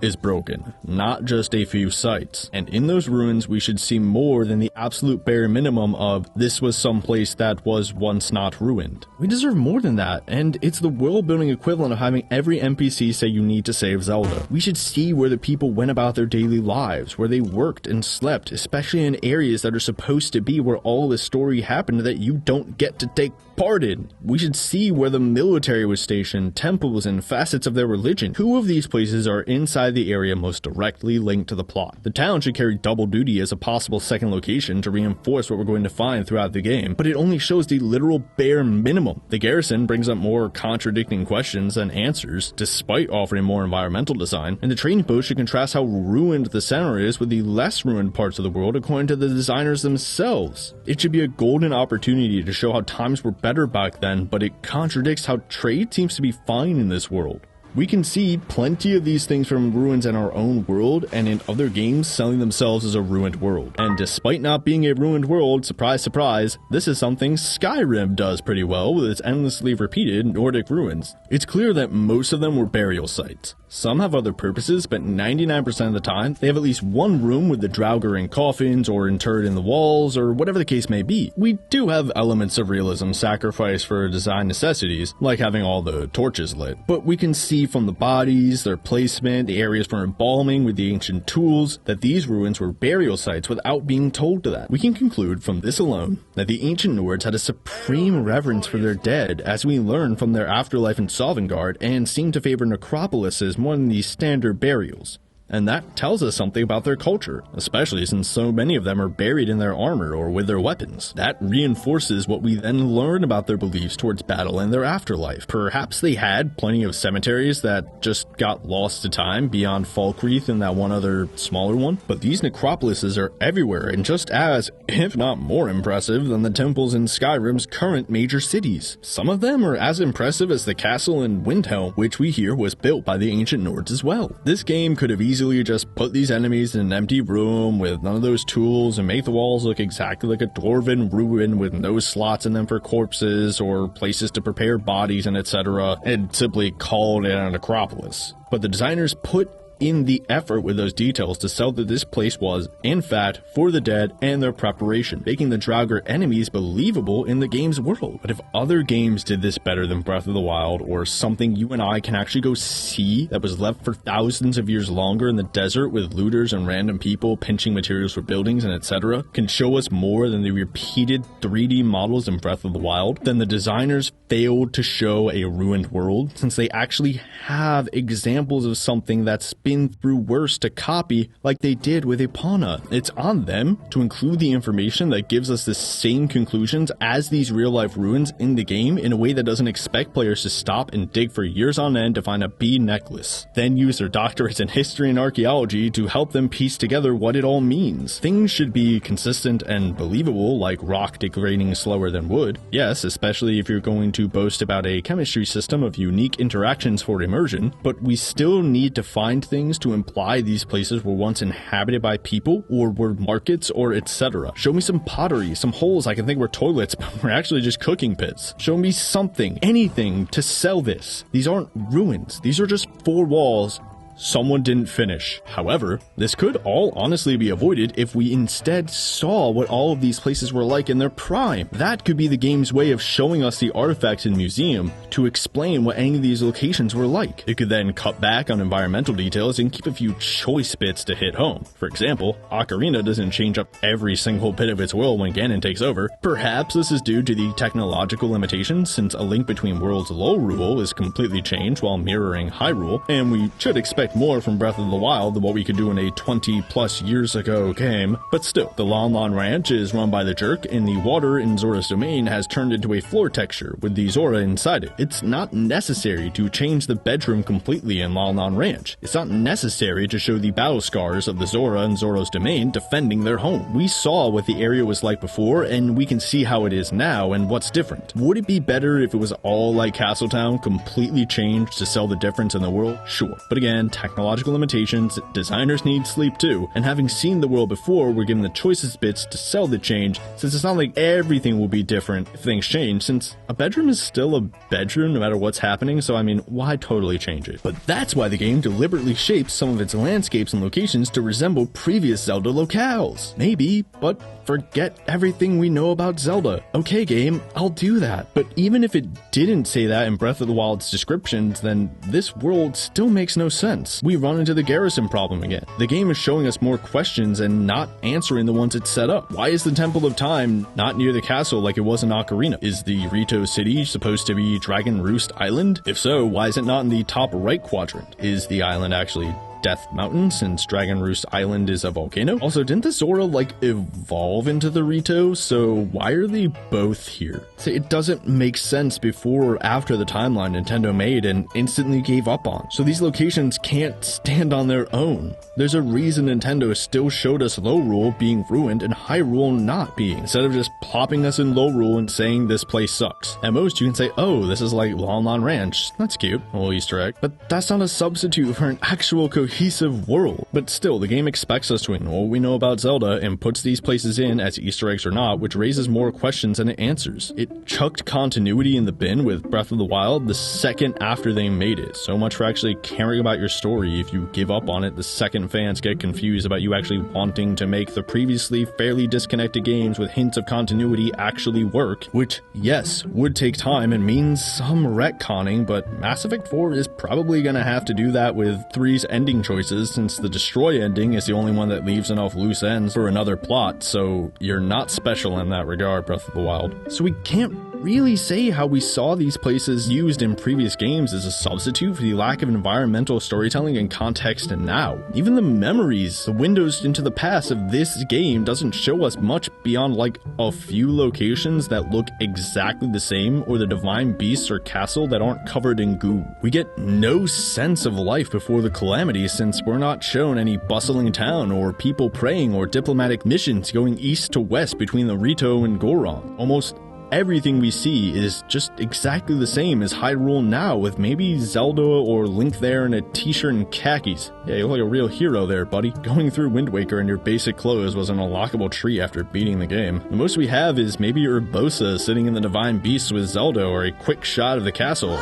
S12: is broken, not just a few sites. And in those ruins, we should see more than the absolute bare minimum of this was some place that was once not ruined. We deserve more than that, and it's the world building equivalent of having every NPC say you need to save Zelda. We should see where the people went about their daily lives, where they worked and slept, especially in areas that are supposed to be where all the story happened that you don't get to take part in. We should see where the military was stationed, temples, and facets of their religion. Two of these places are inside the area most directly linked to the plot. The town should carry double duty as a possible second location to reinforce what we're going to find throughout the game, but it only shows the literal bare minimum. The Garrison brings up more contradicting questions than answers, despite offering more environmental design, and the trading post should contrast how ruined the center is with the less ruined parts of the world according to the designers themselves. It should be a golden opportunity to show how times were better back then, but it contradicts how trade seems to be fine in this world. We can see plenty of these things from ruins in our own world and in other games selling themselves as a ruined world. And despite not being a ruined world, surprise surprise, this is something Skyrim does pretty well with its endlessly repeated Nordic ruins. It's clear that most of them were burial sites. Some have other purposes, but 99% of the time, they have at least one room with the Draugr in coffins or interred in the walls, or whatever the case may be. We do have elements of realism sacrificed for design necessities, like having all the torches lit, but we can see from the bodies, their placement, the areas for embalming with the ancient tools, that these ruins were burial sites without being told to that. We can conclude from this alone that the ancient Nords had a supreme reverence for their dead, as we learn from their afterlife in Sovngarde, and seem to favor necropolises more than these standard burials. And that tells us something about their culture, especially since so many of them are buried in their armor or with their weapons. That reinforces what we then learn about their beliefs towards battle and their afterlife. Perhaps they had plenty of cemeteries that just got lost to time beyond Falkreath and that one other smaller one, but these necropolises are everywhere and just as, if not more impressive than the temples in Skyrim's current major cities. Some of them are as impressive as the castle in Windhelm, which we hear was built by the ancient Nords as well. This game could have easily
S1: easily just put these enemies in an empty room with none of those tools and make the walls look exactly like a dwarven ruin with no slots in them for corpses or places to prepare bodies and etc., and simply call it an necropolis. But the designers put in the effort with those details to sell that this place was, in fact, for the dead and their preparation, making the Draugr enemies believable in the game's world. But if other games did this better than Breath of the Wild, or something you and I can actually go see that was left for thousands of years longer in the desert with looters and random people pinching materials for buildings and etc., can show us more than the repeated 3D models in Breath of the Wild, then the designers failed to show a ruined world, since they actually have examples of something that's been through worse to copy like they did with Epona. It's on them to include the information that gives us the same conclusions as these real-life ruins in the game in a way that doesn't expect players to stop and dig for years on end to find a bee necklace, then use their doctorates in history and archaeology to help them piece together what it all means. Things should be consistent and believable, like rock degrading slower than wood. Yes, especially if you're going to boast about a chemistry system of unique interactions for immersion, but we still need to find things to imply these places were once inhabited by people, or were markets, or etc. Show me some pottery, some holes I can think were toilets, but were actually just cooking pits. Show me something, anything to sell this. These aren't ruins. These are just 4 walls someone didn't finish. However, this could all honestly be avoided if we instead saw what all of these places were like in their prime. That could be the game's way of showing us the artifacts in museum to explain what any of these locations were like. It could then cut back on environmental details and keep a few choice bits to hit home. For example, Ocarina doesn't change up every single bit of its world when Ganon takes over. Perhaps this is due to the technological limitations, since A Link Between Worlds Lorule is completely changed while mirroring Hyrule, and we should expect more from Breath of the Wild than what we could do in a 20 plus years ago game. But still, the Lon Lon Ranch is run by the Jerk, and the water in Zora's domain has turned into a floor texture with the Zora inside it. It's not necessary to change the bedroom completely in Lon Lon Ranch. It's not necessary to show the battle scars of the Zora in Zora's domain defending their home. We saw what the area was like before, and we can see how it is now and what's different. Would it be better if it was all like Castletown, completely changed to sell the difference in the world? Sure. But again, technological limitations, designers need sleep too, and having seen the world before, we're given the choicest bits to sell the change, since it's not like everything will be different if things change, since a bedroom is still a bedroom no matter what's happening, so I mean, why totally change it? But that's why the game deliberately shapes some of its landscapes and locations to resemble previous Zelda locales. Maybe, but forget everything we know about Zelda. Okay game, I'll do that. But even if it didn't say that in Breath of the Wild's descriptions, then this world still makes no sense. We run into the Garrison problem again. The game is showing us more questions and not answering the ones it set up. Why is the Temple of Time not near the castle like it was in Ocarina? Is the Rito City supposed to be Dragon Roost Island? If so, why is it not in the top right quadrant? Is the island actually Death Mountain, since Dragon Roost Island is a volcano? Also, didn't the Zora, evolve into the Rito? So why are they both here? So it doesn't make sense before or after the timeline Nintendo made and instantly gave up on. So these locations can't stand on their own. There's a reason Nintendo still showed us Lorule being ruined and Hyrule not being, instead of just plopping us in Lorule and saying this place sucks. At most, you can say, oh, this is like Lon Lon Ranch. That's cute. A little Easter egg. But that's not a substitute for an actual cohesive world. But still, the game expects us to ignore what we know about Zelda and puts these places in as Easter eggs or not, which raises more questions than it answers. It chucked continuity in the bin with Breath of the Wild the second after they made it. So much for actually caring about your story if you give up on it the second fans get confused about you actually wanting to make the previously fairly disconnected games with hints of continuity actually work, which, yes, would take time and means some retconning, but Mass Effect 4 is probably gonna have to do that with 3's ending choices, since the Destroy ending is the only one that leaves enough loose ends for another plot, so you're not special in that regard, Breath of the Wild. So we can't really say how we saw these places used in previous games as a substitute for the lack of environmental storytelling and context and now. Even the memories, the windows into the past of this game doesn't show us much beyond a few locations that look exactly the same, or the divine beasts or castle that aren't covered in goo. We get no sense of life before the calamity, since we're not shown any bustling town or people praying or diplomatic missions going east to west between the Rito and Goron. Almost everything we see is just exactly the same as Hyrule now, with maybe Zelda or Link there in a t-shirt and khakis. Yeah, you look like a real hero there, buddy. Going through Wind Waker in your basic clothes was an unlockable treat after beating the game. The most we have is maybe Urbosa sitting in the Divine Beast with Zelda, or a quick shot of the castle.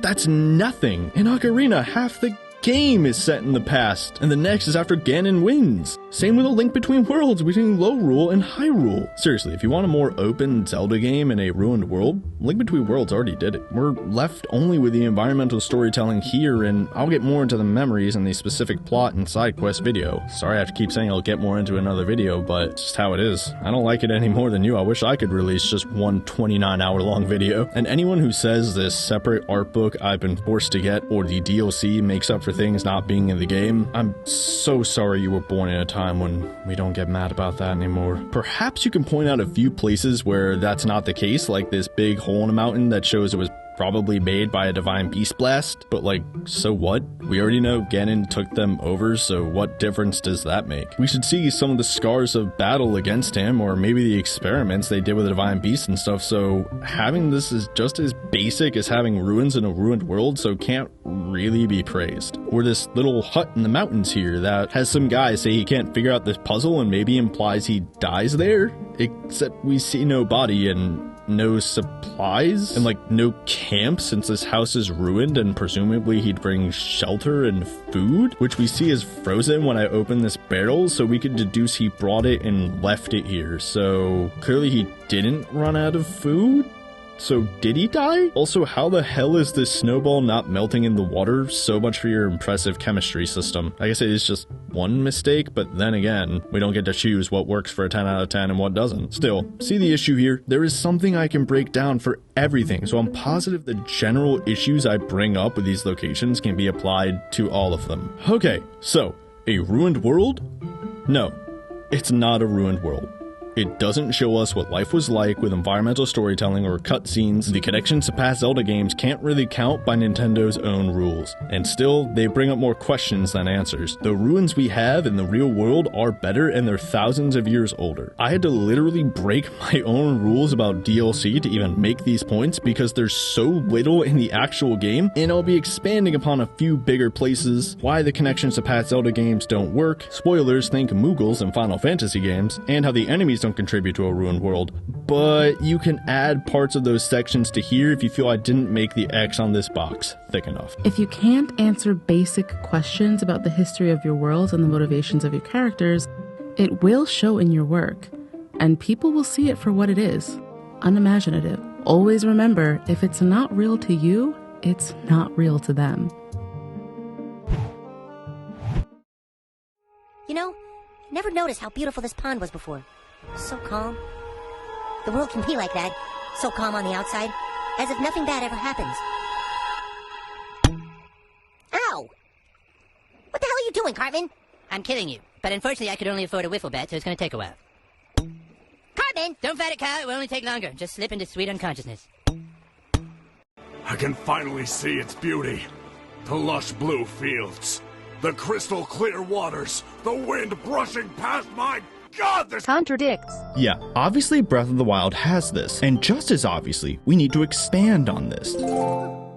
S1: That's nothing. In Ocarina, half the game is set in the past, and the next is after Ganon wins. Same with A Link Between Worlds between Lorule and Hyrule. Seriously, if you want a more open Zelda game in a ruined world, Link Between Worlds already did it. We're left only with the environmental storytelling here, and I'll get more into the memories and the specific plot and side quest video. Sorry I have to keep saying I'll get more into another video, but it's just how it is. I don't like it any more than you. I wish I could release just one 29-hour-long video. And anyone who says this separate art book I've been forced to get, or the DLC makes up for things not being in the game, I'm so sorry you were born in a time when we don't get mad about that anymore. Perhaps you can point out a few places where that's not the case, like this big hole in a mountain that shows it was probably made by a divine beast blast, but like, so what? We already know Ganon took them over, so what difference does that make? We should see some of the scars of battle against him, or maybe the experiments they did with the divine beast and stuff, so having this is just as basic as having ruins in a ruined world, so can't really be praised. Or this little hut in the mountains here that has some guy say he can't figure out this puzzle and maybe implies he dies there, except we see no body and no supplies and like no camp, since this house is ruined, and presumably he'd bring shelter and food, which we see is frozen when I open this barrel, so we could deduce he brought it and left it here, so clearly he didn't run out of food. So did he die? Also, how the hell is this snowball not melting in the water? So much for your impressive chemistry system. I guess it is just one mistake, but then again, we don't get to choose what works for a 10 out of 10 and what doesn't. Still, see the issue here? There is something I can break down for everything, so I'm positive the general issues I bring up with these locations can be applied to all of them. Okay, so, a ruined world? No, it's not a ruined world. It doesn't show us what life was like with environmental storytelling or cutscenes. The connections to past Zelda games can't really count by Nintendo's own rules. And still, they bring up more questions than answers. The ruins we have in the real world are better, and they're thousands of years older. I had to literally break my own rules about DLC to even make these points because there's so little in the actual game, and I'll be expanding upon a few bigger places, why the connections to past Zelda games don't work, spoilers, think Moogles and Final Fantasy games, and how the enemies don't contribute to a ruined world. But you can add parts of those sections to here if you feel I didn't make the X on this box thick enough.
S3: If you can't answer basic questions about the history of your world and the motivations of your characters, it will show in your work, and people will see it for what it is: unimaginative. Always remember, if it's not real to you, it's not real to them.
S13: You know, never noticed how beautiful this pond was before. So calm. The world can be like that, so calm on the outside, as if nothing bad ever happens. Ow! What the hell are you doing, Cartman?
S2: I'm killing you, but unfortunately I could only afford a wiffle bat, so it's gonna take a while.
S13: Cartman!
S2: Don't fight it, Kyle. It will only take longer. Just slip into sweet unconsciousness.
S4: I can finally see its beauty. The lush blue fields, the crystal clear waters, the wind brushing past my... God, this
S10: contradicts.
S1: Yeah, obviously Breath of the Wild has this, and just as obviously, we need to expand on this.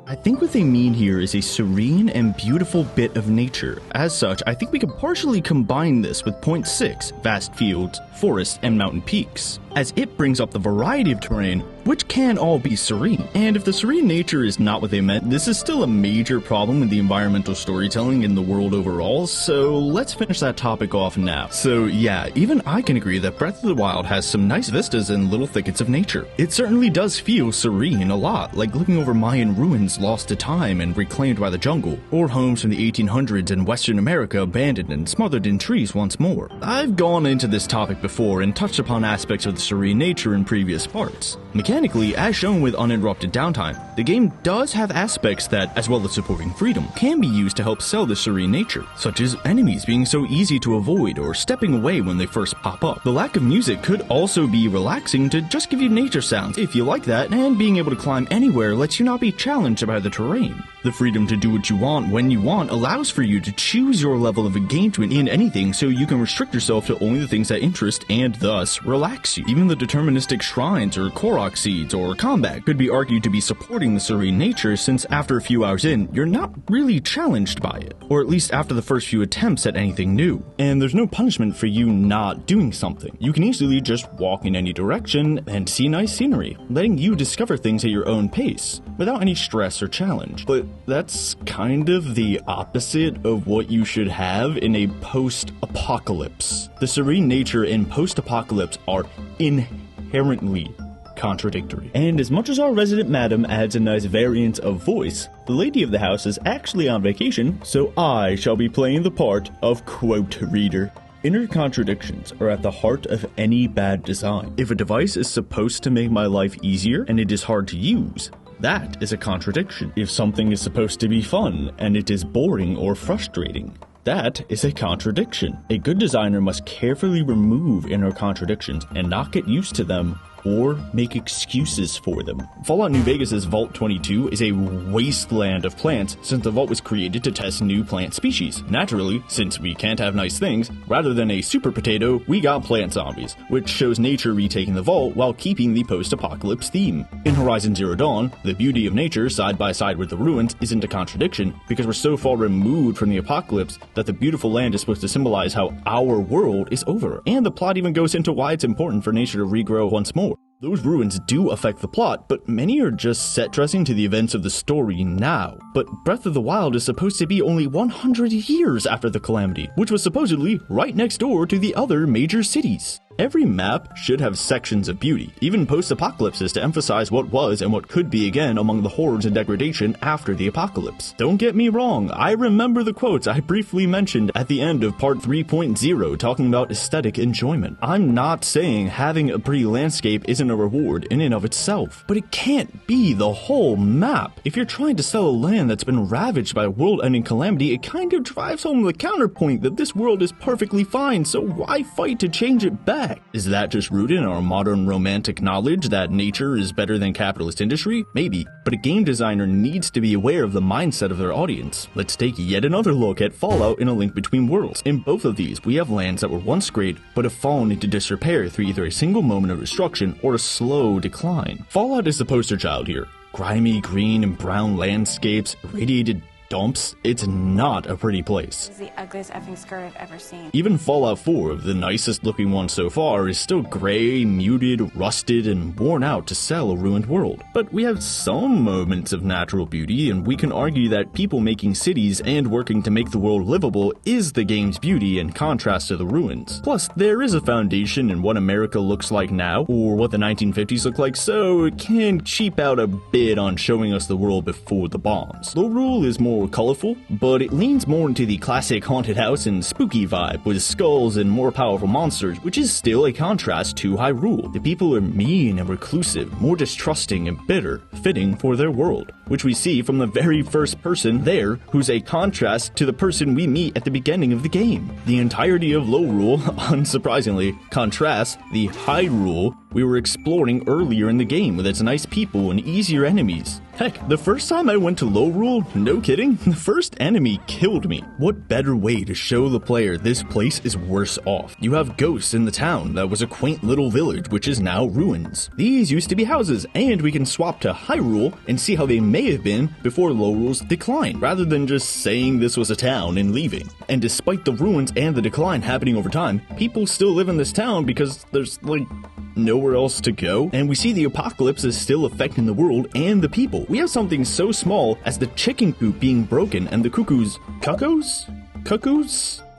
S1: I think what they mean here is a serene and beautiful bit of nature. As such, I think we could partially combine this with point 6, vast fields, forests, and mountain peaks, as it brings up the variety of terrain, which can all be serene. And if the serene nature is not what they meant, this is still a major problem with the environmental storytelling in the world overall, so let's finish that topic off now. So yeah, even I can agree that Breath of the Wild has some nice vistas and little thickets of nature. It certainly does feel serene a lot, like looking over Mayan ruins lost to time and reclaimed by the jungle, or homes from the 1800s in Western America abandoned and smothered in trees once more. I've gone into this topic before and touched upon aspects of the serene nature in previous parts. Mechanically, as shown with uninterrupted downtime, the game does have aspects that, as well as supporting freedom, can be used to help sell the serene nature, such as enemies being so easy to avoid or stepping away when they first pop up. The lack of music could also be relaxing to just give you nature sounds if you like that, and being able to climb anywhere lets you not be challenged by the terrain. The freedom to do what you want when you want allows for you to choose your level of engagement in anything, so you can restrict yourself to only the things that interest and thus relax you. Even the deterministic shrines or Korok Seeds or combat could be argued to be supporting the serene nature, since after a few hours in, you're not really challenged by it, or at least after the first few attempts at anything new. And there's no punishment for you not doing something. You can easily just walk in any direction and see nice scenery, letting you discover things at your own pace, without any stress or challenge. But that's kind of the opposite of what you should have in a post-apocalypse. The serene nature in post-apocalypse are inherently contradictory. And as much as our resident madam adds a nice variant of voice, the lady of the house is actually on vacation, so I shall be playing the part of quote reader. Inner contradictions are at the heart of any bad design. If a device is supposed to make my life easier and it is hard to use, that is a contradiction. If something is supposed to be fun and it is boring or frustrating, that is a contradiction. A good designer must carefully remove inner contradictions and not get used to them or make excuses for them. Fallout New Vegas' Vault 22 is a wasteland of plants, since the vault was created to test new plant species. Naturally, since we can't have nice things, rather than a super potato, we got plant zombies, which shows nature retaking the vault while keeping the post-apocalypse theme. In Horizon Zero Dawn, the beauty of nature side by side with the ruins isn't a contradiction, because we're so far removed from the apocalypse that the beautiful land is supposed to symbolize how our world is over. And the plot even goes into why it's important for nature to regrow once more. Those ruins do affect the plot, but many are just set dressing to the events of the story now. But Breath of the Wild is supposed to be only 100 years after the calamity, which was supposedly right next door to the other major cities. Every map should have sections of beauty, even post-apocalypses, to emphasize what was and what could be again among the horrors and degradation after the apocalypse. Don't get me wrong, I remember the quotes I briefly mentioned at the end of part 3.0 talking about aesthetic enjoyment. I'm not saying having a pretty landscape isn't a reward in and of itself, but it can't be the whole map. If you're trying to sell a land that's been ravaged by a world-ending calamity, it kind of drives home the counterpoint that this world is perfectly fine, so why fight to change it back? Is that just rooted in our modern romantic knowledge that nature is better than capitalist industry? Maybe, but a game designer needs to be aware of the mindset of their audience. Let's take yet another look at Fallout in A Link Between Worlds. In both of these, we have lands that were once great, but have fallen into disrepair through either a single moment of destruction or a slow decline. Fallout is the poster child here. Grimy green and brown landscapes, irradiated dumps. It's not a pretty place.
S9: It's the ugliest effing skirt I've ever seen.
S1: Even Fallout 4, the nicest looking one so far, is still gray, muted, rusted, and worn out to sell a ruined world. But we have some moments of natural beauty, and we can argue that people making cities and working to make the world livable is the game's beauty in contrast to the ruins. Plus, there is a foundation in what America looks like now, or what the 1950s look like, so it can cheap out a bit on showing us the world before the bombs. Lorule is more colorful, but it leans more into the classic haunted house and spooky vibe with skulls and more powerful monsters, which is still a contrast to Hyrule. The people are mean and reclusive, more distrusting and bitter, fitting for their world, which we see from the very first person there, who's a contrast to the person we meet at the beginning of the game. The entirety of Lorule, unsurprisingly, contrasts the Hyrule we were exploring earlier in the game with its nice people and easier enemies. Heck, the first time I went to Lorule, no kidding, the first enemy killed me. What better way to show the player this place is worse off? You have ghosts in the town that was a quaint little village which is now ruins. These used to be houses, and we can swap to Hyrule and see how they may have been before Lorule's decline, rather than just saying this was a town and leaving. And despite the ruins and the decline happening over time, people still live in this town because there's, nowhere else to go, and we see the apocalypse is still affecting the world and the people. We have something so small as the chicken coop being broken and the cuckoos?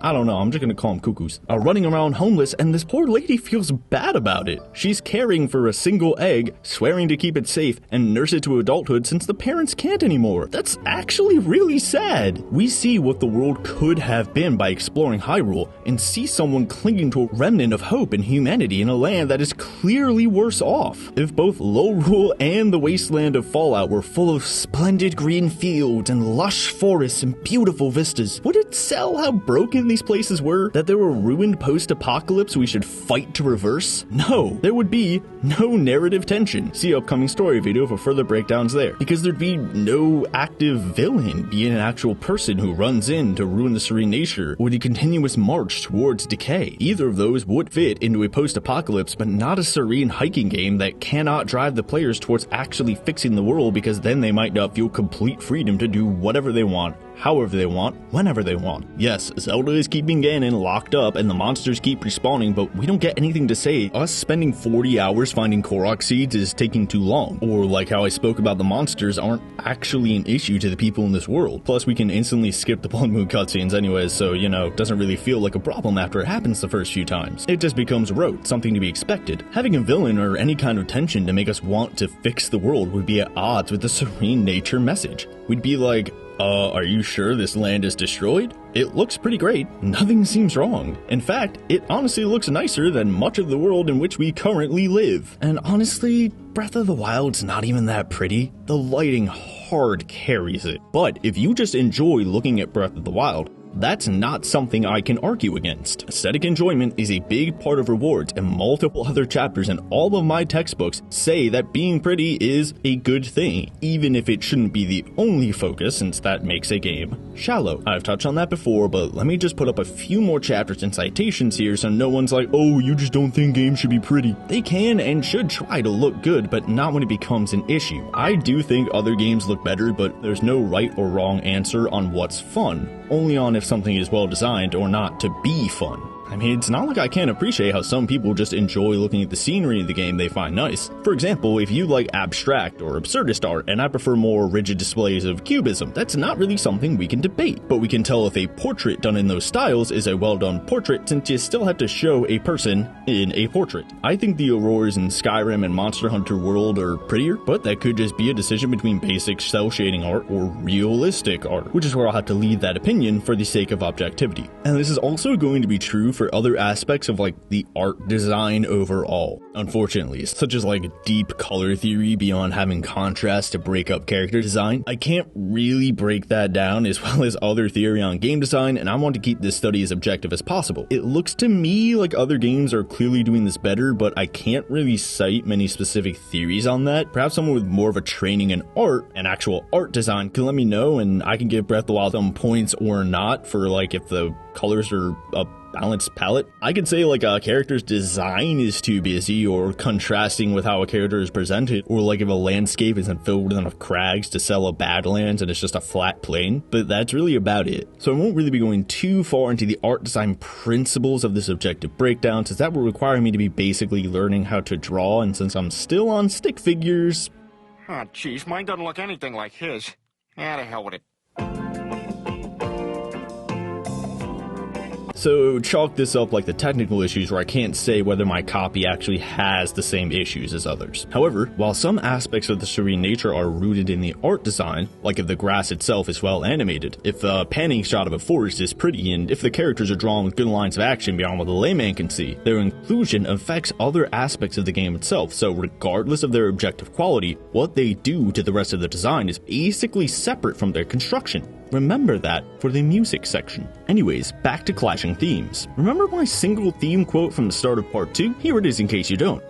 S1: I don't know, I'm just gonna call them cuckoos, are running around homeless, and this poor lady feels bad about it. She's caring for a single egg, swearing to keep it safe, and nurse it to adulthood since the parents can't anymore. That's actually really sad. We see what the world could have been by exploring Hyrule, and see someone clinging to a remnant of hope and humanity in a land that is clearly worse off. If both Lorule and the wasteland of Fallout were full of splendid green fields and lush forests and beautiful vistas, would it sell how broken
S12: these places were? That there were ruined post-apocalypse we should fight to reverse? No, there would be no narrative tension. See upcoming story video for further breakdowns there. Because there'd be no active villain, be it an actual person who runs in to ruin the serene nature, or the continuous march towards decay. Either of those would fit into a post-apocalypse, but not a serene hiking game that cannot drive the players towards actually fixing the world, because then they might not feel complete freedom to do whatever they want, however they want, whenever they want. Yes, Zelda is keeping Ganon locked up and the monsters keep respawning, but we don't get anything to say us spending 40 hours finding Korok Seeds is taking too long, or like how I spoke about the monsters aren't actually an issue to the people in this world. Plus we can instantly skip the Bloodmoon cutscenes anyways, so you know, it doesn't really feel like a problem after it happens the first few times. It just becomes rote, something to be expected. Having a villain or any kind of tension to make us want to fix the world would be at odds with the serene nature message. We'd be like, are you sure this land is destroyed? It looks pretty great. Nothing seems wrong. In fact, it honestly looks nicer than much of the world in which we currently live. And honestly, Breath of the Wild's not even that pretty. The lighting hard carries it. But if you just enjoy looking at Breath of the Wild, that's not something I can argue against. Aesthetic enjoyment is a big part of rewards, and multiple other chapters in all of my textbooks say that being pretty is a good thing, even if it shouldn't be the only focus, since that makes a game shallow. I've touched on that before, but let me just put up a few more chapters and citations here so no one's like, oh, you just don't think games should be pretty. They can and should try to look good, but not when it becomes an issue. I do think other games look better, but there's no right or wrong answer on what's fun, only on if something is well designed or not to be fun. I mean, it's not like I can't appreciate how some people just enjoy looking at the scenery of the game they find nice. For example, if you like abstract or absurdist art, and I prefer more rigid displays of cubism, that's not really something we can debate. But we can tell if a portrait done in those styles is a well-done portrait, since you still have to show a person in a portrait. I think the auroras in Skyrim and Monster Hunter World are prettier, but that could just be a decision between basic cell shading art or realistic art, which is where I'll have to leave that opinion for the sake of objectivity. And this is also going to be true for other aspects of like the art design overall, unfortunately, such as like deep color theory beyond having contrast to break up character design. I can't really break that down, as well as other theory on game design, and I want to keep this study as objective as possible. It looks to me like other games are clearly doing this better, but I can't really cite many specific theories on that. Perhaps someone with more of a training in art and actual art design can let me know, and I can give Breath of the Wild some points or not for like if the colors are a balanced palette. I could say like a character's design is too busy or contrasting with how a character is presented, or like if a landscape isn't filled with enough crags to sell a Badlands and it's just a flat plain, but that's really about it. So I won't really be going too far into the art design principles of this objective breakdown, since that will require me to be basically learning how to draw, and since I'm still on stick figures...
S14: Oh jeez, mine doesn't look anything like his. Ah, the hell with it.
S12: So chalk this up like the technical issues where I can't say whether my copy actually has the same issues as others. However, while some aspects of the serene nature are rooted in the art design, like if the grass itself is well animated, if the panning shot of a forest is pretty, and if the characters are drawn with good lines of action beyond what the layman can see, their inclusion affects other aspects of the game itself, so regardless of their objective quality, what they do to the rest of the design is basically separate from their construction. Remember that for the music section. Anyways, back to clashing themes. Remember my single theme quote from the start of part 2? Here it is in case you don't.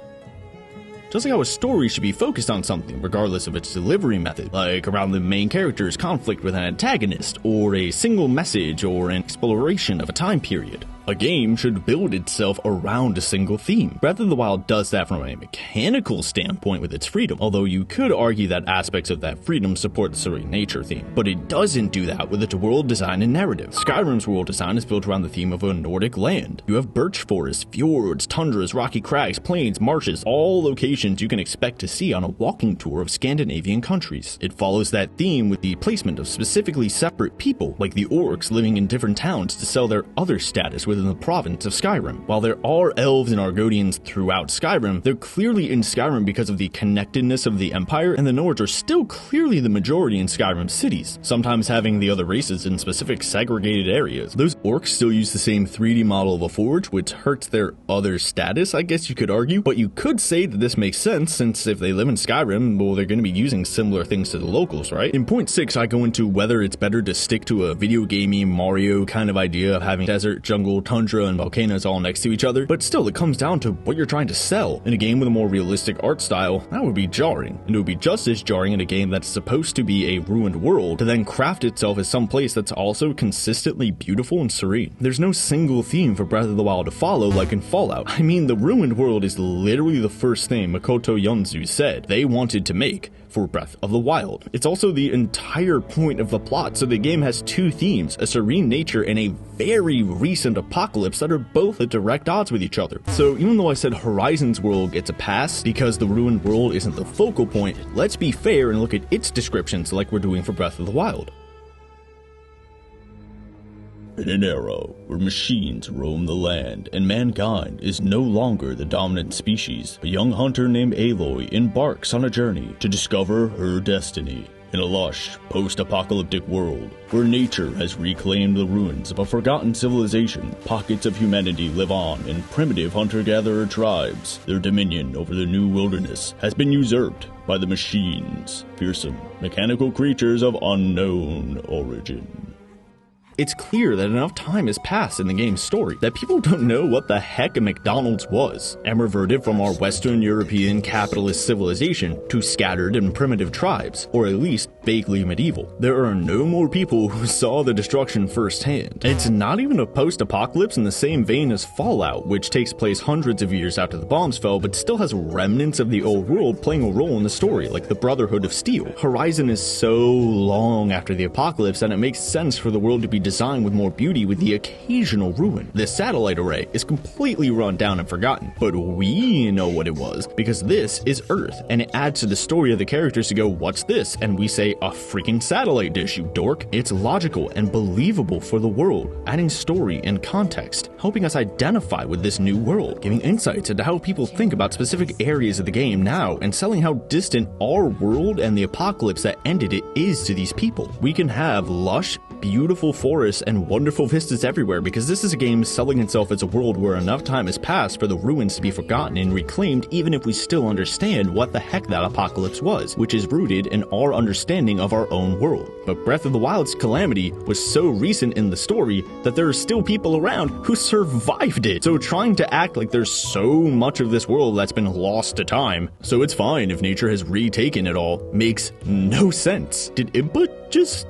S12: Just like how a story should be focused on something, regardless of its delivery method, like around the main character's conflict with an antagonist, or a single message, or an exploration of a time period. A game should build itself around a single theme. Breath of the Wild does that from a mechanical standpoint with its freedom, although you could argue that aspects of that freedom support the serene nature theme. But it doesn't do that with its world design and narrative. Skyrim's world design is built around the theme of a Nordic land. You have birch forests, fjords, tundras, rocky crags, plains, marshes, all locations you can expect to see on a walking tour of Scandinavian countries. It follows that theme with the placement of specifically separate people, like the orcs living in different towns to sell their other status with than the province of Skyrim. While there are elves and Argonians throughout Skyrim, they're clearly in Skyrim because of the connectedness of the Empire, and the Nords are still clearly the majority in Skyrim cities, sometimes having the other races in specific segregated areas. Those orcs still use the same 3D model of a forge, which hurts their other status, I guess you could argue, but you could say that this makes sense, since if they live in Skyrim, well, they're going to be using similar things to the locals, right? In point 6, I go into whether it's better to stick to a video gamey Mario kind of idea of having desert, jungle, tundra, and volcanoes all next to each other, but still, it comes down to what you're trying to sell. In a game with a more realistic art style, that would be jarring, and it would be just as jarring in a game that's supposed to be a ruined world to then craft itself as some place that's also consistently beautiful and serene. There's no single theme for Breath of the Wild to follow like in Fallout. I mean, the ruined world is literally the first thing Makoto Yonzu said they wanted to make for Breath of the Wild. It's also the entire point of the plot, so the game has two themes, a serene nature and a very recent apocalypse that are both at direct odds with each other. So even though I said Horizon's world gets a pass because the ruined world isn't the focal point, let's be fair and look at its descriptions like we're doing for Breath of the Wild.
S1: In an era where machines roam the land and mankind is no longer the dominant species, a young hunter named Aloy embarks on a journey to discover her destiny. In a lush, post-apocalyptic world where nature has reclaimed the ruins of a forgotten civilization, pockets of humanity live on in primitive hunter-gatherer tribes. Their dominion over the new wilderness has been usurped by the machines, fearsome, mechanical creatures of unknown origin.
S12: It's clear that enough time has passed in the game's story that people don't know what the heck a McDonald's was, and reverted from our Western European capitalist civilization to scattered and primitive tribes, or at least vaguely medieval. There are no more people who saw the destruction firsthand. It's not even a post-apocalypse in the same vein as Fallout, which takes place hundreds of years after the bombs fell, but still has remnants of the old world playing a role in the story, like the Brotherhood of Steel. Horizon is so long after the apocalypse that it makes sense for the world to be designed with more beauty with the occasional ruin. The satellite array is completely run down and forgotten, but we know what it was because this is Earth, and it adds to the story of the characters to go, what's this? And we say, a freaking satellite dish, you dork. It's logical and believable for the world, adding story and context, helping us identify with this new world, giving insights into how people think about specific areas of the game now, and selling how distant our world and the apocalypse that ended it is to these people. We can have lush, beautiful forests and wonderful vistas everywhere because this is a game selling itself as a world where enough time has passed for the ruins to be forgotten and reclaimed, even if we still understand what the heck that apocalypse was, which is rooted in our understanding of our own world. But Breath of the Wild's calamity was so recent in the story that there are still people around who survived it. So trying to act like there's so much of this world that's been lost to time, so it's fine if nature has retaken it all, makes no sense. Did Impa just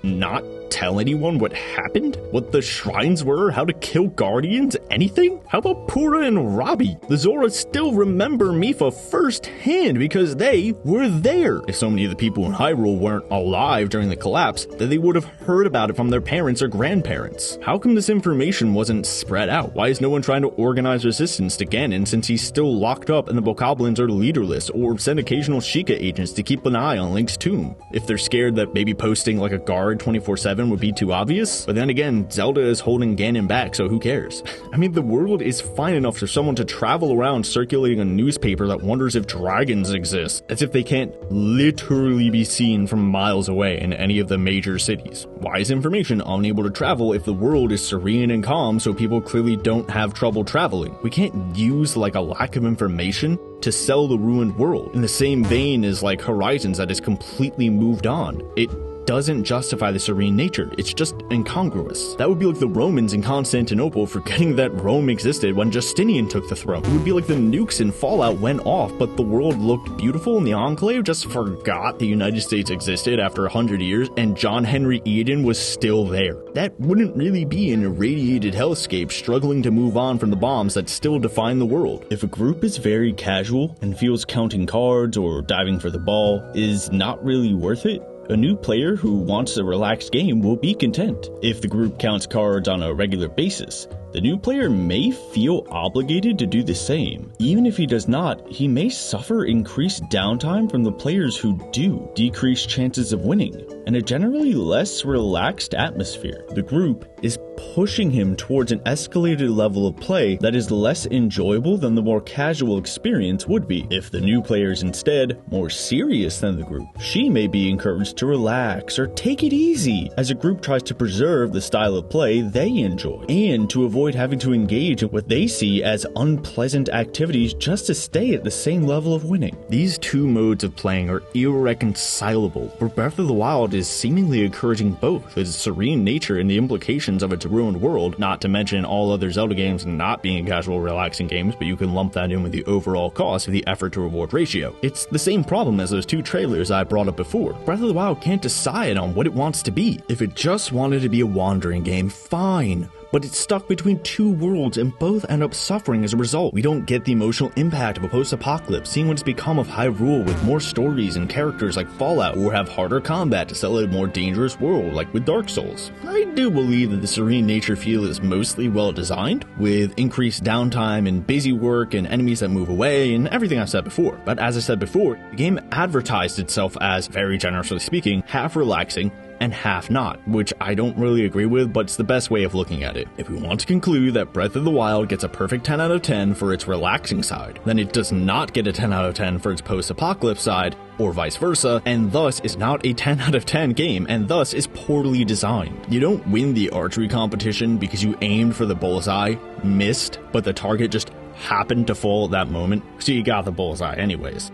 S12: not tell anyone what happened? What the shrines were? How to kill guardians? Anything? How about Pura and Robbie? The Zora still remember Mipha firsthand because they were there. If so many of the people in Hyrule weren't alive during the collapse, then they would have heard about it from their parents or grandparents. How come this information wasn't spread out? Why is no one trying to organize resistance to Ganon since he's still locked up and the Bokoblins are leaderless, or send occasional Sheikah agents to keep an eye on Link's tomb? If they're scared that maybe posting like a guard 24/7 would be too obvious, but then again, Zelda is holding Ganon back, so who cares? I mean, the world is fine enough for someone to travel around circulating a newspaper that wonders if dragons exist, as if they can't literally be seen from miles away in any of the major cities. Why is information unable to travel if the world is serene and calm, so people clearly don't have trouble traveling? We can't use like a lack of information to sell the ruined world in the same vein as like Horizons that is completely moved on. It doesn't justify the serene nature. It's just incongruous. That would be like the Romans in Constantinople forgetting that Rome existed when Justinian took the throne. It would be like the nukes in Fallout went off, but the world looked beautiful and the Enclave just forgot the United States existed after 100 years and John Henry Eden was still there. That wouldn't really be an irradiated hellscape struggling to move on from the bombs that still define the world.
S1: If a group is very casual and feels counting cards or diving for the ball is not really worth it, a new player who wants a relaxed game will be content. If the group counts cards on a regular basis, the new player may feel obligated to do the same. Even if he does not, he may suffer increased downtime from the players who do, decreased chances of winning, and a generally less relaxed atmosphere. The group is pushing him towards an escalated level of play that is less enjoyable than the more casual experience would be. If the new player is instead more serious than the group, she may be encouraged to relax or take it easy as a group tries to preserve the style of play they enjoy, and to avoid having to engage in what they see as unpleasant activities just to stay at the same level of winning. These two modes of playing are irreconcilable, but Breath of the Wild is seemingly encouraging both, its serene nature and the implications of its ruined world, not to mention all other Zelda games not being casual, relaxing games, but you can lump that in with the overall cost of the effort to reward ratio. It's the same problem as those two trailers I brought up before. Breath of the Wild can't decide on what it wants to be. If it just wanted to be a wandering game, fine. But it's stuck between two worlds and both end up suffering as a result. We don't get the emotional impact of a post-apocalypse, seeing what it's become of Hyrule with more stories and characters like Fallout, or have harder combat to sell a more dangerous world like with Dark Souls. I do believe that the serene nature feel is mostly well designed, with increased downtime and busy work and enemies that move away and everything I've said before. But as I said before, the game advertised itself as, very generously speaking, half relaxing and half not, which I don't really agree with, but it's the best way of looking at it. If we want to conclude that Breath of the Wild gets a perfect 10 out of 10 for its relaxing side, then it does not get a 10 out of 10 for its post-apocalypse side, or vice versa, and thus is not a 10 out of 10 game, and thus is poorly designed. You don't win the archery competition because you aimed for the bullseye, missed, but the target just happened to fall at that moment, so you got the bullseye anyways.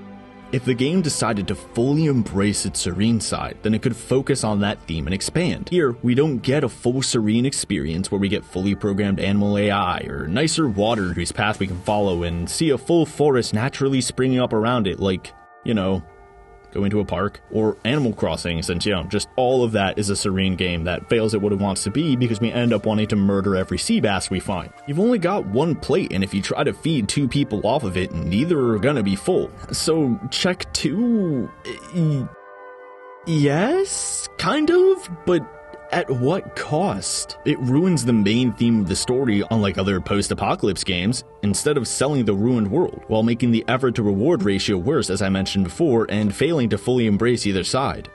S1: If the game decided to fully embrace its serene side, then it could focus on that theme and expand. Here, we don't get a full serene experience where we get fully programmed animal AI, or nicer water whose path we can follow, and see a full forest naturally springing up around it like, you know, going to a park, or Animal Crossing, since, you know, just all of that is a serene game that fails at what it wants to be because we end up wanting to murder every sea bass we find. You've only got one plate, and if you try to feed two people off of it, neither are gonna be full. So, check two? Yes? Kind of? But at what cost? It ruins the main theme of the story, unlike other post-apocalypse games, instead of selling the ruined world, while making the effort to reward ratio worse, as I mentioned before, and failing to fully embrace either side.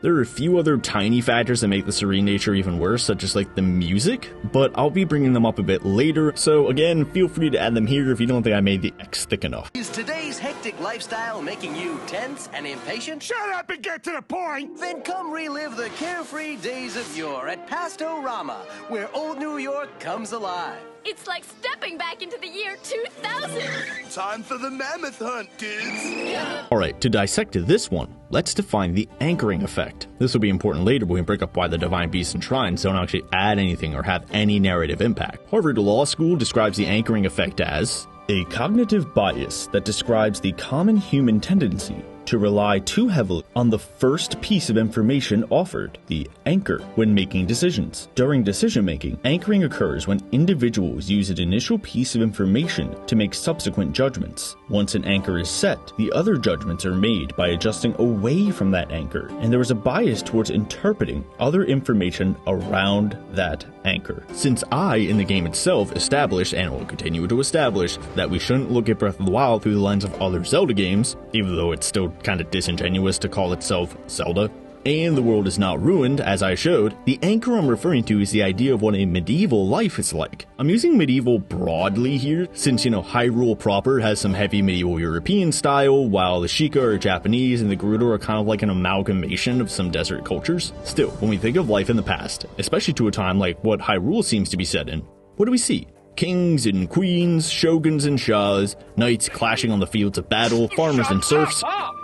S1: There are a few other tiny factors that make the serene nature even worse, such as like the music, but I'll be bringing them up a bit later, so again, feel free to add them here if you don't think I made the X thick enough.
S7: Is today's hectic lifestyle making you tense and impatient?
S8: Shut up and get to the point!
S7: Then come relive the carefree days of yore at Pastorama, where old New York comes alive.
S5: It's like stepping back into the year 2000.
S8: Time for the mammoth hunt, dudes.
S1: Alright, to dissect this one, let's define the anchoring effect. This will be important later when we break up why the divine beasts and shrines don't actually add anything or have any narrative impact. Harvard Law School describes the anchoring effect as a cognitive bias that describes the common human tendency to rely too heavily on the first piece of information offered, the anchor, when making decisions. During decision-making, anchoring occurs when individuals use an initial piece of information to make subsequent judgments. Once an anchor is set, the other judgments are made by adjusting away from that anchor, and there is a bias towards interpreting other information around that anchor. Since I, in the game itself, established, and will continue to establish, that we shouldn't look at Breath of the Wild through the lens of other Zelda games, even though it's still kind of disingenuous to call itself Zelda, and the world is not ruined, as I showed, the anchor I'm referring to is the idea of what a medieval life is like. I'm using medieval broadly here, since, you know, Hyrule proper has some heavy medieval European style, while the Sheikah are Japanese and the Gerudo are kind of like an amalgamation of some desert cultures. Still, when we think of life in the past, especially to a time like what Hyrule seems to be set in, what do we see? Kings and queens, shoguns and shahs, knights clashing on the fields of battle, farmers and serfs.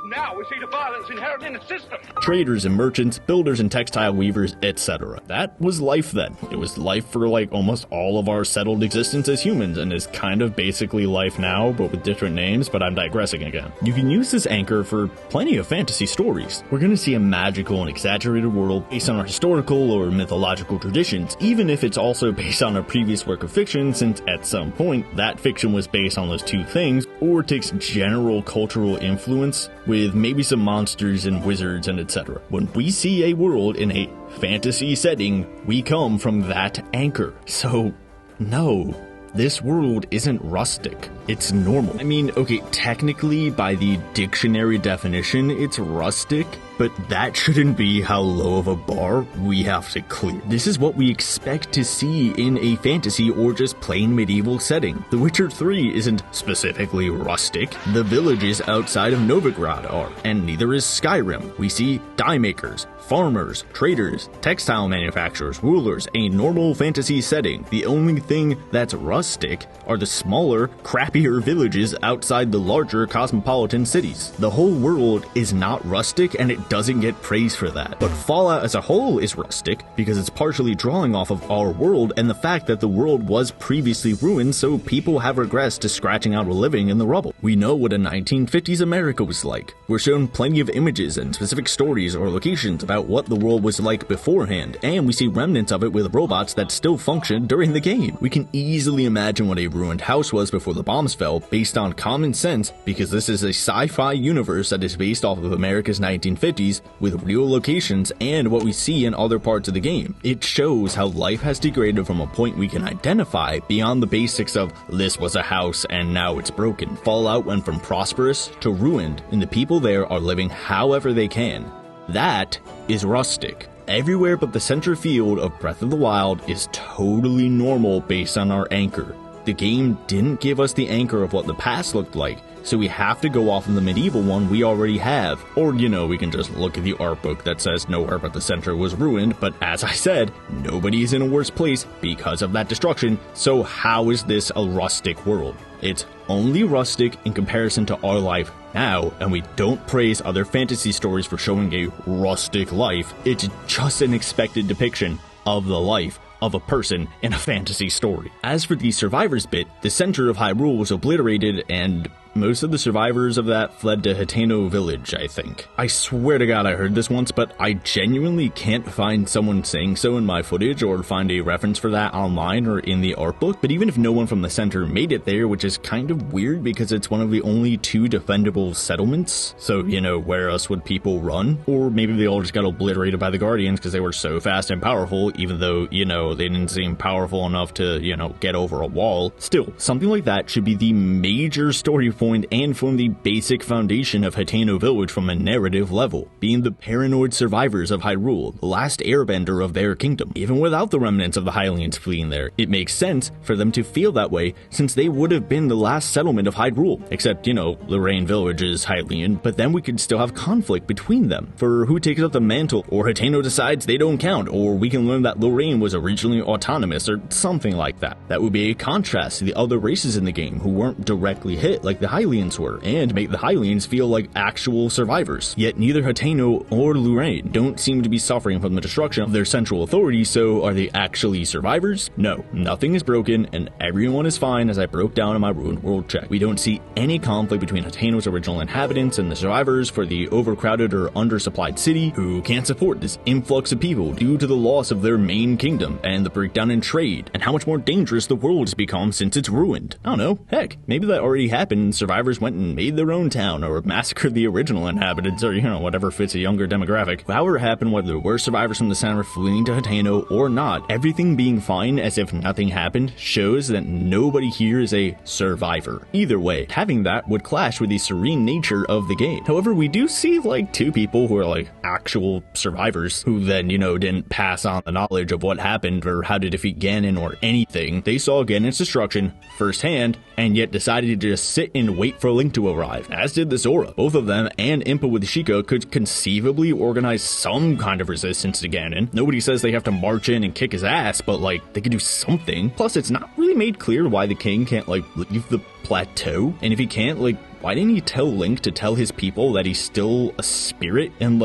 S21: Now we see the violence inherent in the system.
S1: Traders and merchants, builders and textile weavers, etc. That was life then. It was life for like almost all of our settled existence as humans, and is kind of basically life now, but with different names, but I'm digressing again. You can use this anchor for plenty of fantasy stories. We're gonna see a magical and exaggerated world based on our historical or mythological traditions, even if it's also based on a previous work of fiction, since at some point that fiction was based on those two things, or takes general cultural influence with maybe some monsters and wizards and etc. When we see a world in a fantasy setting, we come from that anchor. So
S12: No. This world isn't rustic. It's normal. I mean, okay, technically, by the dictionary definition, it's rustic, but that shouldn't be how low of a bar we have to clear. This is what we expect to see in a fantasy or just plain medieval setting. The Witcher 3 isn't specifically rustic. The villages outside of Novigrad are, and neither is Skyrim. We see dye makers, farmers, traders, textile manufacturers, rulers, a normal fantasy setting. The only thing that's rustic are the smaller, crappier villages outside the larger cosmopolitan cities. The whole world is not rustic, and it doesn't get praise for that. But Fallout as a whole is rustic because it's partially drawing off of our world and the fact that the world was previously ruined, so people have regressed to scratching out a living in the rubble. We know what a 1950s America was like. We're shown plenty of images and specific stories or locations about what the world was like beforehand, and we see remnants of it with robots that still function during the game. We can easily imagine what a ruined house was before the bombs fell based on common sense, because this is a sci-fi universe that is based off of America's 1950s with real locations and what we see in other parts of the game. It shows how life has degraded from a point we can identify beyond the basics of this was a house and now it's broken. Fallout went from prosperous to ruined, and the people there are living however they can. That is rustic. Everywhere but the center field of Breath of the Wild is totally normal based on our anchor. The game didn't give us the anchor of what the past looked like, so we have to go off of the medieval one we already have. Or, we can just look at the art book that says nowhere but the center was ruined, but as I said, nobody's in a worse place because of that destruction, so how is this a rustic world? It's only rustic in comparison to our life now, and we don't praise other fantasy stories for showing a rustic life. It's just an expected depiction of the life of a person in a fantasy story. As for the survivors bit, the center of Hyrule was obliterated and most of the survivors of that fled to Hateno village, I think. I swear to God I heard this once, but I genuinely can't find someone saying so in my footage or find a reference for that online or in the art book. But even if no one from the center made it there, which is kind of weird because it's one of the only 2 defendable settlements, so, where else would people run? Or maybe they all just got obliterated by the Guardians because they were so fast and powerful, even though, they didn't seem powerful enough to, get over a wall. Still, something like that should be the major story point and form the basic foundation of Hateno Village from a narrative level, being the paranoid survivors of Hyrule, the last airbender of their kingdom. Even without the remnants of the Hylians fleeing there, it makes sense for them to feel that way since they would have been the last settlement of Hyrule, except, Lorraine Village is Hylian, but then we could still have conflict between them for who takes up the mantle, or Hateno decides they don't count, or we can learn that Lorraine was originally autonomous or something like that. That would be a contrast to the other races in the game who weren't directly hit like the Hylians were, and make the Hylians feel like actual survivors. Yet neither Hateno or Lorraine don't seem to be suffering from the destruction of their central authority, so are they actually survivors? No, nothing is broken, and everyone is fine as I broke down in my Ruined World check. We don't see any conflict between Hateno's original inhabitants and the survivors for the overcrowded or undersupplied city, who can't support this influx of people due to the loss of their main kingdom, and the breakdown in trade, and how much more dangerous the world has become since it's ruined. I don't know, heck, maybe that already happened. Survivors went and made their own town or massacred the original inhabitants or, whatever fits a younger demographic. However it happened, whether there were survivors from the center fleeing to Hateno or not, everything being fine as if nothing happened shows that nobody here is a survivor. Either way, having that would clash with the serene nature of the game. However, we do see 2 people who are actual survivors who then, didn't pass on the knowledge of what happened or how to defeat Ganon or anything. They saw Ganon's destruction firsthand and yet decided to just sit and wait for Link to arrive, as did the Zora. Both of them and Impa with Sheikah could conceivably organize some kind of resistance to Ganon. Nobody says they have to march in and kick his ass, but they could do something. Plus, it's not really made clear why the king can't leave the plateau, and if he can't, why didn't he tell Link to tell his people that he's still a spirit and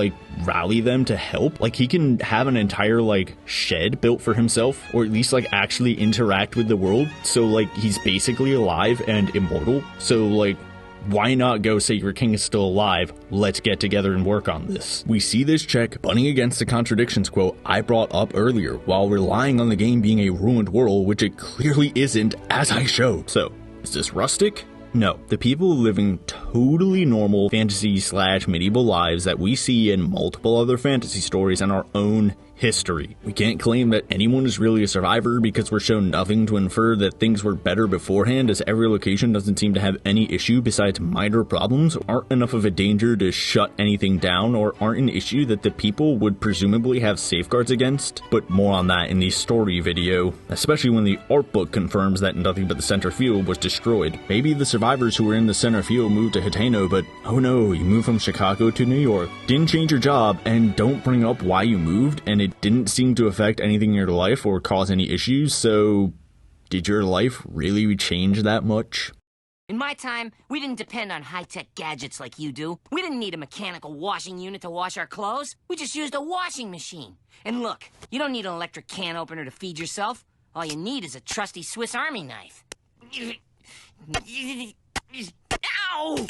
S12: rally them to help? He can have an entire shed built for himself, or at least actually interact with the world, so he's basically alive and immortal. So why not go say your king is still alive, let's get together and work on this. We see this check butting against the contradictions quote I brought up earlier, while relying on the game being a ruined world, which it clearly isn't, as I showed. So, is this rustic? No, the people living totally normal fantasy/medieval lives that we see in multiple other fantasy stories and our own history. We can't claim that anyone is really a survivor because we're shown nothing to infer that things were better beforehand, as every location doesn't seem to have any issue besides minor problems, aren't enough of a danger to shut anything down, or aren't an issue that the people would presumably have safeguards against. But more on that in the story video, especially when the art book confirms that nothing but the center field was destroyed. Maybe the survivors who were in the center field moved to Hitano, but oh no, you moved from Chicago to New York, didn't change your job, and don't bring up why you moved, and it didn't seem to affect anything in your life or cause any issues, so did your life really change that much?
S6: In my time, we didn't depend on high-tech gadgets like you do. We didn't need a mechanical washing unit to wash our clothes. We just used a washing machine. And look, you don't need an electric can opener to feed yourself. All you need is a trusty Swiss Army knife. Ow!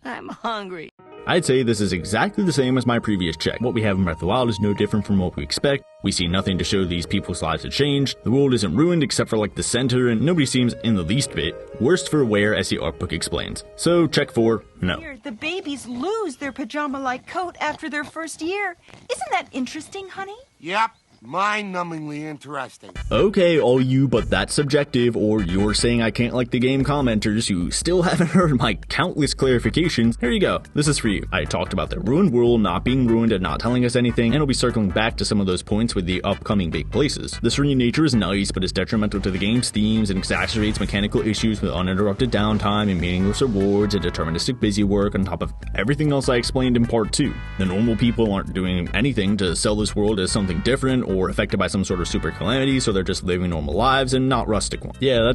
S6: I'm hungry.
S12: I'd say this is exactly the same as my previous check. What we have in Breath of the Wild is no different from what we expect. We see nothing to show these people's lives have changed. The world isn't ruined except for like the center, and nobody seems in the least bit worse for wear, as the art book explains. So check 4, no.
S15: The babies lose their pajama-like coat after their first year. Isn't that interesting, honey?
S8: Yep. Mind-numbingly interesting.
S12: Okay, all you but that's subjective, or you're saying I can't like the game commenters who still haven't heard my countless clarifications. Here you go. This is for you. I talked about the ruined world not being ruined and not telling us anything, and I'll be circling back to some of those points with the upcoming big places. The serene nature is nice, but is detrimental to the game's themes and exacerbates mechanical issues with uninterrupted downtime and meaningless rewards and deterministic busy work on top of everything else I explained in part 2. The normal people aren't doing anything to sell this world as something different or affected by some sort of super calamity, so they're just living normal lives and not rustic ones. Yeah,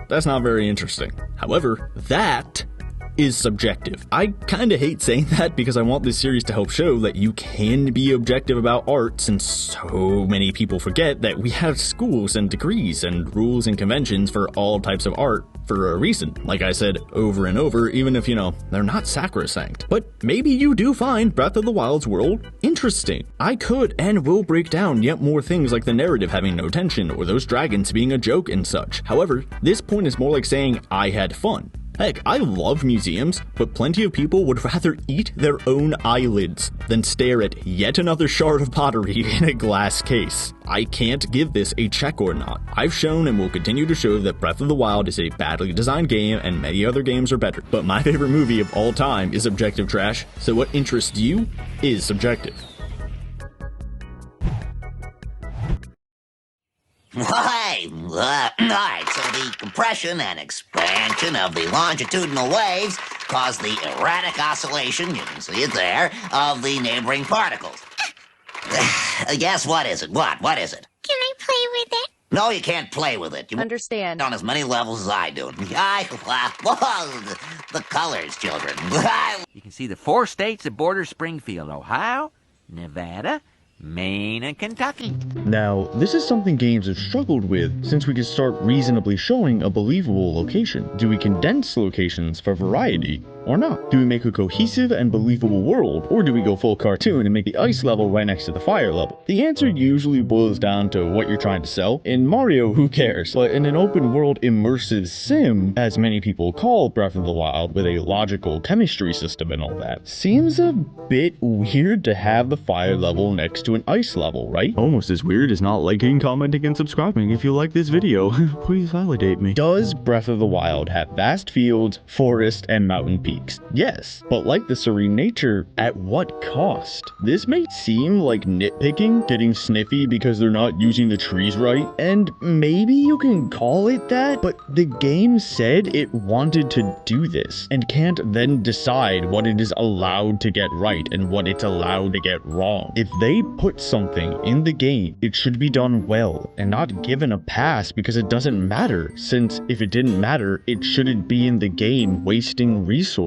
S12: that's not very interesting. However, that is subjective. I kinda hate saying that because I want this series to help show that you can be objective about art, since so many people forget that we have schools and degrees and rules and conventions for all types of art for a reason. Like I said over and over, even if, they're not sacrosanct. But maybe you do find Breath of the Wild's world interesting. I could and will break down yet more things like the narrative having no tension or those dragons being a joke and such. However, this point is more like saying I had fun. Heck, I love museums, but plenty of people would rather eat their own eyelids than stare at yet another shard of pottery in a glass case. I can't give this a check or not. I've shown and will continue to show that Breath of the Wild is a badly designed game and many other games are better. But my favorite movie of all time is objective trash, so what interests you is subjective.
S22: Alright, so the compression and expansion of the longitudinal waves cause the erratic oscillation, you can see it there, of the neighboring particles. Guess what is it? What is it?
S5: Can I play with it?
S22: No, you can't play with it. You
S10: understand
S22: on as many levels as I do. The colors, children.
S23: You can see the 4 states that border Springfield: Ohio, Nevada, Maine, and Kentucky.
S1: Now, this is something games have struggled with since we could start reasonably showing a believable location. Do we condense locations for variety? Or not? Do we make a cohesive and believable world, or do we go full cartoon and make the ice level right next to the fire level? The answer usually boils down to what you're trying to sell. In Mario, who cares? But in an open world immersive sim, as many people call Breath of the Wild, with a logical chemistry system and all that, seems a bit weird to have the fire level next to an ice level, right? Almost as weird as not liking, commenting, and subscribing. If you like this video, please validate me. Does Breath of the Wild have vast fields, forest, and mountain peaks? Yes, but like the serene nature, at what cost? This may seem like nitpicking, getting sniffy because they're not using the trees right, and maybe you can call it that, but the game said it wanted to do this, and can't then decide what it is allowed to get right and what it's allowed to get wrong. If they put something in the game, it should be done well, and not given a pass because it doesn't matter, since if it didn't matter, it shouldn't be in the game wasting resources.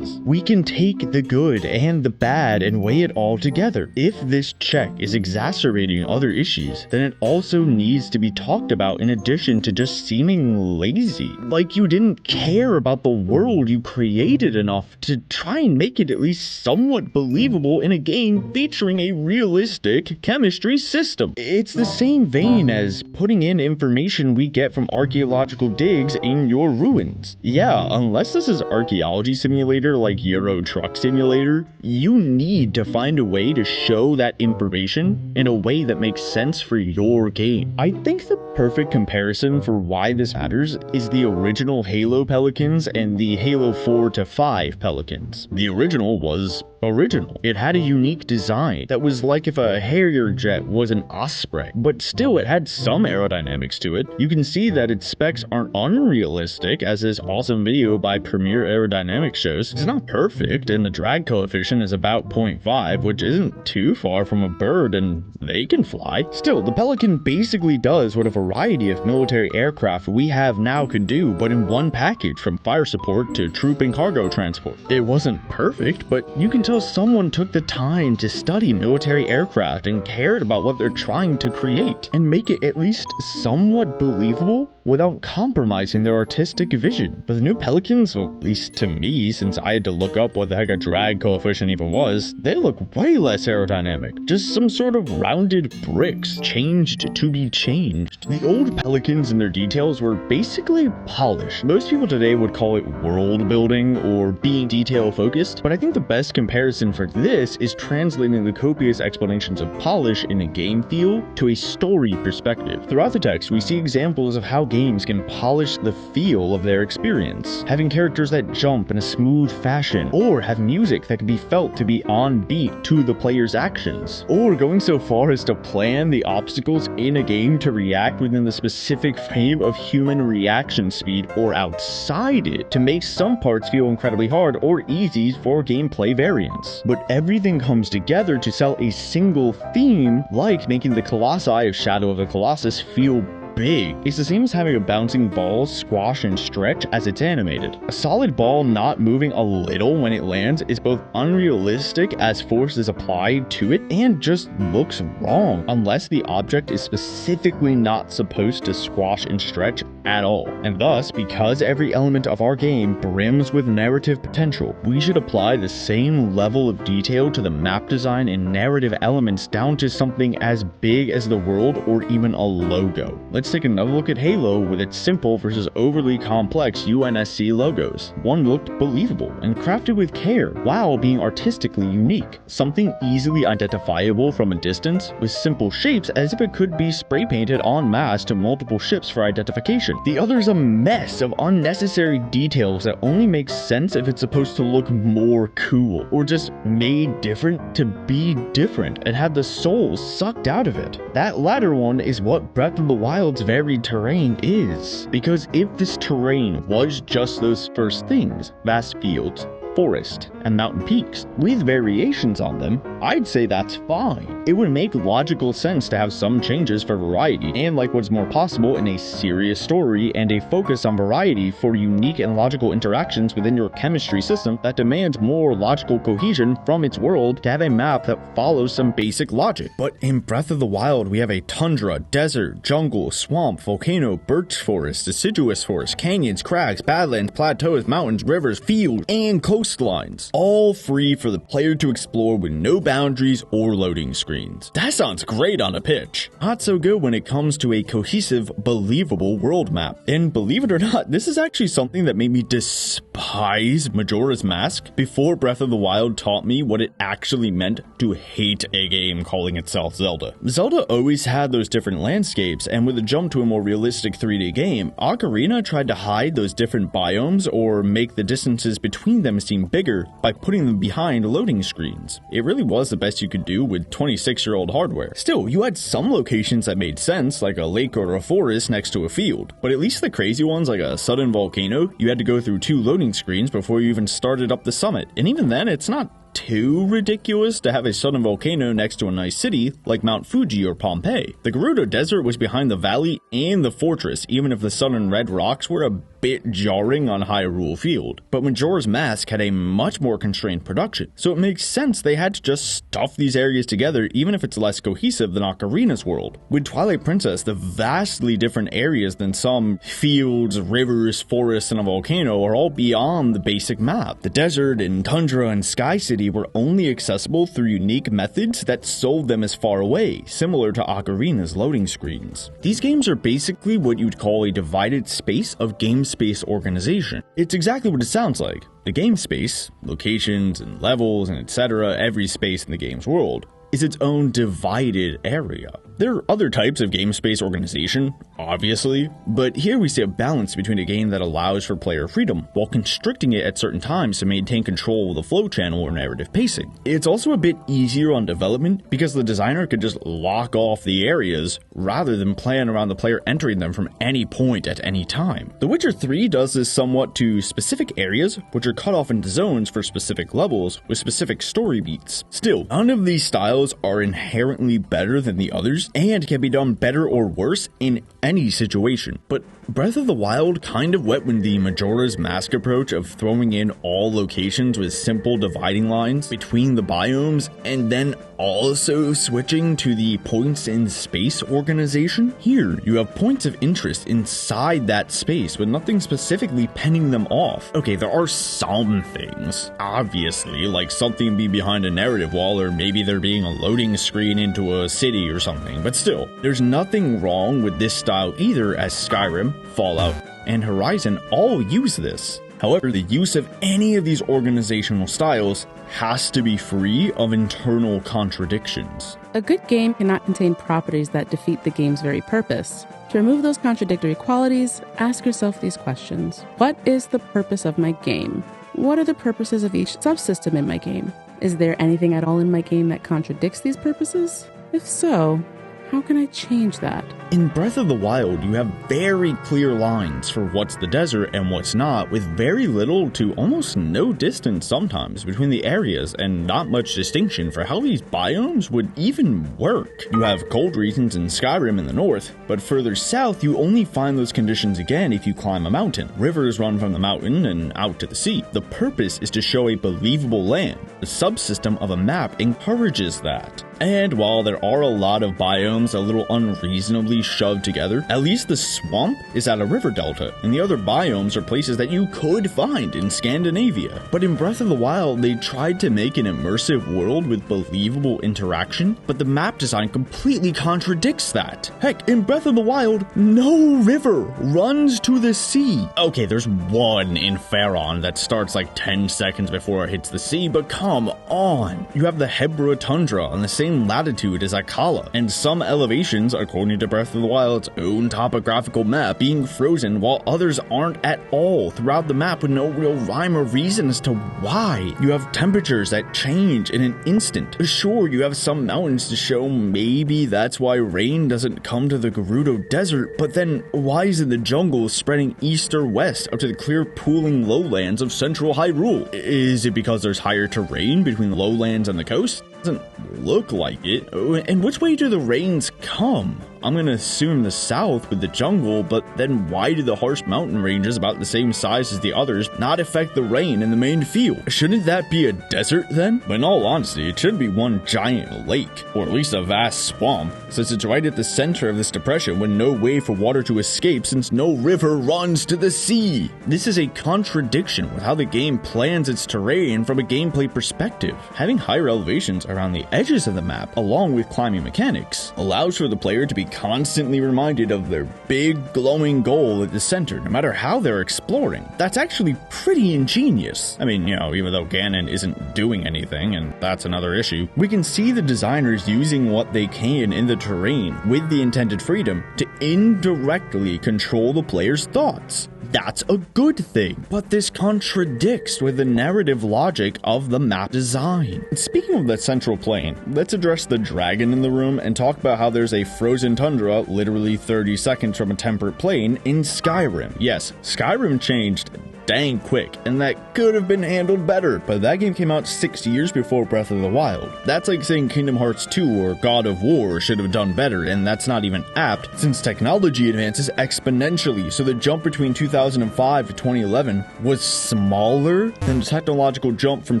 S1: We can take the good and the bad and weigh it all together. If this check is exacerbating other issues, then it also needs to be talked about in addition to just seeming lazy. Like you didn't care about the world you created enough to try and make it at least somewhat believable in a game featuring a realistic chemistry system. It's the same vein as putting in information we get from archaeological digs in your ruins. Yeah, unless this is archaeology simulation simulator like Euro Truck Simulator, you need to find a way to show that information in a way that makes sense for your game. I think the perfect comparison for why this matters is the original Halo Pelicans and the Halo 4 to 5 Pelicans. The original was original. It had a unique design that was like if a Harrier jet was an Osprey, but still it had some aerodynamics to it. You can see that its specs aren't unrealistic, as this awesome video by Premier Aerodynamics shows. It's not perfect, and the drag coefficient is about 0.5, which isn't too far from a bird, and they can fly. Still, the Pelican basically does what a variety of military aircraft we have now could do, but in one package, from fire support to troop and cargo transport. It wasn't perfect, but you can tell someone took the time to study military aircraft and cared about what they're trying to create, and make it at least somewhat believable without compromising their artistic vision. But the new Pelicans, well, at least to me, since I had to look up what the heck a drag coefficient even was, they look way less aerodynamic. Just some sort of rounded bricks changed to be changed. The old Pelicans and their details were basically polished. Most people today would call it world building or being detail focused, but I think the best comparison for this is translating the copious explanations of polish in a game feel to a story perspective. Throughout the text, we see examples of how games can polish the feel of their experience, having characters that jump in a smooth fashion, or have music that can be felt to be on beat to the player's actions, or going so far as to plan the obstacles in a game to react within the specific frame of human reaction speed or outside it, to make some parts feel incredibly hard or easy for gameplay variance. But everything comes together to sell a single theme, like making the Colossi of Shadow of the Colossus feel big. It's the same as having a bouncing ball squash and stretch as it's animated. A solid ball not moving a little when it lands is both unrealistic as force is applied to it and just looks wrong unless the object is specifically not supposed to squash and stretch at all. And thus, because every element of our game brims with narrative potential, we should apply the same level of detail to the map design and narrative elements down to something as big as the world or even a logo. Let's take another look at Halo with its simple versus overly complex UNSC logos. One looked believable and crafted with care while being artistically unique. Something easily identifiable from a distance with simple shapes as if it could be spray painted en masse to multiple ships for identification. The other's a mess of unnecessary details that only make sense if it's supposed to look more cool or just made different to be different and have the soul sucked out of it. That latter one is what Breath of the Wild's varied terrain is, because if this terrain was just those first things, vast fields, forest, and mountain peaks, with variations on them, I'd say that's fine. It would make logical sense to have some changes for variety, and like what's more possible in a serious story and a focus on variety for unique and logical interactions within your chemistry system that demands more logical cohesion from its world to have a map that follows some basic logic. But in Breath of the Wild, we have a tundra, desert, jungle, swamp, volcano, birch forest, deciduous forest, canyons, crags, badlands, plateaus, mountains, rivers, fields, and coastlines, all free for the player to explore with no boundaries or loading screens. That sounds great on a pitch. Not so good when it comes to a cohesive, believable world map. And believe it or not, this is actually something that made me despise Majora's Mask before Breath of the Wild taught me what it actually meant to hate a game calling itself Zelda. Zelda always had those different landscapes, and with a jump to a more realistic 3D game, Ocarina tried to hide those different biomes or make the distances between them seem bigger by putting them behind loading screens. It really was the best you could do with 26-year-old hardware. Still, you had some locations that made sense, like a lake or a forest next to a field, but at least the crazy ones like a sudden volcano, you had to go through 2 loading screens before you even started up the summit, and even then it's not too ridiculous to have a sudden volcano next to a nice city like Mount Fuji or Pompeii. The Gerudo Desert was behind the valley and the fortress, even if the sudden red rocks were a bit jarring on Hyrule Field. But Majora's Mask had a much more constrained production, so it makes sense they had to just stuff these areas together even if it's less cohesive than Ocarina's world. With Twilight Princess, the vastly different areas than some fields, rivers, forests, and a volcano are all beyond the basic map. The desert and tundra and Sky City were only accessible through unique methods that sold them as far away, similar to Ocarina's loading screens. These games are basically what you'd call a divided space of game space organization. It's exactly what it sounds like. The game space, locations and levels and etc., every space in the game's world, is its own divided area. There are other types of game space organization, obviously, but here we see a balance between a game that allows for player freedom while constricting it at certain times to maintain control of the flow channel or narrative pacing. It's also a bit easier on development because the designer could just lock off the areas rather than plan around the player entering them from any point at any time. The Witcher 3 does this somewhat to specific areas, which are cut off into zones for specific levels with specific story beats. Still, none of these styles are inherently better than the others, and can be done better or worse in any situation. But Breath of the Wild kind of went with the Majora's Mask approach of throwing in all locations with simple dividing lines between the biomes and then also switching to the points in space organization. Here, you have points of interest inside that space with nothing specifically penning them off. Okay, there are some things, obviously, like something being behind a narrative wall or maybe there being a loading screen into a city or something, but still, there's nothing wrong with this style either, as Skyrim, Fallout, and Horizon all use this. However, the use of any of these organizational styles has to be free of internal contradictions.
S3: A good game cannot contain properties that defeat the game's very purpose. To remove those contradictory qualities, ask yourself these questions. What is the purpose of my game? What are the purposes of each subsystem in my game? Is there anything at all in my game that contradicts these purposes? If so, how can I change that?
S1: In Breath of the Wild, you have very clear lines for what's the desert and what's not, with very little to almost no distance sometimes between the areas and not much distinction for how these biomes would even work. You have cold regions in Skyrim in the north, but further south you only find those conditions again if you climb a mountain. Rivers run from the mountain and out to the sea. The purpose is to show a believable land. The subsystem of a map encourages that. And while there are a lot of biomes a little unreasonably shoved together, at least the swamp is at a river delta, and the other biomes are places that you could find in Scandinavia. But in Breath of the Wild, they tried to make an immersive world with believable interaction, but the map design completely contradicts that. Heck, in Breath of the Wild, no river runs to the sea. Okay, there's one in Faron that starts like 10 seconds before it hits the sea, but come on. You have the Hebra tundra on the same latitude as Akala, and some elevations, according to Breath of the Wild's own topographical map, being frozen while others aren't at all throughout the map with no real rhyme or reason as to why. You have temperatures that change in an instant. Sure, you have some mountains to show maybe that's why rain doesn't come to the Gerudo Desert, but then why isn't the jungle spreading east or west up to the clear pooling lowlands of central Hyrule? Is it because there's higher terrain between the lowlands and the coast? Doesn't look like it. And which way do the rains come? I'm gonna assume the south with the jungle, but then why do the harsh mountain ranges about the same size as the others not affect the rain in the main field? Shouldn't that be a desert then? But in all honesty, it should be one giant lake, or at least a vast swamp, since it's right at the center of this depression with no way for water to escape since no river runs to the sea. This is a contradiction with how the game plans its terrain from a gameplay perspective. Having higher elevations around the edges of the map, along with climbing mechanics, allows for the player to be constantly reminded of their big glowing goal at the center, no matter how they're exploring. That's actually pretty ingenious. I mean, even though Ganon isn't doing anything, and that's another issue, we can see the designers using what they can in the terrain with the intended freedom to indirectly control the player's thoughts. That's a good thing, but this contradicts with the narrative logic of the map design. Speaking of that central plain, let's address the dragon in the room and talk about how there's a frozen tundra literally 30 seconds from a temperate plain in Skyrim. Yes, Skyrim changed dang quick, and that could have been handled better, but that game came out 6 years before Breath of the Wild. That's like saying Kingdom Hearts 2 or God of War should have done better, and that's not even apt, since technology advances exponentially, so the jump between 2005 to 2011 was smaller than the technological jump from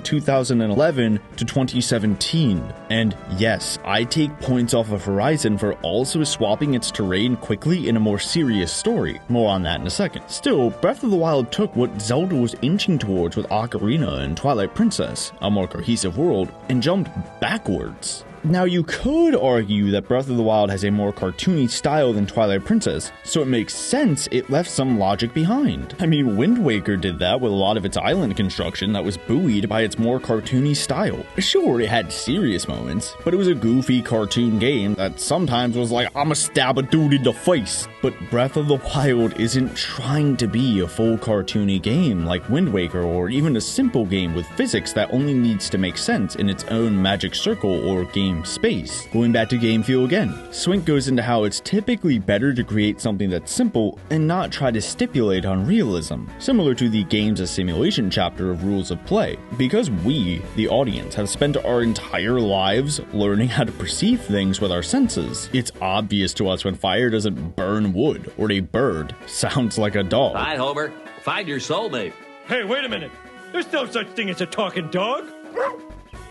S1: 2011 to 2017. And yes, I take points off of Horizon for also swapping its terrain quickly in a more serious story. More on that in a second. Still, Breath of the Wild took what Zelda was inching towards with Ocarina and Twilight Princess, a more cohesive world, and jumped backwards. Now, you could argue that Breath of the Wild has a more cartoony style than Twilight Princess, so it makes sense it left some logic behind. I mean, Wind Waker did that with a lot of its island construction that was buoyed by its more cartoony style. Sure, it had serious moments, but it was a goofy cartoon game that sometimes was like, I'ma stab a dude in the face. But Breath of the Wild isn't trying to be a full cartoony game like Wind Waker, or even a simple game with physics that only needs to make sense in its own magic circle or game space. Going back to game feel again, Swink goes into how it's typically better to create something that's simple and not try to stipulate on realism, similar to the games as simulation chapter of Rules of Play. Because we, the audience, have spent our entire lives learning how to perceive things with our senses, it's obvious to us when fire doesn't burn wood or a bird sounds like a dog.
S11: Hi, Homer. Find your soulmate.
S16: Hey, wait a minute. There's no such thing as a talking dog.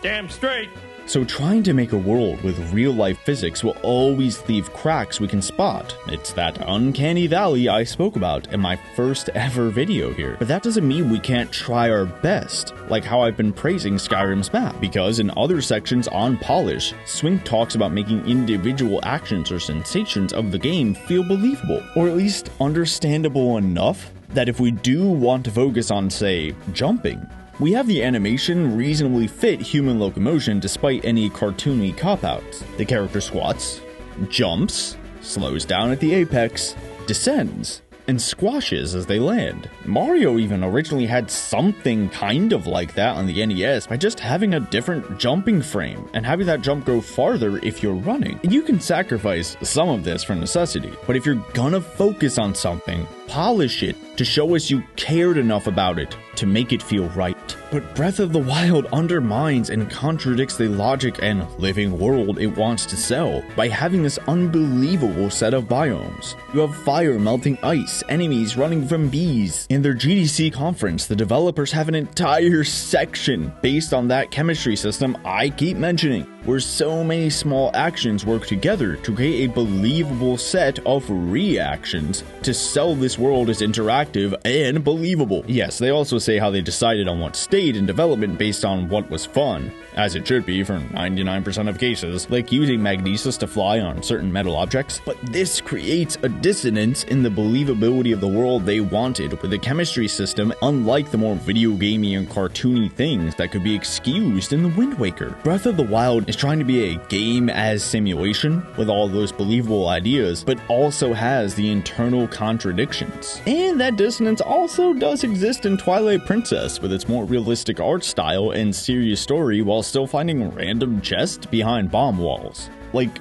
S16: Damn straight.
S1: So trying to make a world with real-life physics will always leave cracks we can spot. It's that uncanny valley I spoke about in my first ever video here. But that doesn't mean we can't try our best, like how I've been praising Skyrim's map, because in other sections on Polish, Swink talks about making individual actions or sensations of the game feel believable, or at least understandable enough that if we do want to focus on, say, jumping, we have the animation reasonably fit human locomotion despite any cartoony cop-outs. The character squats, jumps, slows down at the apex, descends, and squashes as they land. Mario even originally had something kind of like that on the NES by just having a different jumping frame and having that jump go farther if you're running. And you can sacrifice some of this for necessity, but if you're gonna focus on something, polish it to show us you cared enough about it to make it feel right. But Breath of the Wild undermines and contradicts the logic and living world it wants to sell by having this unbelievable set of biomes. You have fire melting ice, enemies running from bees. In their GDC conference, the developers have an entire section based on that chemistry system I keep mentioning, where so many small actions work together to create a believable set of reactions to sell this world as interactive and believable. Yes, they also say how they decided on what stayed in development based on what was fun, as it should be for 99% of cases, like using magnesis to fly on certain metal objects, but this creates a dissonance in the believability of the world they wanted with a chemistry system unlike the more video gamey and cartoony things that could be excused in the Wind Waker. Breath of the Wild is trying to be a game as simulation with all those believable ideas, but also has the internal contradictions. And that dissonance also does exist in Twilight Princess with its more realistic art style and serious story while still finding random chests behind bomb walls. Like,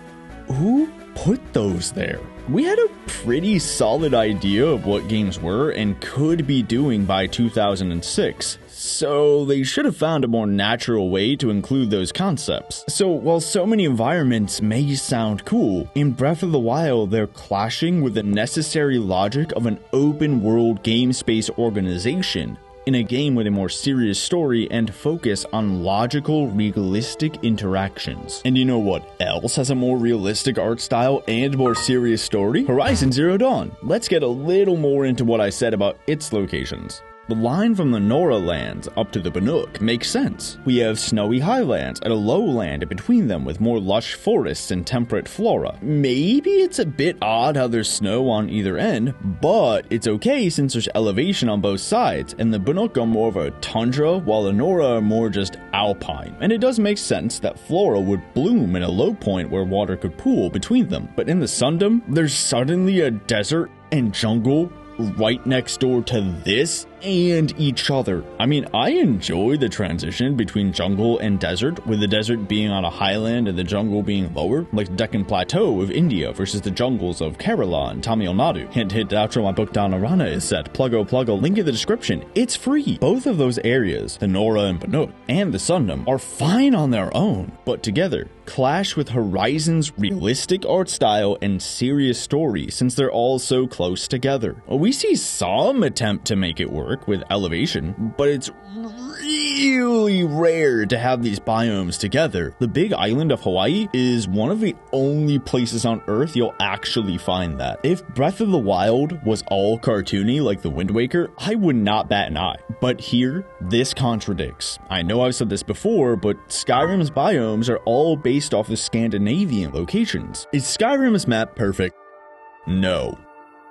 S1: who put those there? We had a pretty solid idea of what games were and could be doing by 2006, so they should have found a more natural way to include those concepts. So while so many environments may sound cool, in Breath of the Wild they're clashing with the necessary logic of an open world game space organization in a game with a more serious story and focus on logical, realistic interactions. And you know what else has a more realistic art style and more serious story? Horizon Zero Dawn. Let's get a little more into what I said about its locations. The line from the Nora lands up to the Bannock makes sense. We have snowy highlands and a lowland in between them with more lush forests and temperate flora. Maybe it's a bit odd how there's snow on either end, but it's okay since there's elevation on both sides, and the Bannock are more of a tundra while the Nora are more just alpine. And it does make sense that flora would bloom in a low point where water could pool between them. But in the Sundom, there's suddenly a desert and jungle right next door to this and each other. I mean, I enjoy the transition between jungle and desert, with the desert being on a highland and the jungle being lower, like the Deccan Plateau of India versus the jungles of Kerala and Tamil Nadu. Hint, hint, outro my book Danarana is set. Pluggo, link in the description. It's free. Both of those areas, the Nora and Bannock and the Sundom, are fine on their own, but together clash with Horizon's realistic art style and serious story since they're all so close together. We see some attempt to make it work with elevation, but it's really rare to have these biomes together. The big island of Hawaii is one of the only places on Earth you'll actually find that. If Breath of the Wild was all cartoony like the Wind Waker, I would not bat an eye. But here, this contradicts. I know I've said this before, but Skyrim's biomes are all based off of Scandinavian locations. Is Skyrim's map perfect? No.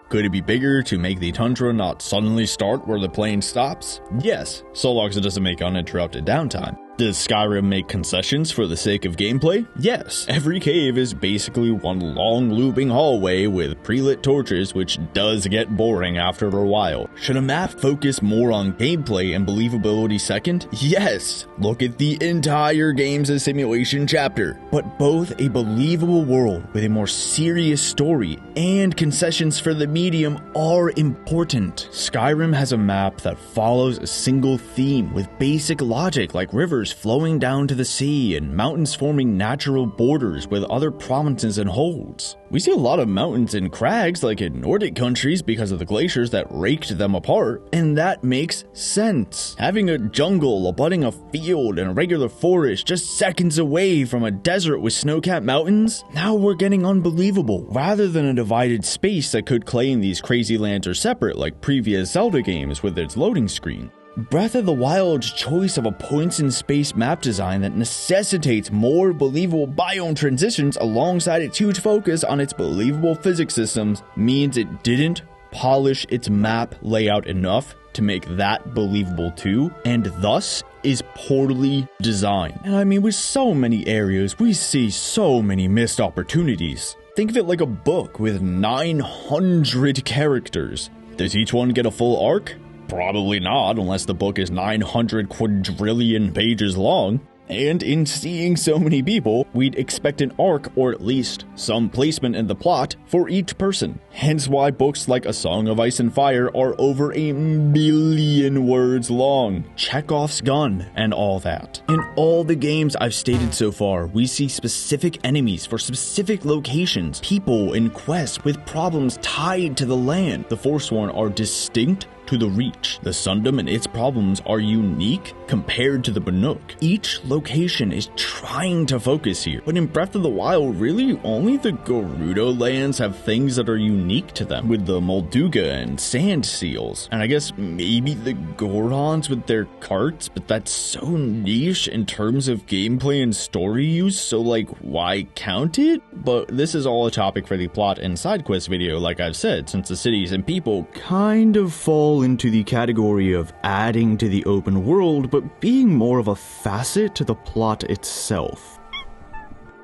S1: Could it be bigger to make the tundra not suddenly start where the plane stops? Yes, so long as it doesn't make uninterrupted downtime. Does Skyrim make concessions for the sake of gameplay? Yes. Every cave is basically one long looping hallway with pre-lit torches, which does get boring after a while. Should a map focus more on gameplay and believability second? Yes. Look at the entire Games of Simulation chapter. But both a believable world with a more serious story and concessions for the medium are important. Skyrim has a map that follows a single theme with basic logic like rivers flowing down to the sea and mountains forming natural borders with other provinces and holds. We see a lot of mountains and crags like in Nordic countries because of the glaciers that raked them apart, and that makes sense. Having a jungle abutting a field and a regular forest just seconds away from a desert with snow-capped mountains, now we're getting unbelievable, rather than a divided space that could claim these crazy lands are separate like previous Zelda games with its loading screen. Breath of the Wild's choice of a points-in-space map design that necessitates more believable biome transitions alongside its huge focus on its believable physics systems means it didn't polish its map layout enough to make that believable too, and thus is poorly designed. And I mean, with so many areas, we see so many missed opportunities. Think of it like a book with 900 characters. Does each one get a full arc? Probably not, unless the book is 900 quadrillion pages long. And in seeing so many people, we'd expect an arc or at least some placement in the plot for each person. Hence why books like A Song of Ice and Fire are over 1 billion words long. Chekhov's gun and all that. In all the games I've stated so far, we see specific enemies for specific locations, people and quests with problems tied to the land. The Forsworn are distinct to the Reach. The Sundom and its problems are unique compared to the Bannock. Each location is trying to focus here, but in Breath of the Wild, really only the Gerudo lands have things that are unique to them, with the Molduga and Sand Seals, and I guess maybe the Gorons with their carts, but that's so niche in terms of gameplay and story use, so like why count it? But this is all a topic for the plot and side quest video, like I've said, since the cities and people kind of fall into the category of adding to the open world, but being more of a facet to the plot itself.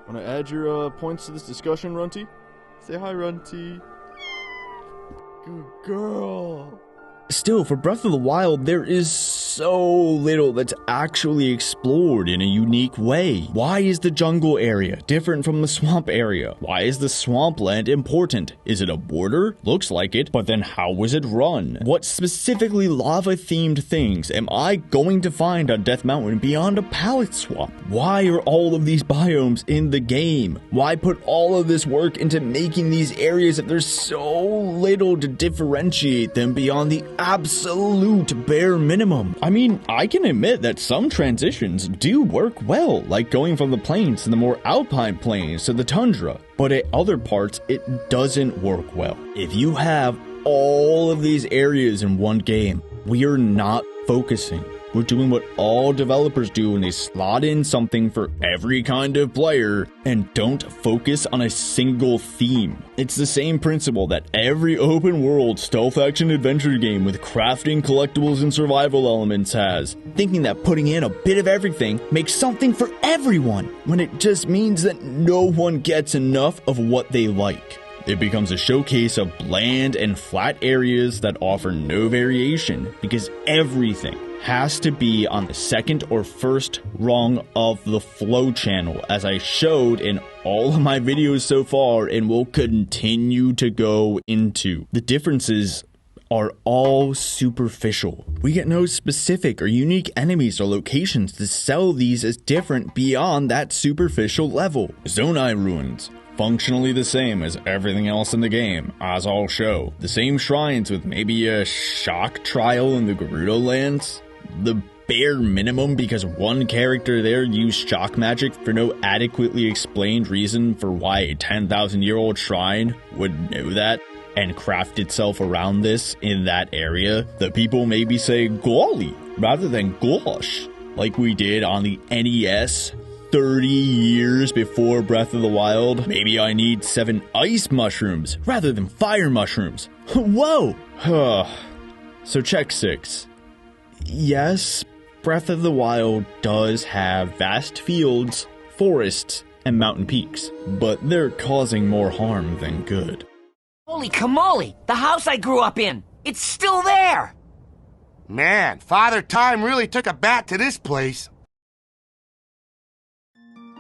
S1: Wanna add your points to this discussion, Runty? Say hi, Runty. Good girl. Still, for Breath of the Wild, there is so little that's actually explored in a unique way. Why is the jungle area different from the swamp area? Why is the swampland important? Is it a border? Looks like it, but then how was it run? What specifically lava-themed things am I going to find on Death Mountain beyond a palette swap? Why are all of these biomes in the game? Why put all of this work into making these areas if there's so little to differentiate them beyond the absolute bare minimum? I mean, I can admit that some transitions do work well, like going from the plains to the more alpine plains to the tundra, but at other parts it doesn't work well. If you have all of these areas in one game, we are not focusing. We're doing what all developers do when they slot in something for every kind of player and don't focus on a single theme. It's the same principle that every open world stealth action adventure game with crafting, collectibles, and survival elements has, thinking that putting in a bit of everything makes something for everyone, when it just means that no one gets enough of what they like. It becomes a showcase of bland and flat areas that offer no variation because everything has to be on the second or first rung of the flow channel, as I showed in all of my videos so far and will continue to go into. The differences are all superficial. We get no specific or unique enemies or locations to sell these as different beyond that superficial level. Zonai Ruins, functionally the same as everything else in the game, as I'll show. The same shrines with maybe a shock trial in the Gerudo lands. The bare minimum because one character there used shock magic for no adequately explained reason for why a 10,000-year-old shrine would know that. and craft itself around this in that area, the people maybe say golly rather than gosh, like we did on the NES 30 years before Breath of the Wild. Maybe I need 7 ice mushrooms rather than fire mushrooms. Whoa! So check 6. Yes, Breath of the Wild does have vast fields, forests, and mountain peaks, but they're causing more harm than good.
S6: Holy camole! The house I grew up in! It's still there!
S8: Man, Father Time really took a bat to this place.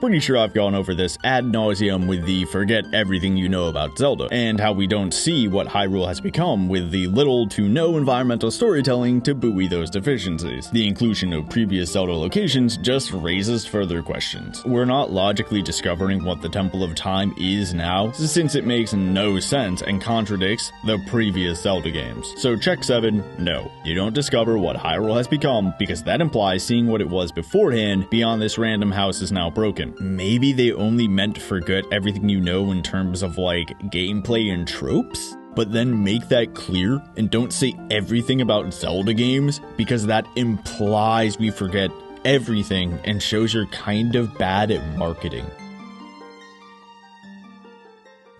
S1: Pretty sure I've gone over this ad nauseum with the forget everything you know about Zelda, and how we don't see what Hyrule has become with the little to no environmental storytelling to buoy those deficiencies. The inclusion of previous Zelda locations just raises further questions. We're not logically discovering what the Temple of Time is now, since it makes no sense and contradicts the previous Zelda games. So check 7, no. You don't discover what Hyrule has become, because that implies seeing what it was beforehand beyond this random house is now broken. Maybe they only meant to forget everything you know in terms of like gameplay and tropes, but then make that clear and don't say everything about Zelda games, because that implies we forget everything and shows you're kind of bad at marketing.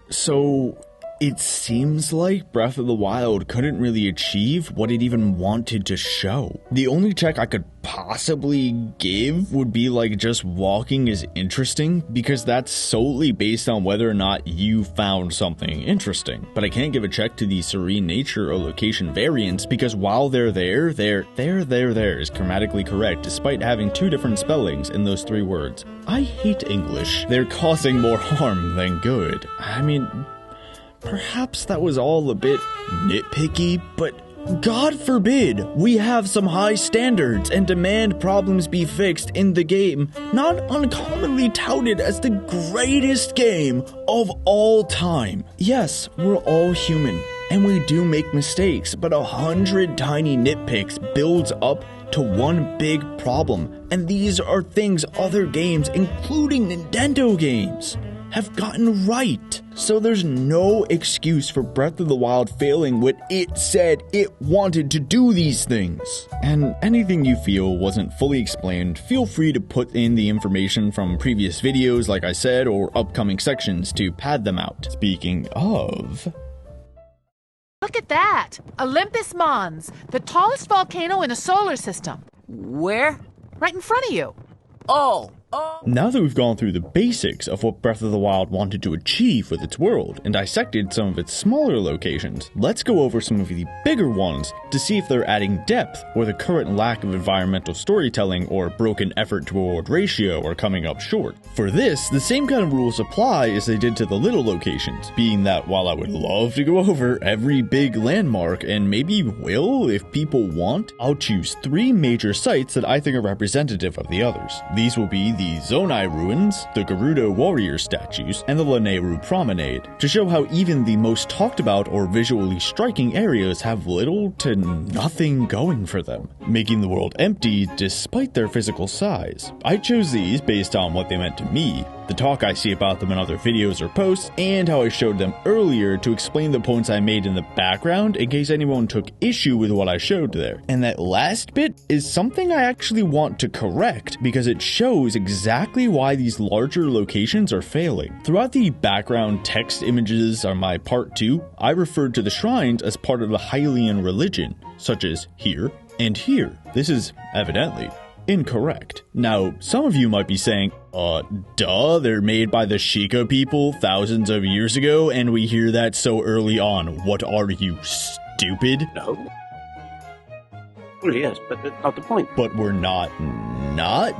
S1: So it seems like Breath of the Wild couldn't really achieve what it even wanted to show. The only check I could possibly give would be like just walking is interesting, because that's solely based on whether or not you found something interesting. But I can't give a check to the serene nature or location variants, because while they're there is grammatically correct despite having 2 different spellings in those 3 words. I hate English. They're causing more harm than good. I mean, perhaps that was all a bit nitpicky, but God forbid we have some high standards and demand problems be fixed in the game, not uncommonly touted as the greatest game of all time. Yes, we're all human, and we do make mistakes, but 100 tiny nitpicks builds up to one big problem, and these are things other games, including Nintendo games, have gotten right. So there's no excuse for Breath of the Wild failing when it said it wanted to do these things. And anything you feel wasn't fully explained, feel free to put in the information from previous videos like I said, or upcoming sections to pad them out. Speaking of...
S17: Look at that! Olympus Mons, the tallest volcano in the solar system.
S6: Where?
S17: Right in front of you.
S6: Oh.
S1: Now that we've gone through the basics of what Breath of the Wild wanted to achieve with its world and dissected some of its smaller locations, let's go over some of the bigger ones to see if they're adding depth or the current lack of environmental storytelling or broken effort to reward ratio are coming up short. For this, the same kind of rules apply as they did to the little locations, being that while I would love to go over every big landmark, and maybe will if people want, I'll choose 3 major sites that I think are representative of the others. These will be the Zonai Ruins, the Gerudo warrior statues, and the Lanayru Prominade, to show how even the most talked about or visually striking areas have little to nothing going for them, making the world empty despite their physical size. I chose these based on what they meant to me, the talk I see about them in other videos or posts, and how I showed them earlier to explain the points I made in the background in case anyone took issue with what I showed there. And that last bit is something I actually want to correct because it shows exactly why these larger locations are failing. Throughout the background text images on my part 2, I referred to the shrines as part of the Hylian religion, such as here and here. This is evidently incorrect. Now, some of you might be saying, duh, they're made by the Sheikah people thousands of years ago, and we hear that so early on. What are you, stupid?
S18: No. Well, yes, but that's not the point.
S1: But we're not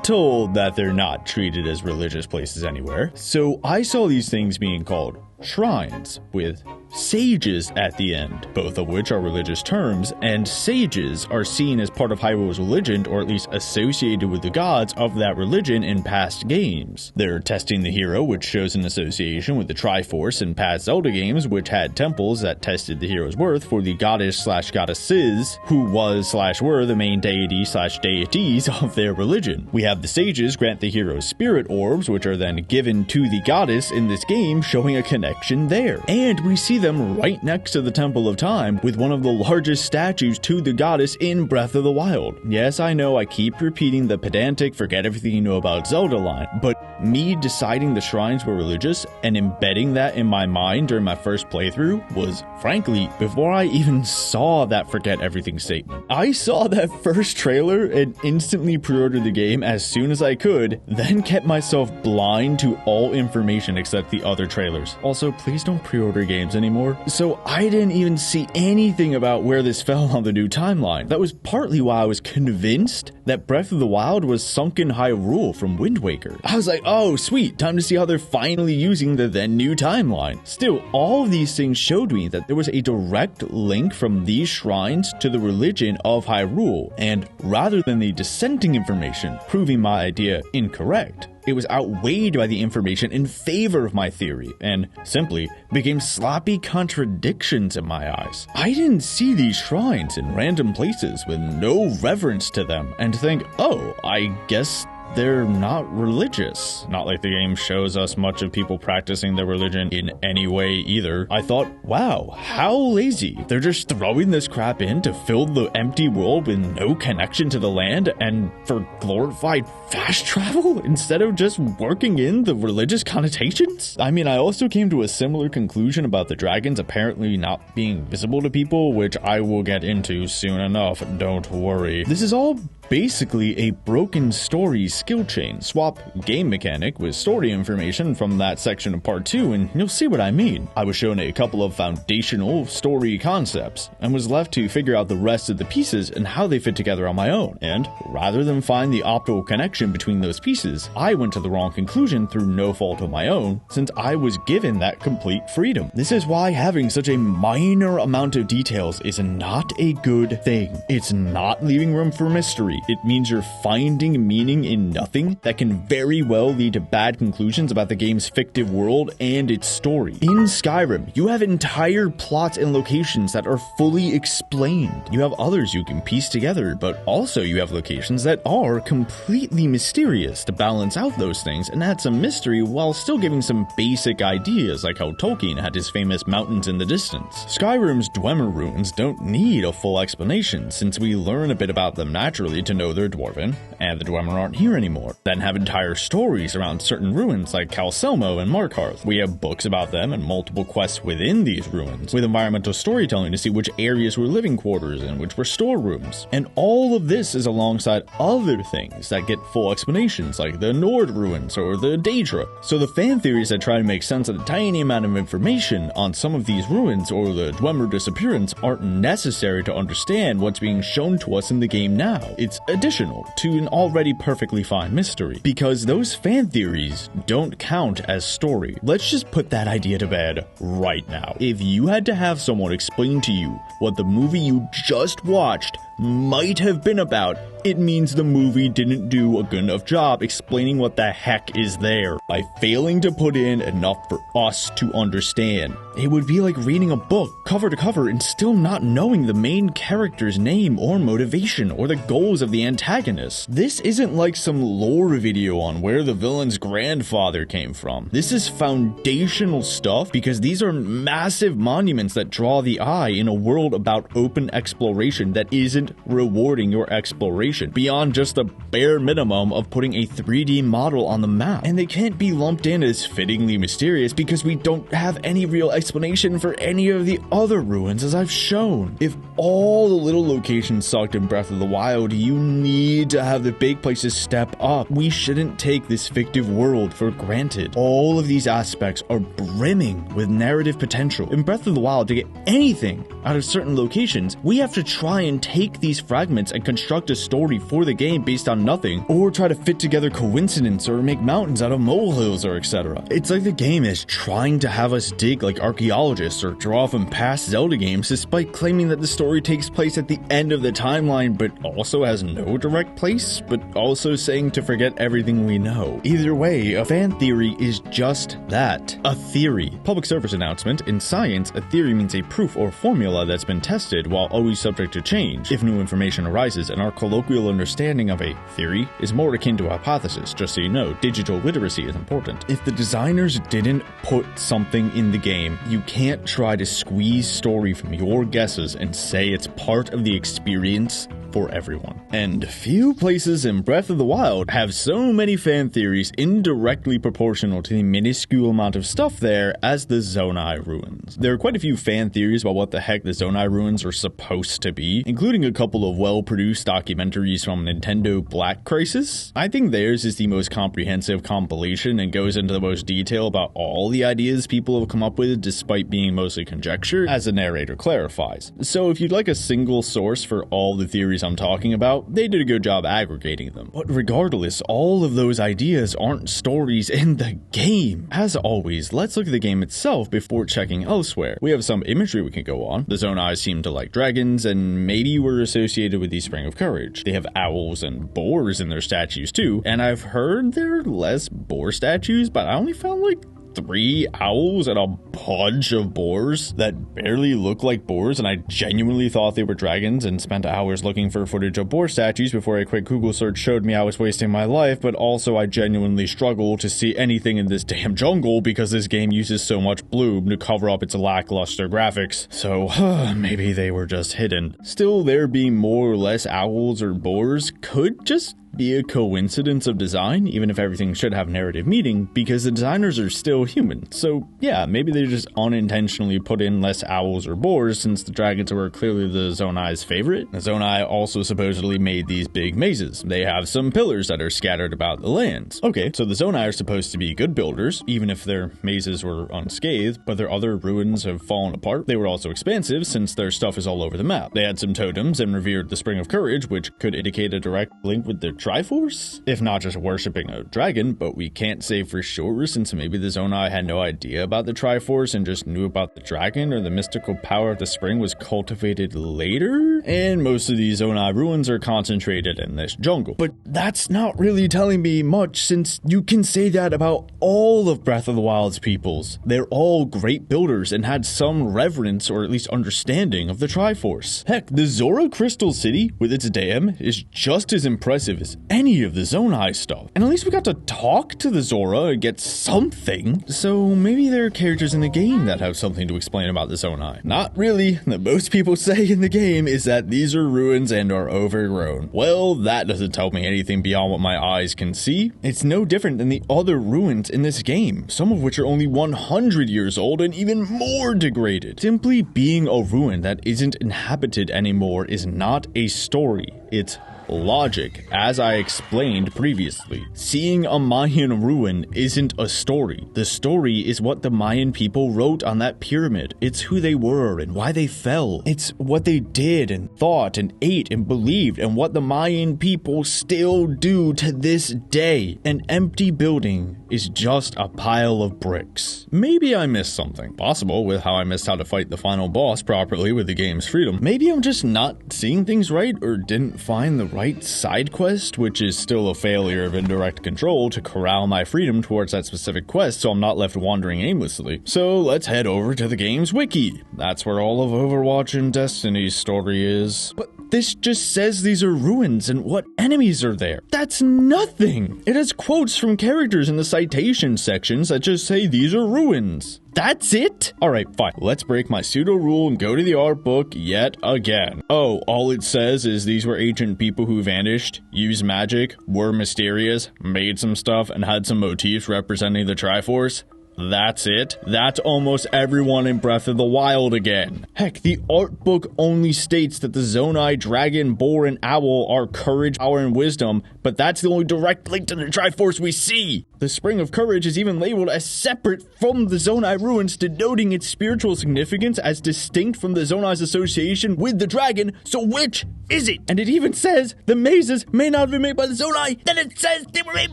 S1: told that they're not treated as religious places anywhere. So I saw these things being called shrines, with sages at the end, both of which are religious terms, and sages are seen as part of Hyrule's religion, or at least associated with the gods of that religion in past games. They're testing the hero, which shows an association with the Triforce in past Zelda games, which had temples that tested the hero's worth for the goddess/goddesses, who was/were the main deity/deities of their religion. We have the sages grant the hero spirit orbs, which are then given to the goddess in this game, showing a connection there. And we see them right next to the Temple of Time with one of the largest statues to the goddess in Breath of the Wild. Yes, I know I keep repeating the pedantic forget everything you know about Zelda line, but me deciding the shrines were religious and embedding that in my mind during my first playthrough was, frankly, before I even saw that forget everything statement. I saw that first trailer and instantly pre-ordered the game as soon as I could, then kept myself blind to all information except the other trailers. Also, please don't pre-order games anymore. So I didn't even see anything about where this fell on the new timeline. That was partly why I was convinced that Breath of the Wild was sunken Hyrule from Wind Waker. I was like, oh sweet, time to see how they're finally using the then new timeline. Still, all of these things showed me that there was a direct link from these shrines to the religion of Hyrule, and rather than the dissenting information proving my idea incorrect, it was outweighed by the information in favor of my theory, and simply became sloppy contradictions in my eyes. I didn't see these shrines in random places with no reverence to them and think, oh, I guess they're not religious. Not like the game shows us much of people practicing their religion in any way either. I thought, wow, how lazy. They're just throwing this crap in to fill the empty world with no connection to the land and for glorified fast travel instead of just working in the religious connotations? I mean, I also came to a similar conclusion about the dragons apparently not being visible to people, which I will get into soon enough, don't worry. This is all basically a broken story skill chain. Swap game mechanic with story information from that section of part 2 and you'll see what I mean. I was shown a couple of foundational story concepts and was left to figure out the rest of the pieces and how they fit together on my own. And rather than find the optimal connection between those pieces, I went to the wrong conclusion through no fault of my own, since I was given that complete freedom. This is why having such a minor amount of details is not a good thing. It's not leaving room for mystery. It means you're finding meaning in nothing that can very well lead to bad conclusions about the game's fictive world and its story. In Skyrim, you have entire plots and locations that are fully explained. You have others you can piece together, but also you have locations that are completely mysterious to balance out those things and add some mystery while still giving some basic ideas, like how Tolkien had his famous mountains in the distance. Skyrim's Dwemer ruins don't need a full explanation, since we learn a bit about them naturally to know they're dwarven, and the Dwemer aren't here anymore. Then have entire stories around certain ruins like Calselmo and Markarth. We have books about them and multiple quests within these ruins, with environmental storytelling to see which areas were living quarters and which were storerooms. And all of this is alongside other things that get full explanations, like the Nord ruins or the Daedra. So the fan theories that try to make sense of the tiny amount of information on some of these ruins or the Dwemer disappearance aren't necessary to understand what's being shown to us in the game now. It's additional to an already perfectly fine mystery, because those fan theories don't count as story. Let's just put that idea to bed right now. If you had to have someone explain to you what the movie you just watched might have been about, it means the movie didn't do a good enough job explaining what the heck is there by failing to put in enough for us to understand. It would be like reading a book cover to cover and still not knowing the main character's name or motivation or the goals of the antagonist. This isn't like some lore video on where the villain's grandfather came from. This is foundational stuff because these are massive monuments that draw the eye in a world about open exploration that isn't rewarding your exploration beyond just the bare minimum of putting a 3D model on the map. And they can't be lumped in as fittingly mysterious because we don't have any real explanation for any of the other ruins, as I've shown. If all the little locations sucked in Breath of the Wild, you need to have the big places step up. We shouldn't take this fictive world for granted. All of these aspects are brimming with narrative potential. In Breath of the Wild, to get anything out of certain locations, we have to try and take these fragments and construct a story for the game based on nothing, or try to fit together coincidence or make mountains out of molehills or etc. It's like the game is trying to have us dig like archaeologists or draw from past Zelda games, despite claiming that the story takes place at the end of the timeline but also has no direct place, but also saying to forget everything we know. Either way, a fan theory is just that, a theory. Public service announcement: in science, a theory means a proof or formula that's been tested while always subject to change. If new information arises in our colloquial colloquial understanding of a theory is more akin to a hypothesis, just so you know, digital literacy is important. If the designers didn't put something in the game, you can't try to squeeze story from your guesses and say it's part of the experience for everyone. And few places in Breath of the Wild have so many fan theories indirectly proportional to the minuscule amount of stuff there as the Zonai Ruins. There are quite a few fan theories about what the heck the Zonai Ruins are supposed to be, including a couple of well-produced documentaries from Nintendo Black Crisis. I think theirs is the most comprehensive compilation and goes into the most detail about all the ideas people have come up with despite being mostly conjecture, as the narrator clarifies. So if you'd like a single source for all the theories I'm talking about, they did a good job aggregating them. But regardless, all of those ideas aren't stories in the game. As always, let's look at the game itself before checking elsewhere. We have some imagery we can go on. The Zonai seem to like dragons, and maybe were associated with the Spring of Courage. They have owls and boars in their statues too, and I've heard there are less boar statues, but I only found like 3 owls and a bunch of boars that barely look like boars, and I genuinely thought they were dragons and spent hours looking for footage of boar statues before a quick Google search showed me I was wasting my life. But also I genuinely struggle to see anything in this damn jungle because this game uses so much bloom to cover up its lackluster graphics. So maybe they were just hidden. Still, there being more or less owls or boars could just be a coincidence of design, even if everything should have narrative meaning, because the designers are still human. So yeah, maybe they just unintentionally put in less owls or boars since the dragons were clearly the Zonai's favorite. The Zonai also supposedly made these big mazes. They have some pillars that are scattered about the lands. Okay, so the Zonai are supposed to be good builders, even if their mazes were unscathed, but their other ruins have fallen apart. They were also expansive since their stuff is all over the map. They had some totems and revered the Spring of Courage, which could indicate a direct link with their Triforce, if not just worshipping a dragon, but we can't say for sure since maybe the Zonai had no idea about the Triforce and just knew about the dragon, or the mystical power of the spring was cultivated later. And most of these Zonai ruins are concentrated in this jungle. But that's not really telling me much since you can say that about all of Breath of the Wild's peoples. They're all great builders and had some reverence or at least understanding of the Triforce. Heck, the Zora Crystal City with its dam is just as impressive as any of the Zonai stuff. And at least we got to talk to the Zora and get something. So maybe there are characters in the game that have something to explain about the Zonai. Not really. The most people say in the game is that these are ruins and are overgrown. Well, that doesn't tell me anything beyond what my eyes can see. It's no different than the other ruins in this game, some of which are only 100 years old and even more degraded. Simply being a ruin that isn't inhabited anymore is not a story. It's logic, as I explained previously. Seeing a Mayan ruin isn't a story. The story is what the Mayan people wrote on that pyramid. It's who they were and why they fell. It's what they did and thought and ate and believed, and what the Mayan people still do to this day. An empty building is just a pile of bricks. Maybe I missed something. Possible, with how I missed how to fight the final boss properly with the game's freedom. Maybe I'm just not seeing things right, or didn't find the right side quest, which is still a failure of Indirect Control to corral my freedom towards that specific quest so I'm not left wandering aimlessly. So let's head over to the game's wiki. That's where all of Overwatch and Destiny's story is. But this just says these are ruins and what enemies are there. That's nothing! It has quotes from characters in the citation sections that just say these are ruins. That's it? Alright, fine. Let's break my pseudo rule and go to the art book yet again. Oh, all it says is these were ancient people who vanished, used magic, were mysterious, made some stuff, and had some motifs representing the Triforce. That's it? That's almost everyone in Breath of the Wild again. Heck, the art book only states that the Zonai, dragon, boar, and owl are courage, power, and wisdom, but that's the only direct link to the Triforce we see. The Spring of Courage is even labeled as separate from the Zonai Ruins, denoting its spiritual significance as distinct from the Zonai's association with the dragon, so which is it? And it even says the mazes may not have been made by the Zonai, then it says they were made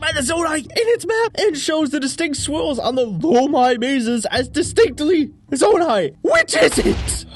S1: by the Zonai in its map, and shows the distinct swirls on the Lomai mazes as distinctly Zonai. Which is it?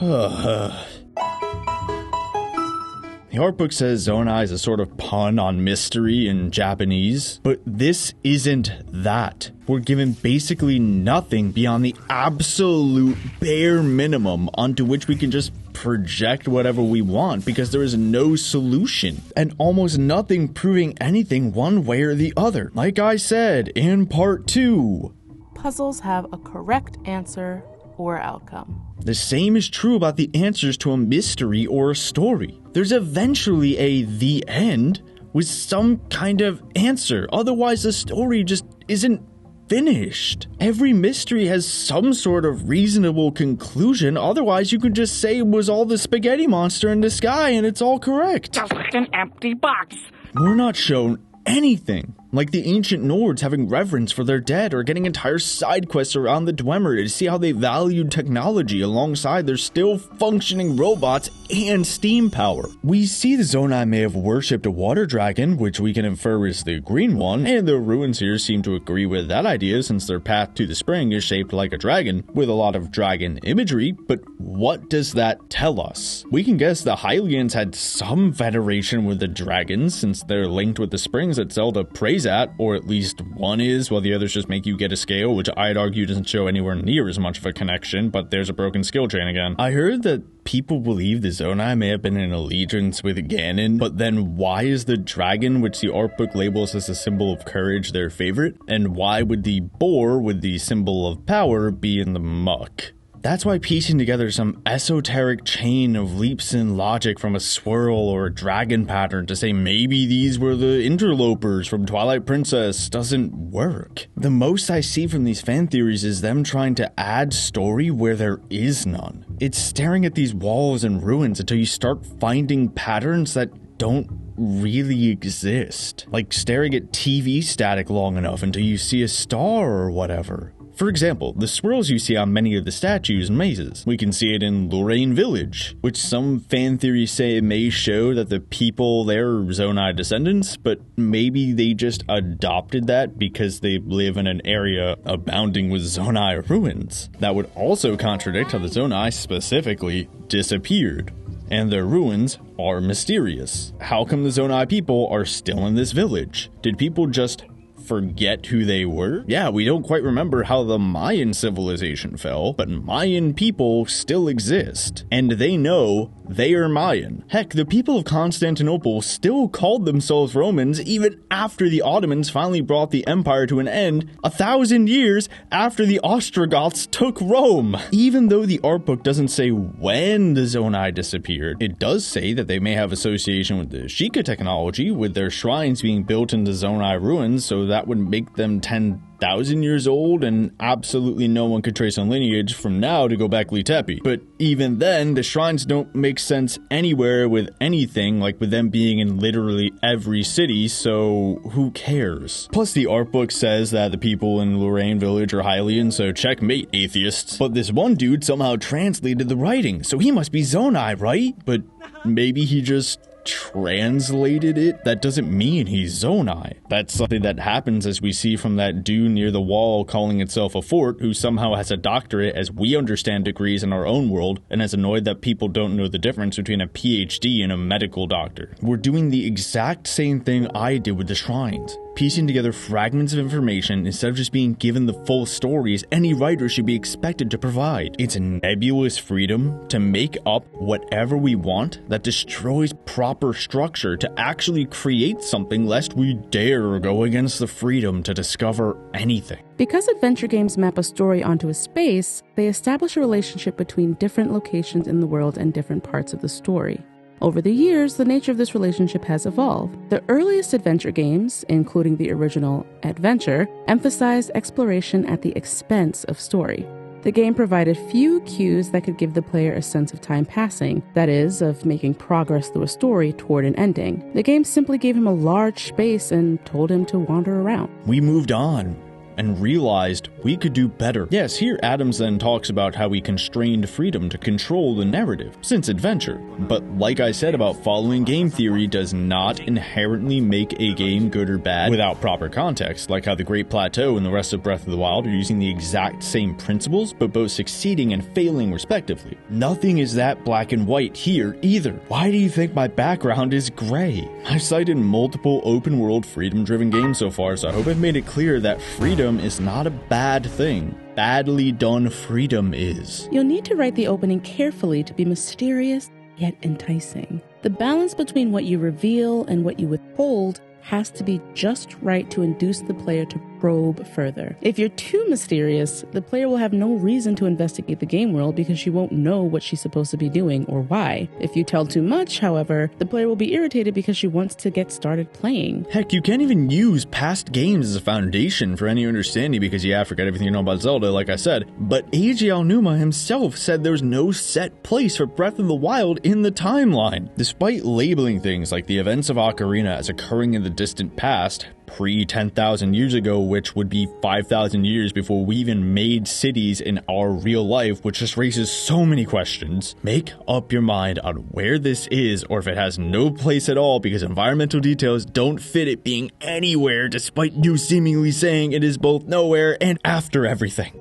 S1: The artbook says Zonai is a sort of pun on mystery in Japanese, but this isn't that. We're given basically nothing beyond the absolute bare minimum onto which we can just project whatever we want because there is no solution and almost nothing proving anything one way or the other. Like I said in part 2,
S3: puzzles have a correct answer or outcome.
S1: The same is true about the answers to a mystery or a story. There's eventually a the end with some kind of answer. Otherwise, the story just isn't finished. Every mystery has some sort of reasonable conclusion. Otherwise, you could just say it was all the spaghetti monster in the sky and it's all correct.
S13: Just an empty box.
S1: We're not shown anything. Like the ancient Nords having reverence for their dead or getting entire side quests around the Dwemer to see how they valued technology alongside their still functioning robots and steam power. We see the Zonai may have worshipped a water dragon, which we can infer is the green one, and the ruins here seem to agree with that idea since their path to the spring is shaped like a dragon with a lot of dragon imagery, but what does that tell us? We can guess the Hylians had some veneration with the dragons since they're linked with the springs that Zelda prays at, or at least one is, while the others just make you get a scale, which I'd argue doesn't show anywhere near as much of a connection, but there's a broken skill chain again. I heard that people believe the Zonai may have been in allegiance with Ganon, but then why is the dragon, which the artbook labels as a symbol of courage, their favorite? And why would the boar with the symbol of power be in the muck? That's why piecing together some esoteric chain of leaps in logic from a swirl or a dragon pattern to say maybe these were the interlopers from Twilight Princess doesn't work. The most I see from these fan theories is them trying to add story where there is none. It's staring at these walls and ruins until you start finding patterns that don't really exist. Like staring at TV static long enough until you see a star or whatever. For example, the swirls you see on many of the statues and mazes. We can see it in Lorraine Village, which some fan theories say may show that the people there are Zonai descendants, but maybe they just adopted that because they live in an area abounding with Zonai ruins. That would also contradict how the Zonai specifically disappeared. And their ruins are mysterious. How come the Zonai people are still in this village? Did people just forget who they were? Yeah, we don't quite remember how the Mayan civilization fell, but Mayan people still exist, and they know they are Mayan. Heck, the people of Constantinople still called themselves Romans even after the Ottomans finally brought the empire to an end 1,000 years after the Ostrogoths took Rome. Even though the artbook doesn't say when the Zonai disappeared, it does say that they may have association with the Sheikah technology, with their shrines being built into Zonai ruins, so that would make them 10,000 years old, and absolutely no one could trace a lineage from now to Göbekli Tepe. But even then, the shrines don't make sense anywhere with anything, like with them being in literally every city, so who cares? Plus, the artbook says that the people in Lorraine Village are Hylian, so checkmate, atheists. But this one dude somehow translated the writing, so he must be Zonai, right? But maybe he just translated it? That doesn't mean he's Zonai. That's something that happens, as we see from that dude near the wall calling itself a fort, who somehow has a doctorate as we understand degrees in our own world, and is annoyed that people don't know the difference between a PhD and a medical doctor. We're doing the exact same thing I did with the shrines. Piecing together fragments of information instead of just being given the full stories any writer should be expected to provide. It's a nebulous freedom to make up whatever we want that destroys proper structure to actually create something lest we dare go against the freedom to discover anything.
S3: Because adventure games map a story onto a space, they establish a relationship between different locations in the world and different parts of the story. Over the years, the nature of this relationship has evolved. The earliest adventure games, including the original Adventure, emphasized exploration at the expense of story. The game provided few cues that could give the player a sense of time passing, that is, of making progress through a story toward an ending. The game simply gave him a large space and told him to wander around.
S1: We moved on. and realized we could do better. Yes, here Adams then talks about how we constrained freedom to control the narrative, since adventure. But like I said about following game theory does not inherently make a game good or bad without proper context, like how the Great Plateau and the rest of Breath of the Wild are using the exact same principles, but both succeeding and failing respectively. Nothing is that black and white here either. Why do you think my background is gray? I've cited multiple open world freedom driven games so far, so I hope I've made it clear that freedom is not a bad thing. Badly done freedom is.
S3: You'll need to write the opening carefully to be mysterious yet enticing. The balance between what you reveal and what you withhold has to be just right to induce the player to probe further. If you're too mysterious, the player will have no reason to investigate the game world because she won't know what she's supposed to be doing or why. If you tell too much, however, the player will be irritated because she wants to get started playing.
S1: Heck, you can't even use past games as a foundation for any understanding because forget everything you know about Zelda, like I said. But Eiji Aonuma himself said there's no set place for Breath of the Wild in the timeline. Despite labeling things like the events of Ocarina as occurring in the distant past, pre-10,000 years ago, which would be 5,000 years before we even made cities in our real life, which just raises so many questions. Make up your mind on where this is, or if it has no place at all, because environmental details don't fit it being anywhere, despite you seemingly saying it is both nowhere and after everything.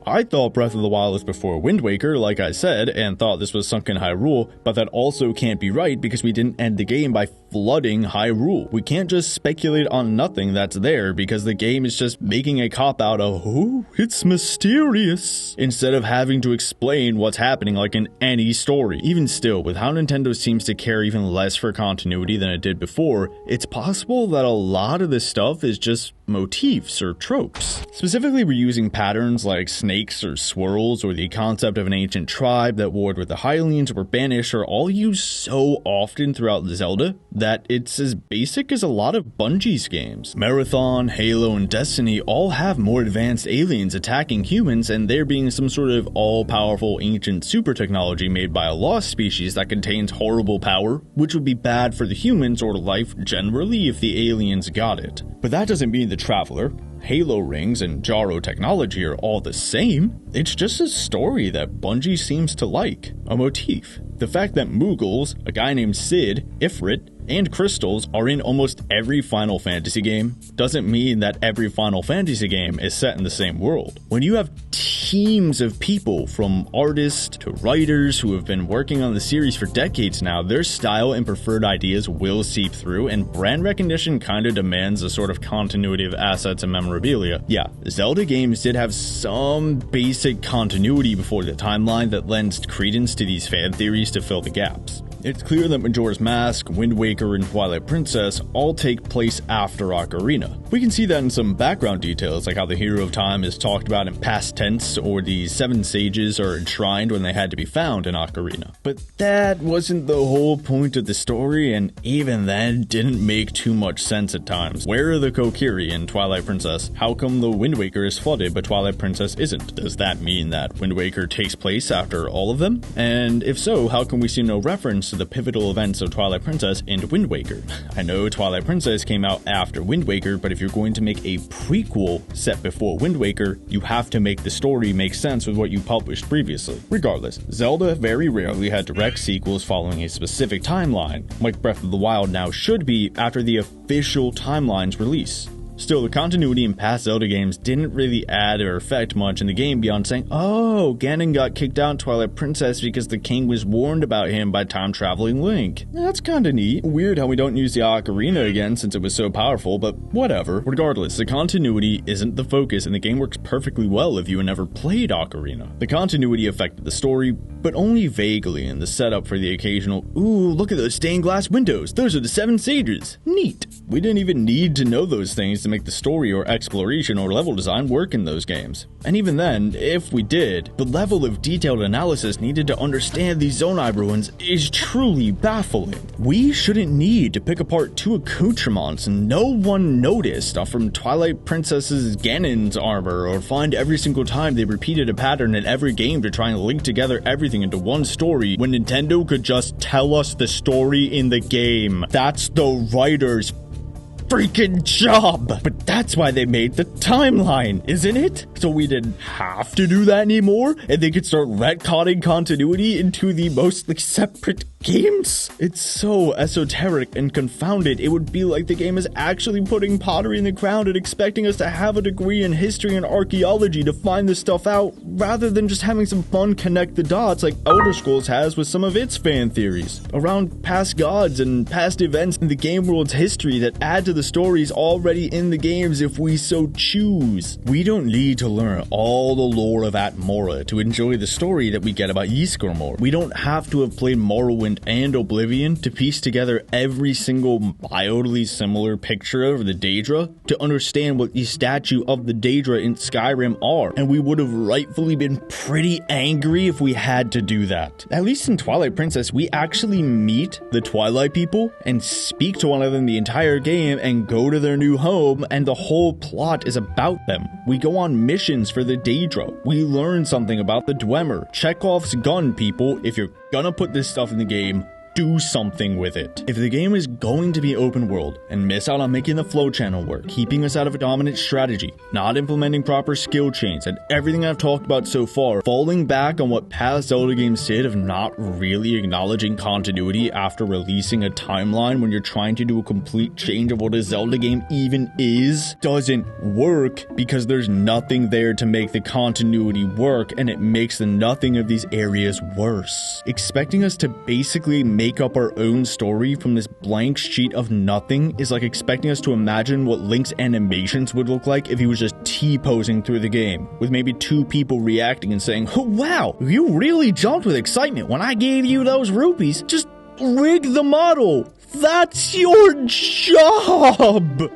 S1: I thought Breath of the Wild was before Wind Waker, like I said, and thought this was sunk in Hyrule, but that also can't be right because we didn't end the game by flooding Hyrule. We can't just speculate on nothing that's there because the game is just making a cop-out of, oh, it's mysterious, instead of having to explain what's happening like in any story. Even still, with how Nintendo seems to care even less for continuity than it did before, it's possible that a lot of this stuff is just motifs or tropes. Specifically, we're using patterns like snakes or swirls, or the concept of an ancient tribe that warred with the Hylians or were banished, are all used so often throughout Zelda that it's as basic as a lot of Bungie's games. Marathon, Halo, and Destiny all have more advanced aliens attacking humans, and there being some sort of all-powerful ancient super technology made by a lost species that contains horrible power, which would be bad for the humans or life generally if the aliens got it. But that doesn't mean the Traveler, Halo rings, and Jaro technology are all the same. It's just a story that Bungie seems to like. A motif. The fact that Moogles, a guy named Sid, Ifrit, and crystals are in almost every Final Fantasy game doesn't mean that every Final Fantasy game is set in the same world. When you have teams of people, from artists to writers, who have been working on the series for decades now, their style and preferred ideas will seep through, and brand recognition kinda demands a sort of continuity of assets and memorabilia. Yeah, Zelda games did have some basic continuity before the timeline that lends credence to these fan theories to fill the gaps. It's clear that Majora's Mask, Wind Waker, and Twilight Princess all take place after Ocarina. We can see that in some background details, like how the Hero of Time is talked about in past tense, or the 7 sages are enshrined when they had to be found in Ocarina. But that wasn't the whole point of the story, and even then didn't make too much sense at times. Where are the Kokiri in Twilight Princess? How come the Wind Waker is flooded but Twilight Princess isn't? Does that mean that Wind Waker takes place after all of them? And if so, how come we see no reference to the pivotal events of Twilight Princess and Wind Waker? I know Twilight Princess came out after Wind Waker, but if you're going to make a prequel set before Wind Waker, you have to make the story make sense with what you published previously. Regardless, Zelda very rarely had direct sequels following a specific timeline, like Breath of the Wild now should be after the official timeline's release. Still, the continuity in past Zelda games didn't really add or affect much in the game beyond saying, oh, Ganon got kicked out in Twilight Princess because the king was warned about him by time-traveling Link. That's kinda neat. Weird how we don't use the Ocarina again since it was so powerful, but whatever. Regardless, the continuity isn't the focus, and the game works perfectly well if you never played Ocarina. The continuity affected the story, but only vaguely in the setup for the occasional, ooh, look at those stained glass windows, those are the 7 sages. Neat. We didn't even need to know those things to make the story or exploration or level design work in those games. And even then, if we did, the level of detailed analysis needed to understand these Zonai Ruins is truly baffling. We shouldn't need to pick apart 2 accoutrements no one noticed from Twilight Princess's Ganon's armor, or find every single time they repeated a pattern in every game to try and link together everything into one story, when Nintendo could just tell us the story in the game. That's the writer's freaking job. But that's why they made the timeline, isn't it? So we didn't have to do that anymore, and they could start retconning continuity into the mostly separate games? It's so esoteric and confounded. It would be like the game is actually putting pottery in the ground and expecting us to have a degree in history and archaeology to find this stuff out, rather than just having some fun connect the dots like Elder Scrolls has with some of its fan theories around past gods and past events in the game world's history that add to the stories already in the games if we so choose. We don't need to learn all the lore of Atmora to enjoy the story that we get about Ysgramor. We don't have to have played Morrowind and Oblivion to piece together every single mildly similar picture of the Daedra to understand what the statue of the Daedra in Skyrim are, and we would have rightfully been pretty angry if we had to do that. At least in Twilight Princess, we actually meet the Twilight people and speak to one of them the entire game and go to their new home, and the whole plot is about them. We go on missions for the Daedra. We learn something about the Dwemer. Chekhov's gun, people. If you're gonna put this stuff in the game, do something with it. If the game is going to be open world and miss out on making the flow channel work, keeping us out of a dominant strategy, not implementing proper skill chains, and everything I've talked about so far, falling back on what past Zelda games did of not really acknowledging continuity after releasing a timeline when you're trying to do a complete change of what a Zelda game even is, doesn't work because there's nothing there to make the continuity work, and it makes the nothing of these areas worse. Expecting us to basically make up our own story from this blank sheet of nothing is like expecting us to imagine what Link's animations would look like if he was just T-posing through the game, with maybe two people reacting and saying, "Oh, wow, you really jumped with excitement when I gave you those rupees. Just rig the model. That's your job."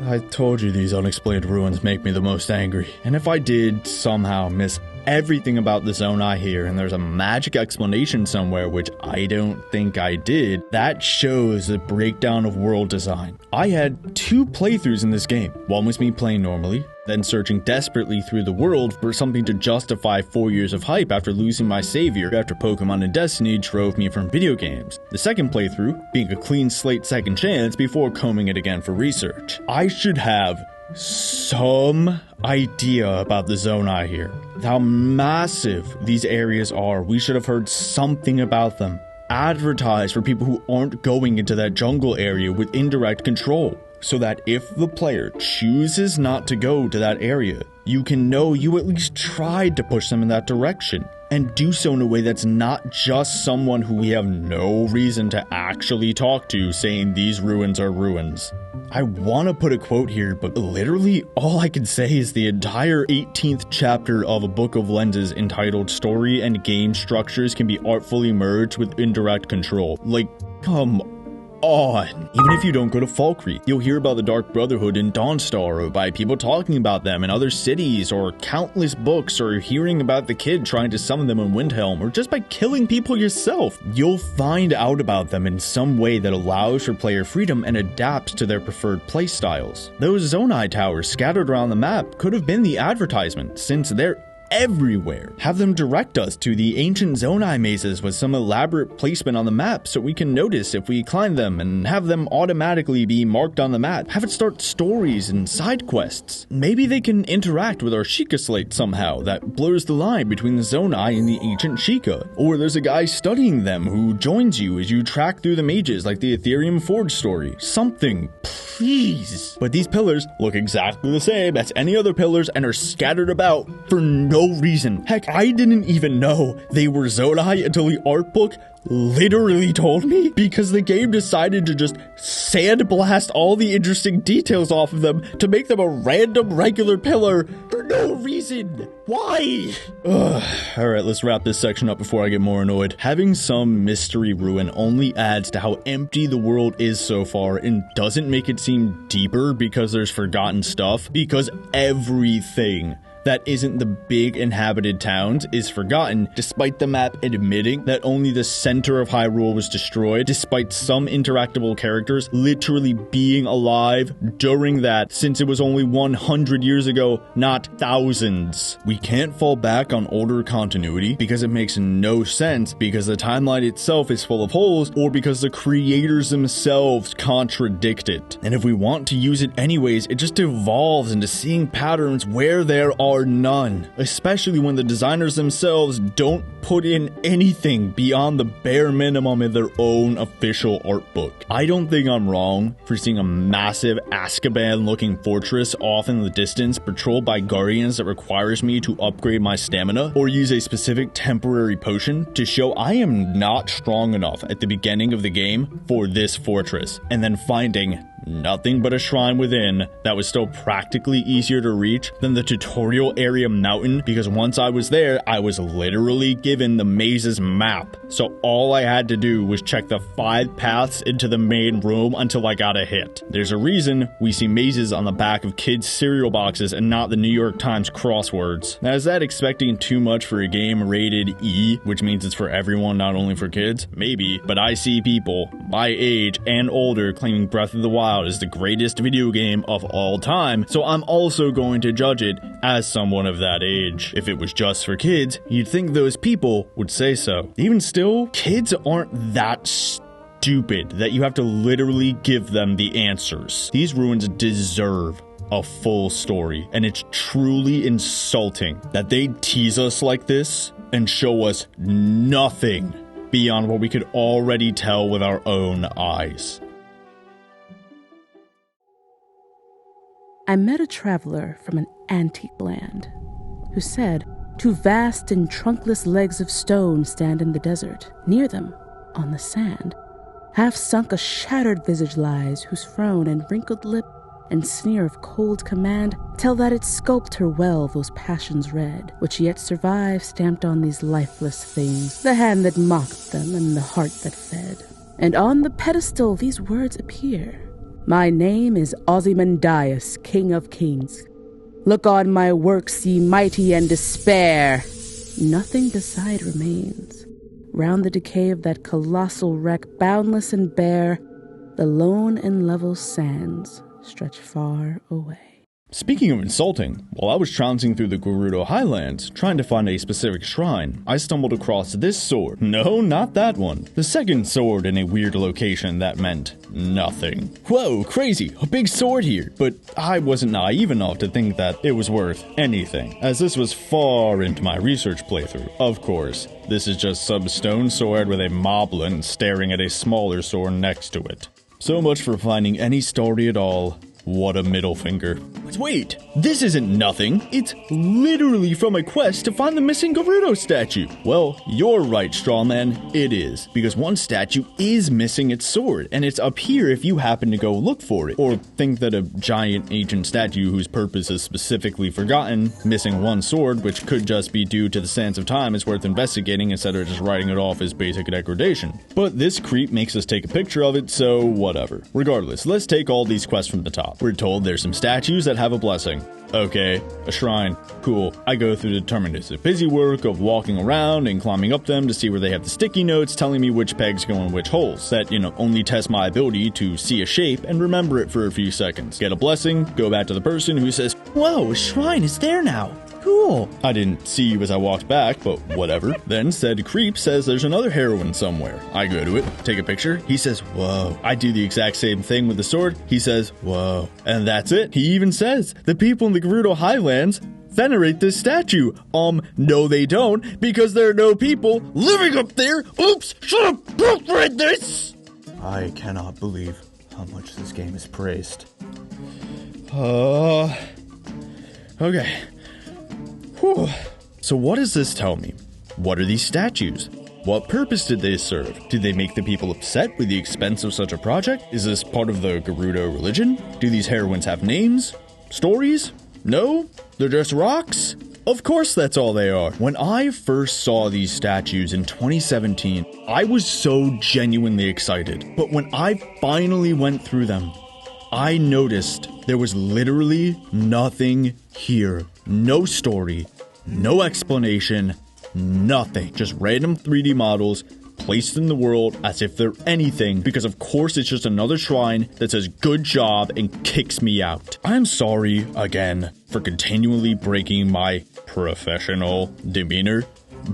S1: I told you these unexplained ruins make me the most angry, and if I did somehow miss everything about the Zonai here, and there's a magic explanation somewhere, which I don't think I did, that shows the breakdown of world design. I had 2 playthroughs in this game. One was me playing normally, then searching desperately through the world for something to justify 4 years of hype after losing my savior after Pokemon and Destiny drove me from video games. The second playthrough being a clean slate second chance before combing it again for research. I should have some idea about the Zonai here. How massive these areas are. We should have heard something about them. Advertise for people who aren't going into that jungle area with indirect control, so that if the player chooses not to go to that area, you can know you at least tried to push them in that direction, and do so in a way that's not just someone who we have no reason to actually talk to saying these ruins are ruins. I want to put a quote here, but literally all I can say is the entire 18th chapter of a book of lenses entitled Story and Game Structures Can Be Artfully Merged with Indirect Control. Like, come on. Even if you don't go to Falkreath, you'll hear about the Dark Brotherhood in Dawnstar, or by people talking about them in other cities, or countless books, or hearing about the kid trying to summon them in Windhelm, or just by killing people yourself. You'll find out about them in some way that allows for player freedom and adapts to their preferred playstyles. Those Zonai towers scattered around the map could have been the advertisement, since they're everywhere. Have them direct us to the ancient Zonai mazes with some elaborate placement on the map so we can notice if we climb them, and have them automatically be marked on the map. Have it start stories and side quests. Maybe they can interact with our Sheikah slate somehow that blurs the line between the Zonai and the ancient Sheikah. Or there's a guy studying them who joins you as you track through the mages like the Ethereum Forge story. Something, please. But these pillars look exactly the same as any other pillars and are scattered about for no reason. Heck, I didn't even know they were Zonai until the art book literally told me, because the game decided to just sandblast all the interesting details off of them to make them a random regular pillar for no reason. Why? Alright, let's wrap this section up before I get more annoyed. Having some mystery ruin only adds to how empty the world is so far, and doesn't make it seem deeper because there's forgotten stuff, because everything that isn't the big inhabited towns is forgotten, despite the map admitting that only the center of Hyrule was destroyed, despite some interactable characters literally being alive during that, since it was only 100 years ago, not thousands. We can't fall back on older continuity because it makes no sense, because the timeline itself is full of holes, or because the creators themselves contradict it. And if we want to use it anyways, it just evolves into seeing patterns where there are none, especially when the designers themselves don't put in anything beyond the bare minimum in their own official art book. I don't think I'm wrong for seeing a massive Azkaban-looking fortress off in the distance patrolled by guardians that requires me to upgrade my stamina or use a specific temporary potion to show I am not strong enough at the beginning of the game for this fortress, and then finding nothing but a shrine within that was still practically easier to reach than the tutorial area mountain, because once I was there, I was literally given the maze's map. So all I had to do was check the 5 paths into the main room until I got a hit. There's a reason we see mazes on the back of kids' cereal boxes and not the New York Times crosswords. Now, is that expecting too much for a game rated E, which means it's for everyone, not only for kids? Maybe, but I see people my age and older claiming Breath of the Wild is the greatest video game of all time, so I'm also going to judge it as someone of that age. If it was just for kids, you'd think those people would say so. Even still, kids aren't that stupid that you have to literally give them the answers. These ruins deserve a full story, and it's truly insulting that they tease us like this and show us nothing beyond what we could already tell with our own eyes.
S3: I met a traveler from an antique land who said 2 vast and trunkless legs of stone stand in the desert. Near them, on the sand, half sunk a shattered visage lies, whose frown and wrinkled lip and sneer of cold command tell that it sculped her well those passions red, which yet survive stamped on these lifeless things, the hand that mocked them and the heart that fed. And on the pedestal these words appear: "My name is Ozymandias, King of Kings. Look on my works, ye mighty, and despair." Nothing beside remains. Round the decay of that colossal wreck, boundless and bare, the lone and level sands stretch far away.
S1: Speaking of insulting, while I was trouncing through the Gerudo Highlands, trying to find a specific shrine, I stumbled across this sword. No, not that one. The second sword in a weird location that meant nothing. Whoa, crazy, a big sword here. But I wasn't naive enough to think that it was worth anything, as this was far into my research playthrough. Of course, this is just some stone sword with a moblin staring at a smaller sword next to it. So much for finding any story at all. What a middle finger. But wait, this isn't nothing. It's literally from a quest to find the missing Gerudo statue. Well, you're right, Strawman. It is. Because one statue is missing its sword, and it's up here if you happen to go look for it. Or think that a giant ancient statue whose purpose is specifically forgotten, missing one sword, which could just be due to the sands of time, is worth investigating instead of just writing it off as basic degradation. But this creep makes us take a picture of it, so whatever. Regardless, let's take all these quests from the top. We're told there's some statues that have a blessing. Okay, a shrine. Cool. I go through the deterministic busywork of walking around and climbing up them to see where they have the sticky notes telling me which pegs go in which holes. That, only test my ability to see a shape and remember it for a few seconds. Get a blessing, go back to the person who says, "Whoa, a shrine is there now. Cool." I didn't see you as I walked back, but whatever. Then said creep says there's another heroine somewhere. I go to it, take a picture. He says, "Whoa." I do the exact same thing with the sword. He says, "Whoa." And that's it. He even says, the people in the Gerudo Highlands venerate this statue. No they don't, because there are no people living up there. Oops, should have proofread this. I cannot believe how much this game is praised. Okay. Whew. So what does this tell me? What are these statues? What purpose did they serve? Did they make the people upset with the expense of such a project? Is this part of the Gerudo religion? Do these heroines have names? Stories? No? They're just rocks? Of course that's all they are. When I first saw these statues in 2017, I was so genuinely excited. But when I finally went through them, I noticed there was literally nothing here no story, no explanation, nothing. Just random 3D models placed in the world as if they're anything, because of course it's just another shrine that says good job and kicks me out. I'm sorry, again, for continually breaking my professional demeanor,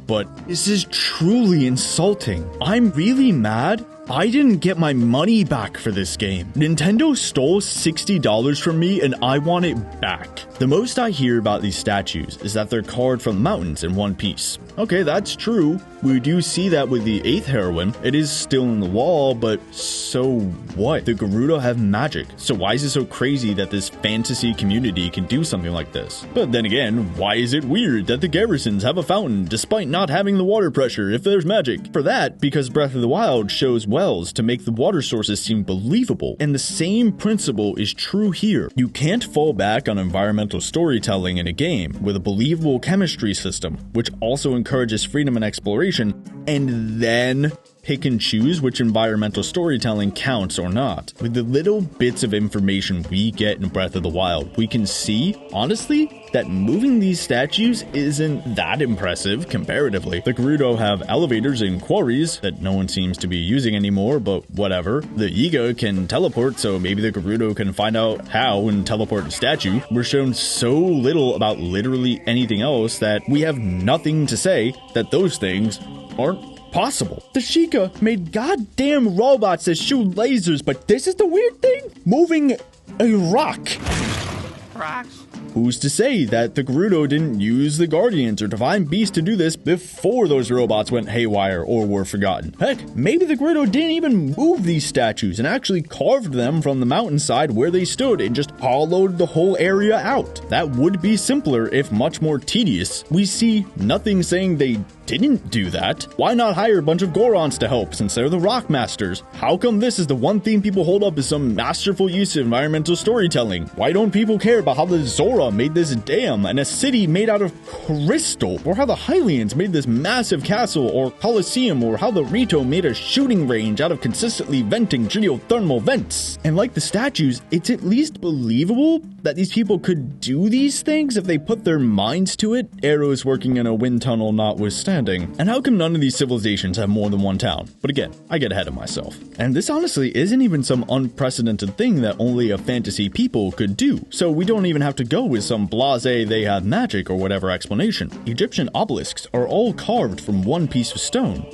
S1: but this is truly insulting. I'm really mad I didn't get my money back for this game. Nintendo stole $60 from me and I want it back. The most I hear about these statues is that they're carved from the mountains in one piece. Okay, that's true. We do see that with the 8th heroine. It is still in the wall, but so what? The Gerudo have magic, so why is it so crazy that this fantasy community can do something like this? But then again, why is it weird that the Garrisons have a fountain despite not having the water pressure if there's magic? For that, because Breath of the Wild shows wells to make the water sources seem believable, and the same principle is true here. You can't fall back on environmental storytelling in a game with a believable chemistry system, which also encourages freedom and exploration, and then pick and choose which environmental storytelling counts or not. With the little bits of information we get in Breath of the Wild, we can see, honestly, that moving these statues isn't that impressive comparatively. The Gerudo have elevators and quarries that no one seems to be using anymore, but whatever. The Yiga can teleport, so maybe the Gerudo can find out how and teleport a statue. We're shown so little about literally anything else that we have nothing to say that those things aren't possible. The Sheikah made goddamn robots that shoot lasers, but this is the weird thing? Moving a rock.
S23: Rocks?
S1: Who's to say that the Gerudo didn't use the Guardians or Divine Beast to do this before those robots went haywire or were forgotten? Heck, maybe the Gerudo didn't even move these statues and actually carved them from the mountainside where they stood and just hollowed the whole area out. That would be simpler if much more tedious. We see nothing saying they didn't do that. Why not hire a bunch of Gorons to help since they're the rock masters? How come this is the one thing people hold up as some masterful use of environmental storytelling? Why don't people care about how the Zora made this dam and a city made out of crystal, or how the Hylians made this massive castle or Colosseum, or how the Rito made a shooting range out of consistently venting geothermal vents? And like the statues, it's at least believable that these people could do these things if they put their minds to it, arrows working in a wind tunnel notwithstanding. And how come none of these civilizations have more than one town? But again, I get ahead of myself. And this honestly isn't even some unprecedented thing that only a fantasy people could do. So we don't even have to go with some blasé they have magic or whatever explanation. Egyptian obelisks are all carved from one piece of stone.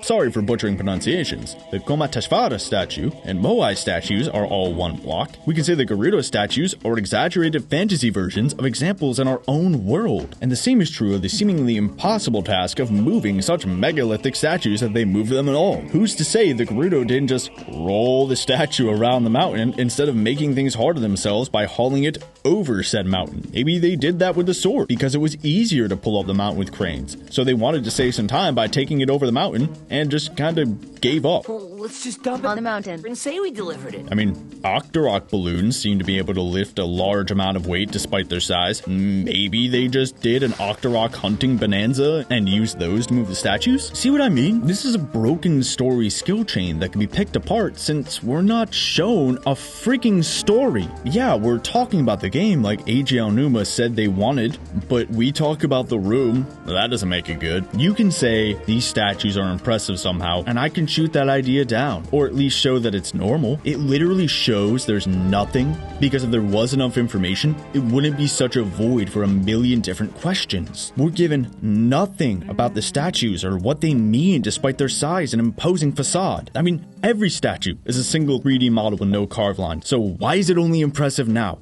S1: Sorry for butchering pronunciations. The Gomateshvara statue and Moai statues are all one block. We can say the Gerudo statues are exaggerated fantasy versions of examples in our own world. And the same is true of the seemingly impossible task of moving such megalithic statues that they move them at all. Who's to say the Gerudo didn't just roll the statue around the mountain instead of making things hard on themselves by hauling it over said mountain? Maybe they did that with the sword because it was easier to pull up the mountain with cranes. So they wanted to save some time by taking it over the mountain and just kind of gave up.
S6: Well, let's just dump it
S10: on the mountain
S6: and say we delivered it.
S1: I mean, Octorok balloons seem to be able to lift a large amount of weight despite their size. Maybe they just did an Octorok hunting bonanza and used those to move the statues? See what I mean? This is a broken story skill chain that can be picked apart since we're not shown a freaking story. Yeah, we're talking about the game like AJ Aonuma said they wanted, but we talk about the room. That doesn't make it good. You can say these statues are impressive somehow, and I can shoot that idea down, or at least show that it's normal. It literally shows there's nothing, because if there was enough information, it wouldn't be such a void for a million different questions. We're given nothing about the statues or what they mean despite their size and imposing facade. I mean, every statue is a single 3D model with no carve line, so why is it only impressive now?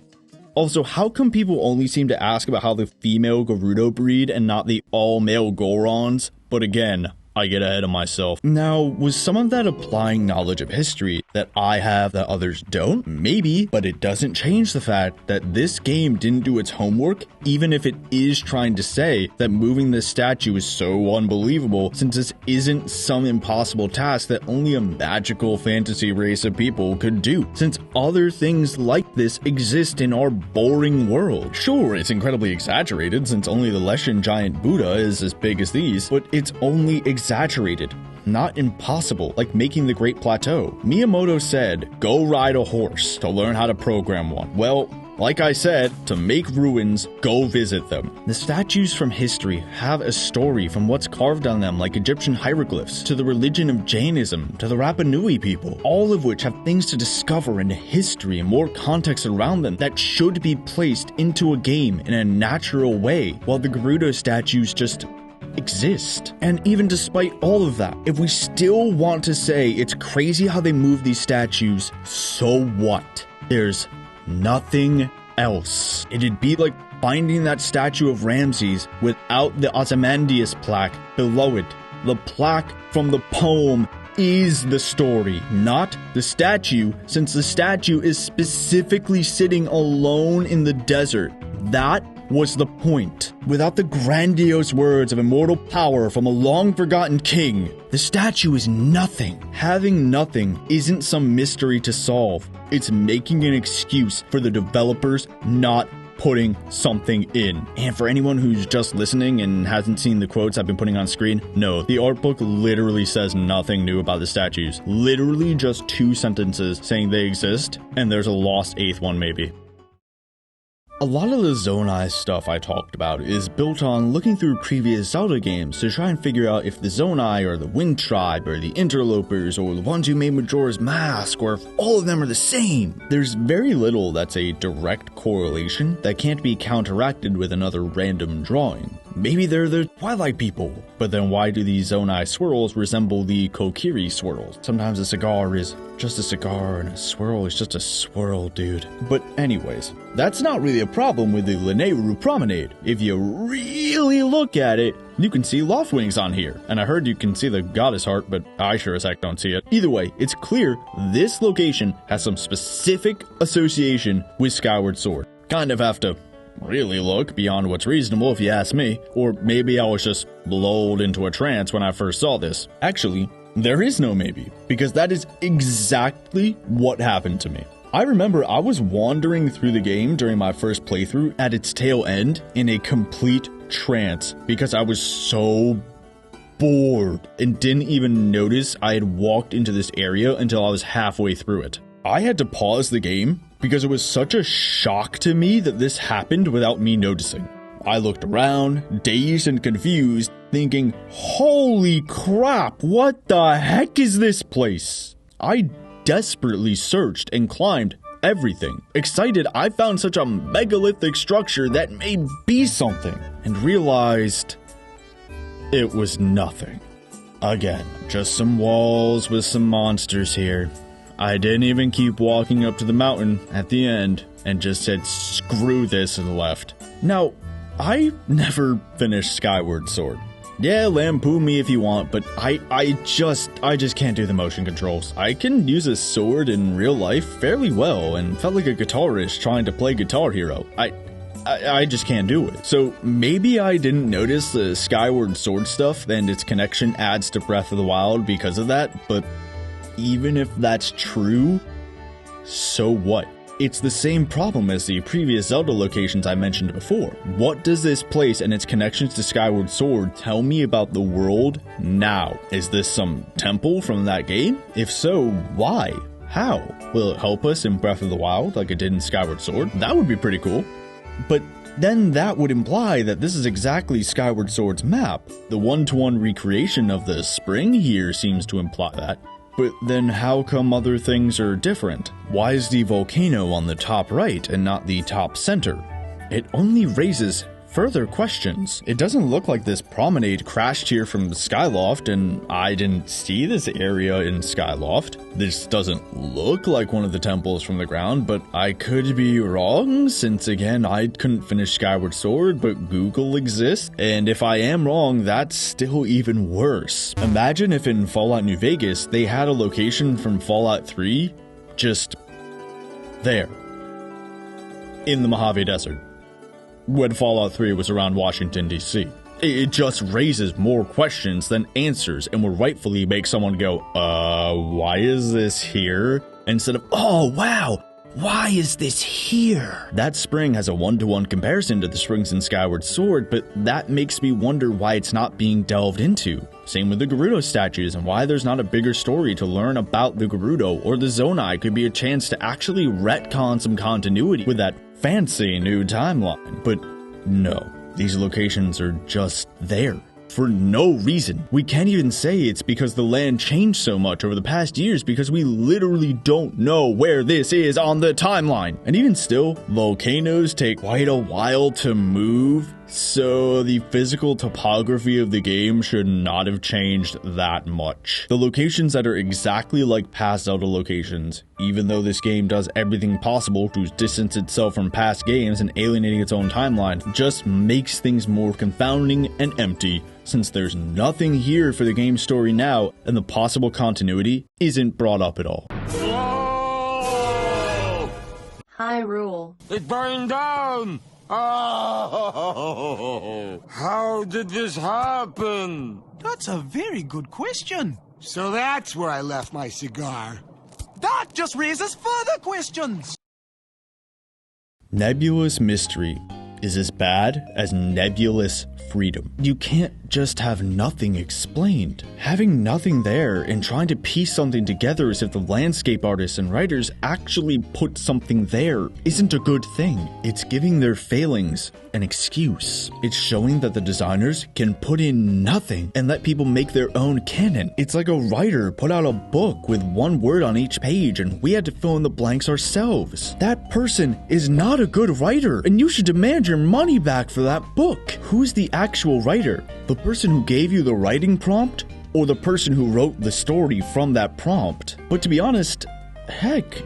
S1: Also, how come people only seem to ask about how the female Gerudo breed and not the all-male Gorons? But again, I get ahead of myself. Now, was some of that applying knowledge of history that I have that others don't? Maybe, but it doesn't change the fact that this game didn't do its homework, even if it is trying to say that moving this statue is so unbelievable, since this isn't some impossible task that only a magical fantasy race of people could do, since other things like this exist in our boring world. Sure, it's incredibly exaggerated, since only the Leshen giant Buddha is as big as these, but it's only exaggerated, not impossible, like making the Great Plateau. Miyamoto said, go ride a horse to learn how to program one. Well, Like I said, to make ruins, go visit them. The statues from history have a story, from what's carved on them like Egyptian hieroglyphs, to the religion of Jainism, to the Rapa Nui people, all of which have things to discover and history and more context around them that should be placed into a game in a natural way, while the Gerudo statues just exist. And even despite all of that, if we still want to say it's crazy how they move these statues, so what? There's nothing else. It'd be like finding that statue of Ramses without the Ozymandias plaque below it. The plaque from the poem is the story, not the statue, since the statue is specifically sitting alone in the desert. That was the point. Without the grandiose words of immortal power from a long-forgotten king, the statue is nothing. Having nothing isn't some mystery to solve. It's making an excuse for the developers not putting something in. And for anyone who's just listening and hasn't seen the quotes I've been putting on screen, no, the art book literally says nothing new about the statues. Literally just 2 sentences saying they exist, and there's a lost 8th one maybe. A lot of the Zonai stuff I talked about is built on looking through previous Zelda games to try and figure out if the Zonai are the Wind Tribe or the Interlopers or the ones who made Majora's Mask, or if all of them are the same. There's very little that's a direct correlation that can't be counteracted with another random drawing. Maybe they're the Twilight people, but then why do these Zonai swirls resemble the Kokiri swirls? Sometimes a cigar is just a cigar and a swirl is just a swirl, dude. But anyways, that's not really a problem with the Lanayru Prominade. If you really look at it, you can see Loft Wings on here. And I heard you can see the Goddess Heart, but I sure as heck don't see it. Either way, it's clear this location has some specific association with Skyward Sword. Kind of have to really look beyond what's reasonable if you ask me, or maybe I was just lulled into a trance when I first saw this. Actually, there is no maybe, because that is exactly what happened to me. I remember I was wandering through the game during my first playthrough at its tail end in a complete trance because I was so bored and didn't even notice I had walked into this area until I was halfway through it. I had to pause the game because it was such a shock to me that this happened without me noticing. I looked around, dazed and confused, thinking, holy crap, what the heck is this place? I desperately searched and climbed everything, excited I found such a megalithic structure that may be something, and realized it was nothing. Again, just some walls with some monsters here. I didn't even keep walking up to the mountain at the end and just said screw this and left. Now, I never finished Skyward Sword. Yeah, lampoon me if you want, but I just can't do the motion controls. I can use a sword in real life fairly well and felt like a guitarist trying to play Guitar Hero. I just can't do it. So maybe I didn't notice the Skyward Sword stuff and its connection adds to Breath of the Wild because of that, but even if that's true, so what? It's the same problem as the previous Zelda locations I mentioned before. What does this place and its connections to Skyward Sword tell me about the world now? Is this some temple from that game? If so, why? How? Will it help us in Breath of the Wild like it did in Skyward Sword? That would be pretty cool. But then that would imply that this is exactly Skyward Sword's map. The one-to-one recreation of the spring here seems to imply that. But then how come other things are different? Why is the volcano on the top right and not the top center? It only raises further questions. It doesn't look like this promenade crashed here from Skyloft, and I didn't see this area in Skyloft. This doesn't look like one of the temples from the ground, but I could be wrong, since again, I couldn't finish Skyward Sword, but Google exists, and if I am wrong, that's still even worse. Imagine if in Fallout New Vegas, they had a location from Fallout 3, just there, in the Mojave Desert, when Fallout 3 was around Washington, D.C. It just raises more questions than answers and will rightfully make someone go, why is this here? Instead of, oh, wow, why is this here? That spring has a one-to-one comparison to the springs in Skyward Sword, but that makes me wonder why it's not being delved into. Same with the Gerudo statues, and why there's not a bigger story to learn about the Gerudo or the Zonai could be a chance to actually retcon some continuity with that fancy new timeline. But no, these locations are just there. For no reason. We can't even say it's because the land changed so much over the past years because we literally don't know where this is on the timeline. And even still, volcanoes take quite a while to move, so the physical topography of the game should not have changed that much. The locations that are exactly like past Zelda locations, even though this game does everything possible to distance itself from past games and alienating its own timeline, just makes things more confounding and empty, since there's nothing here for the game's story now, and the possible continuity isn't brought up at all.
S10: Hyrule.
S14: It burned down! Oh, how did this happen?
S13: That's a very good question.
S8: So that's where I left my cigar.
S13: That just raises further questions.
S1: Nebulous mystery is as bad as nebulous freedom. You can't just have nothing explained. Having nothing there and trying to piece something together as if the landscape artists and writers actually put something there isn't a good thing. It's giving their failings an excuse. It's showing that the designers can put in nothing and let people make their own canon. It's like a writer put out a book with one word on each page and we had to fill in the blanks ourselves. That person is not a good writer and you should demand your money back for that book. Who's the actual writer? The person who gave you the writing prompt or the person who wrote the story from that prompt? But to be honest, heck,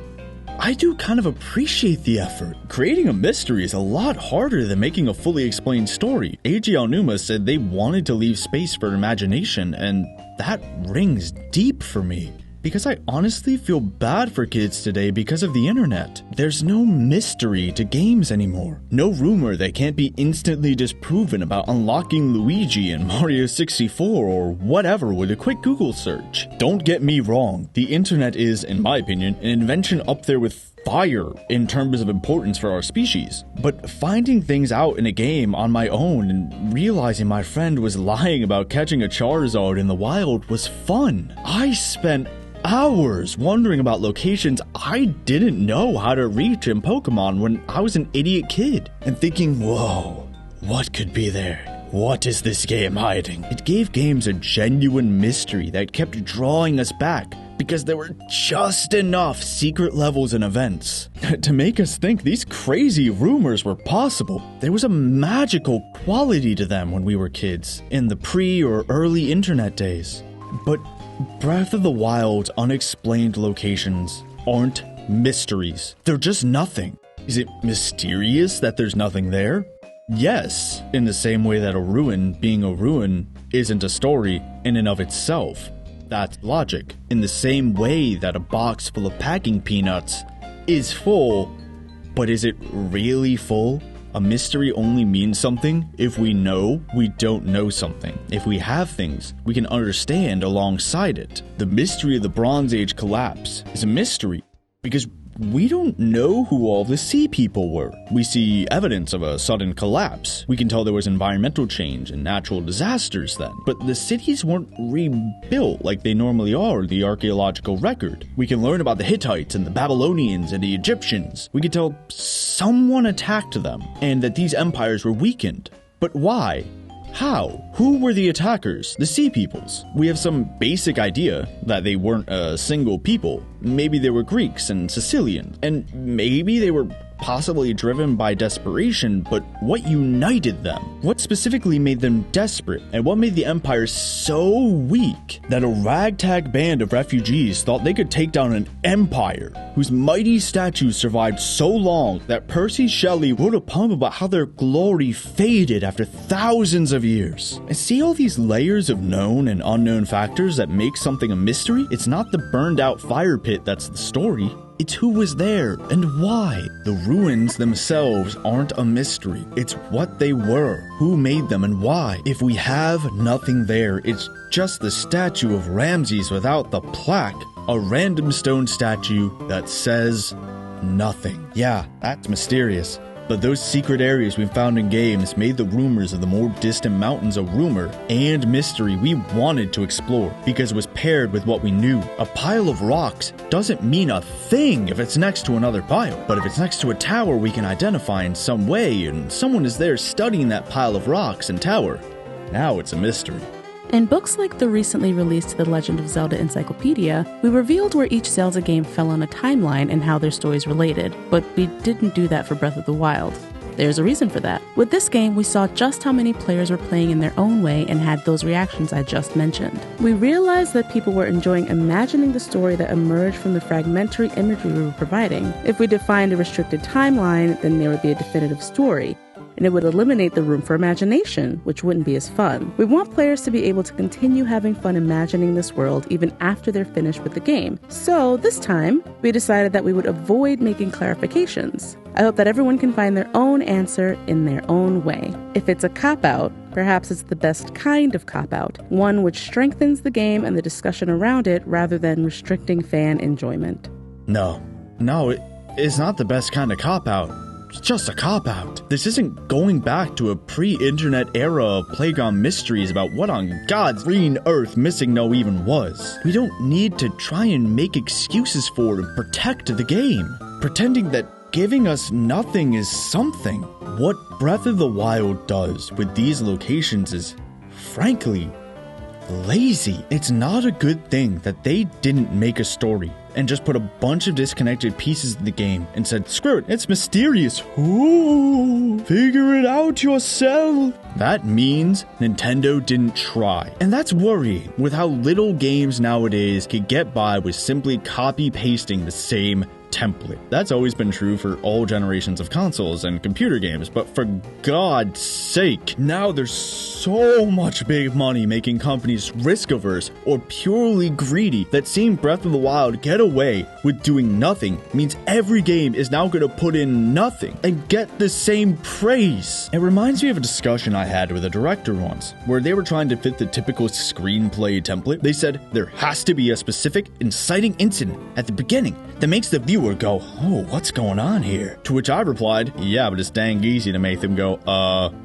S1: I do kind of appreciate the effort. Creating a mystery is a lot harder than making a fully explained story. Eiji Aonuma said they wanted to leave space for imagination, and that rings deep for me. Because I honestly feel bad for kids today because of the internet. There's no mystery to games anymore. No rumor that can't be instantly disproven about unlocking Luigi in Mario 64 or whatever with a quick Google search. Don't get me wrong, the internet is, in my opinion, an invention up there with fire in terms of importance for our species. But finding things out in a game on my own and realizing my friend was lying about catching a Charizard in the wild was fun. I spent hours wondering about locations I didn't know how to reach in Pokemon when I was an idiot kid, and thinking, whoa, what could be there? What is this game hiding? It gave games a genuine mystery that kept drawing us back because there were just enough secret levels and events to make us think these crazy rumors were possible. There was a magical quality to them when we were kids in the pre or early internet days. But Breath of the Wild's unexplained locations aren't mysteries. They're just nothing. Is it mysterious that there's nothing there? Yes, in the same way that a ruin being a ruin isn't a story in and of itself. That's logic. In the same way that a box full of packing peanuts is full, but is it really full? A mystery only means something if we know we don't know something. If we have things we can understand alongside it. The mystery of the Bronze Age collapse is a mystery because we don't know who all the sea people were. We see evidence of a sudden collapse. We can tell there was environmental change and natural disasters then. But the cities weren't rebuilt like they normally are in the archaeological record. We can learn about the Hittites and the Babylonians and the Egyptians. We can tell someone attacked them and that these empires were weakened. But why? How? Who were the attackers? The sea peoples. We have some basic idea that they weren't a single people. Maybe they were Greeks and Sicilians, and maybe they were possibly driven by desperation, but what united them? What specifically made them desperate? And what made the empire so weak that a ragtag band of refugees thought they could take down an empire whose mighty statues survived so long that Percy Shelley wrote a poem about how their glory faded after thousands of years? And see all these layers of known and unknown factors that make something a mystery? It's not the burned out fire pit that's the story. It's who was there and why. The ruins themselves aren't a mystery. It's what they were, who made them and why. If we have nothing there, it's just the statue of Ramses without the plaque. A random stone statue that says nothing. Yeah, that's mysterious. But those secret areas we found in games made the rumors of the more distant mountains a rumor and mystery we wanted to explore because it was paired with what we knew. A pile of rocks doesn't mean a thing if it's next to another pile, but if it's next to a tower we can identify in some way and someone is there studying that pile of rocks and tower, now it's a mystery.
S3: In books like the recently released The Legend of Zelda Encyclopedia, we revealed where each Zelda game fell on a timeline and how their stories related, but we didn't do that for Breath of the Wild. There's a reason for that. With this game, we saw just how many players were playing in their own way and had those reactions I just mentioned. We realized that people were enjoying imagining the story that emerged from the fragmentary imagery we were providing. If we defined a restricted timeline, then there would be a definitive story, and it would eliminate the room for imagination, which wouldn't be as fun. We want players to be able to continue having fun imagining this world even after they're finished with the game. So this time, we decided that we would avoid making clarifications. I hope that everyone can find their own answer in their own way. If it's a cop-out, perhaps it's the best kind of cop-out, one which strengthens the game and the discussion around it rather than restricting fan enjoyment.
S1: No, it's not the best kind of cop-out. It's just a cop-out. This isn't going back to a pre-internet era of playground mysteries about what on God's green earth Missing No even was. We don't need to try and make excuses for and protect the game, pretending that giving us nothing is something. What Breath of the Wild does with these locations is, frankly, lazy. It's not a good thing that they didn't make a story and just put a bunch of disconnected pieces in the game and said, screw it, it's mysterious. Ooh, figure it out yourself. That means Nintendo didn't try. And that's worrying with how little games nowadays can get by with simply copy-pasting the same template. That's always been true for all generations of consoles and computer games, but for God's sake, now there's so much big money making companies risk-averse or purely greedy that seeing Breath of the Wild get away with doing nothing means every game is now going to put in nothing and get the same praise. It reminds me of a discussion I had with a director once, where they were trying to fit the typical screenplay template. They said there has to be a specific inciting incident at the beginning that makes the viewer go, oh, what's going on here? To which I replied, yeah, but it's dang easy to make them go,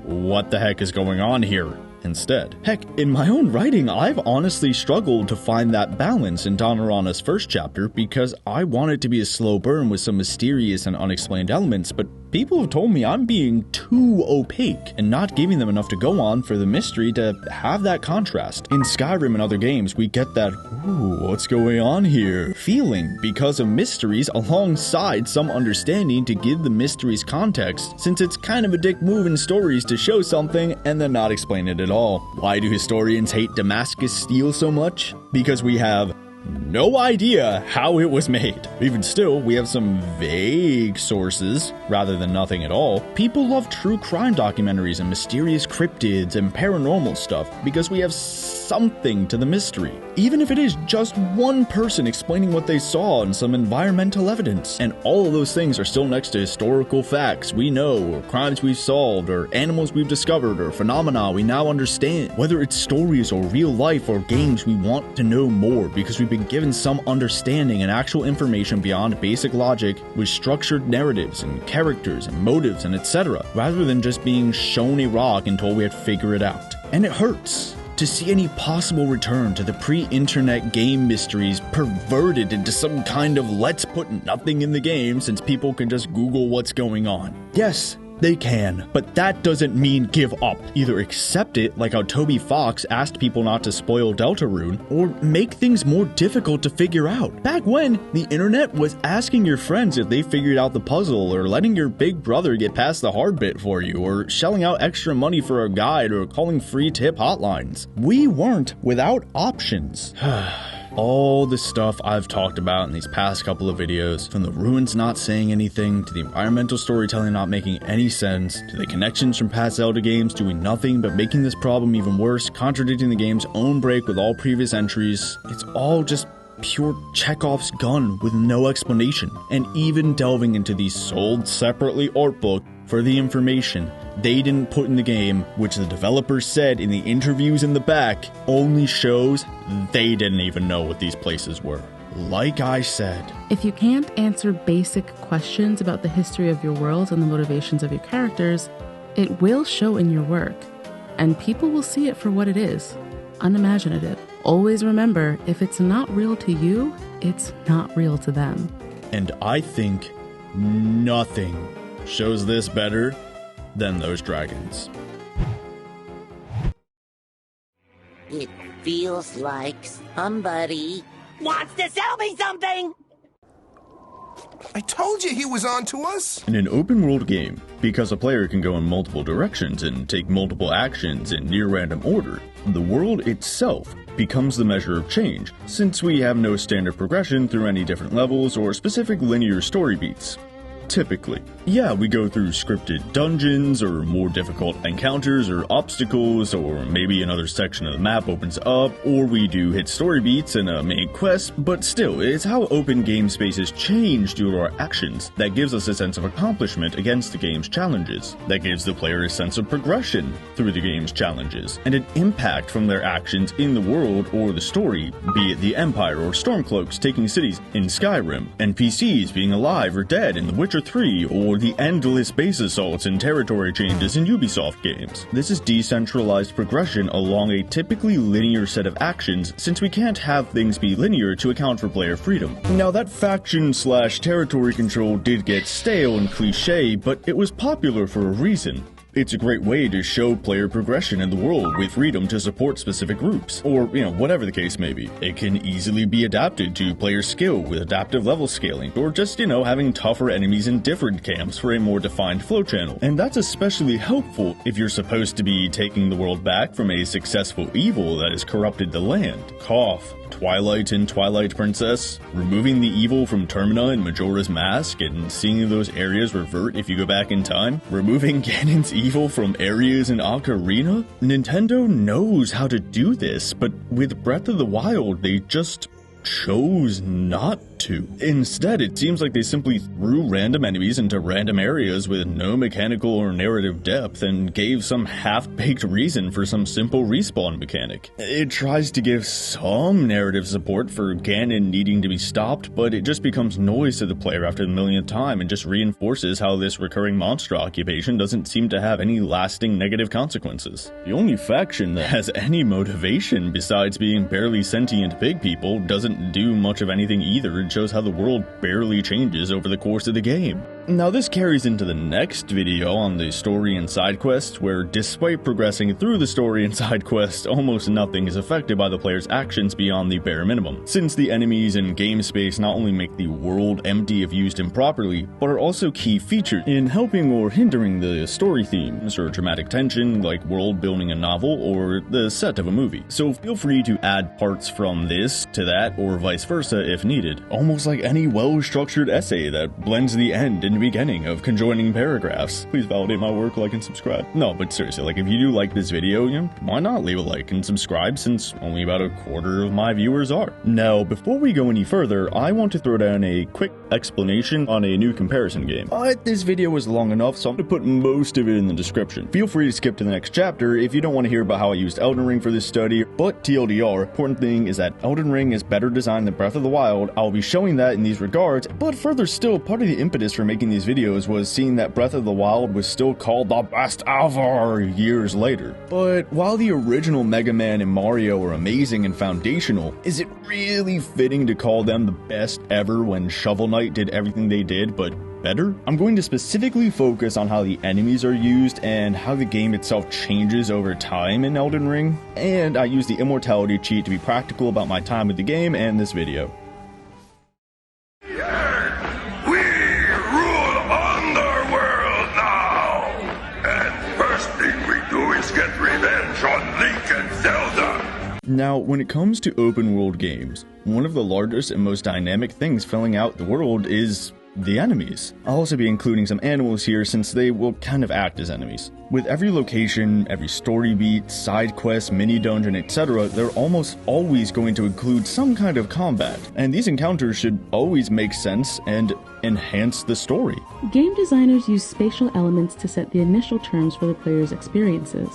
S1: what the heck is going on here? Instead. Heck, in my own writing, I've honestly struggled to find that balance in Danarana's first chapter because I want it to be a slow burn with some mysterious and unexplained elements, but people have told me I'm being too opaque and not giving them enough to go on for the mystery to have that contrast. In Skyrim and other games, we get that, ooh, what's going on here feeling because of mysteries alongside some understanding to give the mysteries context, since it's kind of a dick move in stories to show something and then not explain it at all. Why do historians hate Damascus steel so much? Because we have no idea how it was made. Even still, we have some vague sources rather than nothing at all. People love true crime documentaries and mysterious cryptids and paranormal stuff because we have something to the mystery. Even if it is just one person explaining what they saw and some environmental evidence. And all of those things are still next to historical facts we know, or crimes we've solved, or animals we've discovered, or phenomena we now understand. Whether it's stories or real life or games, we want to know more because we've been given some understanding and actual information beyond basic logic with structured narratives and characters and motives and etc., rather than just being shown a rock and told we had to figure it out. And it hurts to see any possible return to the pre-internet game mysteries perverted into some kind of let's put nothing in the game since people can just Google what's going on. Yes, they can, but that doesn't mean give up. Either accept it, like how Toby Fox asked people not to spoil Deltarune, or make things more difficult to figure out. Back when, the internet was asking your friends if they figured out the puzzle, or letting your big brother get past the hard bit for you, or shelling out extra money for a guide, or calling free tip hotlines. We weren't without options. All the stuff I've talked about in these past couple of videos, from the ruins not saying anything, to the environmental storytelling not making any sense, to the connections from past Zelda games doing nothing but making this problem even worse, contradicting the game's own break with all previous entries, it's all just pure Chekhov's gun with no explanation. And even delving into the sold separately art book for the information they didn't put in the game, which the developers said in the interviews in the back, only shows they didn't even know what these places were. like I said,
S3: if you can't answer basic questions about the history of your world and the motivations of your characters, it will show in your work, and people will see it for what it is, unimaginative. Always remember, if it's not real to you, it's not real to them.
S1: And I think nothing shows this better than those dragons.
S2: It feels like somebody wants to sell me something!
S8: I told you he was on to us!
S1: In an open world game, because a player can go in multiple directions and take multiple actions in near random order, the world itself becomes the measure of change, since we have no standard progression through any different levels or specific linear story beats. Typically. Yeah, we go through scripted dungeons, or more difficult encounters or obstacles, or maybe another section of the map opens up, or we do hit story beats in a main quest, but still, it's how open game spaces change due to our actions that gives us a sense of accomplishment against the game's challenges, that gives the player a sense of progression through the game's challenges, and an impact from their actions in the world or the story, be it the Empire or Stormcloaks taking cities in Skyrim, NPCs being alive or dead in The Witcher 3, or the endless base assaults and territory changes in Ubisoft games. This is decentralized progression along a typically linear set of actions, since we can't have things be linear to account for player freedom. Now, that faction/territory control did get stale and cliche, but it was popular for a reason. It's a great way to show player progression in the world with freedom to support specific groups, or, whatever the case may be. It can easily be adapted to player skill with adaptive level scaling, or just, having tougher enemies in different camps for a more defined flow channel. And that's especially helpful if you're supposed to be taking the world back from a successful evil that has corrupted the land. Cough. Twilight and Twilight Princess, removing the evil from Termina and Majora's Mask and seeing those areas revert if you go back in time, removing Ganon's evil from areas in Ocarina. Nintendo knows how to do this, but with Breath of the Wild, they just chose not to. Instead, it seems like they simply threw random enemies into random areas with no mechanical or narrative depth and gave some half-baked reason for some simple respawn mechanic. It tries to give some narrative support for Ganon needing to be stopped, but it just becomes noise to the player after the millionth time and just reinforces how this recurring monster occupation doesn't seem to have any lasting negative consequences. The only faction that has any motivation besides being barely sentient pig people doesn't do much of anything either. It shows how the world barely changes over the course of the game. Now, this carries into the next video on the story and side quests, where despite progressing through the story and side quests, almost nothing is affected by the player's actions beyond the bare minimum, since the enemies and game space not only make the world empty if used improperly, but are also key features in helping or hindering the story themes or dramatic tension, like world building a novel or the set of a movie. So feel free to add parts from this to that, or vice versa if needed, almost like any well-structured essay that blends the end and beginning of conjoining paragraphs. Please validate my work, like and subscribe. No, but seriously, like, if you do like this video, why not leave a like and subscribe, since only about a quarter of my viewers are. Now, before we go any further, I want to throw down a quick explanation on a new comparison game. But this video was long enough, so I'm going to put most of it in the description. Feel free to skip to the next chapter if you don't want to hear about how I used Elden Ring for this study, but TLDR, important thing is that Elden Ring is better designed than Breath of the Wild. I'll be showing that in these regards, but further still, part of the impetus for making these videos was seeing that Breath of the Wild was still called the best ever years later. But while the original Mega Man and Mario are amazing and foundational, is it really fitting to call them the best ever when Shovel Knight did everything they did, but better? I'm going to specifically focus on how the enemies are used and how the game itself changes over time in Elden Ring, and I use the immortality cheat to be practical about my time with the game and this video.
S21: Get revenge on Link and Zelda!
S1: Now, when it comes to open world games, one of the largest and most dynamic things filling out the world is the enemies. I'll also be including some animals here since they will kind of act as enemies. With every location, every story beat, side quest, mini dungeon, etc., they're almost always going to include some kind of combat, and these encounters should always make sense and enhance the story.
S3: Game designers use spatial elements to set the initial terms for the player's experiences.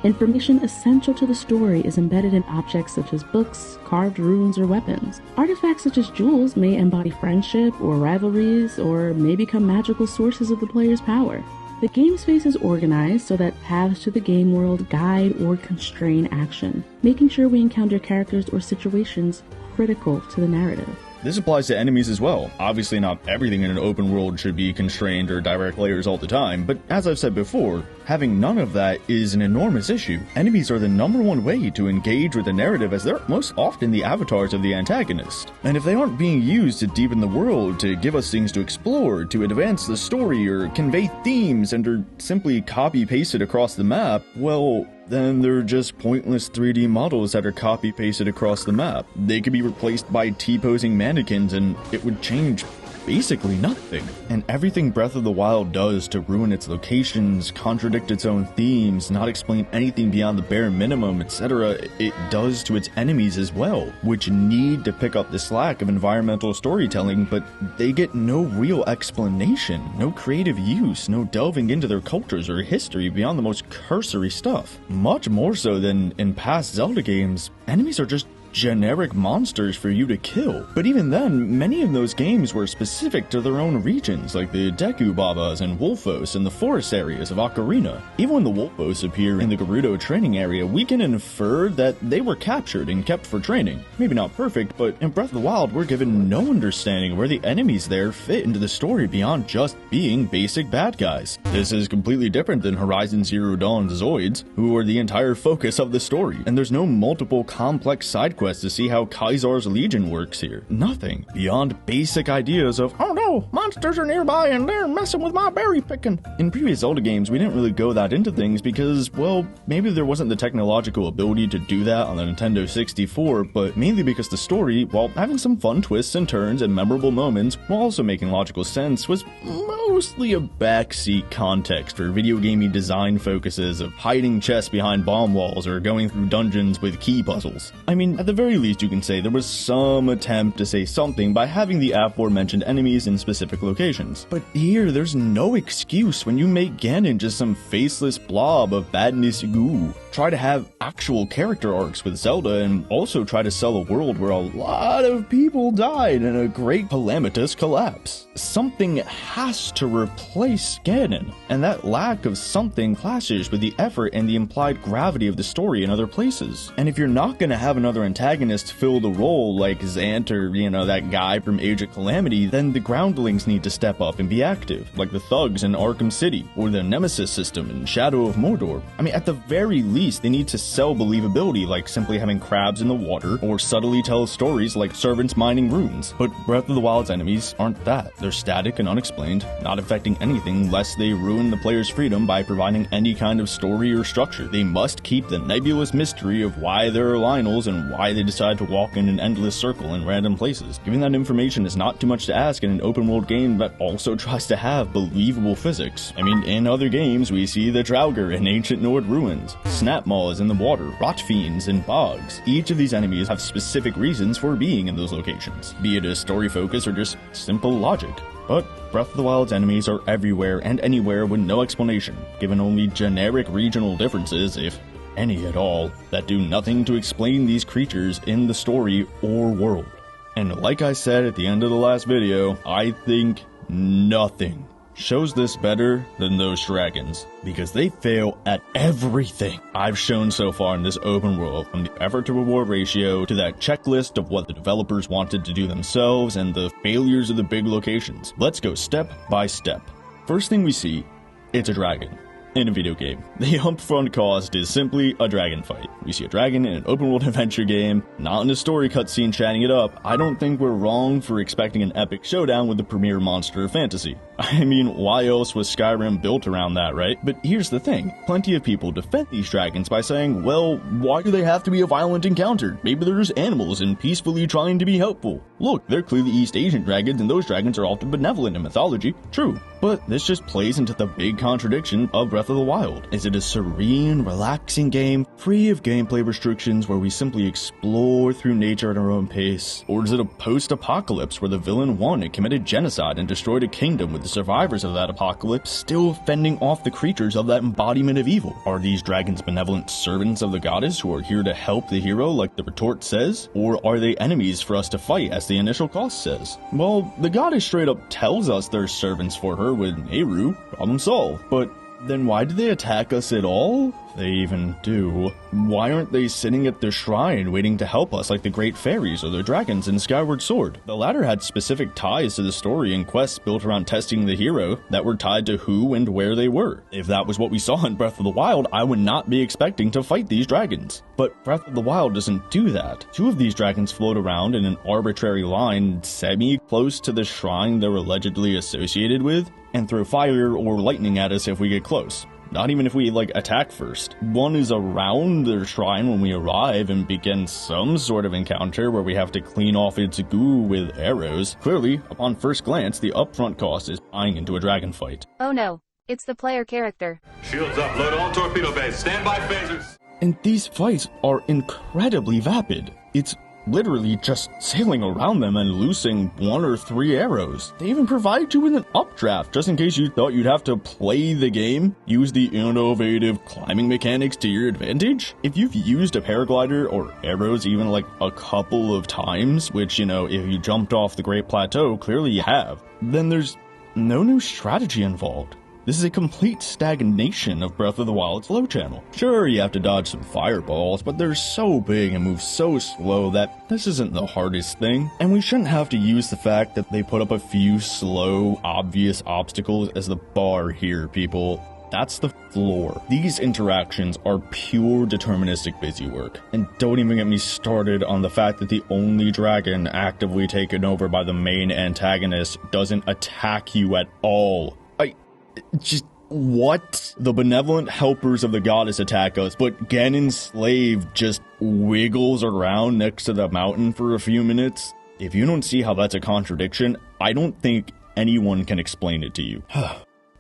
S3: Information essential to the story is embedded in objects such as books, carved runes, or weapons. Artifacts such as jewels may embody friendship or rivalries, or may become magical sources of the player's power. The game space is organized so that paths to the game world guide or constrain action, making sure we encounter characters or situations critical to the narrative.
S1: This applies to enemies as well. Obviously not everything in an open world should be constrained or direct players all the time, but as I've said before, having none of that is an enormous issue. Enemies are the #1 way to engage with the narrative, as they're most often the avatars of the antagonist. And if they aren't being used to deepen the world, to give us things to explore, to advance the story, or convey themes, and are simply copy-pasted across the map, well, then they're just pointless 3D models that are copy-pasted across the map. They could be replaced by T-posing mannequins and it would change basically nothing. And everything Breath of the Wild does to ruin its locations, contradict its own themes, not explain anything beyond the bare minimum, etc., it does to its enemies as well, which need to pick up the slack of environmental storytelling, but they get no real explanation, no creative use, no delving into their cultures or history beyond the most cursory stuff. Much more so than in past Zelda games, enemies are just generic monsters for you to kill. But even then, many of those games were specific to their own regions, like the Deku Babas and Wolfos in the forest areas of Ocarina. Even when the Wolfos appear in the Gerudo training area, we can infer that they were captured and kept for training. Maybe not perfect, but in Breath of the Wild, we're given no understanding where the enemies there fit into the story beyond just being basic bad guys. This is completely different than Horizon Zero Dawn's Zoids, who are the entire focus of the story, and there's no multiple complex side quests to see how Kaisar's Legion works here. Nothing beyond basic ideas of, oh no, monsters are nearby and they're messing with my berry picking. In previous Zelda games, we didn't really go that into things because, well, maybe there wasn't the technological ability to do that on the Nintendo 64, but mainly because the story, while having some fun twists and turns and memorable moments, while also making logical sense, was mostly a backseat context for video gaming design focuses of hiding chests behind bomb walls or going through dungeons with key puzzles. I mean, at the very least, you can say there was some attempt to say something by having the aforementioned enemies in specific locations. But here, there's no excuse when you make Ganon just some faceless blob of badness goo. Try to have actual character arcs with Zelda and also try to sell a world where a lot of people died in a great calamitous collapse. Something has to replace Ganon, and that lack of something clashes with the effort and the implied gravity of the story in other places. And if you're not gonna have another antagonist fill the role like Zant or, that guy from Age of Calamity, then the groundlings need to step up and be active, like the thugs in Arkham City, or the Nemesis system in Shadow of Mordor. I mean, at the very least, they need to sell believability like simply having crabs in the water, or subtly tell stories like servants mining runes. But Breath of the Wild's enemies aren't that. They're static and unexplained, not affecting anything lest they ruin the player's freedom by providing any kind of story or structure. They must keep the nebulous mystery of why there are Lionels and why they decide to walk in an endless circle in random places. Giving that information is not too much to ask in an open world game that also tries to have believable physics. I mean, in other games, we see the Draugr in ancient Nord ruins, Snapmaws in the water, Rot Fiends in bogs. Each of these enemies have specific reasons for being in those locations, be it a story focus or just simple logic. But Breath of the Wild's enemies are everywhere and anywhere with no explanation, given only generic regional differences, if any at all, that do nothing to explain these creatures in the story or world. And like I said at the end of the last video, I think nothing shows this better than those dragons, because they fail at everything I've shown so far in this open world, from the effort to reward ratio to that checklist of what the developers wanted to do themselves and the failures of the big locations. Let's go step by step. First thing we see, it's a dragon. In a video game, the upfront cost is simply a dragon fight. We see a dragon in an open world adventure game, not in a story cutscene chatting it up. I don't think we're wrong for expecting an epic showdown with the premier monster of fantasy. I mean, why else was Skyrim built around that, right? But here's the thing, plenty of people defend these dragons by saying, well, why do they have to be a violent encounter? Maybe they're just animals and peacefully trying to be helpful. Look, they're clearly East Asian dragons, and those dragons are often benevolent in mythology. True, but this just plays into the big contradiction of Breath of the Wild? Is it a serene, relaxing game, free of gameplay restrictions where we simply explore through nature at our own pace? Or is it a post-apocalypse where the villain won and committed genocide and destroyed a kingdom with the survivors of that apocalypse still fending off the creatures of that embodiment of evil? Are these dragons benevolent servants of the goddess who are here to help the hero like the retort says? Or are they enemies for us to fight as the initial cost says? Well, the goddess straight up tells us they're servants for her with Nehru, problem solved. But then why do they attack us at all? They even do. Why aren't they sitting at the shrine waiting to help us like the great fairies or the dragons in Skyward Sword? The latter had specific ties to the story and quests built around testing the hero that were tied to who and where they were. If that was what we saw in Breath of the Wild, I would not be expecting to fight these dragons. But Breath of the Wild doesn't do that. 2 of these dragons float around in an arbitrary line semi-close to the shrine they're allegedly associated with, and throw fire or lightning at us if we get close. Not even if we, attack first. One is around their shrine when we arrive and begin some sort of encounter where we have to clean off its goo with arrows. Clearly, upon first glance, the upfront cost is buying into a dragon fight.
S10: Oh no, it's the player character.
S21: Shields up, load all torpedo bays, stand by phasers.
S1: And these fights are incredibly vapid. It's literally just sailing around them and loosing 1 or 3 arrows. They even provide you with an updraft just in case you thought you'd have to play the game, use the innovative climbing mechanics to your advantage. If you've used a paraglider or arrows even a couple of times, which, if you jumped off the Great Plateau, clearly you have, then there's no new strategy involved. This is a complete stagnation of Breath of the Wild's flow channel. Sure, you have to dodge some fireballs, but they're so big and move so slow that this isn't the hardest thing. And we shouldn't have to use the fact that they put up a few slow, obvious obstacles as the bar here, people. That's the floor. These interactions are pure deterministic busywork. And don't even get me started on the fact that the only dragon actively taken over by the main antagonist doesn't attack you at all. Just what? The benevolent helpers of the goddess attack us, but Ganon's slave just wiggles around next to the mountain for a few minutes? If you don't see how that's a contradiction, I don't think anyone can explain it to you.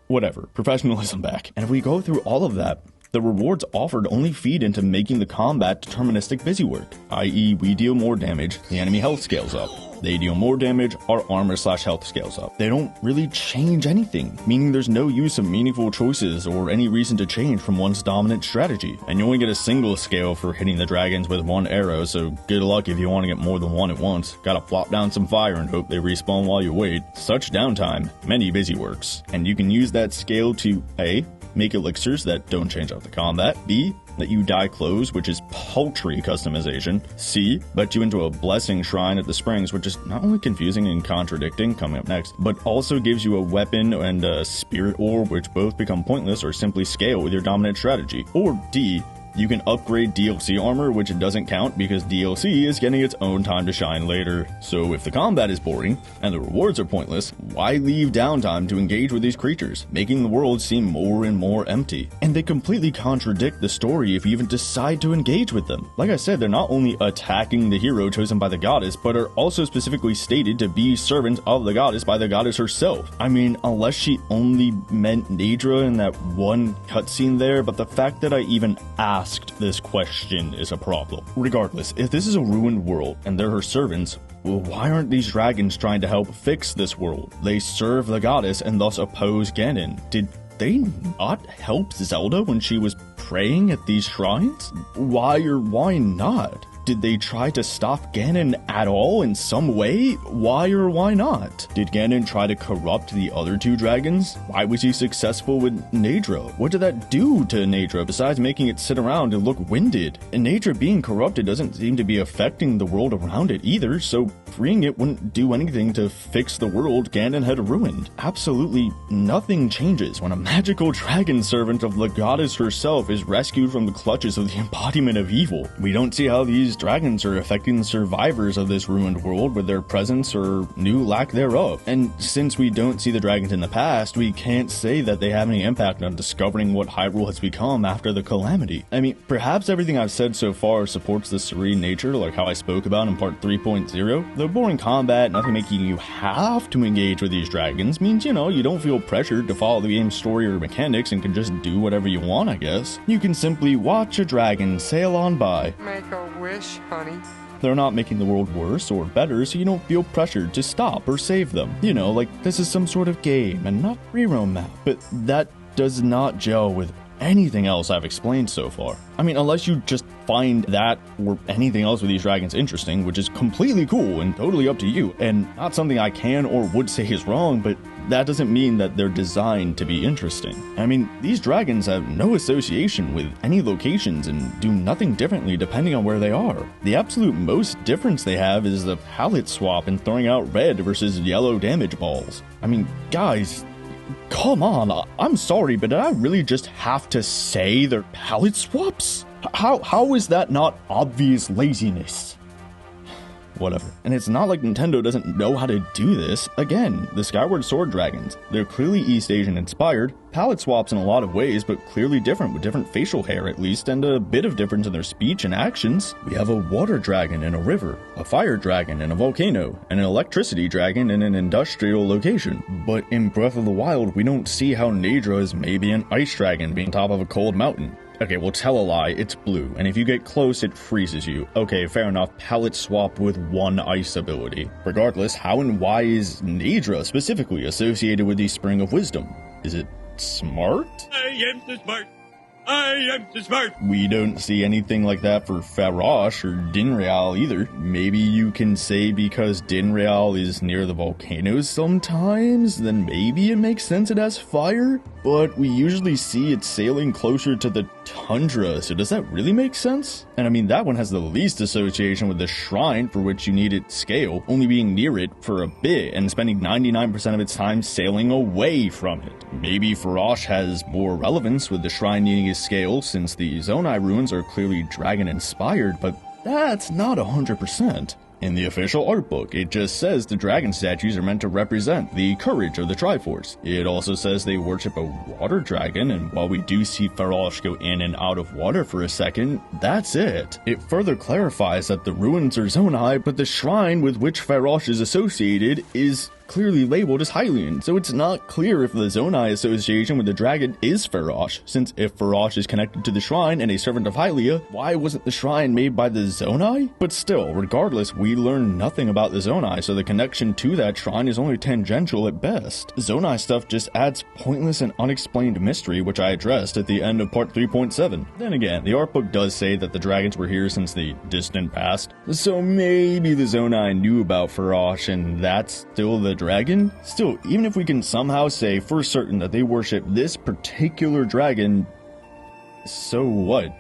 S1: Whatever, professionalism back. And if we go through all of that, the rewards offered only feed into making the combat deterministic busywork, i.e. we deal more damage, the enemy health scales up. They deal more damage, our armor/health scales up. They don't really change anything, meaning there's no use of meaningful choices or any reason to change from one's dominant strategy. And you only get a single scale for hitting the dragons with 1 arrow, so good luck if you want to get more than 1 at once. Gotta flop down some fire and hope they respawn while you wait. Such downtime, many busyworks. And you can use that scale to A, make elixirs that don't change up the combat, B, let you dye clothes, which is paltry customization, C, let you into a blessing shrine at the springs, which is not only confusing and contradicting, coming up next, but also gives you a weapon and a spirit orb, which both become pointless or simply scale with your dominant strategy, or D, you can upgrade DLC armor, which it doesn't count because DLC is getting its own time to shine later. So if the combat is boring, and the rewards are pointless, why leave downtime to engage with these creatures, making the world seem more and more empty? And they completely contradict the story if you even decide to engage with them. Like I said, they're not only attacking the hero chosen by the goddess, but are also specifically stated to be servants of the goddess by the goddess herself. I mean, unless she only meant Naedra in that one cutscene there, but the fact that I even asked this question is a problem. Regardless, if this is a ruined world and they're her servants, well, why aren't these dragons trying to help fix this world? They serve the goddess and thus oppose Ganon. Did they not help Zelda when she was praying at these shrines? Why or why not? Did they try to stop Ganon at all in some way? Why or why not? Did Ganon try to corrupt the other 2 dragons? Why was he successful with Naedra? What did that do to Naedra besides making it sit around and look winded? And Naedra being corrupted doesn't seem to be affecting the world around it either, so freeing it wouldn't do anything to fix the world Ganon had ruined. Absolutely nothing changes when a magical dragon servant of the goddess herself is rescued from the clutches of the embodiment of evil. We don't see how these dragons are affecting the survivors of this ruined world with their presence or new lack thereof. And since we don't see the dragons in the past, we can't say that they have any impact on discovering what Hyrule has become after the calamity. I mean, perhaps everything I've said so far supports the serene nature, like how I spoke about in part 3.0. The boring combat, nothing making you have to engage with these dragons, means, you know, you don't feel pressured to follow the game's story or mechanics and can just do whatever you want, I guess. You can simply watch a dragon sail on by.
S4: Make a wish, honey.
S1: They're not making the world worse or better, so you don't feel pressured to stop or save them. You know, like this is some sort of game and not free roam map. But that does not gel with anything else I've explained so far. I mean, unless you just find that or anything else with these dragons interesting, which is completely cool and totally up to you, and not something I can or would say is wrong, but that doesn't mean that they're designed to be interesting. I mean, these dragons have no association with any locations and do nothing differently depending on where they are. The absolute most difference they have is the palette swap and throwing out red versus yellow damage balls. I mean, guys, come on, I'm sorry, but did I really just have to say they're palette swaps? How is that not obvious laziness? Whatever. And it's not like Nintendo doesn't know how to do this. Again, the Skyward Sword dragons. They're clearly East Asian inspired, palette swaps in a lot of ways, but clearly different with different facial hair at least, and a bit of difference in their speech and actions. We have a water dragon in a river, a fire dragon in a volcano, and an electricity dragon in an industrial location. But in Breath of the Wild, we don't see how Naydra is maybe an ice dragon being top of a cold mountain. Okay, well, tell a lie, it's blue, and if you get close, it freezes you. Okay, fair enough, palette swap with one ice ability. Regardless, how and why is Naydra specifically associated with the Spring of Wisdom? Is it smart?
S16: I am so smart. I am so smart.
S1: We don't see anything like that for Farosh or Dinreal either. Maybe you can say because Dinreal is near the volcanoes sometimes, then maybe it makes sense it has fire? But we usually see it sailing closer to the tundra, so does that really make sense? And I mean, that one has the least association with the shrine for which you need its scale, only being near it for a bit and spending 99% of its time sailing away from it. Maybe Farosh has more relevance with the shrine needing his scale since the Zonai Ruins are clearly dragon-inspired, but that's not 100%. In the official art book, it just says the dragon statues are meant to represent the courage of the Triforce. It also says they worship a water dragon, and while we do see Farosh go in and out of water for a second, that's it. It further clarifies that the ruins are Zonai, but the shrine with which Farosh is associated is clearly labeled as Hylian, so it's not clear if the Zonai association with the dragon is Farosh, since if Farosh is connected to the shrine and a servant of Hylia, why wasn't the shrine made by the Zonai? But still, regardless, we learn nothing about the Zonai, so the connection to that shrine is only tangential at best. Zonai stuff just adds pointless and unexplained mystery, which I addressed at the end of part 3.7. Then again, the art book does say that the dragons were here since the distant past, so maybe the Zonai knew about Farosh and that's still the dragon? Still, even if we can somehow say for certain that they worship this particular dragon, so what?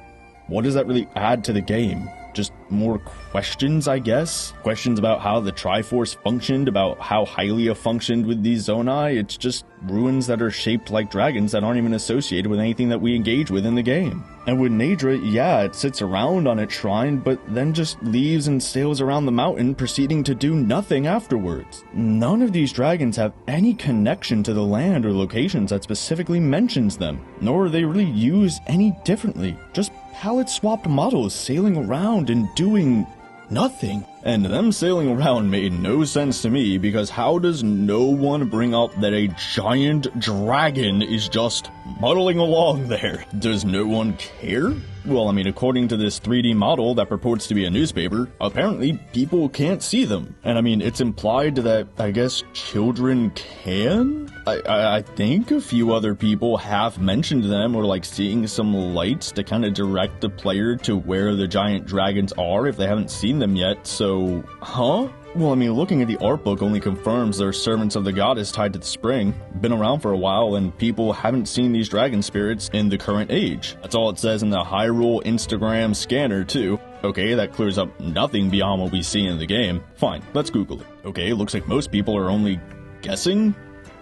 S1: What does that really add to the game? Just more questions, I guess? Questions about how the Triforce functioned, about how Hylia functioned with these Zonai. It's just ruins that are shaped like dragons that aren't even associated with anything that we engage with in the game. And with Naydra, yeah, it sits around on its shrine, but then just leaves and sails around the mountain, proceeding to do nothing afterwards. None of these dragons have any connection to the land or locations that specifically mentions them, nor are they really used any differently. Just palette-swapped models sailing around and doing nothing. And them sailing around made no sense to me, because how does no one bring up that a giant dragon is just muddling along there? Does no one care? Well, I mean, according to this 3D model that purports to be a newspaper, apparently people can't see them. And I mean, it's implied that, I guess, children can? I think a few other people have mentioned them, or like seeing some lights to kind of direct the player to where the giant dragons are if they haven't seen them yet, so, huh? Well, I mean, looking at the art book only confirms they're servants of the goddess tied to the spring, been around for a while, and people haven't seen these dragon spirits in the current age. That's all it says in the Hyrule Instagram scanner, too. Okay, that clears up nothing beyond what we see in the game. Fine, let's Google it. Okay, looks like most people are only guessing?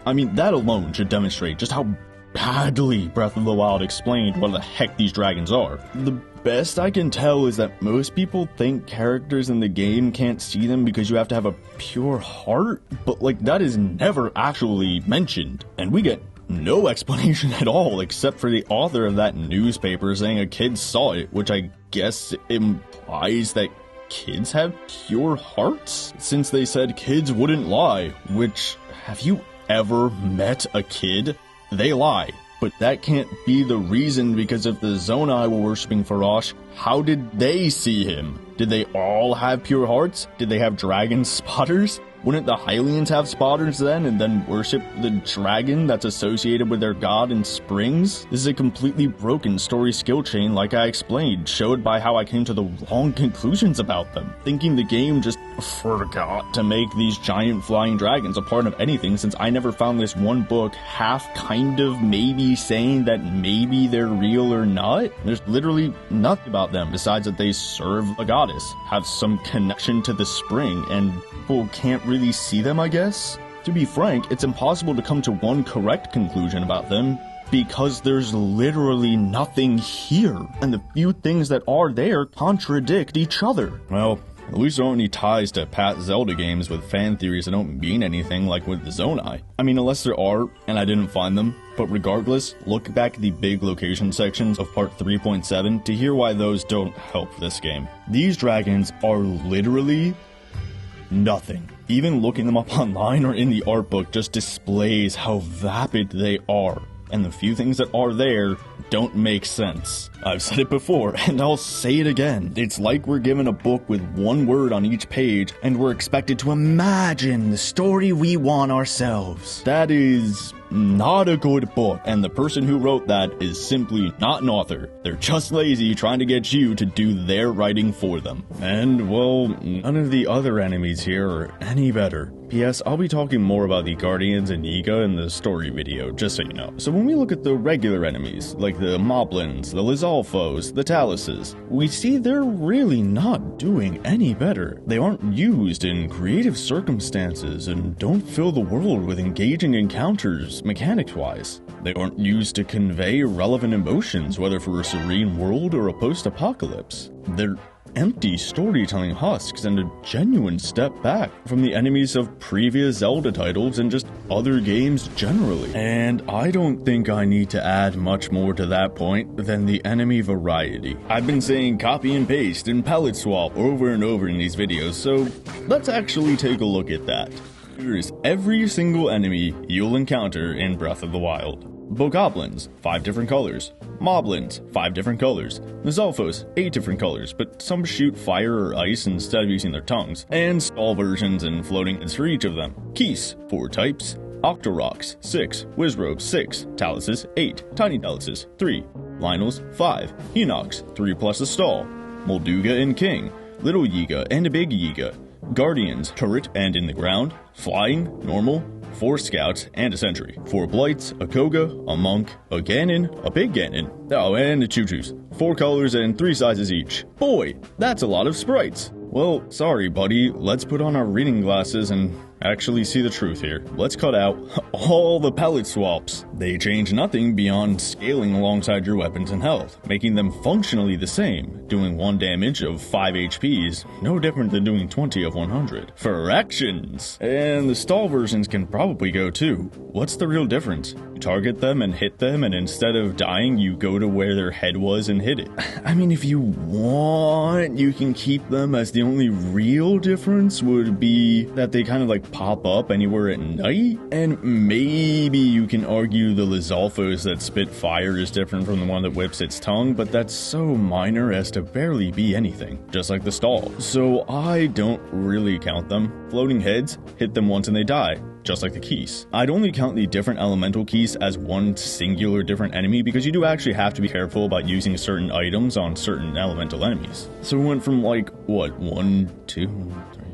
S1: I mean, that alone should demonstrate just how badly Breath of the Wild explained what the heck these dragons are. The best I can tell is that most people think characters in the game can't see them because you have to have a pure heart, but like that is never actually mentioned, and we get no explanation at all except for the author of that newspaper saying a kid saw it, which I guess implies that kids have pure hearts, since they said kids wouldn't lie, which, have you ever met a kid? They lie. But that can't be the reason, because if the Zonai were worshipping Farosh, how did they see him? Did they all have pure hearts? Did they have dragon spotters? Wouldn't the Hylians have spotters then, and then worship the dragon that's associated with their god in springs? This is a completely broken story skill chain, like I explained, showed by how I came to the wrong conclusions about them, thinking the game just forgot to make these giant flying dragons a part of anything, since I never found this one book half kind of maybe saying that maybe they're real or not. There's literally nothing about them besides that they serve a goddess, have some connection to the spring, and people can't really see them, I guess. To be frank, it's impossible to come to one correct conclusion about them, because there's literally nothing here, and the few things that are there contradict each other. Well, at least there aren't any ties to past Zelda games with fan theories that don't mean anything, like with the Zonai. I mean, unless there are, and I didn't find them. But regardless, look back at the big location sections of part 3.7 to hear why those don't help this game. These dragons are literally nothing. Even looking them up online or in the art book just displays how vapid they are, and the few things that are there don't make sense. I've said it before, and I'll say it again. It's like we're given a book with one word on each page, and we're expected to imagine the story we want ourselves. That is not a good book, and the person who wrote that is simply not an author. They're just lazy trying to get you to do their writing for them. And, well, none of the other enemies here are any better. P.S. I'll be talking more about the Guardians and Yiga in the story video, just so you know. So when we look at the regular enemies, like the Moblins, the Lizalfos, the Taluses, we see they're really not doing any better. They aren't used in creative circumstances and don't fill the world with engaging encounters mechanics-wise. They aren't used to convey relevant emotions, whether for a serene world or a post-apocalypse. They're empty storytelling husks and a genuine step back from the enemies of previous Zelda titles and just other games generally. And I don't think I need to add much more to that point than the enemy variety. I've been saying copy and paste and palette swap over and over in these videos, so let's actually take a look at that. Here's every single enemy you'll encounter in Breath of the Wild. Bokoblins, 5 different colors. Moblins, 5 different colors. Lizalfos, 8 different colors, but some shoot fire or ice instead of using their tongues. And stall versions and floating heads for each of them. Keese, 4 types. Octoroks, 6. Wizrobes, 6. Taluses, 8. Tiny Taluses, 3. Lynels, 5. Enochs, 3 plus a stall. Molduga and King. Little Yiga and a Big Yiga. Guardians, turret and in the ground. Flying, normal. 4 scouts and a sentry. 4 blights, a Koga, a monk, a Ganon, a big Ganon. Oh, and a Choo-Choos. 4 colors and 3 sizes each. Boy, that's a lot of sprites. Well, sorry buddy, let's put on our reading glasses and actually see the truth here. Let's cut out all the pellet swaps. They change nothing beyond scaling alongside your weapons and health, making them functionally the same. Doing 1 damage of 5 HP is no different than doing 20 of 100. Fractions! And the stall versions can probably go too. What's the real difference? You target them and hit them, and instead of dying, you go to where their head was and hit it. I mean, if you want, you can keep them, as the only real difference would be that they kind of like pop up anywhere at night, and maybe you can argue the Lizalfos that spit fire is different from the one that whips its tongue, but that's so minor as to barely be anything, just like the stall. So I don't really count them. Floating heads, hit them once and they die, just like the Keese. I'd only count the different elemental Keese as one singular different enemy, because you do actually have to be careful about using certain items on certain elemental enemies. So we went from like, what, 1, 2, 3,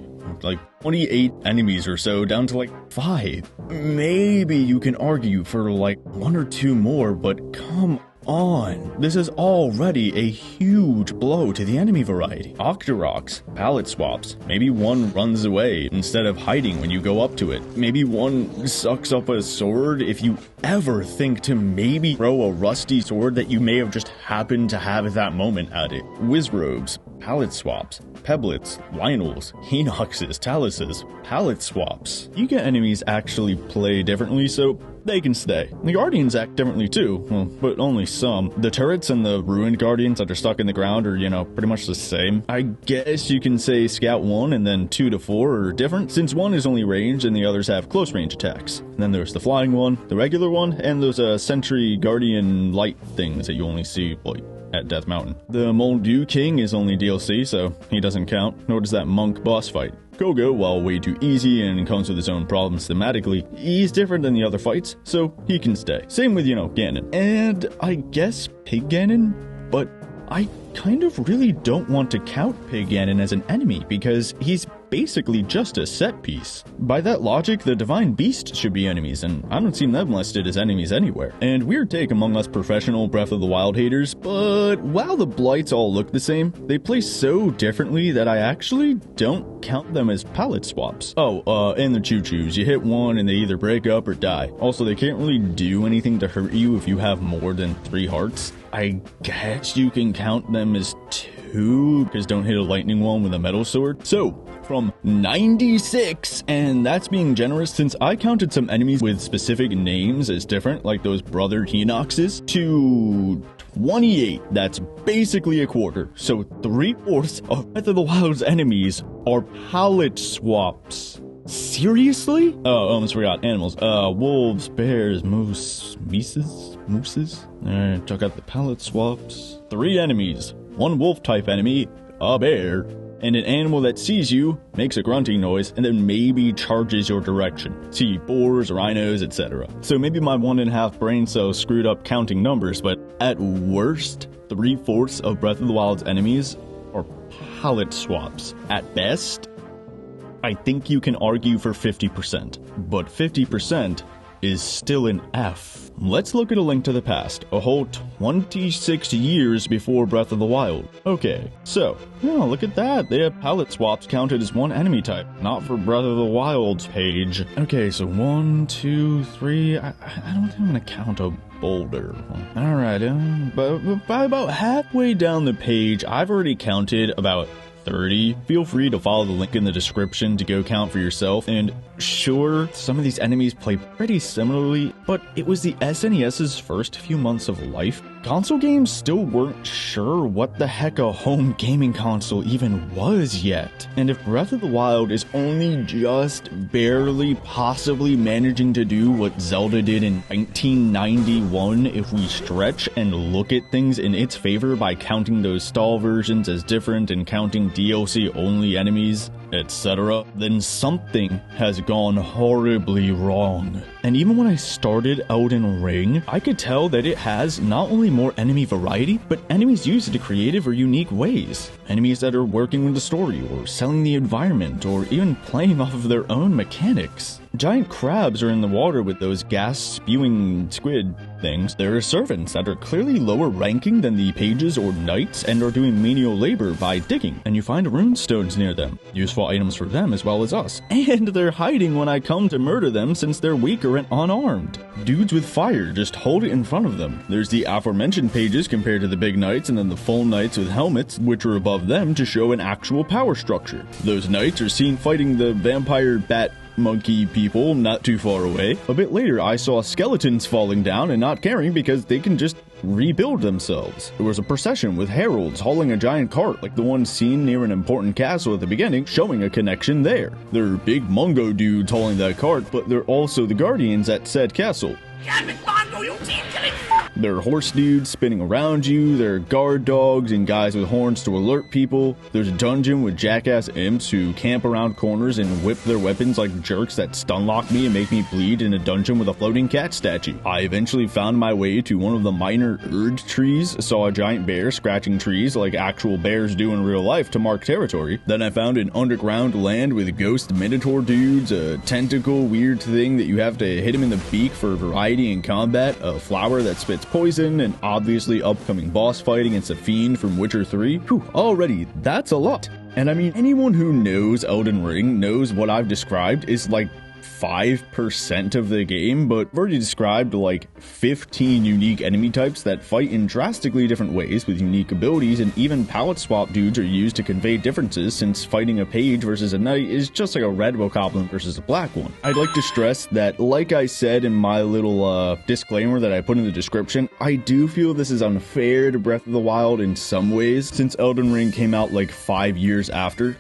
S1: like 28 enemies or so down to like 5. Maybe you can argue for like 1 or 2 more, but come on. This is already a huge blow to the enemy variety. Octoroks, palette swaps. Maybe one runs away instead of hiding when you go up to it. Maybe one sucks up a sword if you ever think to maybe throw a rusty sword that you may have just happened to have at that moment at it. Wizrobes, palette swaps, Peblets, Lionels, Hinoxes, Taluses, palette swaps. You get enemies actually play differently, so they can stay. The Guardians act differently too, well, but only some. The turrets and the ruined Guardians that are stuck in the ground are, pretty much the same. I guess you can say Scout 1 and then 2 to 4 are different, since one is only ranged and the others have close range attacks. And then there's the flying one, the regular one, and those Sentry Guardian light things that you only see, at Death Mountain. The Moldu King is only DLC, so he doesn't count, nor does that monk boss fight. Kogo, while way too easy and comes with his own problems thematically, he's different than the other fights, so he can stay. Same with, Ganon. And I guess Pig Ganon, but I kind of really don't want to count Pig Ganon as an enemy because he's basically just a set piece. By that logic, the Divine Beasts should be enemies, and I don't see them listed as enemies anywhere. And weird take among us professional Breath of the Wild haters, but while the Blights all look the same, they play so differently that I actually don't count them as palette swaps. Oh, and the Choo-Choos. You hit one and they either break up or die. Also, they can't really do anything to hurt you if you have more than 3 hearts. I guess you can count them as 2, because don't hit a lightning one with a metal sword. So, from 96, and that's being generous since I counted some enemies with specific names as different, like those brother Hinoxes, to 28. That's basically a quarter. So 3/4 of Breath of the Wild's enemies are palette swaps. Seriously? Oh, almost forgot. Animals. Wolves, bears, mooses. Alright, check out the palette swaps. 3 enemies. 1 wolf-type enemy, a bear, and an animal that sees you, makes a grunting noise, and then maybe charges your direction. See boars, rhinos, etc. So maybe my 1.5 brain cells screwed up counting numbers, but at worst, 3/4 of Breath of the Wild's enemies are palette swaps. At best, I think you can argue for 50%, but 50% is still an F. Let's look at a Link to the Past, a whole 26 years before Breath of the Wild. Okay, so, look at that. They have palette swaps counted as 1 enemy type, not for Breath of the Wild's page. Okay, so 1, 2, 3, I don't think I'm gonna count a boulder. Alright, but by about halfway down the page, I've already counted about 30. Feel free to follow the link in the description to go count for yourself, and sure, some of these enemies play pretty similarly, but it was the SNES's first few months of life. Console games still weren't sure what the heck a home gaming console even was yet. And if Breath of the Wild is only just barely possibly managing to do what Zelda did in 1991 if we stretch and look at things in its favor by counting those stall versions as different and counting DLC only enemies, etc., then something has gone horribly wrong. And even when I started Elden Ring, I could tell that it has not only more enemy variety, but enemies used in creative or unique ways. Enemies that are working with the story, or selling the environment, or even playing off of their own mechanics. Giant crabs are in the water with those gas-spewing squid things. There are servants that are clearly lower ranking than the pages or knights and are doing menial labor by digging, and you find rune stones near them. Useful items for them as well as us. And they're hiding when I come to murder them since they're weaker and unarmed. Dudes with fire just hold it in front of them. There's the aforementioned pages compared to the big knights, and then the full knights with helmets, which are above them to show an actual power structure. Those knights are seen fighting the vampire bat monkey people not too far away. A bit later, I saw skeletons falling down and not caring because they can just rebuild themselves. There was a procession with heralds hauling a giant cart like the one seen near an important castle at the beginning, showing a connection there. There are big Mungo dudes hauling that cart, but they're also the guardians at said castle. There are horse dudes spinning around you, there are guard dogs and guys with horns to alert people, there's a dungeon with jackass imps who camp around corners and whip their weapons like jerks that stunlock me and make me bleed in a dungeon with a floating cat statue. I eventually found my way to one of the minor Erd trees, saw a giant bear scratching trees like actual bears do in real life to mark territory. Then I found an underground land with ghost minotaur dudes, a tentacle weird thing that you have to hit him in the beak for variety in combat, a flower that spits its poison, and obviously upcoming boss fight against a fiend from Witcher 3. Whew, already, that's a lot. And I mean, anyone who knows Elden Ring knows what I've described is like 5% of the game, but I've already described like 15 unique enemy types that fight in drastically different ways with unique abilities, and even palette swap dudes are used to convey differences, since fighting a page versus a knight is just like a red bokoblin versus a black one. I'd like to stress that, like I said in my little disclaimer that I put in the description, I do feel this is unfair to Breath of the Wild in some ways, since Elden Ring came out like 5 years after.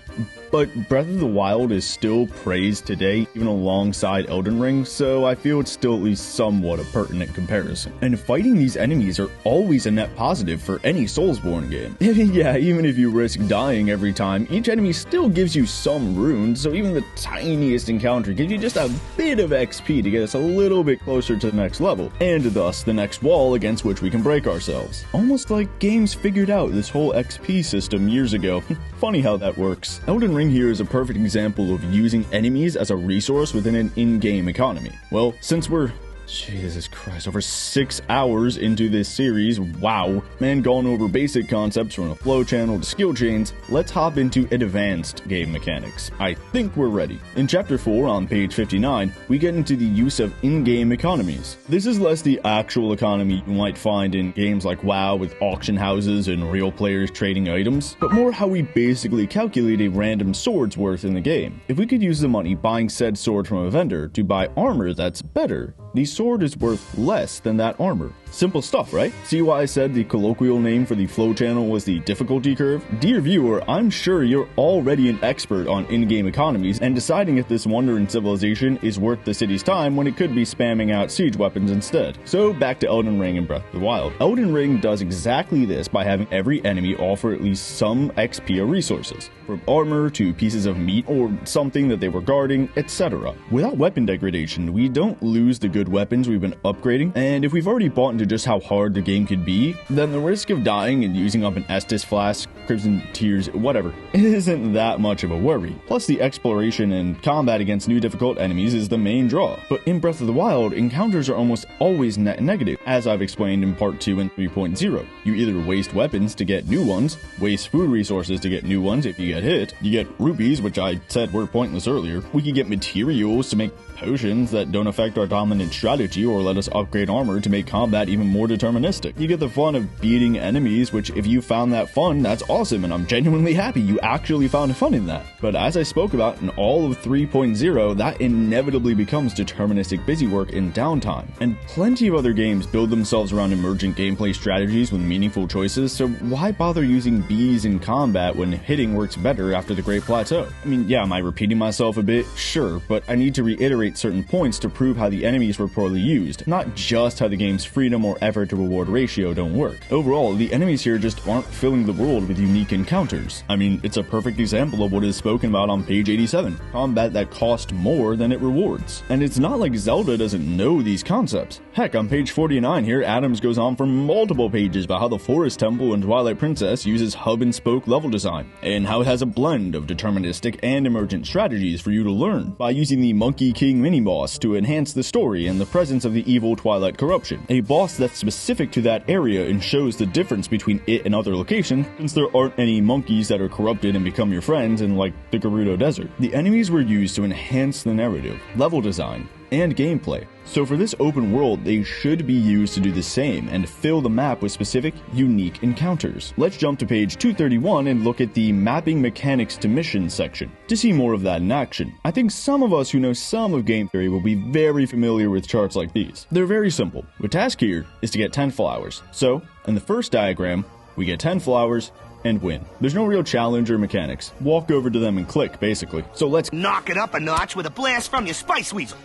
S1: But Breath of the Wild is still praised today, even alongside Elden Ring, so I feel it's still at least somewhat a pertinent comparison. And fighting these enemies are always a net positive for any Soulsborne game. Yeah, even if you risk dying every time, each enemy still gives you some runes, so even the tiniest encounter gives you just a bit of XP to get us a little bit closer to the next level, and thus the next wall against which we can break ourselves. Almost like games figured out this whole XP system years ago. Funny how that works. Elden Ring here is a perfect example of using enemies as a resource within an in-game economy. Well, since we're Jesus Christ, over 6 hours into this series, wow, and gone over basic concepts from a flow channel to skill chains, let's hop into advanced game mechanics. I think we're ready. In Chapter 4 on page 59, we get into the use of in-game economies. This is less the actual economy you might find in games like WoW with auction houses and real players trading items, but more how we basically calculate a random sword's worth in the game. If we could use the money buying said sword from a vendor to buy armor that's better, the sword is worth less than that armor. Simple stuff, right? See why I said the colloquial name for the flow channel was the difficulty curve? Dear viewer, I'm sure you're already an expert on in-game economies and deciding if this wonder in civilization is worth the city's time when it could be spamming out siege weapons instead. So back to Elden Ring and Breath of the Wild. Elden Ring does exactly this by having every enemy offer at least some XP or resources, from armor to pieces of meat or something that they were guarding, etc. Without weapon degradation, we don't lose the good weapons we've been upgrading, and if we've already bought into just how hard the game could be, then the risk of dying and using up an Estus flask, Crimson Tears, whatever, isn't that much of a worry. Plus, the exploration and combat against new difficult enemies is the main draw. But in Breath of the Wild, encounters are almost always net negative, as I've explained in Part 2 and 3.0. You either waste weapons to get new ones, waste food resources to get new ones if you get hit, you get rupees, which I said were pointless earlier, we could get materials to make potions that don't affect our dominant strategy or let us upgrade armor to make combat even more deterministic. You get the fun of beating enemies, which if you found that fun, that's awesome, and I'm genuinely happy you actually found fun in that. But as I spoke about in all of 3.0, that inevitably becomes deterministic busywork in Downtime. And plenty of other games build themselves around emergent gameplay strategies with meaningful choices, so why bother using bees in combat when hitting works better after the Great Plateau? I mean, yeah, am I repeating myself a bit? Sure, but I need to reiterate certain points to prove how the enemies were poorly used, not just how the game's freedom or effort to reward ratio don't work. Overall, the enemies here just aren't filling the world with unique encounters. I mean, it's a perfect example of what is spoken about on page 87, combat that cost more than it rewards. And it's not like Zelda doesn't know these concepts. Heck, on page 49 here, Adams goes on for multiple pages about how the Forest Temple in Twilight Princess uses hub and spoke level design, and how it has a blend of deterministic and emergent strategies for you to learn, by using the Monkey King mini-boss to enhance the story and the presence of the evil Twilight corruption, a boss that's specific to that area and shows the difference between it and other locations, since there aren't any monkeys that are corrupted and become your friends in like the Gerudo Desert. The enemies were used to enhance the narrative, level design, and gameplay. So for this open world, they should be used to do the same and fill the map with specific, unique encounters. Let's jump to page 231 and look at the mapping mechanics to missions section to see more of that in action. I think some of us who know some of game theory will be very familiar with charts like these. They're very simple. The task here is to get 10 flowers. So, in the first diagram, we get 10 flowers and win. There's no real challenge or mechanics. Walk over to them and click, basically. So let's
S8: knock it up a notch with a blast from your Spice Weasel.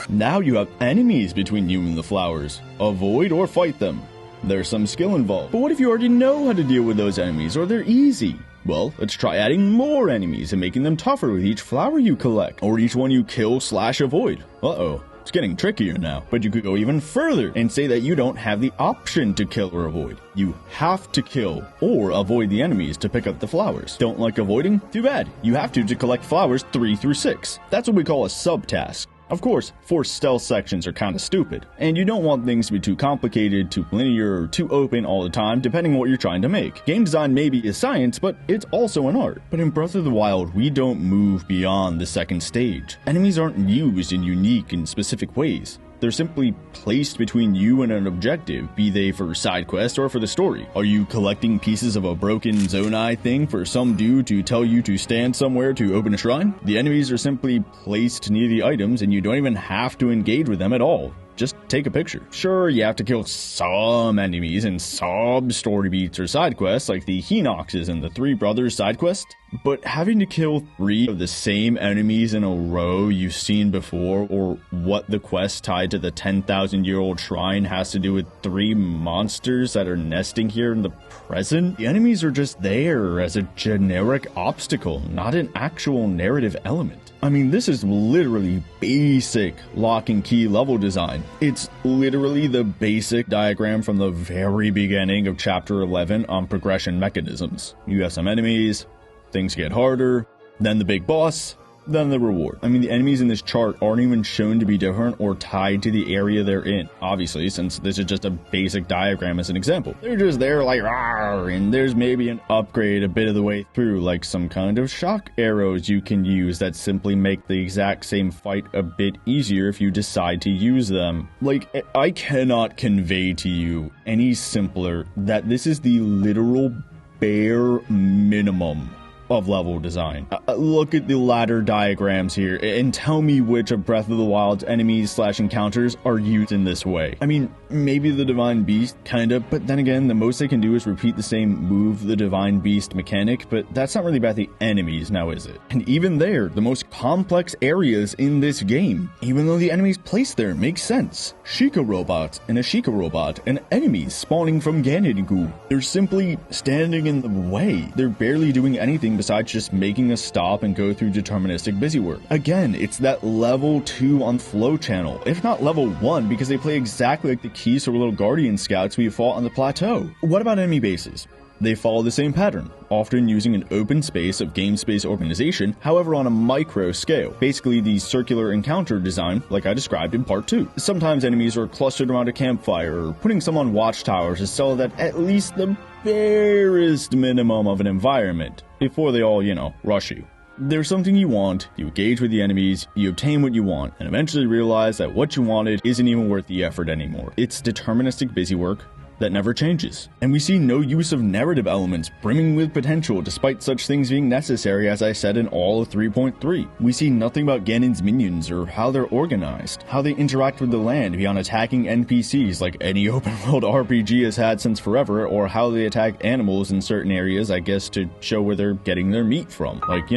S1: Now you have enemies between you and the flowers. Avoid or fight them. There's some skill involved. But what if you already know how to deal with those enemies, or they're easy? Well, let's try adding more enemies and making them tougher with each flower you collect, or each one you kill/avoid. Uh-oh. It's getting trickier now, but you could go even further and say that you don't have the option to kill or avoid. You have to kill or avoid the enemies to pick up the flowers. Don't like avoiding? Too bad. You have to collect flowers 3 through 6. That's what we call a subtask. Of course, forced stealth sections are kinda stupid, and you don't want things to be too complicated, too linear, or too open all the time, depending on what you're trying to make. Game design maybe is science, but it's also an art. But in Breath of the Wild, we don't move beyond the second stage. Enemies aren't used in unique and specific ways. They're simply placed between you and an objective, be they for side quest or for the story. Are you collecting pieces of a broken Zonai thing for some dude to tell you to stand somewhere to open a shrine? The enemies are simply placed near the items and you don't even have to engage with them at all. Just take a picture. Sure, you have to kill some enemies and some story beats or side quests like the Hinoxes and the Three Brothers side quest, but having to kill 3 of the same enemies in a row you've seen before, or what the quest tied to the 10,000-year-old shrine has to do with 3 monsters that are nesting here in the present? The enemies are just there as a generic obstacle, not an actual narrative element. I mean, this is literally basic lock and key level design. It's literally the basic diagram from the very beginning of Chapter 11 on progression mechanisms. You have some enemies, things get harder, then the big boss, then the reward. I mean, the enemies in this chart aren't even shown to be different or tied to the area they're in, obviously, since this is just a basic diagram as an example. They're just there like, rawr, and there's maybe an upgrade a bit of the way through, like some kind of shock arrows you can use that simply make the exact same fight a bit easier if you decide to use them. Like, I cannot convey to you any simpler that this is the literal bare minimum of level design. Look at the ladder diagrams here and tell me which of Breath of the Wild's enemies / encounters are used in this way. I mean, maybe the Divine Beast, kinda, but then again, the most they can do is repeat the same move the Divine Beast mechanic, but that's not really about the enemies now, is it? And even there, the most complex areas in this game, even though the enemies placed there make sense. Sheikah robots and a Sheikah robot and enemies spawning from Ganon. They're simply standing in the way. They're barely doing anything besides just making a stop and go through deterministic busywork. Again, it's that level 2 on flow channel, if not level 1, because they play exactly like the keys for little guardian scouts we fought on the plateau. What about enemy bases? They follow the same pattern, often using an open space of game space organization, however on a micro scale, basically the circular encounter design like I described in part 2. Sometimes enemies are clustered around a campfire or putting some on watchtowers to sell that at least the barest minimum of an environment before they all, rush you. There's something you want, you engage with the enemies, you obtain what you want, and eventually realize that what you wanted isn't even worth the effort anymore. It's deterministic busywork that never changes. And we see no use of narrative elements brimming with potential despite such things being necessary, as I said in all of 3.3. We see nothing about Ganon's minions or how they're organized, how they interact with the land beyond attacking NPCs like any open world RPG has had since forever, or how they attack animals in certain areas, I guess to show where they're getting their meat from, like,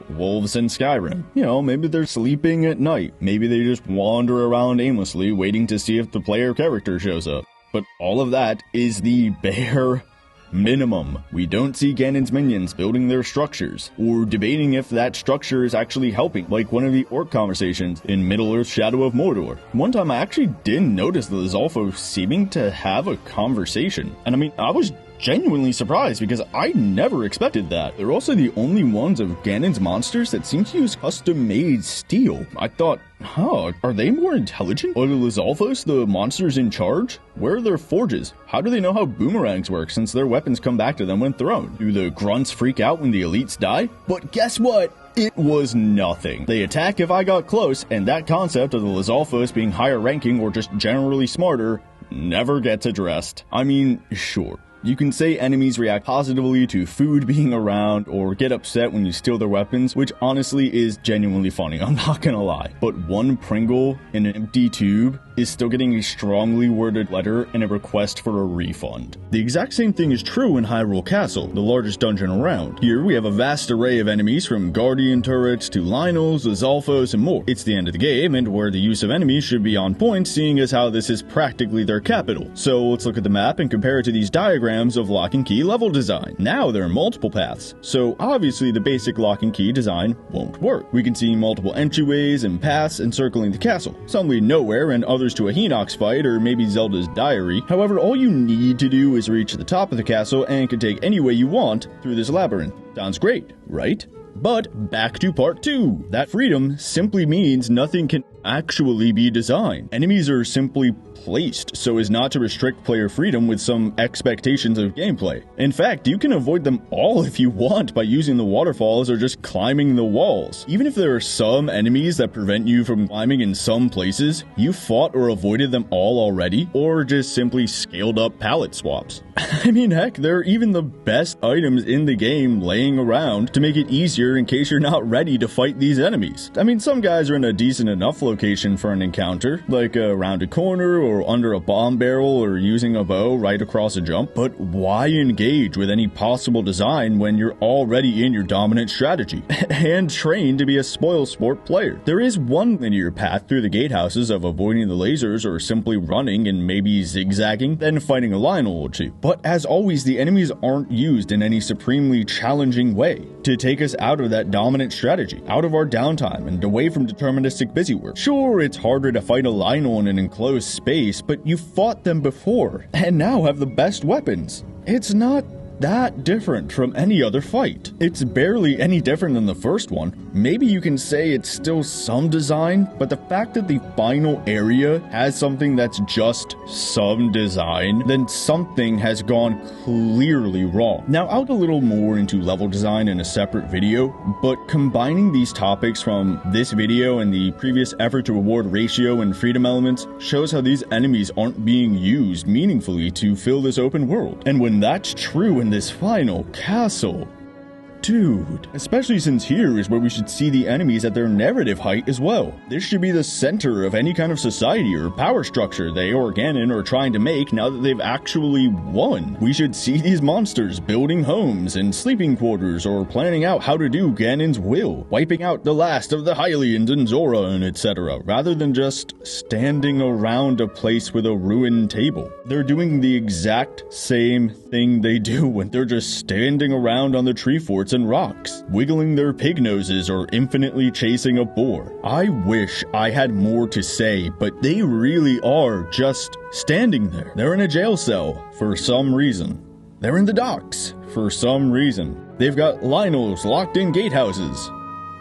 S1: wolves in Skyrim. Maybe they're sleeping at night, maybe they just wander around aimlessly waiting to see if the player character shows up. But all of that is the bare minimum. We don't see Ganon's minions building their structures, or debating if that structure is actually helping, like one of the orc conversations in Middle-earth Shadow of Mordor. One time I actually didn't notice the Lizalfos seeming to have a conversation, and I was genuinely surprised because I never expected that. They're also the only ones of Ganon's monsters that seem to use custom-made steel. I thought, are they more intelligent? Are the Lizalfos the monsters in charge? Where are their forges? How do they know how boomerangs work since their weapons come back to them when thrown? Do the grunts freak out when the elites die? But guess what? It was nothing. They attack if I got close, and that concept of the Lizalfos being higher ranking or just generally smarter never gets addressed. Sure. You can say enemies react positively to food being around or get upset when you steal their weapons, which honestly is genuinely funny, I'm not gonna lie. But one Pringle in an empty tube is still getting a strongly worded letter and a request for a refund. The exact same thing is true in Hyrule Castle, the largest dungeon around. Here we have a vast array of enemies from guardian turrets to Lynels, Lizalfos, and more. It's the end of the game, and where the use of enemies should be on point, seeing as how this is practically their capital. So let's look at the map and compare it to these diagrams of lock and key level design. Now there are multiple paths, so obviously the basic lock and key design won't work. We can see multiple entryways and paths encircling the castle. Some lead nowhere and others to a Hinox fight or maybe Zelda's diary. However, all you need to do is reach the top of the castle and can take any way you want through this labyrinth. Sounds great, right? But back to part 2. That freedom simply means nothing can actually be designed. Enemies are simply placed so as not to restrict player freedom with some expectations of gameplay. In fact, you can avoid them all if you want by using the waterfalls or just climbing the walls. Even if there are some enemies that prevent you from climbing in some places, you fought or avoided them all already, or just simply scaled up palette swaps. I mean, heck, there are even the best items in the game laying around to make it easier in case you're not ready to fight these enemies. I mean, some guys are in a decent enough location for an encounter, like around a corner or under a bomb barrel or using a bow right across a jump, but why engage with any possible design when you're already in your dominant strategy and trained to be a spoil sport player? There is one linear path through the gatehouses of avoiding the lasers or simply running and maybe zigzagging, then fighting a Lionel or two. But as always, the enemies aren't used in any supremely challenging way to take us out of that dominant strategy, out of our downtime and away from deterministic busywork. Sure, it's harder to fight a Lionel in an enclosed space, but you fought them before and now have the best weapons. It's not that different from any other fight. It's barely any different than the first one. Maybe you can say it's still some design, but the fact that the final area has something that's just some design, then something has gone clearly wrong. Now, I'll go a little more into level design in a separate video, but combining these topics from this video and the previous effort to reward ratio and freedom elements shows how these enemies aren't being used meaningfully to fill this open world. And when that's true in this final castle, dude, especially since here is where we should see the enemies at their narrative height as well. This should be the center of any kind of society or power structure they or Ganon are trying to make now that they've actually won. We should see these monsters building homes and sleeping quarters or planning out how to do Ganon's will, wiping out the last of the Hylians and Zora and etc., rather than just standing around a place with a ruined table. They're doing the exact same thing they do when they're just standing around on the tree forts and rocks, wiggling their pig noses or infinitely chasing a boar. I wish I had more to say, but they really are just standing there. They're in a jail cell for some reason. They're in the docks for some reason. They've got Lionels locked in gatehouses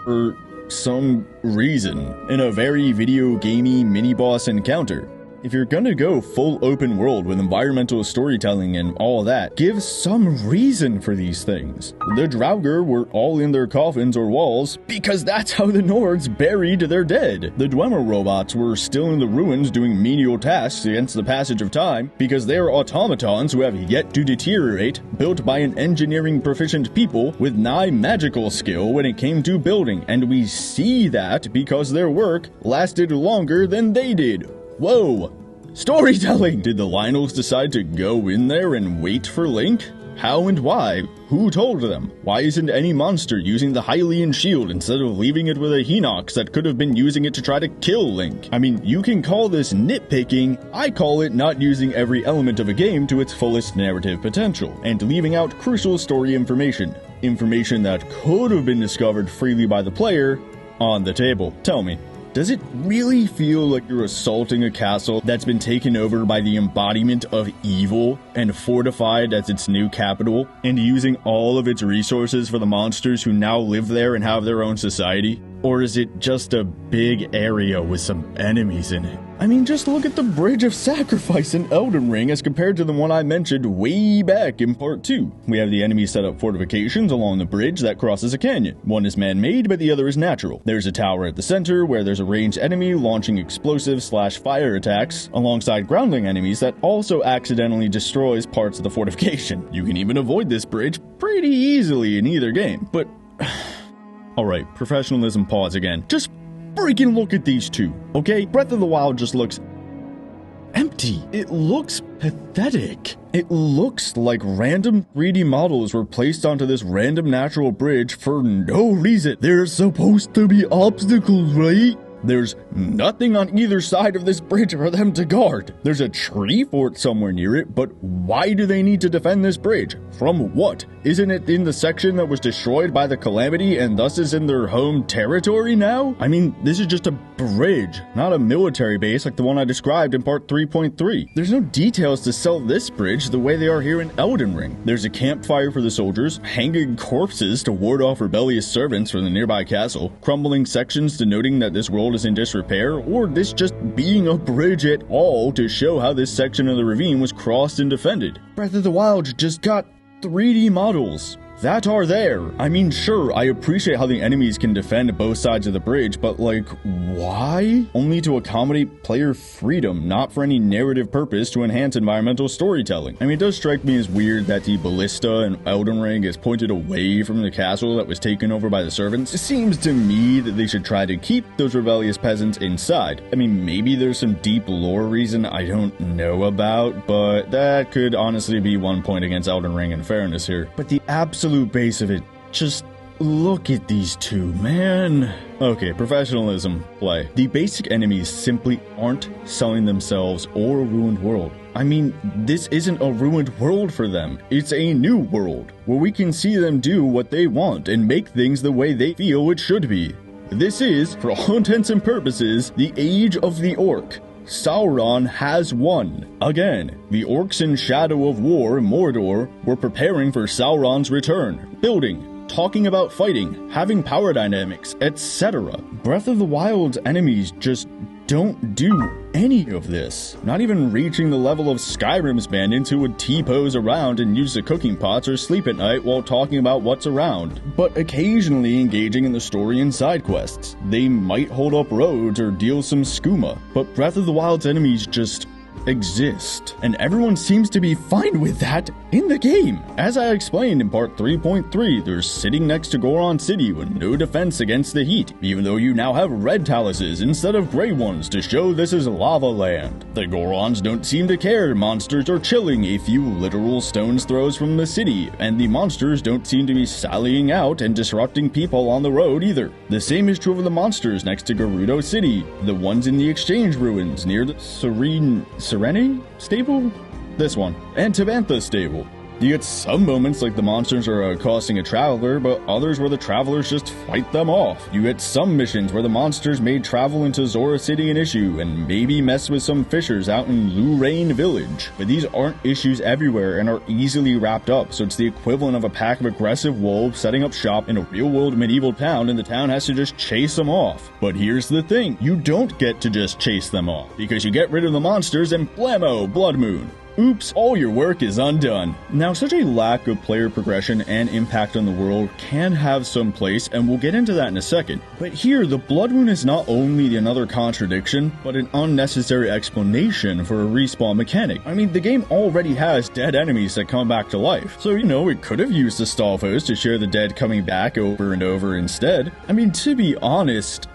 S1: for some reason in a very video gamey mini-boss encounter. If you're gonna go full open world with environmental storytelling and all that, give some reason for these things. The Draugr were all in their coffins or walls because that's how the Nords buried their dead. The Dwemer robots were still in the ruins doing menial tasks against the passage of time because they are automatons who have yet to deteriorate, built by an engineering proficient people with nigh magical skill when it came to building, and we see that because their work lasted longer than they did. Whoa! Storytelling! Did the Lionels decide to go in there and wait for Link? How and why? Who told them? Why isn't any monster using the Hylian shield instead of leaving it with a Hinox that could have been using it to try to kill Link? I mean, you can call this nitpicking. I call it not using every element of a game to its fullest narrative potential, and leaving out crucial story information. Information that could have been discovered freely by the player on the table. Tell me, does it really feel like you're assaulting a castle that's been taken over by the embodiment of evil and fortified as its new capital, and using all of its resources for the monsters who now live there and have their own society? Or is it just a big area with some enemies in it? I mean, just look at the Bridge of Sacrifice in Elden Ring as compared to the one I mentioned way back in part 2. We have the enemies set up fortifications along the bridge that crosses a canyon. One is man-made, but the other is natural. There's a tower at the center where there's a ranged enemy launching explosive/fire attacks alongside groundling enemies that also accidentally destroys parts of the fortification. You can even avoid this bridge pretty easily in either game, but alright, professionalism pause again. Just freaking look at these two, okay? Breath of the Wild just looks empty. It looks pathetic. It looks like random 3D models were placed onto this random natural bridge for no reason. There's supposed to be obstacles, right? There's nothing on either side of this bridge for them to guard. There's a tree fort somewhere near it, but why do they need to defend this bridge? From what? Isn't it in the section that was destroyed by the calamity and thus is in their home territory now? I mean, this is just a bridge, not a military base like the one I described in part 3.3. There's no details to sell this bridge the way they are here in Elden Ring. There's a campfire for the soldiers, hanging corpses to ward off rebellious servants from the nearby castle, crumbling sections denoting that this world is in disrepair, or this just being a bridge at all to show how this section of the ravine was crossed and defended. Breath of the Wild just got 3D models that are there. I mean, sure, I appreciate how the enemies can defend both sides of the bridge, but like, why? Only to accommodate player freedom, not for any narrative purpose to enhance environmental storytelling. I mean, it does strike me as weird that the ballista in Elden Ring is pointed away from the castle that was taken over by the servants. It seems to me that they should try to keep those rebellious peasants inside. I mean, maybe there's some deep lore reason I don't know about, but that could honestly be one point against Elden Ring in fairness here. But the absolute base of it, just look at these two, man. Okay, professionalism, play. The basic enemies simply aren't selling themselves or a ruined world. I mean, this isn't a ruined world for them. It's a new world, where we can see them do what they want and make things the way they feel it should be. This is, for all intents and purposes, the age of the orc. Sauron has won. Again, the orcs in Shadow of War in Mordor were preparing for Sauron's return, building, talking about fighting, having power dynamics, etc. Breath of the Wild's enemies just don't do any of this. Not even reaching the level of Skyrim's bandits who would T-pose around and use the cooking pots or sleep at night while talking about what's around, but occasionally engaging in the story and side quests. They might hold up roads or deal some skooma, but Breath of the Wild's enemies just exist, and everyone seems to be fine with that in the game. As I explained in part 3.3, they're sitting next to Goron City with no defense against the heat, even though you now have red taluses instead of gray ones to show this is lava land. The Gorons don't seem to care monsters are chilling a few literal stone's throws from the city, and the monsters don't seem to be sallying out and disrupting people on the road either. The same is true of the monsters next to Gerudo City, the ones in the Exchange Ruins near the Serene stable? This one. And Tabantha stable. You get some moments like the monsters are accosting a traveler, but others where the travelers just fight them off. You get some missions where the monsters made travel into Zora City an issue, and maybe mess with some fishers out in Luraine Village. But these aren't issues everywhere and are easily wrapped up, so it's the equivalent of a pack of aggressive wolves setting up shop in a real-world medieval town, and the town has to just chase them off. But here's the thing, you don't get to just chase them off, because you get rid of the monsters and blammo, Bloodmoon. Oops, all your work is undone. Now, such a lack of player progression and impact on the world can have some place, and we'll get into that in a second. But here, the Bloodmoon is not only another contradiction, but an unnecessary explanation for a respawn mechanic. I mean, the game already has dead enemies that come back to life, so, you know, it could have used the Stalfos to share the dead coming back over and over instead. I mean, to be honest,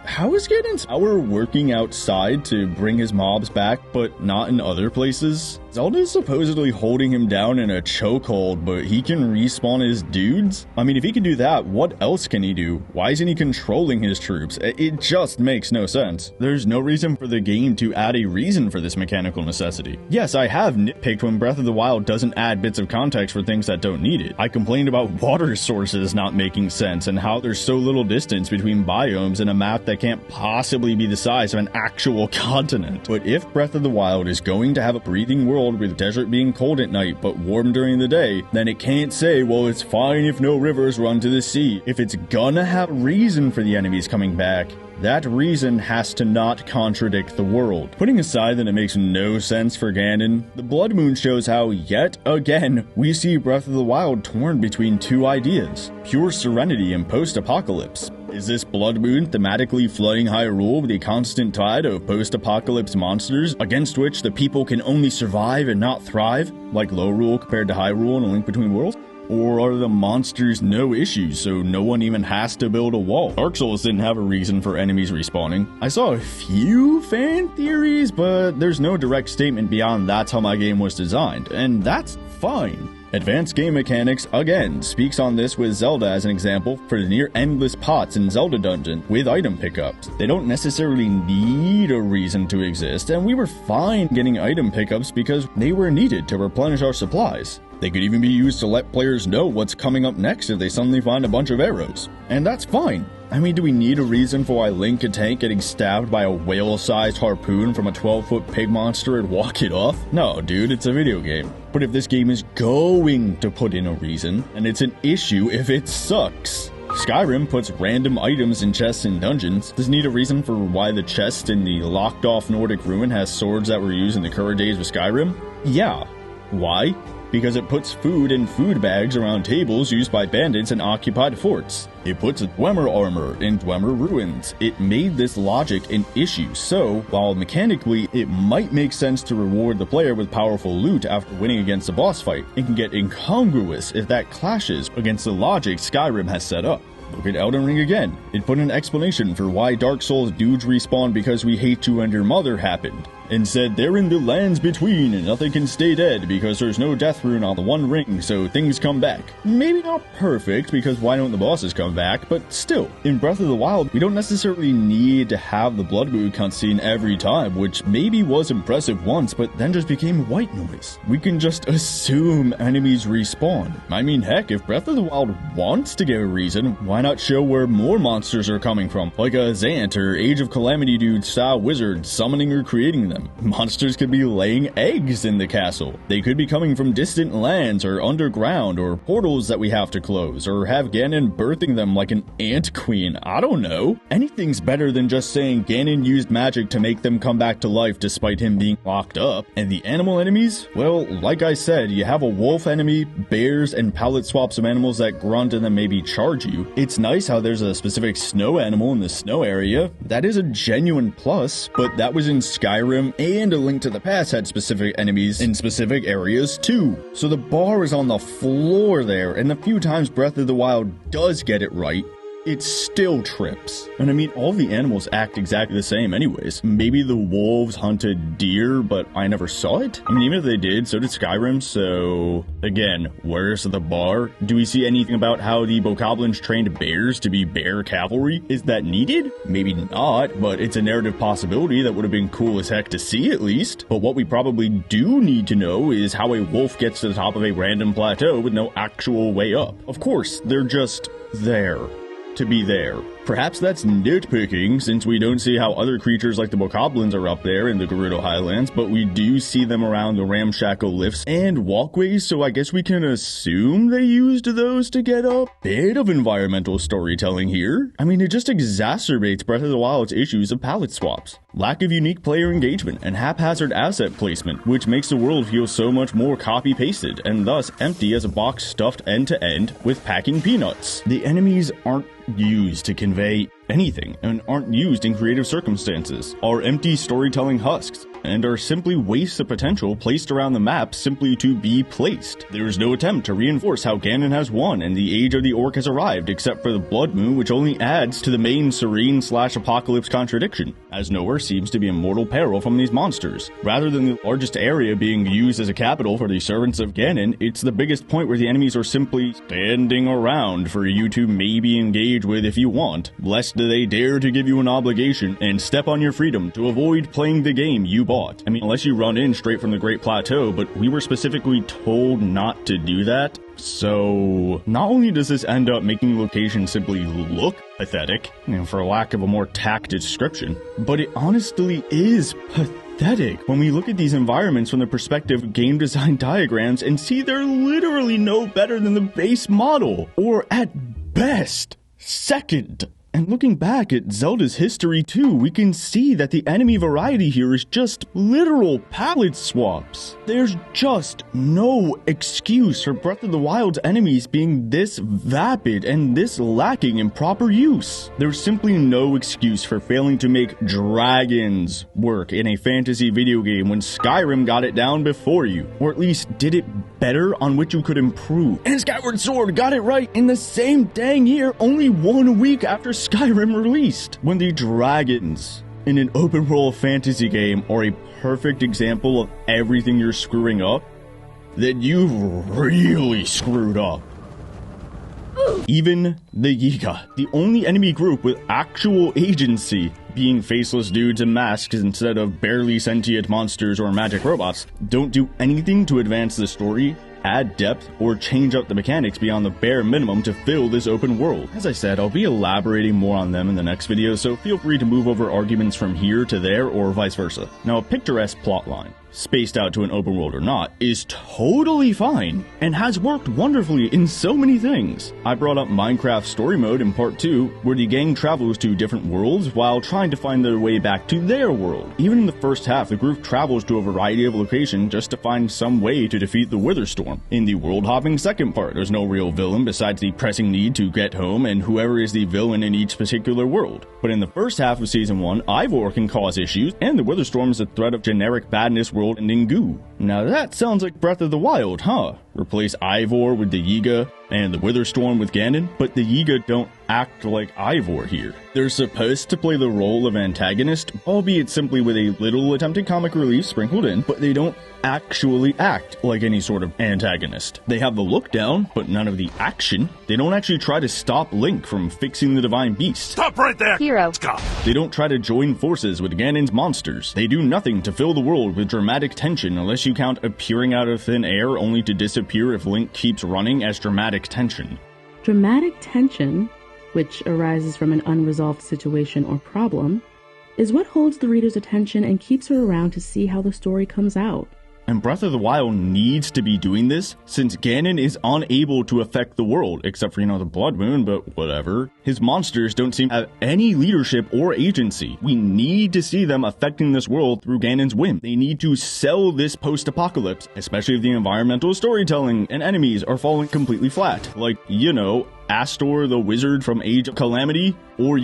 S1: how is Ganon's power working outside to bring his mobs back, but not in other places? Zelda is supposedly holding him down in a chokehold, but he can respawn his dudes? I mean, if he can do that, what else can he do? Why isn't he controlling his troops? It just makes no sense. There's no reason for the game to add a reason for this mechanical necessity. Yes, I have nitpicked when Breath of the Wild doesn't add bits of context for things that don't need it. I complained about water sources not making sense and how there's so little distance between biomes in a map that can't possibly be the size of an actual continent. But if Breath of the Wild is going to have a breathing world with desert being cold at night but warm during the day, then it can't say, well, it's fine if no rivers run to the sea. If it's gonna have reason for the enemies coming back, that reason has to not contradict the world. Putting aside that it makes no sense for Ganon, the Bloodmoon shows how, yet again, we see Breath of the Wild torn between two ideas: pure serenity and post-apocalypse. Is this Bloodmoon thematically flooding Hyrule with a constant tide of post-apocalypse monsters against which the people can only survive and not thrive, like Lorule compared to Hyrule in A Link Between Worlds? Or are the monsters no issues, so no one even has to build a wall? Dark Souls didn't have a reason for enemies respawning. I saw a few fan theories, but there's no direct statement beyond that's how my game was designed, and that's fine. Advanced game mechanics, again, speaks on this with Zelda as an example for the near endless pots in Zelda Dungeon with item pickups. They don't necessarily need a reason to exist, and we were fine getting item pickups because they were needed to replenish our supplies. They could even be used to let players know what's coming up next if they suddenly find a bunch of arrows. And that's fine. I mean, do we need a reason for why Link could tank getting stabbed by a whale-sized harpoon from a 12-foot pig monster and walk it off? No, dude, it's a video game. But if this game is going to put in a reason, and it's an issue if it sucks. Skyrim puts random items in chests in dungeons. Does it need a reason for why the chest in the locked-off Nordic ruin has swords that were used in the current days of Skyrim? Yeah. Why? Because it puts food in food bags around tables used by bandits in occupied forts. It puts Dwemer armor in Dwemer ruins. It made this logic an issue, so while mechanically it might make sense to reward the player with powerful loot after winning against a boss fight, it can get incongruous if that clashes against the logic Skyrim has set up. Look at Elden Ring again. It put an explanation for why Dark Souls dudes respawn because we hate you and your mother happened, and said they're in the lands between and nothing can stay dead because there's no death rune on the One Ring, so things come back. Maybe not perfect, because why don't the bosses come back, but still. In Breath of the Wild, we don't necessarily need to have the Bloodmoon cutscene every time, which maybe was impressive once, but then just became white noise. We can just assume enemies respawn. I mean, heck, if Breath of the Wild wants to give a reason, why not show where more monsters are coming from, like a Zant or Age of Calamity dude style wizard summoning or creating them. Monsters could be laying eggs in the castle. They could be coming from distant lands or underground or portals that we have to close, or have Ganon birthing them like an ant queen. I don't know. Anything's better than just saying Ganon used magic to make them come back to life despite him being locked up. And the animal enemies? Well, like I said, you have a wolf enemy, bears, and palette swaps of animals that grunt and then maybe charge you. It's nice how there's a specific snow animal in the snow area. That is a genuine plus, but that was in Skyrim, and A Link to the Past had specific enemies in specific areas too. So the bar is on the floor there, and the few times Breath of the Wild does get it right, it still trips. And I mean, all the animals act exactly the same anyways. Maybe the wolves hunted deer, but I never saw it? I mean, even if they did, so did Skyrim, so... Again, where's the bar? Do we see anything about how the bokoblins trained bears to be bear cavalry? Is that needed? Maybe not, but it's a narrative possibility that would have been cool as heck to see at least. But what we probably do need to know is how a wolf gets to the top of a random plateau with no actual way up. Of course, they're just there. To be there. Perhaps that's nitpicking, since we don't see how other creatures like the bokoblins are up there in the Gerudo Highlands, but we do see them around the ramshackle lifts and walkways, so I guess we can assume they used those to get up. Bit of environmental storytelling here. I mean, it just exacerbates Breath of the Wild's issues of palette swaps, lack of unique player engagement, and haphazard asset placement, which makes the world feel so much more copy-pasted, and thus empty as a box stuffed end-to-end with packing peanuts. The enemies aren't used to convey anything and aren't used in creative circumstances, are empty storytelling husks, and are simply wastes of potential placed around the map simply to be placed. There is no attempt to reinforce how Ganon has won and the age of the orc has arrived, except for the Bloodmoon, which only adds to the main Serene/Apocalypse contradiction, as nowhere seems to be in mortal peril from these monsters. Rather than the largest area being used as a capital for the servants of Ganon, it's the biggest point where the enemies are simply standing around for you to maybe engage with if you want, lest they dare to give you an obligation and step on your freedom to avoid playing the game you bought. I mean, unless you run in straight from the Great Plateau, but we were specifically told not to do that. So, not only does this end up making location simply look pathetic, for lack of a more tact description, but it honestly is pathetic when we look at these environments from the perspective of game design diagrams and see they're literally no better than the base model, or at best, second. And looking back at Zelda's history too, we can see that the enemy variety here is just literal palette swaps. There's just no excuse for Breath of the Wild's enemies being this vapid and this lacking in proper use. There's simply no excuse for failing to make dragons work in a fantasy video game when Skyrim got it down before you, or at least did it better, on which you could improve. And Skyward Sword got it right in the same dang year, only 1 week after Skyrim released, when the dragons in an open world fantasy game are a perfect example of everything you're screwing up. then you've really screwed up. Even the Yiga, the only enemy group with actual agency, being faceless dudes in masks instead of barely sentient monsters or magic robots, don't do anything to advance the story, add depth, or change up the mechanics beyond the bare minimum to fill this open world. As I said, I'll be elaborating more on them in the next video, so feel free to move over arguments from here to there or vice versa. Now, a picturesque plotline, spaced out to an open world or not, is totally fine and has worked wonderfully in so many things. I brought up Minecraft story mode in part 2, where the gang travels to different worlds while trying to find their way back to their world. Even in the first half, the group travels to a variety of locations just to find some way to defeat the Wither Storm. In the world-hopping second part, there's no real villain besides the pressing need to get home and whoever is the villain in each particular world. But in the first half of Season 1, Ivor can cause issues, and the Wither Storm is a threat of generic badness world-ending goo. Now that sounds like Breath of the Wild, huh? Replace Ivor with the Yiga and the Wither Storm with Ganon, but the Yiga don't act like Ivor here. They're supposed to play the role of antagonist, albeit simply with a little attempted comic relief sprinkled in, but they don't actually act like any sort of antagonist. They have the look down, but none of the action. They don't actually try to stop Link from fixing the Divine Beast.
S8: Stop right there!
S10: Hero.
S8: Stop.
S1: They don't try to join forces with Ganon's monsters. They do nothing to fill the world with dramatic tension unless you count appearing out of thin air only to disappear if Link keeps running as dramatic tension.
S3: Dramatic tension, which arises from an unresolved situation or problem, is what holds the reader's attention and keeps her around to see how the story comes out.
S1: And Breath of the Wild needs to be doing this, since Ganon is unable to affect the world, except for, the Bloodmoon, but whatever. His monsters don't seem to have any leadership or agency. We need to see them affecting this world through Ganon's whim. They need to sell this post-apocalypse, especially if the environmental storytelling and enemies are falling completely flat. Like, Astor the Wizard from Age of Calamity, or,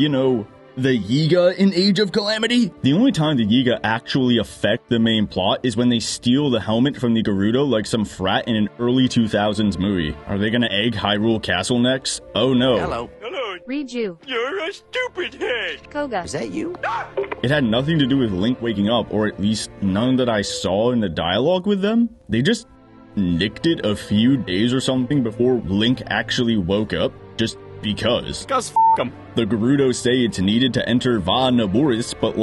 S1: the Yiga in Age of Calamity? The only time the Yiga actually affect the main plot is when they steal the helmet from the Gerudo like some frat in an early 2000s movie. Are they gonna egg Hyrule Castle next? Oh no.
S23: Hello.
S16: Hello.
S10: Read you.
S16: You're a stupid head.
S10: Koga.
S23: Is that you?
S1: It had nothing to do with Link waking up, or at least none that I saw in the dialogue with them. They just nicked it a few days or something before Link actually woke up, just because.
S16: Because f*** 'em.
S1: The Gerudo say it's needed to enter Va Naboris, but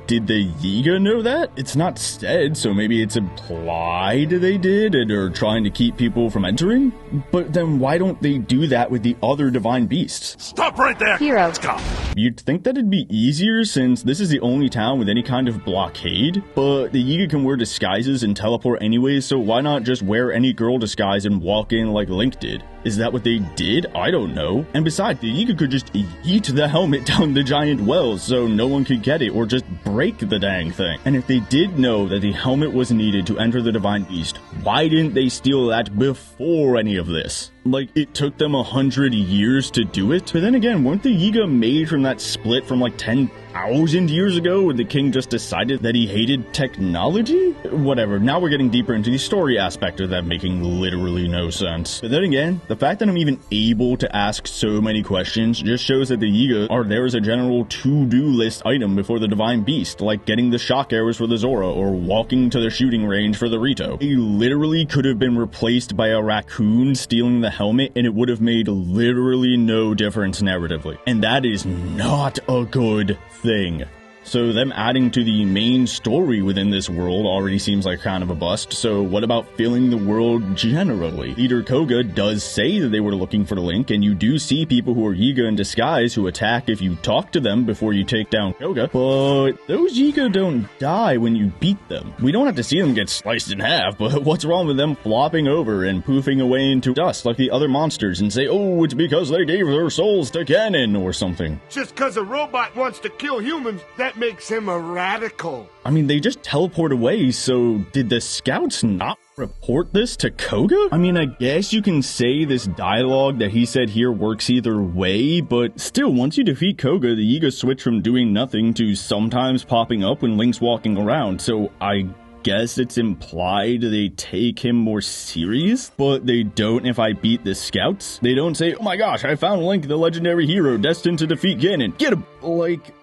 S1: did the Yiga know that? It's not said, so maybe it's implied they did and are trying to keep people from entering? But then why don't they do that with the other divine beasts?
S8: Stop right there!
S10: Hero.
S8: Stop.
S1: You'd think that it'd be easier since this is the only town with any kind of blockade, but the Yiga can wear disguises and teleport anyways, so why not just wear any girl disguise and walk in like Link did? Is that what they did? I don't know. And besides, the Yiga could just yeet the helmet down the giant wells so no one could get it, or just break the dang thing. And if they did know that the helmet was needed to enter the Divine Beast, why didn't they steal that before any of this? It took them 100 years to do it? But then again, weren't the Yiga made from that split from 10,000 years ago when the king just decided that he hated technology? Whatever, now we're getting deeper into the story aspect of that making literally no sense. But then again, the fact that I'm even able to ask so many questions just shows that the Yiga are there as a general to-do list item before the Divine Beast, like getting the shock arrows for the Zora or walking to the shooting range for the Rito. They literally could have been replaced by a raccoon stealing the helmet and it would have made literally no difference narratively. And that is not a good thing. So them adding to the main story within this world already seems like kind of a bust, so what about filling the world generally? Leader Koga does say that they were looking for Link, and you do see people who are Yiga in disguise who attack if you talk to them before you take down Koga, but those Yiga don't die when you beat them. We don't have to see them get sliced in half, but what's wrong with them flopping over and poofing away into dust like the other monsters and say, oh, it's because they gave their souls to Ganon or something?
S8: Just because a robot wants to kill humans, that makes him a radical.
S1: I mean, they just teleport away, so did the scouts not report this to Koga? I mean, I guess you can say this dialogue that he said here works either way, but still, once you defeat Koga, the Yiga switch from doing nothing to sometimes popping up when Link's walking around, so I guess it's implied they take him more serious, but they don't if I beat the scouts. They don't say, oh my gosh, I found Link, the legendary hero destined to defeat Ganon. Get him!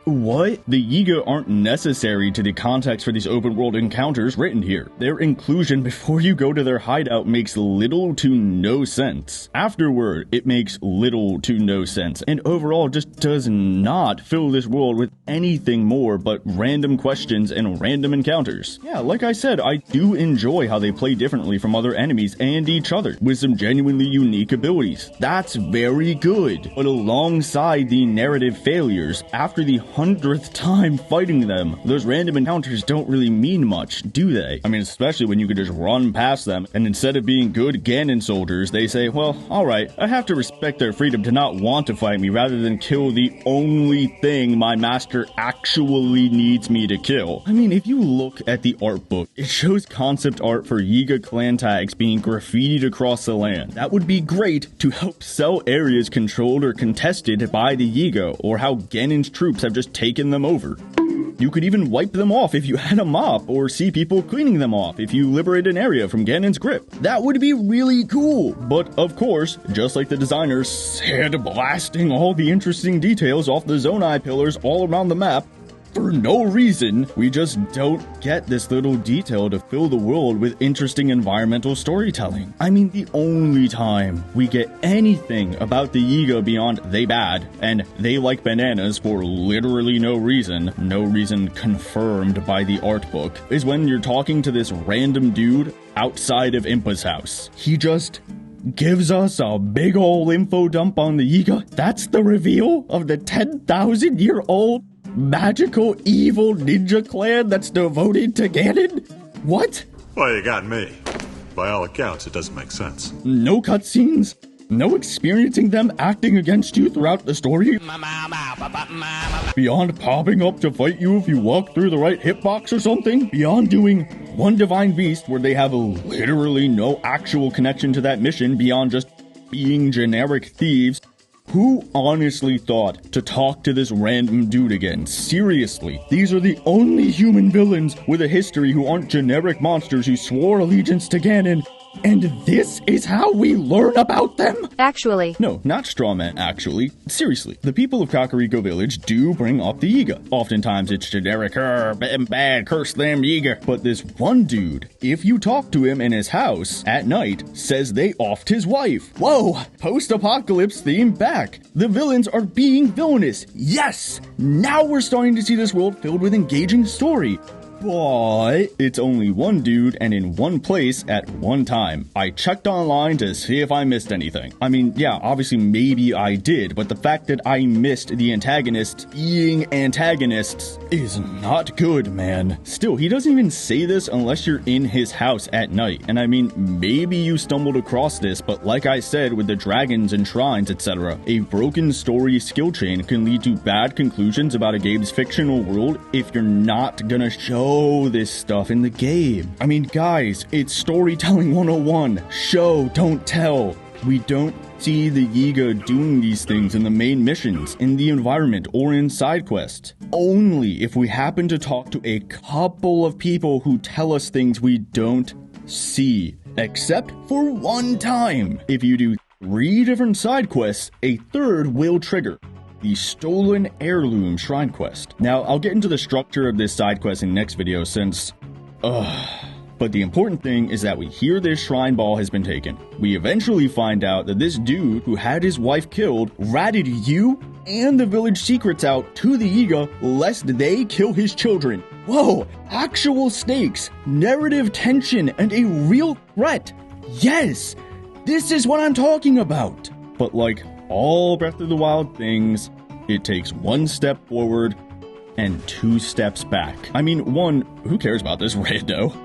S1: What? The Yiga aren't necessary to the context for these open world encounters written here. Their inclusion before you go to their hideout makes little to no sense. Afterward, it makes little to no sense, and overall just does not fill this world with anything more but random questions and random encounters. Yeah, like I said, I do enjoy how they play differently from other enemies and each other, with some genuinely unique abilities. That's very good. But alongside the narrative failures, after the 100th time fighting them, those random encounters don't really mean much, do they? I mean, especially when you could just run past them, and instead of being good Ganon soldiers, they say, well, alright, I have to respect their freedom to not want to fight me rather than kill the only thing my master actually needs me to kill. I mean, if you look at the art book, it shows concept art for Yiga clan tags being graffitied across the land. That would be great to help sell areas controlled or contested by the Yiga, or how Ganon's troops have just taken them over. You could even wipe them off if you had a mop, or see people cleaning them off if you liberate an area from Ganon's grip. That would be really cool. But of course, just like the designers said, blasting all the interesting details off the Zonai pillars all around the map, for no reason, we just don't get this little detail to fill the world with interesting environmental storytelling. I mean, the only time we get anything about the Yiga beyond they bad, and they like bananas for literally no reason confirmed by the art book, is when you're talking to this random dude outside of Impa's house. He just gives us a big ol' info dump on the Yiga. That's the reveal of the 10,000-year-old magical evil ninja clan that's devoted to Ganon? What?
S9: Well, you got me. By all accounts, it doesn't make sense.
S1: No cutscenes? No experiencing them acting against you throughout the story? Beyond popping up to fight you if you walk through the right hitbox or something? Beyond doing one Divine Beast where they have literally no actual connection to that mission beyond just being generic thieves? Who honestly thought to talk to this random dude again? Seriously, these are the only human villains with a history who aren't generic monsters who swore allegiance to Ganon, and this is how we learn about them?
S10: Actually.
S1: No, not Strawman, actually. Seriously, the people of Kakariko Village do bring up the Yiga. Oftentimes it's generic, bad, curse them Yiga. But this one dude, if you talk to him in his house at night, says they offed his wife. Whoa, post-apocalypse theme back. The villains are being villainous. Yes! Now we're starting to see this world filled with engaging story. But it's only one dude and in one place at one time. I checked online to see if I missed anything. I mean, yeah, obviously maybe I did, but the fact that I missed the antagonists being antagonists is not good, man. Still, he doesn't even say this unless you're in his house at night. And I mean, maybe you stumbled across this, but like I said with the dragons and shrines, etc., a broken story skill chain can lead to bad conclusions about a game's fictional world if you're not gonna show this stuff in the game. I mean, guys, it's storytelling 101. Show, don't tell. We don't see the Yiga doing these things in the main missions, in the environment, or in Sidequests. Only if we happen to talk to a couple of people who tell us things we don't see. Except for one time. If you do 3 different Sidequests, a third will trigger. The Stolen Heirloom Shrine Quest. Now, I'll get into the structure of this side quest in the next video since... But the important thing is that we hear this shrine ball has been taken. We eventually find out that this dude who had his wife killed ratted you and the village secrets out to the Yiga lest they kill his children. Whoa, actual stakes, narrative tension, and a real threat. Yes, this is what I'm talking about. But like all Breath of the Wild things, it takes 1 step forward and 2 steps back. I mean, 1, who cares about this rando?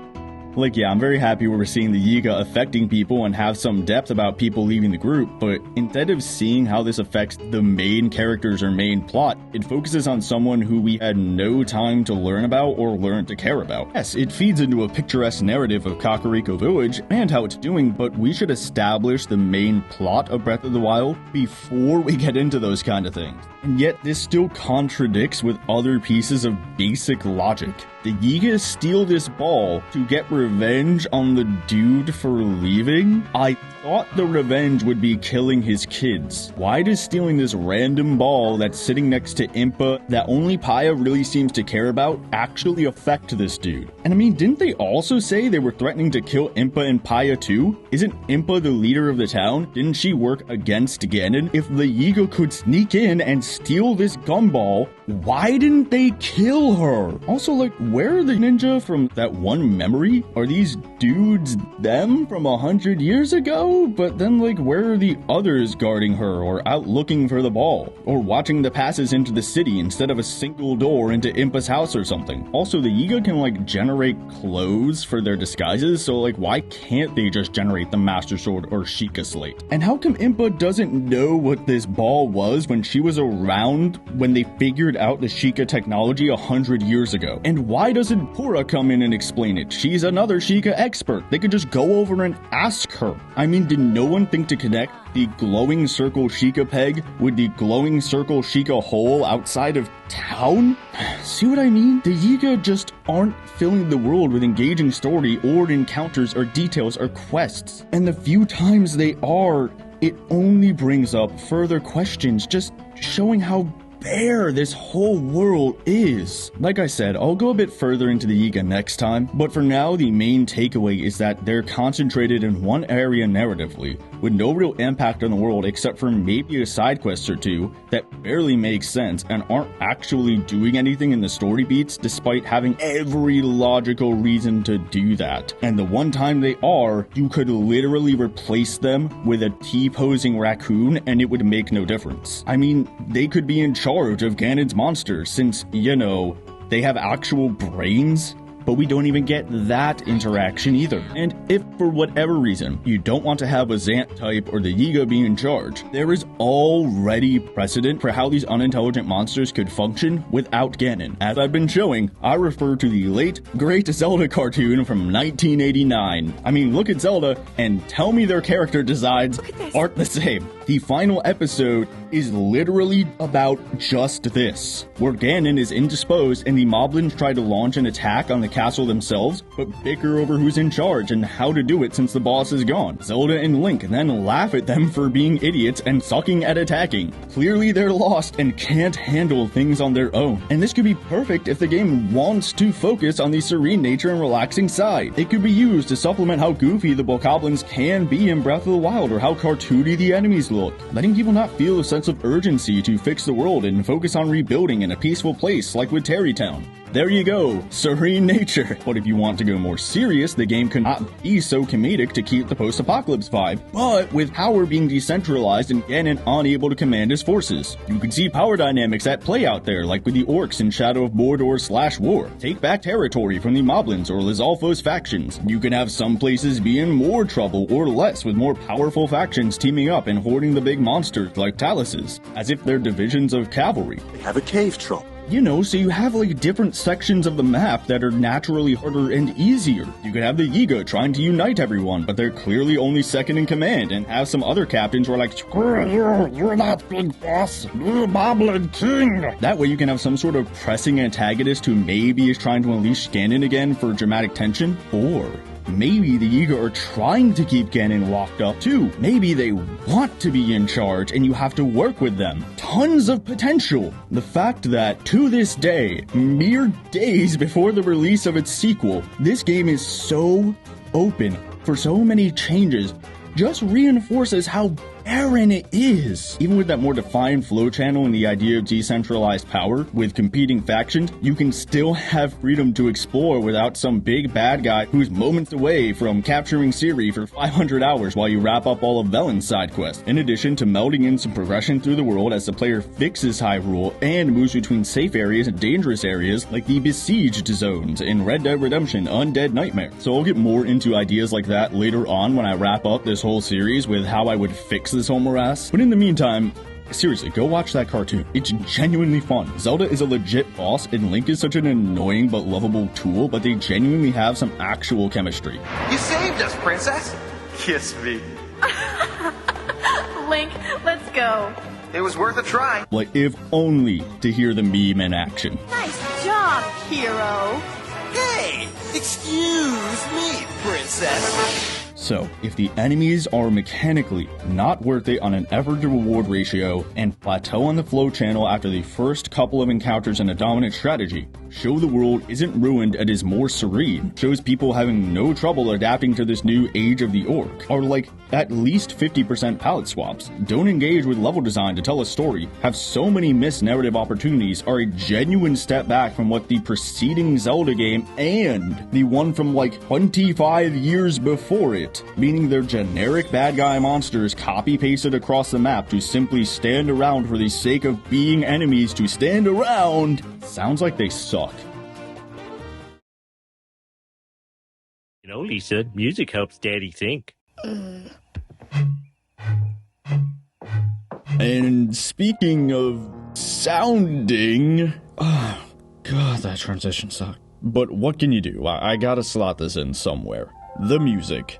S1: Like, yeah, I'm very happy we're seeing the Yiga affecting people and have some depth about people leaving the group, but instead of seeing how this affects the main characters or main plot, it focuses on someone who we had no time to learn about or learn to care about. Yes, it feeds into a picturesque narrative of Kakariko Village and how it's doing, but we should establish the main plot of Breath of the Wild before we get into those kind of things. And yet this still contradicts with other pieces of basic logic. The Yiga steal this ball to get revenge on the dude for leaving? I thought the revenge would be killing his kids. Why does stealing this random ball that's sitting next to Impa that only Paya really seems to care about actually affect this dude? And I mean, didn't they also say they were threatening to kill Impa and Paya too? Isn't Impa the leader of the town? Didn't she work against Ganon? If the Yiga could sneak in and steal this gumball, why didn't they kill her? Also, like, where are the ninja from that one memory? Are these dudes them from 100 years ago? But then, like, where are the others guarding her or out looking for the ball? Or watching the passes into the city instead of a single door into Impa's house or something? Also, the Yiga can, like, generate clothes for their disguises, so, like, why can't they just generate the Master Sword or Sheikah Slate? And how come Impa doesn't know what this ball was when she was around when they figured out the Sheikah technology 100 years ago? And why doesn't Pura come in and explain it? She's another Sheikah expert. They could just go over and ask her. I mean, did no one think to connect the glowing circle Sheikah peg with the glowing circle Sheikah hole outside of town? See what I mean? The Yiga just aren't filling the world with engaging story or encounters or details or quests. And the few times they are, it only brings up further questions, just showing how bare this whole world is. Like I said, I'll go a bit further into the Yiga next time, but for now, the main takeaway is that they're concentrated in one area narratively, with no real impact on the world except for maybe a side quest or two that barely make sense and aren't actually doing anything in the story beats despite having every logical reason to do that. And the one time they are, you could literally replace them with a T-posing raccoon and it would make no difference. I mean, they could be in charge of Ganon's monsters since, you know, they have actual brains. But we don't even get that interaction either. And if for whatever reason you don't want to have a Zant type or the Yiga be in charge, there is already precedent for how these unintelligent monsters could function without Ganon. As I've been showing, I refer to the late, great Zelda cartoon from 1989. I mean, look at Zelda and tell me their character designs aren't the same. The final episode is literally about just this, where Ganon is indisposed and the Moblins try to launch an attack on the castle themselves, but bicker over who's in charge and how to do it since the boss is gone. Zelda and Link then laugh at them for being idiots and sucking at attacking. Clearly they're lost and can't handle things on their own. And this could be perfect if the game wants to focus on the serene nature and relaxing side. It could be used to supplement how goofy the Bokoblins can be in Breath of the Wild or how cartoony the enemies look, letting people not feel a sense of urgency to fix the world and focus on rebuilding in a peaceful place like with Tarrytown. There you go, serene nature. But if you want to go more serious, the game could not be so comedic to keep the post-apocalypse vibe, but with power being decentralized and Ganon unable to command his forces. You can see power dynamics at play out there, like with the orcs in Shadow of Mordor/War. Take back territory from the Moblins or Lizalfo's factions. You can have some places be in more trouble or less with more powerful factions teaming up and hoarding the big monsters like Taluses, as if they're divisions of cavalry.
S9: They have a cave troll.
S1: You know, so you have like different sections of the map that are naturally harder and easier. You could have the Yiga trying to unite everyone, but they're clearly only second in command, and have some other captains who are like, screw you, you're not big boss, you're Moblin King. That way you can have some sort of pressing antagonist who maybe is trying to unleash Ganon again for dramatic tension, or maybe the Yiga are trying to keep Ganon locked up too. Maybe they want to be in charge and you have to work with them. Tons of potential. The fact that, to this day, mere days before the release of its sequel, this game is so open for so many changes just reinforces how barren it is. Even with that more defined flow channel and the idea of decentralized power with competing factions, you can still have freedom to explore without some big bad guy who's moments away from capturing Ciri for 500 hours while you wrap up all of Velen's side quests. In addition to melding in some progression through the world as the player fixes Hyrule and moves between safe areas and dangerous areas like the besieged zones in Red Dead Redemption Undead Nightmare. So I'll get more into ideas like that later on when I wrap up this whole series with how I would fix this whole morass. But in the meantime, seriously, go watch that cartoon. It's genuinely fun. Zelda is a legit boss, and Link is such an annoying but lovable tool, but they genuinely have some actual chemistry.
S7: You saved us, princess! Kiss me.
S5: Link, let's go.
S7: It was worth a try.
S1: Like, if only to hear the meme in action.
S5: Nice job, hero.
S13: Hey, excuse me. process.
S1: So, if the enemies are mechanically not worth it on an effort to reward ratio and plateau on the flow channel after the first couple of encounters in a dominant strategy, show the world isn't ruined and is more serene, shows people having no trouble adapting to this new age of the orc, are like at least 50% palette swaps, don't engage with level design to tell a story, have so many missed narrative opportunities, are a genuine step back from what the preceding Zelda game and the one from like 25 years before it, meaning they're generic bad guy monsters copy-pasted across the map to simply stand around for the sake of being enemies to stand around, sounds like they suck.
S16: You know, Lisa, music helps Daddy think.
S1: And speaking of sounding, oh, God, that transition sucked. But what can you do? I gotta slot this in somewhere. The music.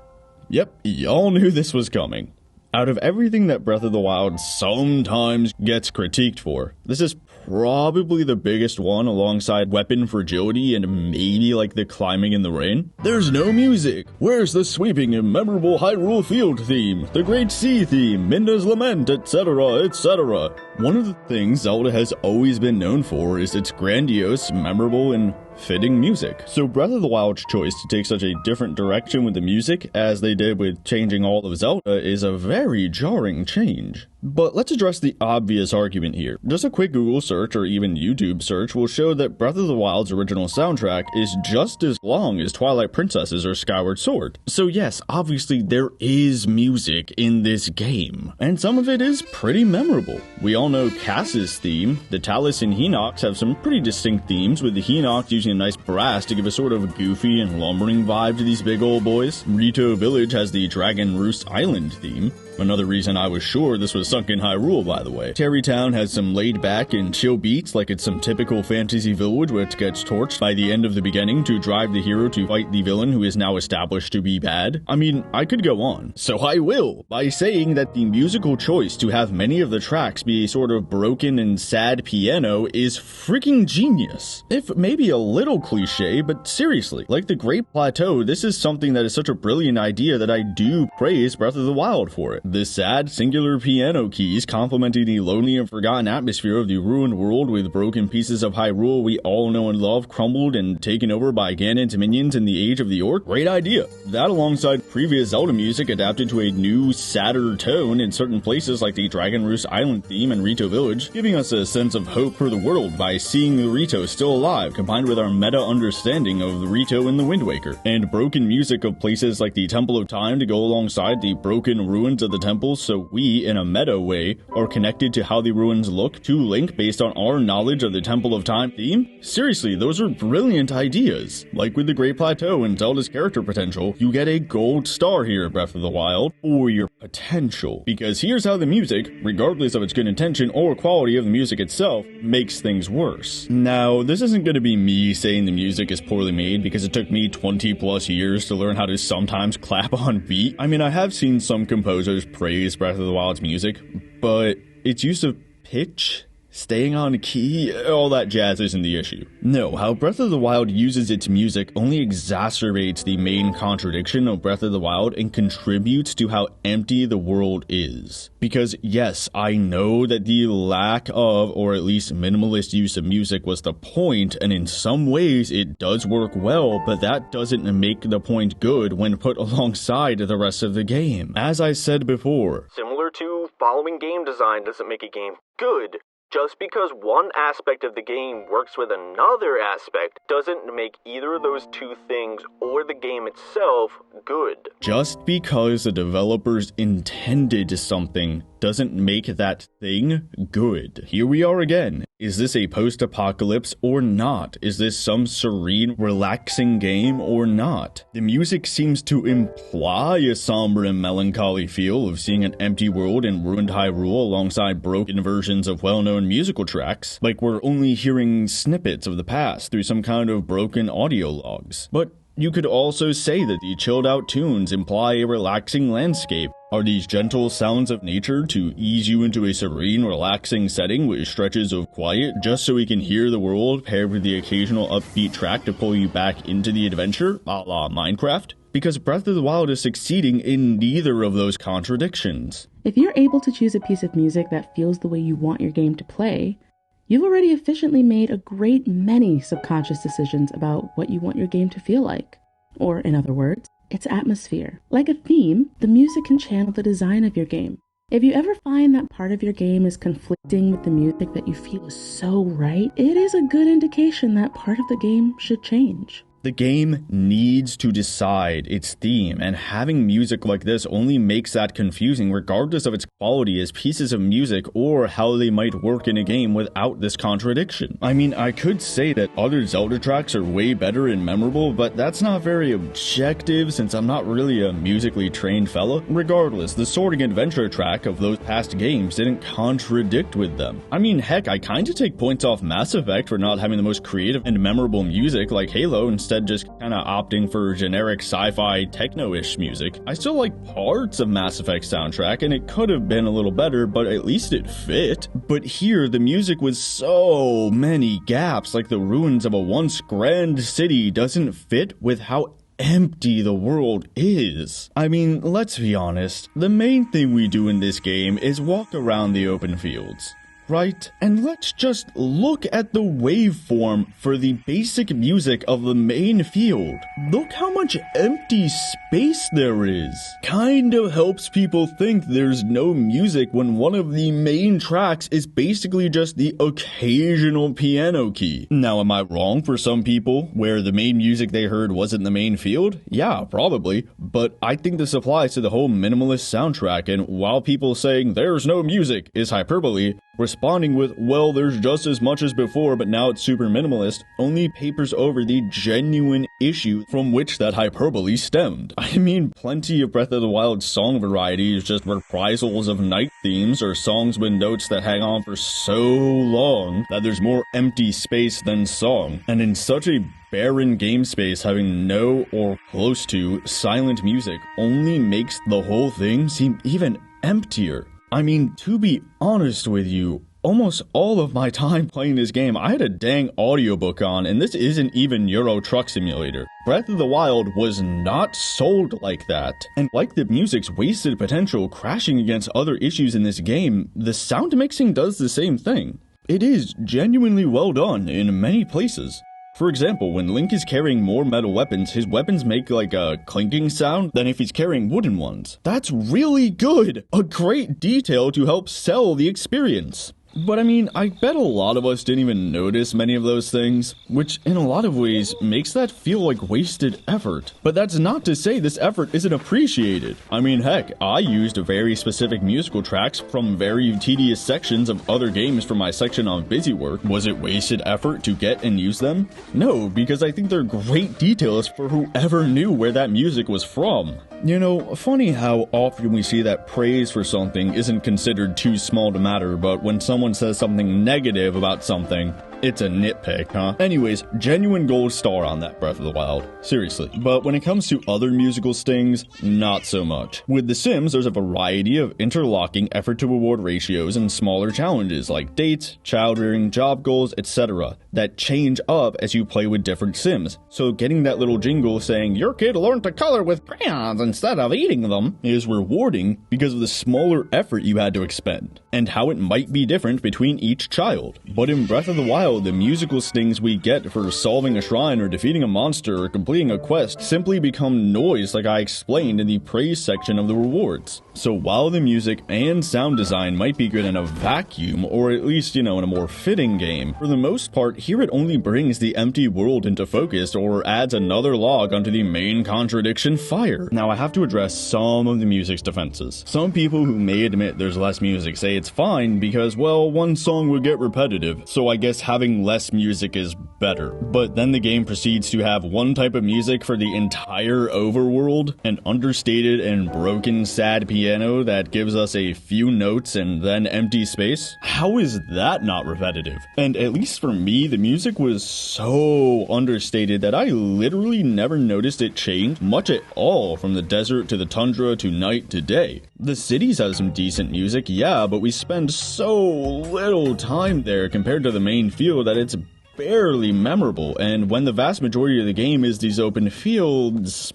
S1: Yep, y'all knew this was coming. Out of everything that Breath of the Wild sometimes gets critiqued for, this is probably the biggest one alongside Weapon Fragility and maybe like the Climbing in the Rain. There's no music. Where's the sweeping and memorable Hyrule Field theme, the Great Sea theme, Minda's Lament, etc., etc.? One of the things Zelda has always been known for is its grandiose, memorable, and fitting music. So Breath of the Wild's choice to take such a different direction with the music as they did with changing all of Zelda is a very jarring change. But let's address the obvious argument here. Just a quick Google search or even YouTube search will show that Breath of the Wild's original soundtrack is just as long as Twilight Princess's or Skyward Sword. So yes, obviously there is music in this game, and some of it is pretty memorable. We all know Cass's theme. The Talus and Hinox have some pretty distinct themes, with the Hinox using a nice brass to give a sort of goofy and lumbering vibe to these big old boys. Rito Village has the Dragon Roost Island theme. Another reason I was sure this was sunk in Hyrule, by the way. Terrytown has some laid-back and chill beats like it's some typical fantasy village which gets torched by the end of the beginning to drive the hero to fight the villain who is now established to be bad. I mean, I could go on. So I will, by saying that the musical choice to have many of the tracks be a sort of broken and sad piano is freaking genius. If maybe a little cliche, but seriously, like the Great Plateau, this is something that is such a brilliant idea that I do praise Breath of the Wild for it. The sad singular piano keys complementing the lonely and forgotten atmosphere of the ruined world with broken pieces of Hyrule we all know and love crumbled and taken over by Ganon's minions in the Age of the Orc. Great idea. That alongside previous Zelda music adapted to a new, sadder tone in certain places like the Dragon Roost Island theme and Rito Village, giving us a sense of hope for the world by seeing the Rito still alive combined with our meta understanding of the Rito in the Wind Waker. And broken music of places like the Temple of Time to go alongside the broken ruins of the temples, so we, in a meta way, are connected to how the ruins look to Link based on our knowledge of the Temple of Time theme? Seriously, those are brilliant ideas. Like with the Great Plateau and Zelda's character potential, you get a gold star here at Breath of the Wild for your potential. Because here's how the music, regardless of its good intention or quality of the music itself, makes things worse. Now, this isn't going to be me saying the music is poorly made because it took me 20 plus years to learn how to sometimes clap on beat. I mean, I have seen some composers praise Breath of the Wild's music, but its use of pitch, staying on key, all that jazz isn't the issue. No, how Breath of the Wild uses its music only exacerbates the main contradiction of Breath of the Wild and contributes to how empty the world is. Because yes, I know that the lack of, or at least minimalist use of music was the point, and in some ways it does work well, but that doesn't make the point good when put alongside the rest of the game. As I said before, similar to following game design doesn't make a game good. Just because one aspect of the game works with another aspect doesn't make either of those two things or the game itself good. Just because the developers intended something doesn't make that thing good. Here we are again. Is this a post-apocalypse or not? Is this some serene, relaxing game or not? The music seems to imply a somber and melancholy feel of seeing an empty world in ruined Hyrule alongside broken versions of well-known musical tracks, like we're only hearing snippets of the past through some kind of broken audio logs. But you could also say that the chilled-out tunes imply a relaxing landscape. Are these gentle sounds of nature to ease you into a serene, relaxing setting with stretches of quiet just so we can hear the world paired with the occasional upbeat track to pull you back into the adventure, a la Minecraft? because Breath of the Wild is succeeding in neither of those contradictions.
S3: If you're able to choose a piece of music that feels the way you want your game to play, you've already efficiently made a great many subconscious decisions about what you want your game to feel like. Or, in other words, its atmosphere. Like a theme, the music can channel the design of your game. If you ever find that part of your game is conflicting with the music that you feel is so right, it is a good indication that part of the game should change.
S1: The game needs to decide its theme, and having music like this only makes that confusing regardless of its quality as pieces of music or how they might work in a game without this contradiction. I mean, I could say that other Zelda tracks are way better and memorable, but that's not very objective since I'm not really a musically trained fella. Regardless, the Sword & Adventure track of those past games didn't contradict with them. I mean, heck, I kinda take points off Mass Effect for not having the most creative and memorable music like Halo, instead just kind of opting for generic sci-fi techno-ish music. I still like parts of Mass Effect soundtrack, and it could have been a little better, but at least it fit. But here, the music with so many gaps, like the ruins of a once grand city, doesn't fit with how empty the world is. I mean, let's be honest, the main thing we do in this game is walk around the open fields. Right? And let's just look at the waveform for the basic music of the main field. Look how much empty space there is. Kind of helps people think there's no music when one of the main tracks is basically just the occasional piano key. Now, am I wrong for some people where the main music they heard wasn't the main field? Yeah, probably. But I think this applies to the whole minimalist soundtrack, and while people saying there's no music is hyperbole, responding with, well, there's just as much as before, but now it's super minimalist, only papers over the genuine issue from which that hyperbole stemmed. I mean, plenty of Breath of the Wild song variety is just reprisals of night themes or songs with notes that hang on for so long that there's more empty space than song. And in such a barren game space, having no or close to silent music only makes the whole thing seem even emptier. I mean, to be honest with you, almost all of my time playing this game, I had a dang audiobook on, and this isn't even Euro Truck Simulator. Breath of the Wild was not sold like that. And like the music's wasted potential crashing against other issues in this game, the sound mixing does the same thing. It is genuinely well done in many places. For example, when Link is carrying more metal weapons, his weapons make like a clinking sound than if he's carrying wooden ones. That's really good! A great detail to help sell the experience. But I mean, I bet a lot of us didn't even notice many of those things, which in a lot of ways makes that feel like wasted effort. But that's not to say this effort isn't appreciated. I mean, heck, I used very specific musical tracks from very tedious sections of other games for my section on Busywork. Was it wasted effort to get and use them? No, because I think they're great details for whoever knew where that music was from. You know, funny how often we see that praise for something isn't considered too small to matter, but when someone says something negative about something, it's a nitpick, huh? Anyways, genuine gold star on that Breath of the Wild. Seriously. But when it comes to other musical stings, not so much. With The Sims, there's a variety of interlocking effort to reward ratios and smaller challenges like dates, child rearing, job goals, etc. that change up as you play with different Sims. So getting that little jingle saying, your kid learned to color with crayons instead of eating them, is rewarding because of the smaller effort you had to expend, and how it might be different between each child. But in Breath of the Wild, the musical stings we get for solving a shrine or defeating a monster or completing a quest simply become noise, like I explained in the praise section of the rewards. So while the music and sound design might be good in a vacuum, or at least, in a more fitting game, for the most part, here it only brings the empty world into focus or adds another log onto the main contradiction fire. Now I have to address some of the music's defenses. Some people who may admit there's less music say it's fine because, well, one song would get repetitive, so I guess having less music is better. But then the game proceeds to have one type of music for the entire overworld, an understated and broken sad piano that gives us a few notes and then empty space. How is that not repetitive? And at least for me, the music was so understated that I literally never noticed it change much at all from the desert to the tundra to night to day. The cities have some decent music, yeah, but we spend so little time there compared to the main field that it's barely memorable, and when the vast majority of the game is these open fields,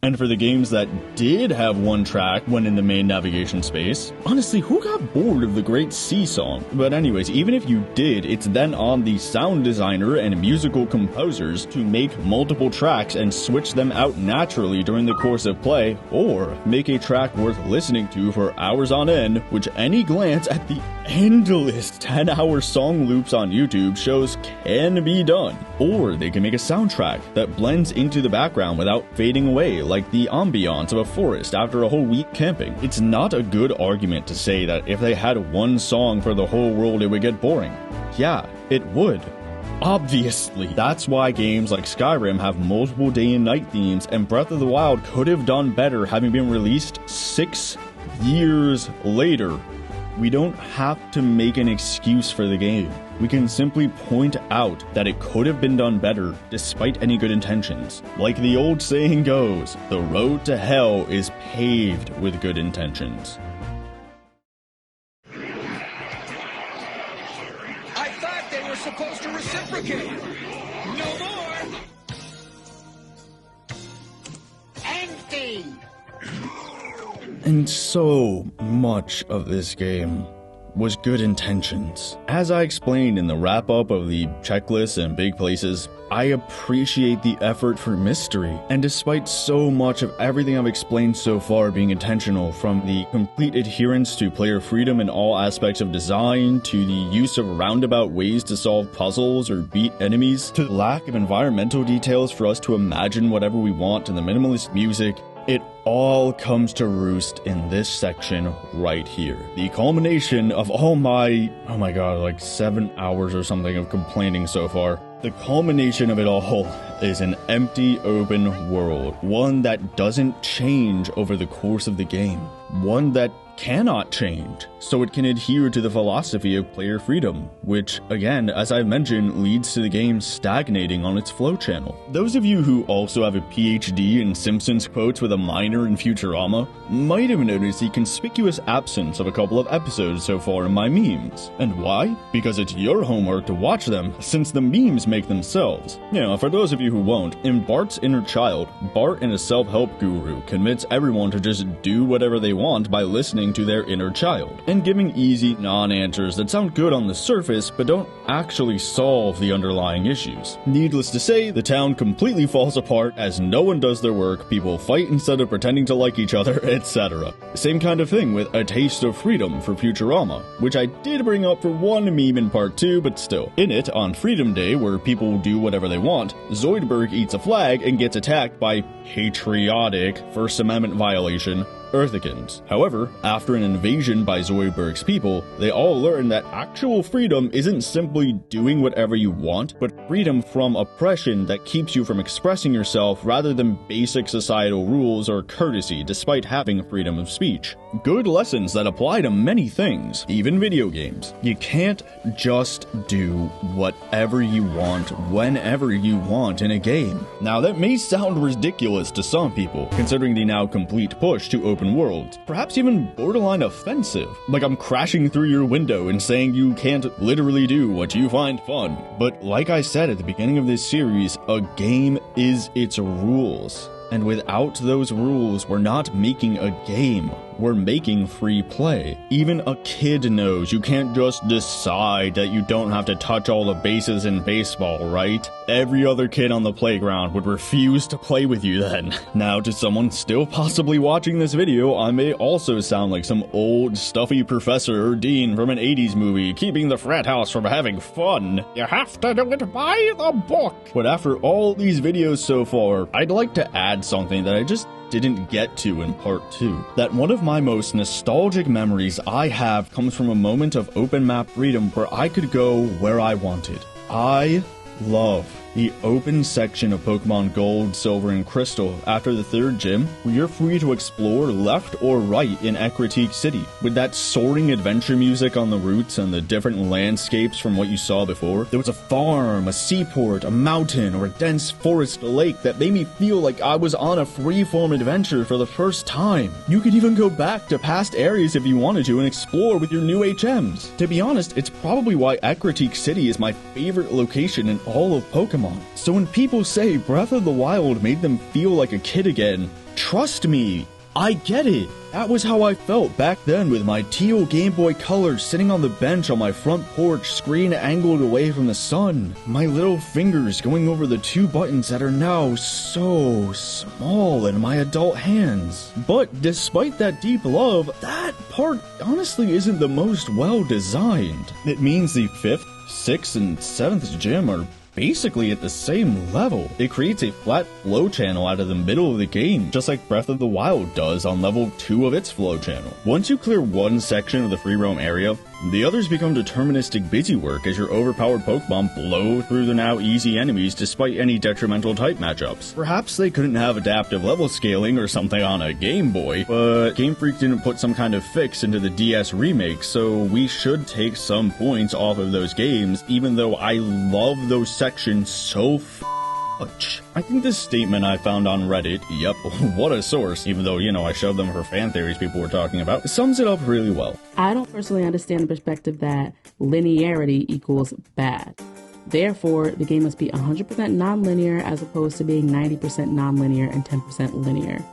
S1: And for the games that did have one track when in the main navigation space, honestly, who got bored of the Great Sea Song? But anyways, even if you did, it's then on the sound designer and musical composers to make multiple tracks and switch them out naturally during the course of play, or make a track worth listening to for hours on end, which any glance at the endless 10-hour song loops on YouTube shows can be done. Or they can make a soundtrack that blends into the background without fading away, like the ambiance of a forest after a whole week camping. It's not a good argument to say that if they had one song for the whole world it would get boring. Yeah, it would. Obviously. That's why games like Skyrim have multiple day and night themes, and Breath of the Wild could have done better having been released 6 years later. We don't have to make an excuse for the game. We can simply point out that it could have been done better despite any good intentions. Like the old saying goes, the road to hell is paved with good intentions.
S15: I thought they were supposed to reciprocate. No more. Empty.
S1: And so much of this game was good intentions. As I explained in the wrap-up of the checklists and big places, I appreciate the effort for mystery. And despite so much of everything I've explained so far being intentional, from the complete adherence to player freedom in all aspects of design, to the use of roundabout ways to solve puzzles or beat enemies, to the lack of environmental details for us to imagine whatever we want, to the minimalist music, it all comes to roost in this section right here. The culmination of all my, oh my god, like 7 hours or something of complaining so far. The culmination of it all is an empty open world. One that doesn't change over the course of the game. One that cannot change, so it can adhere to the philosophy of player freedom, which, again, as I mentioned, leads to the game stagnating on its flow channel. Those of you who also have a PhD in Simpsons quotes with a minor in Futurama might have noticed the conspicuous absence of a couple of episodes so far in my memes. And why? Because it's your homework to watch them, since the memes make themselves. You know, for those of you who won't, in Bart's Inner Child, Bart and a self-help guru convince everyone to just do whatever they want by listening to their inner child, and giving easy non-answers that sound good on the surface but don't actually solve the underlying issues. Needless to say, the town completely falls apart as no one does their work, people fight instead of pretending to like each other, etc. Same kind of thing with A Taste of Freedom for Futurama, which I did bring up for one meme in part 2, but still. In it, on Freedom Day, where people do whatever they want, Zoidberg eats a flag and gets attacked by patriotic First Amendment violation Earthicans. However, after an invasion by Zoidberg's people, they all learn that actual freedom isn't simply doing whatever you want, but freedom from oppression that keeps you from expressing yourself rather than basic societal rules or courtesy despite having freedom of speech. Good lessons that apply to many things, even video games. You can't just do whatever you want whenever you want in a game. Now that may sound ridiculous to some people, considering the now complete push to open worlds, perhaps even borderline offensive, like I'm crashing through your window and saying you can't literally do what you find fun. But like I said at the beginning of this series, a game is its rules. And without those rules, we're not making a game. We're making free play. Even a kid knows you can't just decide that you don't have to touch all the bases in baseball, right? Every other kid on the playground would refuse to play with you then. Now, to someone still possibly watching this video, I may also sound like some old stuffy professor or dean from an 80s movie keeping the frat house from having fun. You have to do it by the book. But after all these videos so far, I'd like to add something that I just didn't get to in part 2. That one of my most nostalgic memories I have comes from a moment of open map freedom where I could go where I wanted. I love the open section of Pokemon Gold, Silver, and Crystal after the 3rd gym, where you're free to explore left or right in Ecruteak City, with that soaring adventure music on the routes and the different landscapes from what you saw before. There was a farm, a seaport, a mountain, or a dense forest lake that made me feel like I was on a freeform adventure for the first time. You could even go back to past areas if you wanted to and explore with your new HMs. To be honest, it's probably why Ecruteak City is my favorite location in all of Pokemon. So when people say Breath of the Wild made them feel like a kid again, trust me, I get it. That was how I felt back then with my teal Game Boy Color sitting on the bench on my front porch, screen angled away from the sun. My little fingers going over the 2 buttons that are now so small in my adult hands. But despite that deep love, that part honestly isn't the most well designed. It means the 5th, 6th, and 7th gym are basically at the same level. It creates a flat flow channel out of the middle of the game, just like Breath of the Wild does on level 2 of its flow channel. Once you clear one section of the free roam area, the others become deterministic Busywork as your overpowered Pokemon blow through the now easy enemies despite any detrimental type matchups. Perhaps they couldn't have adaptive level scaling or something on a Game Boy, but Game Freak didn't put some kind of fix into the DS remake, so we should take some points off of those games, even though I love those sections so much. I think this statement I found on Reddit, yep, what a source, even though, I showed them her fan theories people were talking about, sums it up really well.
S3: I don't personally understand the perspective that linearity equals bad. Therefore, the game must be 100% non-linear as opposed to being 90% non-linear and 10% linear.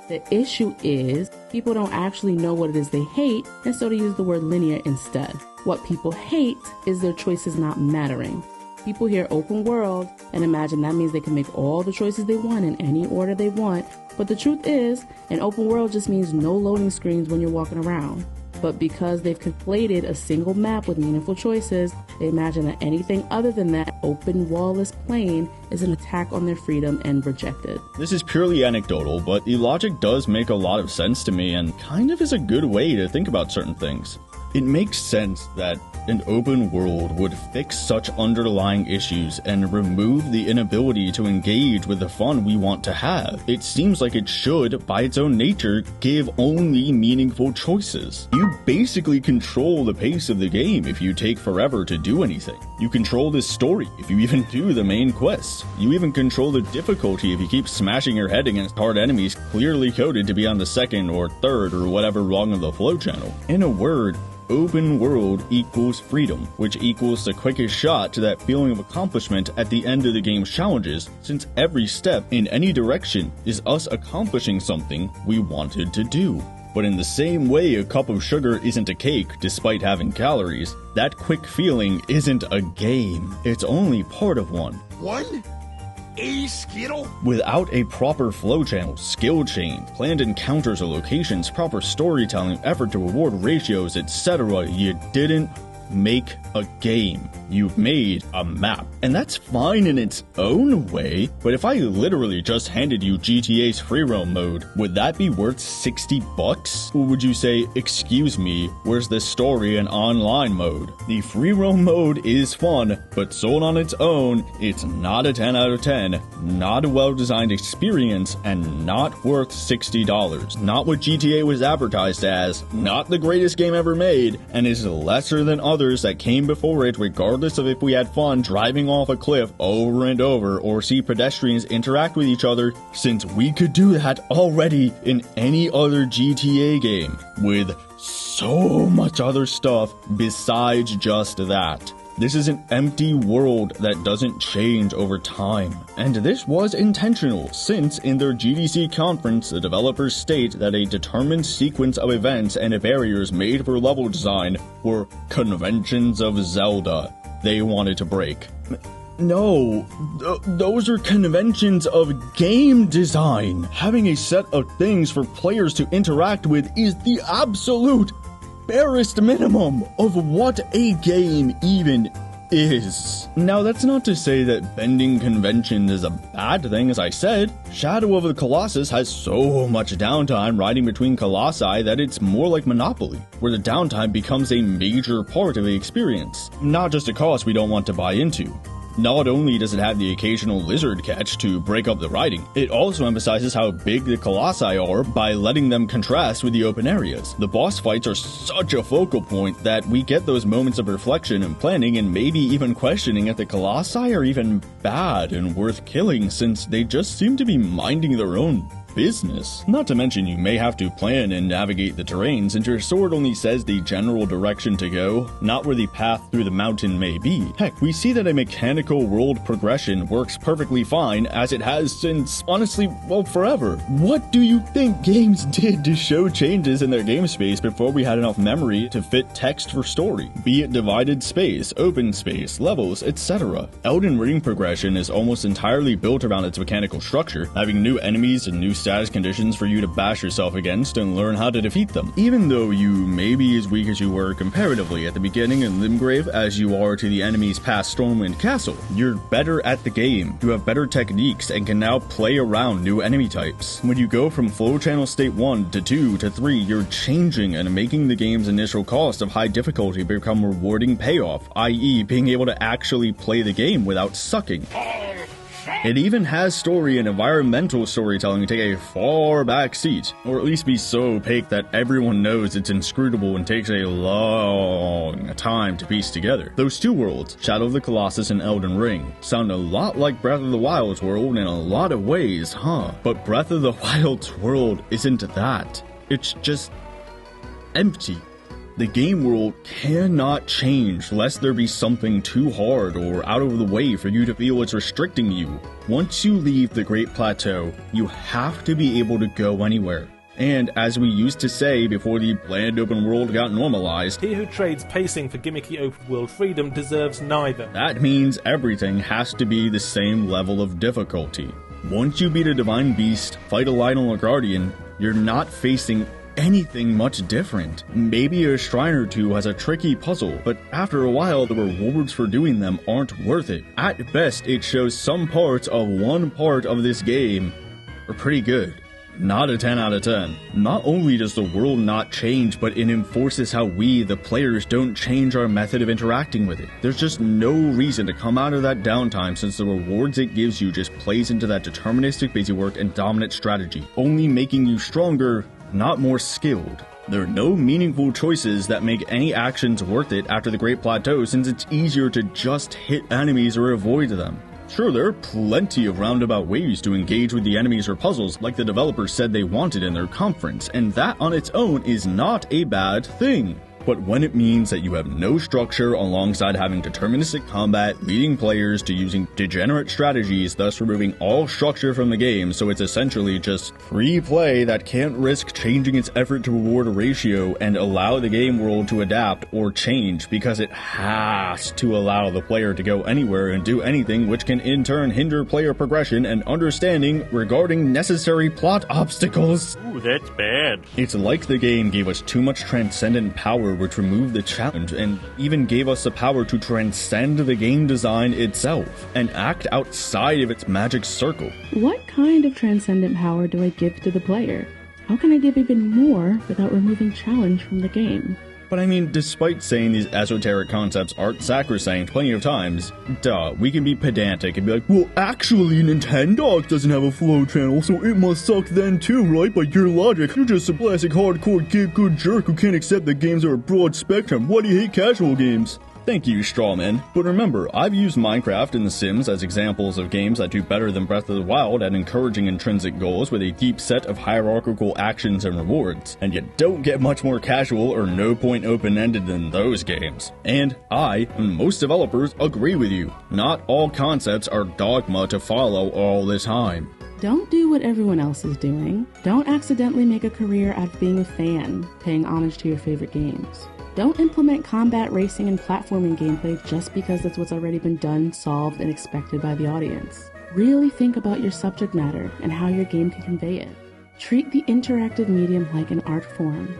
S3: The issue is people don't actually know what it is they hate, and so they use the word linear instead. What people hate is their choices not mattering. People hear open world and imagine that means they can make all the choices they want in any order they want, but the truth is, an open world just means no loading screens when you're walking around. But because they've conflated a single map with meaningful choices, they imagine that anything other than that open wall-less plane is an attack on their freedom and rejected.
S1: This is purely anecdotal, but the logic does make a lot of sense to me and kind of is a good way to think about certain things. It makes sense that an open world would fix such underlying issues and remove the inability to engage with the fun we want to have. It seems like it should, by its own nature, give only meaningful choices. You basically control the pace of the game if you take forever to do anything. You control the story if you even do the main quests. You even control the difficulty if you keep smashing your head against hard enemies clearly coded to be on the 2nd or 3rd or whatever rung of the flow channel. In a word, open world equals freedom, which equals the quickest shot to that feeling of accomplishment at the end of the game's challenges, since every step in any direction is us accomplishing something we wanted to do. But in the same way a cup of sugar isn't a cake despite having calories, that quick feeling isn't a game. It's only part of one.
S8: One? A Skittle?
S1: Without a proper flow channel, skill chain, planned encounters or locations, proper storytelling, effort to reward ratios, etc., you didn't make a game. You've made a map. And that's fine in its own way, but if I literally just handed you GTA's free roam mode, would that be worth $60? Or would you say, excuse me, where's the story and online mode? The free roam mode is fun, but sold on its own, it's not a 10 out of 10, not a well-designed experience, and not worth $60. Not what GTA was advertised as, not the greatest game ever made, and is lesser than others that came before it, regardless of if we had fun driving off a cliff over and over or see pedestrians interact with each other, since we could do that already in any other GTA game with so much other stuff besides just that. This is an empty world that doesn't change over time. And this was intentional, since in their GDC conference, the developers state that a determined sequence of events and barriers made for level design were conventions of Zelda they wanted to break. No, those are conventions of game design. Having a set of things for players to interact with is the absolute barest minimum of what a game even is. Now, that's not to say that bending convention is a bad thing, as I said. Shadow of the Colossus has so much downtime riding between colossi that it's more like Monopoly, where the downtime becomes a major part of the experience, not just a cost we don't want to buy into. Not only does it have the occasional lizard catch to break up the riding, it also emphasizes how big the colossi are by letting them contrast with the open areas. The boss fights are such a focal point that we get those moments of reflection and planning and maybe even questioning if the colossi are even bad and worth killing, since they just seem to be minding their own business. Not to mention you may have to plan and navigate the terrain since your sword only says the general direction to go, not where the path through the mountain may be. Heck, we see that a mechanical world progression works perfectly fine as it has since, honestly, well, forever. What do you think games did to show changes in their game space before we had enough memory to fit text for story? Be it divided space, open space, levels, etc. Elden Ring progression is almost entirely built around its mechanical structure, having new enemies and new status conditions for you to bash yourself against and learn how to defeat them. Even though you may be as weak as you were comparatively at the beginning in Limgrave as you are to the enemies past Stormwind Castle, you're better at the game, you have better techniques, and can now play around new enemy types. When you go from Flow Channel State 1 to 2 to 3, you're changing and making the game's initial cost of high difficulty become rewarding payoff, i.e. being able to actually play the game without sucking. It even has story and environmental storytelling take a far back seat, or at least be so opaque that everyone knows it's inscrutable and takes a long time to piece together. Those two worlds, Shadow of the Colossus and Elden Ring, sound a lot like Breath of the Wild's world in a lot of ways, huh? But Breath of the Wild's world isn't that. It's just empty. The game world cannot change lest there be something too hard or out of the way for you to feel it's restricting you. Once you leave the Great Plateau, you have to be able to go anywhere. And as we used to say before the bland open world got normalized,
S12: he who trades pacing for gimmicky open world freedom deserves neither.
S1: That means everything has to be the same level of difficulty. Once you beat a divine beast, fight a Lionel or Guardian, you're not facing anything much different. Maybe a shrine or two has a tricky puzzle, but after a while the rewards for doing them aren't worth it. At best, it shows some parts of one part of this game are pretty good. Not a 10 out of 10. Not only does the world not change, but it enforces how we, the players, don't change our method of interacting with it. There's just no reason to come out of that downtime since the rewards it gives you just plays into that deterministic busywork and dominant strategy, only making you stronger, not more skilled. There are no meaningful choices that make any actions worth it after the Great Plateau since it's easier to just hit enemies or avoid them. Sure, there are plenty of roundabout ways to engage with the enemies or puzzles like the developers said they wanted in their conference, and that on its own is not a bad thing. But when it means that you have no structure alongside having deterministic combat, leading players to using degenerate strategies, thus removing all structure from the game, so it's essentially just free play that can't risk changing its effort to reward ratio and allow the game world to adapt or change because it has to allow the player to go anywhere and do anything, which can in turn hinder player progression and understanding regarding necessary plot obstacles.
S16: Ooh, that's bad.
S1: It's like the game gave us too much transcendent power which removed the challenge and even gave us the power to transcend the game design itself and act outside of its magic circle.
S3: What kind of transcendent power do I give to the player? How can I give even more without removing challenge from the game?
S1: But I mean, despite saying these esoteric concepts aren't sacrosanct plenty of times, we can be pedantic and be like, well, actually, Nintendogs doesn't have a flow channel, so it must suck then too, right? By your logic, you're just a classic hardcore get-good jerk who can't accept that games are a broad spectrum. Why do you hate casual games? Thank you, Strawman. But remember, I've used Minecraft and The Sims as examples of games that do better than Breath of the Wild at encouraging intrinsic goals with a deep set of hierarchical actions and rewards, and you don't get much more casual or no-point open-ended than those games. And I, and most developers, agree with you. Not all concepts are dogma to follow all the time.
S3: Don't do what everyone else is doing. Don't accidentally make a career out of being a fan, paying homage to your favorite games. Don't implement combat, racing, and platforming gameplay just because that's what's already been done, solved, and expected by the audience. Really think about your subject matter and how your game can convey it. Treat the interactive medium like an art form.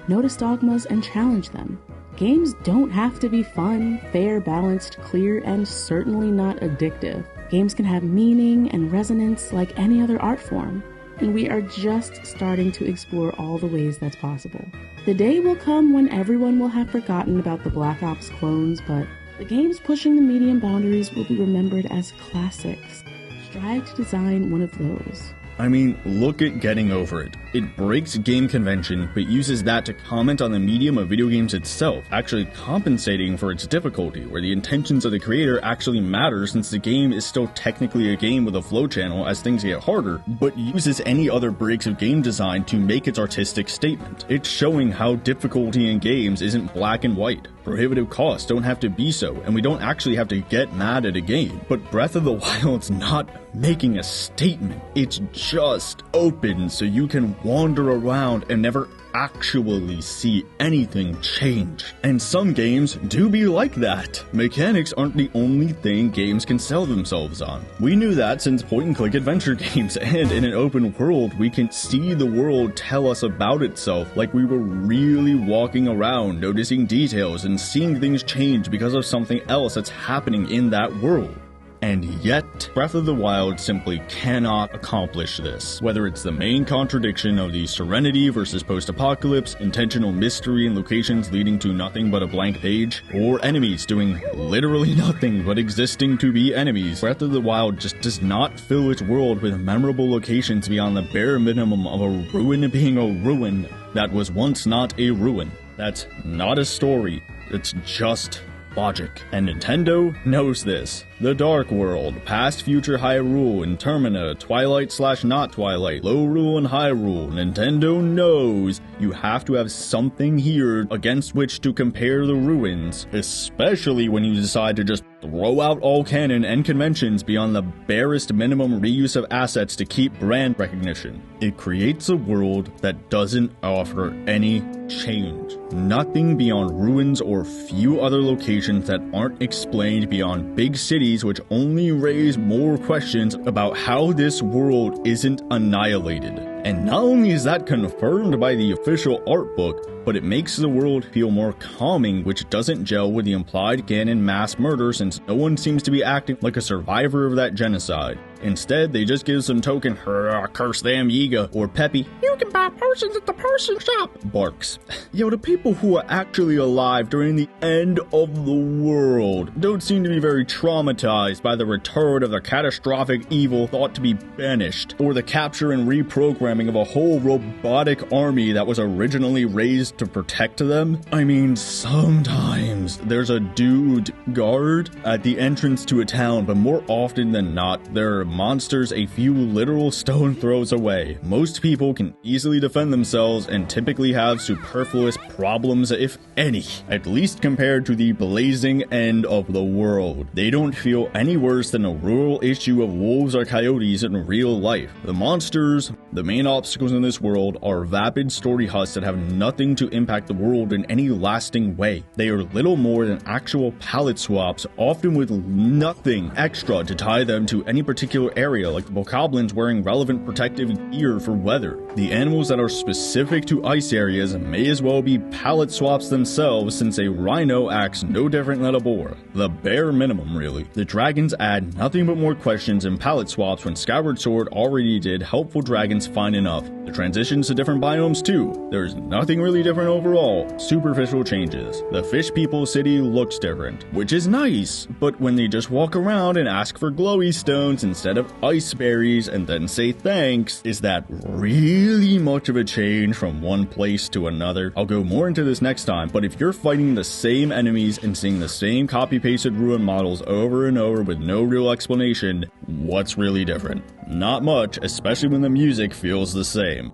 S3: Notice dogmas and challenge them. Games don't have to be fun, fair, balanced, clear, and certainly not addictive. Games can have meaning and resonance like any other art form, and we are just starting to explore all the ways that's possible. The day will come when everyone will have forgotten about the Black Ops clones, but the games pushing the medium boundaries will be remembered as classics. Strive to design one of those.
S1: I mean, look at Getting Over It. It breaks game convention, but uses that to comment on the medium of video games itself, actually compensating for its difficulty, where the intentions of the creator actually matter since the game is still technically a game with a flow channel as things get harder, but uses any other breaks of game design to make its artistic statement. It's showing how difficulty in games isn't black and white. Prohibitive costs don't have to be so, and we don't actually have to get mad at a game. But Breath of the Wild's not making a statement. It's just open so you can wander around and never actually see anything change. And some games do be like that. Mechanics aren't the only thing games can sell themselves on. We knew that since point-and-click adventure games, and in an open world, we can see the world tell us about itself like we were really walking around, noticing details and seeing things change because of something else that's happening in that world. And yet, Breath of the Wild simply cannot accomplish this. Whether it's the main contradiction of the serenity versus post-apocalypse, intentional mystery and locations leading to nothing but a blank page, or enemies doing literally nothing but existing to be enemies, Breath of the Wild just does not fill its world with memorable locations beyond the bare minimum of a ruin being a ruin that was once not a ruin. That's not a story, it's just logic. And Nintendo knows this. The Dark World, Past Future Hyrule, and Termina, Twilight/not Twilight, Lorule and Hyrule. Nintendo knows you have to have something here against which to compare the ruins, especially when you decide to just throw out all canon and conventions beyond the barest minimum reuse of assets to keep brand recognition. It creates a world that doesn't offer any change. Nothing beyond ruins or few other locations that aren't explained beyond big cities, which only raise more questions about how this world isn't annihilated. And not only is that confirmed by the official art book, but it makes the world feel more calming, which doesn't gel with the implied canon mass murder since no one seems to be acting like a survivor of that genocide. Instead, they just give some token, curse them Yiga, or Peppy, you can buy potions at the potion shop, barks. Yo, the people who are actually alive during the end of the world don't seem to be very traumatized by the return of the catastrophic evil thought to be banished, or the capture and reprogramming of a whole robotic army that was originally raised to protect them. I mean, sometimes there's a dude guard at the entrance to a town, but more often than not, there are monsters a few literal stone throws away. Most people can easily defend themselves and typically have superfluous problems, if any, at least compared to the blazing end of the world. They don't feel any worse than a rural issue of wolves or coyotes in real life. The monsters, the main obstacles in this world, are vapid story huts that have nothing to impact the world in any lasting way. They are little more than actual palette swaps, often with nothing extra to tie them to any particular area, like the bokoblins wearing relevant protective gear for weather. The animals that are specific to ice areas may as well be palette swaps themselves, since a rhino acts no different than a boar. The bare minimum, really. The dragons add nothing but more questions and palette swaps when Skyward Sword already did helpful dragons fine enough. The transitions to different biomes too. There's nothing really different overall. Superficial changes. The Fish People city looks different, which is nice, but when they just walk around and ask for glowy stones instead of ice berries and then say thanks, is that really much of a change from one place to another? I'll go more into this next time, but if you're fighting the same enemies and seeing the same copy-pasted ruin models over and over with no real explanation, what's really different? Not much, especially when the music feels the same.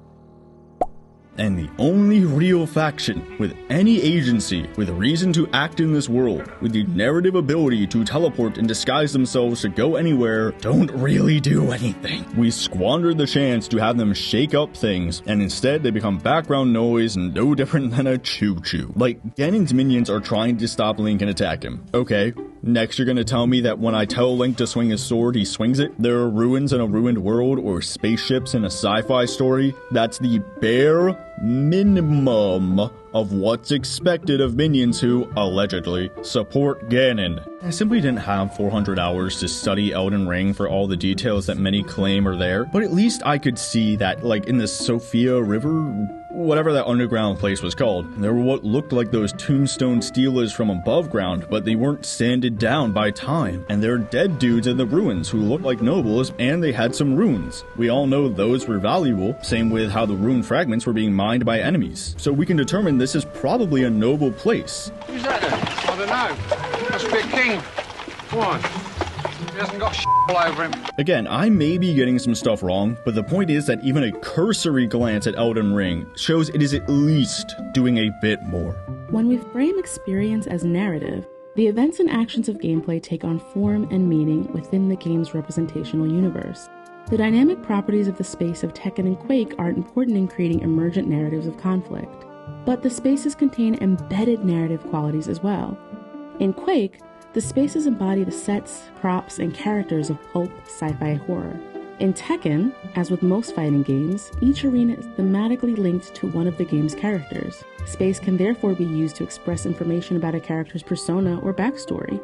S1: And the only real faction with any agency, with reason to act in this world, with the narrative ability to teleport and disguise themselves to go anywhere, don't really do anything. We squandered the chance to have them shake up things, and instead they become background noise and no different than a choo-choo. Like, Ganon's minions are trying to stop Link and attack him. Okay. Next, you're gonna tell me that when I tell Link to swing his sword, he swings it? There are ruins in a ruined world, or spaceships in a sci-fi story? That's the bare minimum of what's expected of minions who, allegedly, support Ganon. I simply didn't have 400 hours to study Elden Ring for all the details that many claim are there, but at least I could see that, like, in the Sophia River whatever that underground place was called. There were what looked like those tombstone steelers from above ground, but they weren't sanded down by time. And there are dead dudes in the ruins who looked like nobles, and they had some runes. We all know those were valuable, same with how the rune fragments were being mined by enemies. So we can determine this is probably a noble place.
S15: Who's that then? I don't know. Must be a king. Why? He hasn't got all over him.
S1: Again, I may be getting some stuff wrong, but the point is that even a cursory glance at Elden Ring shows it is at least doing a bit more.
S3: When we frame experience as narrative, the events and actions of gameplay take on form and meaning within the game's representational universe. The dynamic properties of the space of Tekken and Quake are important in creating emergent narratives of conflict, but the spaces contain embedded narrative qualities as well. In Quake, the spaces embody the sets, props, and characters of pulp, sci-fi, horror. In Tekken, as with most fighting games, each arena is thematically linked to one of the game's characters. Space can therefore be used to express information about a character's persona or backstory,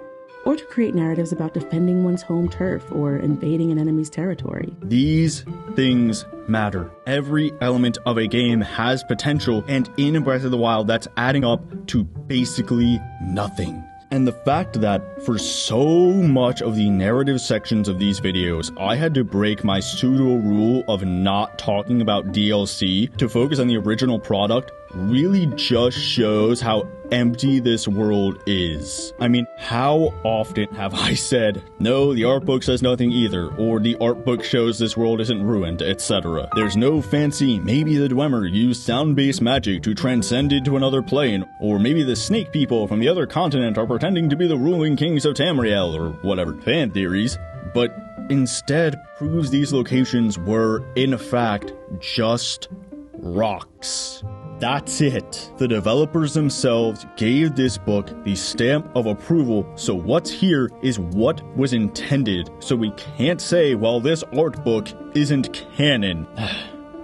S3: or to create narratives about defending one's home turf or invading an enemy's territory.
S1: These things matter. Every element of a game has potential, and in Breath of the Wild, that's adding up to basically nothing. And the fact that for so much of the narrative sections of these videos, I had to break my pseudo rule of not talking about DLC to focus on the original product really just shows how empty this world is. I mean, how often have I said, no, the art book says nothing either, or the art book shows this world isn't ruined, etc. There's no fancy, maybe the Dwemer used sound-based magic to transcend into another plane, or maybe the snake people from the other continent are pretending to be the ruling kings of Tamriel, or whatever, fan theories, but instead proves these locations were, in fact, just rocks. That's it. The developers themselves gave this book the stamp of approval, so what's here is what was intended. So we can't say, well, this art book isn't canon.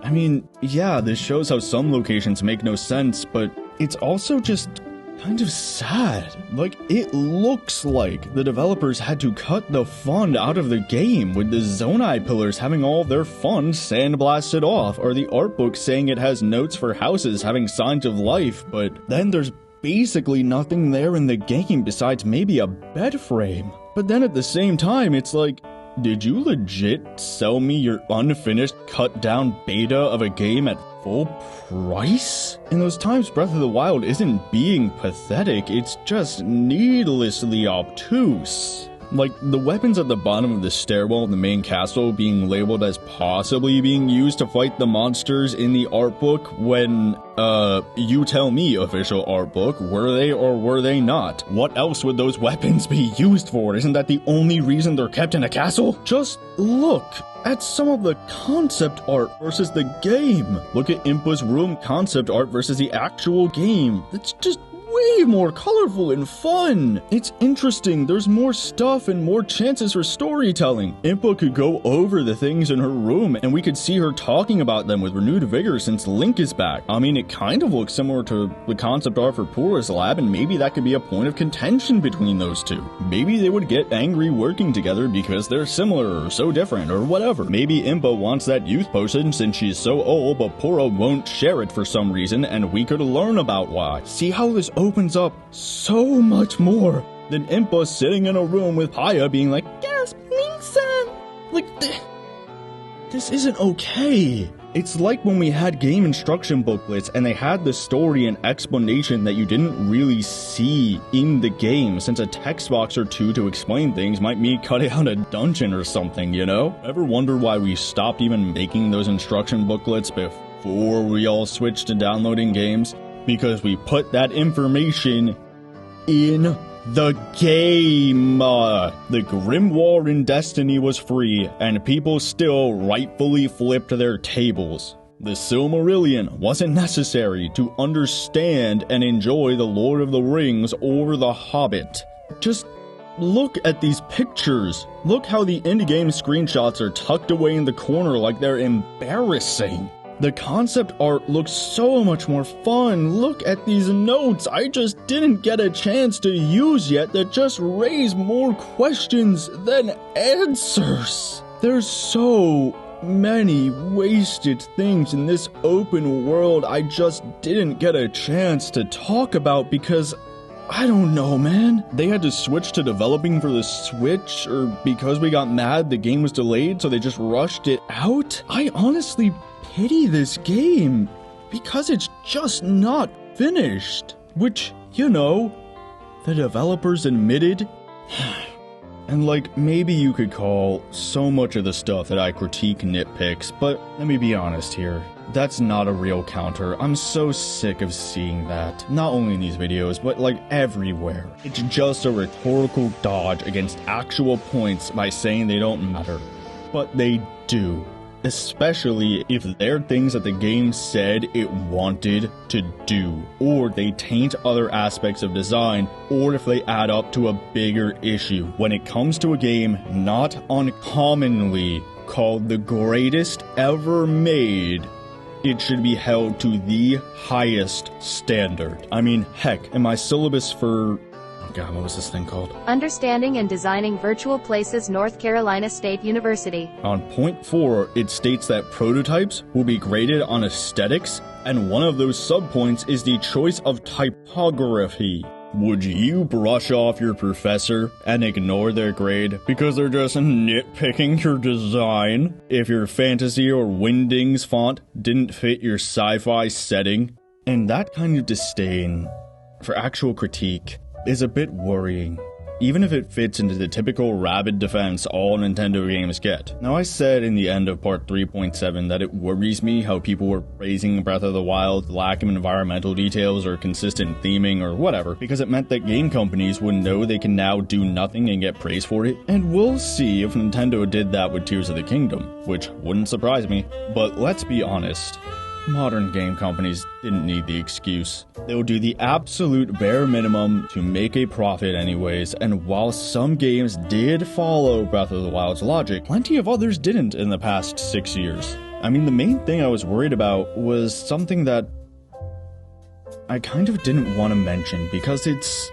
S1: I mean, yeah, this shows how some locations make no sense, but it's also just kind of sad. Like, it looks like the developers had to cut the fun out of the game, with the Zonai pillars having all their fun sandblasted off, or the art book saying it has notes for houses having signs of life, but then there's basically nothing there in the game besides maybe a bed frame. But then at the same time, it's like, did you legit sell me your unfinished cut down beta of a game at full price? In those times, Breath of the Wild isn't being pathetic, it's just needlessly obtuse. Like, the weapons at the bottom of the stairwell in the main castle being labeled as possibly being used to fight the monsters in the art book when, you tell me, official art book, were they or were they not? What else would those weapons be used for? Isn't that the only reason they're kept in a castle? Just look at some of the concept art versus the game. Look at Impa's room concept art versus the actual game. It's just way more colorful and fun. It's interesting. There's more stuff and more chances for storytelling. Impa could go over the things in her room and we could see her talking about them with renewed vigor since Link is back. I mean, it kind of looks similar to the concept art for Pura's lab, and maybe that could be a point of contention between those two. Maybe they would get angry working together because they're similar or so different or whatever. Maybe Impa wants that youth potion since she's so old, but Pura won't share it for some reason, and we could learn about why. See how this opens up so much more than Impa sitting in a room with Paya being like, yes, Link-san! Like, this isn't okay. It's like when we had game instruction booklets and they had the story and explanation that you didn't really see in the game, since a text box or two to explain things might mean cutting out a dungeon or something, you know? Ever wonder why we stopped even making those instruction booklets before we all switched to downloading games? Because we put that information in the game. The Grimoire in Destiny was free, and people still rightfully flipped their tables. The Silmarillion wasn't necessary to understand and enjoy the Lord of the Rings or the Hobbit. Just look at these pictures. Look how the in-game screenshots are tucked away in the corner like they're embarrassing. The concept art looks so much more fun. Look at these notes I just didn't get a chance to use yet that just raise more questions than answers. There's so many wasted things in this open world I just didn't get a chance to talk about because, I don't know, man. They had to switch to developing for the Switch, or because we got mad the game was delayed, so they just rushed it out? I honestly pity this game because it's just not finished. Which, you know, the developers admitted. And like, maybe you could call so much of the stuff that I critique nitpicks, but let me be honest here. That's not a real counter. I'm so sick of seeing that. Not only in these videos, but like everywhere. It's just a rhetorical dodge against actual points by saying they don't matter. But they do. Especially if they're things that the game said it wanted to do, or they taint other aspects of design, or if they add up to a bigger issue. When it comes to a game not uncommonly called the greatest ever made, it should be held to the highest standard. I mean, heck, in my syllabus for... oh god, what was this thing called?
S10: Understanding and Designing Virtual Places, North Carolina State University.
S1: On point 4, it states that prototypes will be graded on aesthetics, and one of those subpoints is the choice of typography. Would you brush off your professor and ignore their grade because they're just nitpicking your design? If your fantasy or Wingdings font didn't fit your sci-fi setting? And that kind of disdain for actual critique is a bit worrying, even if it fits into the typical rabid defense all Nintendo games get. Now, I said in the end of part 3.7 that it worries me how people were praising Breath of the Wild's lack of environmental details or consistent theming or whatever, because it meant that game companies would know they can now do nothing and get praise for it. And we'll see if Nintendo did that with Tears of the Kingdom, which wouldn't surprise me. But let's be honest. Modern game companies didn't need the excuse. They'll do the absolute bare minimum to make a profit anyways, and while some games did follow Breath of the Wild's logic, plenty of others didn't in the past 6 years. I mean, the main thing I was worried about was something that I kind of didn't want to mention because it's...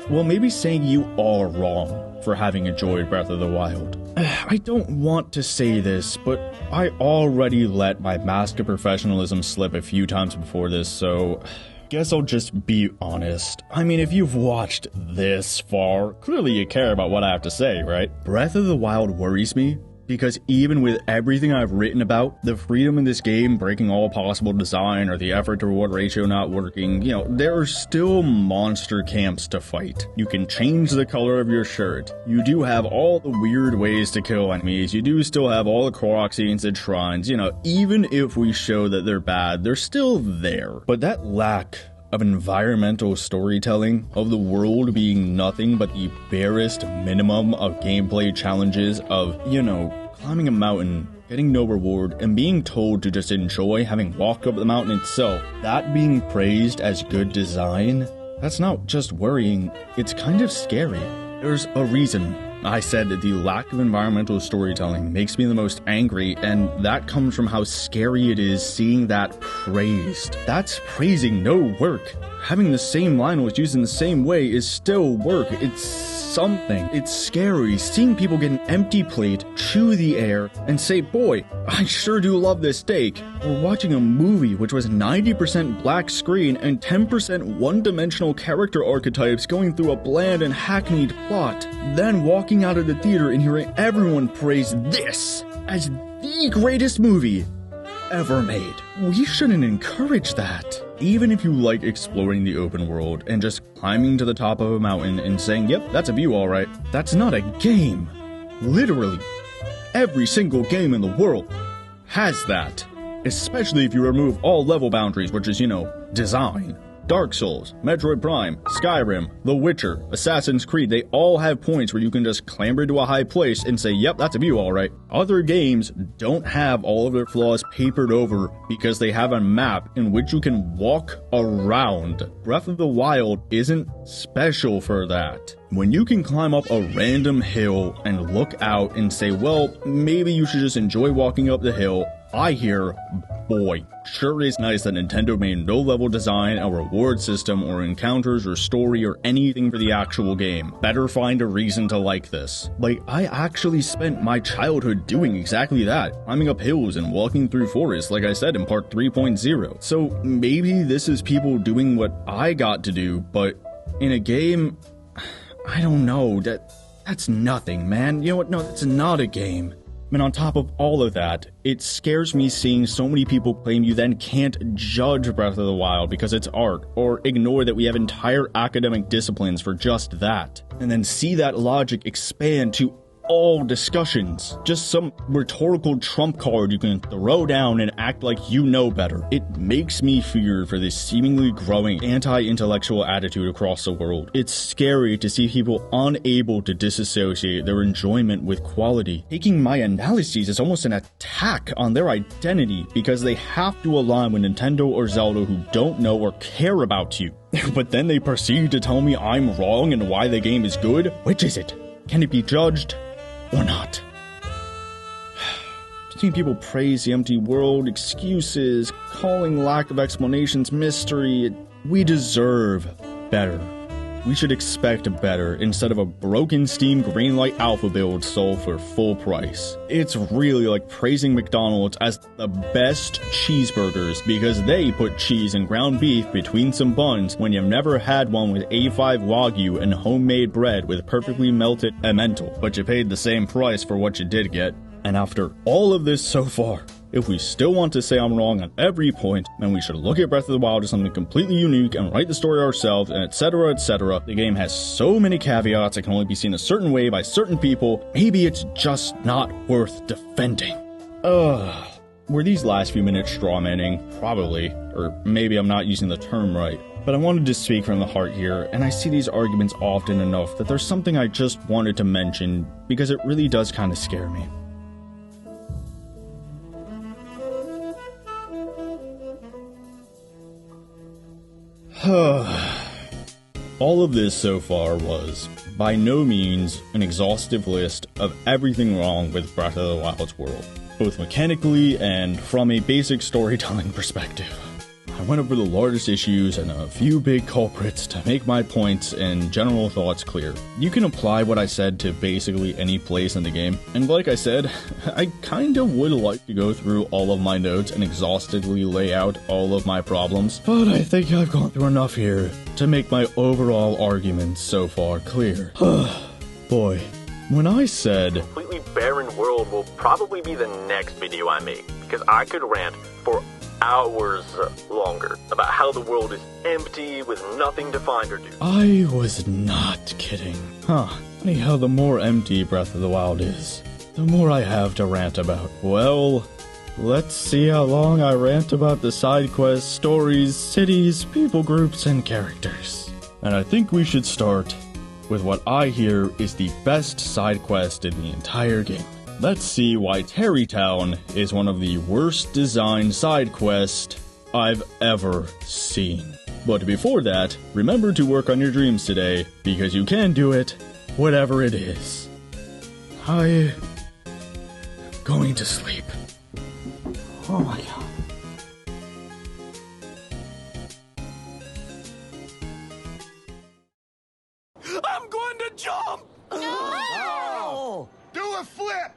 S1: well, maybe saying you are wrong for having enjoyed Breath of the Wild. I don't want to say this, but I already let my mask of professionalism slip a few times before this, so guess I'll just be honest. I mean, if you've watched this far, clearly you care about what I have to say, right? Breath of the Wild worries me because even with everything I've written about, the freedom in this game breaking all possible design or the effort to reward ratio not working, you know, there are still monster camps to fight. You can change the color of your shirt. You do have all the weird ways to kill enemies. You do still have all the Korok Seeds and shrines. You know, even if we show that they're bad, they're still there. But that lack of environmental storytelling, of the world being nothing but the barest minimum of gameplay challenges of, you know, climbing a mountain, getting no reward, and being told to just enjoy having walked up the mountain itself, that being praised as good design, that's not just worrying, it's kind of scary. There's a reason I said that the lack of environmental storytelling makes me the most angry, and that comes from how scary it is seeing that praised. That's praising no work. Having the same line was used in the same way is still work. It's something. It's scary seeing people get an empty plate, chew the air, and say, boy, I sure do love this steak. Or watching a movie which was 90% black screen and 10% one-dimensional character archetypes going through a bland and hackneyed plot. Then walking out of the theater and hearing everyone praise this as the greatest movie ever made. We shouldn't encourage that. Even if you like exploring the open world and just climbing to the top of a mountain and saying, yep, that's a view alright, that's not a game. Literally, every single game in the world has that. Especially if you remove all level boundaries, which is, you know, design. Dark Souls, Metroid Prime, Skyrim, The Witcher, Assassin's Creed, they all have points where you can just clamber to a high place and say, yep, that's a view alright. Other games don't have all of their flaws papered over because they have a map in which you can walk around. Breath of the Wild isn't special for that. When you can climb up a random hill and look out and say, well, maybe you should just enjoy walking up the hill, I hear boy, sure is nice that Nintendo made no level design, a reward system, or encounters, or story, or anything for the actual game. Better find a reason to like this. Like, I actually spent my childhood doing exactly that, climbing up hills and walking through forests, like I said in part 3.0. So maybe this is people doing what I got to do, but in a game, I don't know, that's nothing, man. You know what? No, that's not a game. And on top of all of that, it scares me seeing so many people claim you then can't judge Breath of the Wild because it's art, or ignore that we have entire academic disciplines for just that, and then see that logic expand to all discussions. Just some rhetorical trump card you can throw down and act like you know better. It makes me fear for this seemingly growing anti-intellectual attitude across the world. It's scary to see people unable to disassociate their enjoyment with quality. Taking my analyses is almost an attack on their identity because they have to align with Nintendo or Zelda who don't know or care about you. But then they proceed to tell me I'm wrong and why the game is good? Which is it? Can it be judged or not? Seeing people praise the empty world, excuses, calling lack of explanations mystery, we deserve better. We should expect better instead of a broken Steam Greenlight Alpha build sold for full price. It's really like praising McDonald's as the best cheeseburgers because they put cheese and ground beef between some buns when you've never had one with A5 Wagyu and homemade bread with perfectly melted emmental, but you paid the same price for what you did get. And after all of this so far, if we still want to say I'm wrong on every point, then we should look at Breath of the Wild as something completely unique and write the story ourselves, and etc, etc. The game has so many caveats it can only be seen a certain way by certain people, maybe it's just not worth defending. Were these last few minutes strawmanning? Probably. Or maybe I'm not using the term right. But I wanted to speak from the heart here, and I see these arguments often enough that there's something I just wanted to mention, because it really does kind of scare me. All of this so far was, by no means, an exhaustive list of everything wrong with Breath of the Wild's world, both mechanically and from a basic storytelling perspective. I went over the largest issues and a few big culprits to make my points and general thoughts clear. You can apply what I said to basically any place in the game, and like I said, I kinda would like to go through all of my notes and exhaustively lay out all of my problems, but I think I've gone through enough here to make my overall arguments so far clear. Boy, when I said
S19: completely barren world will probably be the next video I make, because I could rant for hours longer about how the world is empty with nothing to find or do.
S1: I was not kidding. Funny how the more empty Breath of the Wild is, the more I have to rant about. Well, let's see how long I rant about the side quests, stories, cities, people groups, and characters. And I think we should start with what I hear is the best side quest in the entire game. Let's see why Terrytown is one of the worst designed side quests I've ever seen. But before that, remember to work on your dreams today, because you can do it, whatever it is. I'm going to sleep. Oh my god.
S8: I'm going to jump!
S5: No!
S8: Do a flip!